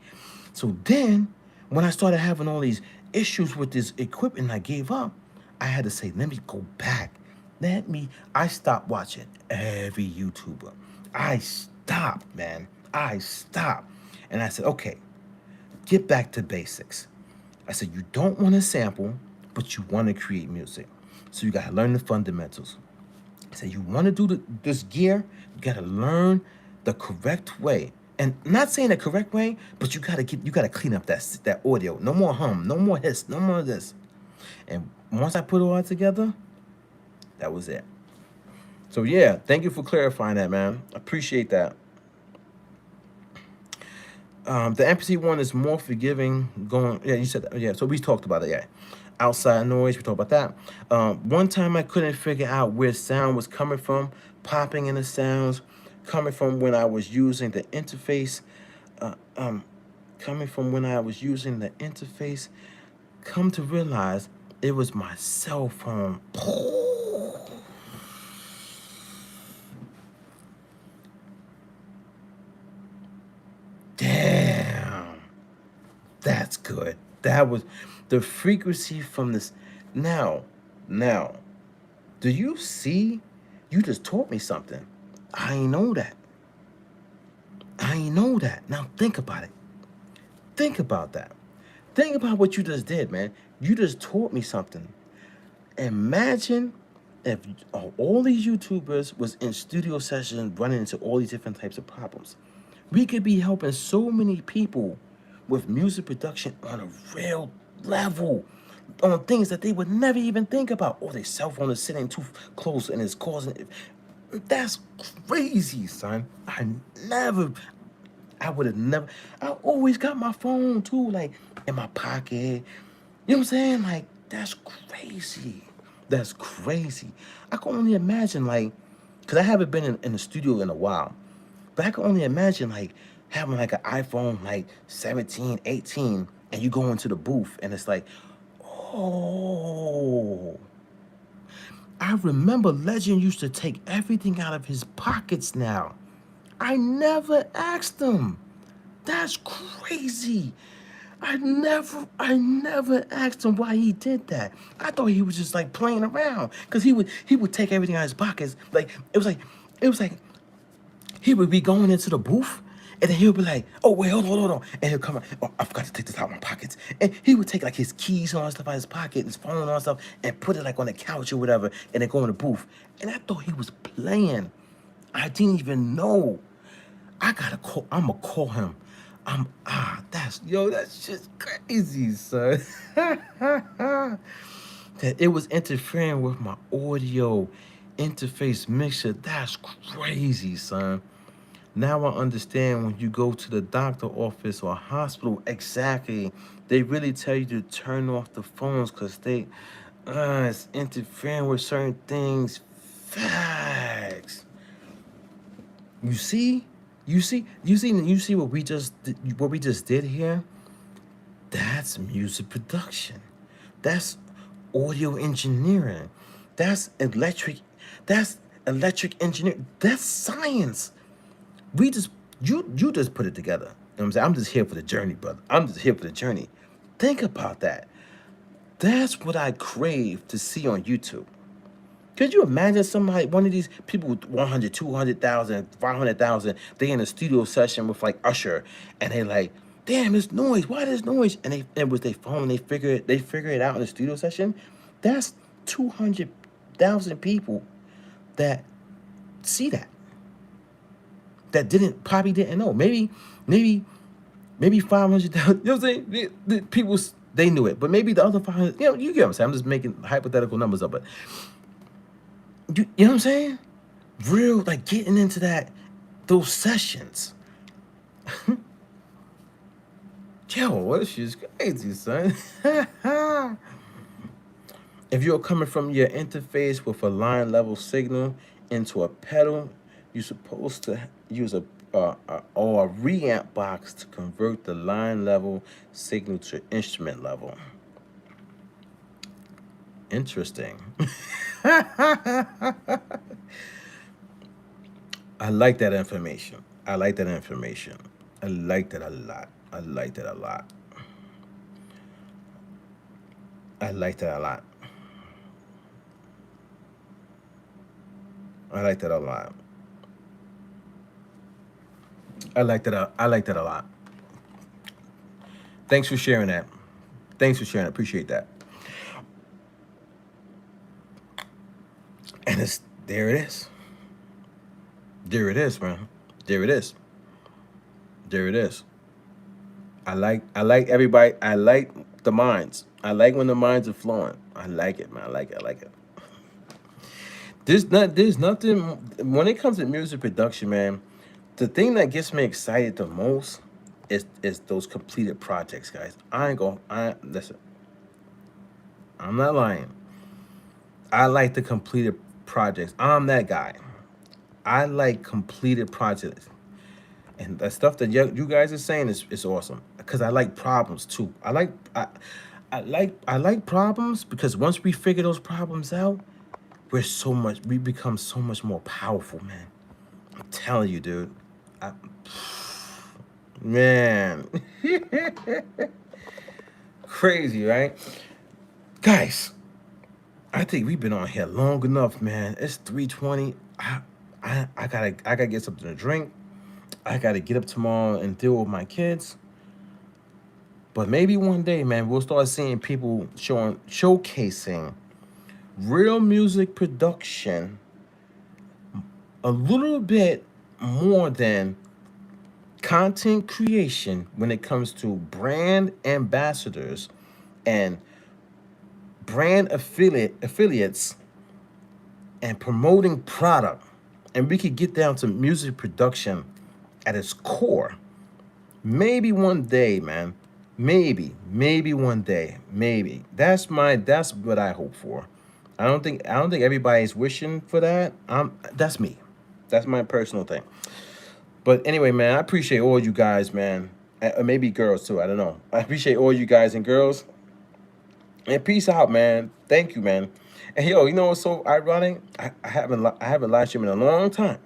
So then when I started having all these issues with this equipment, I gave up. I had to say, let me go back. I stopped watching every YouTuber. I stopped, man. I stopped. And I said, okay, get back to basics. I said, you don't want to sample, but you want to create music. So you got to learn the fundamentals. I said, you want to do this gear, you got to learn the correct way. And not saying the correct way, but you got to clean up that audio. No more hum, no more hiss, no more of this. And once I put it all together, that was it. So yeah, thank you for clarifying that, man. I appreciate that. The MPC one is more forgiving. You said that. Yeah, so we talked about it. Yeah, outside noise. We talked about that. One time I couldn't figure out where sound was coming from, popping in the sounds, coming from when I was using the interface. Come to realize it was my cell phone. Damn. That's good. That was the frequency from this. Now, do you see? You just taught me something. I ain't know that. Now think about it. Think about that. Think about what you just did, man. You just taught me something. Imagine if all these YouTubers was in studio sessions running into all these different types of problems. We could be helping so many people with music production on a real level, on things that they would never even think about. Or their cell phone is sitting too close and it's causing it. That's crazy, son. I always got my phone too, like in my pocket. You know what I'm saying? Like, that's crazy. That's crazy. I can only imagine, like, because I haven't been in the studio in a while, but I can only imagine, like, having, like, an iPhone, like, 17, 18, and you go into the booth, and it's like, oh. I remember Legend used to take everything out of his pockets now. I never asked him. That's crazy. I never asked him why he did that. I thought he was just like playing around, because he would take everything out of his pockets. Like it was like he would be going into the booth, and then he'll be like, oh wait, hold on, and he'll come out, oh, I forgot to take this out of my pockets. And he would take like his keys and all that stuff out of his pocket, his phone and all that stuff, and put it like on the couch or whatever, and then go in the booth. And I thought he was playing. I didn't even know. I'm gonna call him. That's just crazy, son. That it was interfering with my audio interface mixer. That's crazy, son. Now I understand when you go to the doctor office or hospital, exactly, they really tell you to turn off the phones because it's interfering with certain things. Facts. You see, you see what we just did here. That's music production. That's audio engineering. That's electric. That's electric engineering. That's science. We just you just put it together. You know what I'm saying? I'm just here for the journey, brother. I'm just here for the journey. Think about that. That's what I crave to see on YouTube. Could you imagine somebody, one of these people with 100, 200,000, 500,000, they in a studio session with like Usher, and they like, damn, it's noise. Why there's noise? And it was their phone. They figure it out in the studio session. That's 200,000 people that see that. That probably didn't know. Maybe 500,000. You know what I'm saying? The people, they knew it, but maybe the other 500. You get what I'm saying. I'm just making hypothetical numbers up, but you know what I'm saying? Real, like getting into those sessions. Yo, this shit's crazy, son. If you're coming from your interface with a line level signal into a pedal, you're supposed to use a reamp box to convert the line level signal to instrument level. Interesting. I like that information. I like that information. I like that a lot. I like that a lot. I like that a lot. I like that a lot. I like that. I like that a lot. Thanks for sharing that. Thanks for sharing. I appreciate that. And there it is. There it is, man. There it is. There it is. I like everybody. I like the minds. I like when the minds are flowing. I like it, man. I like it. I like it. There's nothing when it comes to music production, man. The thing that gets me excited the most is those completed projects, guys. Listen. I'm not lying. I like the completed projects. I'm that guy. I like completed projects. And the stuff that you guys are saying is awesome. Because I like problems too. I like problems because once we figure those problems out, we become so much more powerful, man. I'm telling you, dude. Man. Crazy, right? Guys, I think we've been on here long enough, man. It's 3:20. I gotta get something to drink. I gotta get up tomorrow and deal with my kids. But maybe one day, man, we'll start seeing people showcasing real music production a little bit more than content creation when it comes to brand ambassadors and brand affiliates and promoting product. And we could get down to music production at its core. Maybe one day, man. Maybe one day. Maybe. That's what I hope for. I don't think everybody's wishing for that. That's me. That's my personal thing. But anyway, man, I appreciate all you guys, man. Maybe girls too. I don't know. I appreciate all you guys and girls. And peace out, man. Thank you, man. And yo, you know what's so ironic? I haven't live streamed in a long time.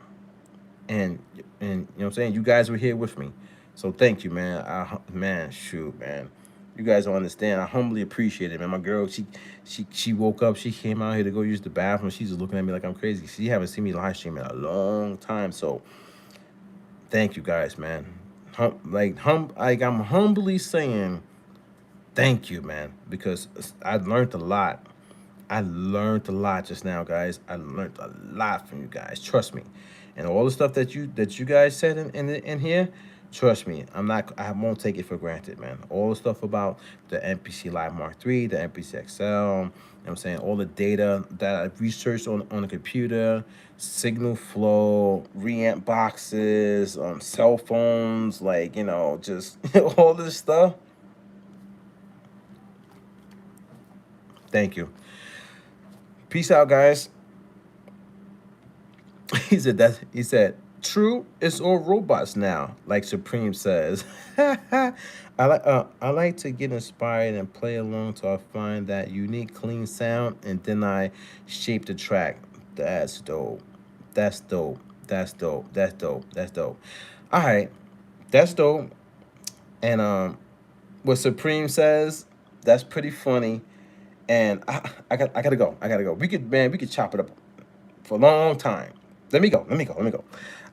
And you know what I'm saying? You guys were here with me. So thank you, man. Man, shoot, man. You guys don't understand. I humbly appreciate it, man. My girl, she woke up. She came out here to go use the bathroom. She's just looking at me like I'm crazy. She haven't seen me live stream in a long time. So thank you guys, man. I'm humbly saying thank you, man, because I learned a lot. I learned a lot just now, guys. I learned a lot from you guys. Trust me. And all the stuff that you guys said in here, trust me, I won't take it for granted, man. All the stuff about the MPC Live Mark III, the MPC XL, you know what I'm saying, all the data that I've researched on the computer, signal flow, reamp boxes, cell phones, like, you know, just all this stuff. Thank you. Peace out, guys. He said, true, it's all robots now, like Supreme says. I like to get inspired and play along till I find that unique, clean sound, and then I shape the track. That's dope. That's dope. That's dope. That's dope. That's dope. All right, that's dope. And what Supreme says, that's pretty funny. And I gotta go. I gotta go. We could chop it up for a long time. Let me go.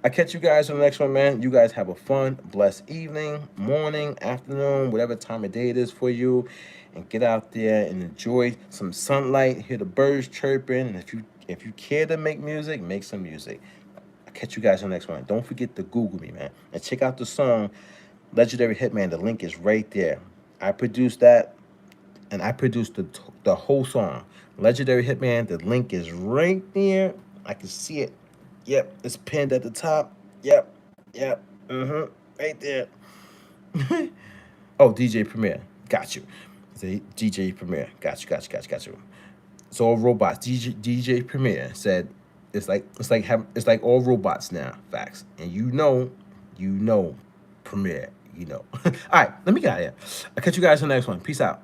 I catch you guys on the next one, man. You guys have a fun, blessed evening, morning, afternoon, whatever time of day it is for you. And get out there and enjoy some sunlight, hear the birds chirping. And if you care to make music, make some music. I'll catch you guys on the next one. Don't forget to Google me, man. And check out the song Legendary Hitman. The link is right there. I produced that, and I produced the whole song. Legendary Hitman, the link is right there. I can see it. Yep, it's pinned at the top. Yep, right there. Oh, DJ Premier, got you. The DJ Premier, got you. So all robots. DJ Premier said it's like all robots now. Facts, and you know, Premier. You know. All right, let me get out of here. I'll catch you guys on the next one. Peace out.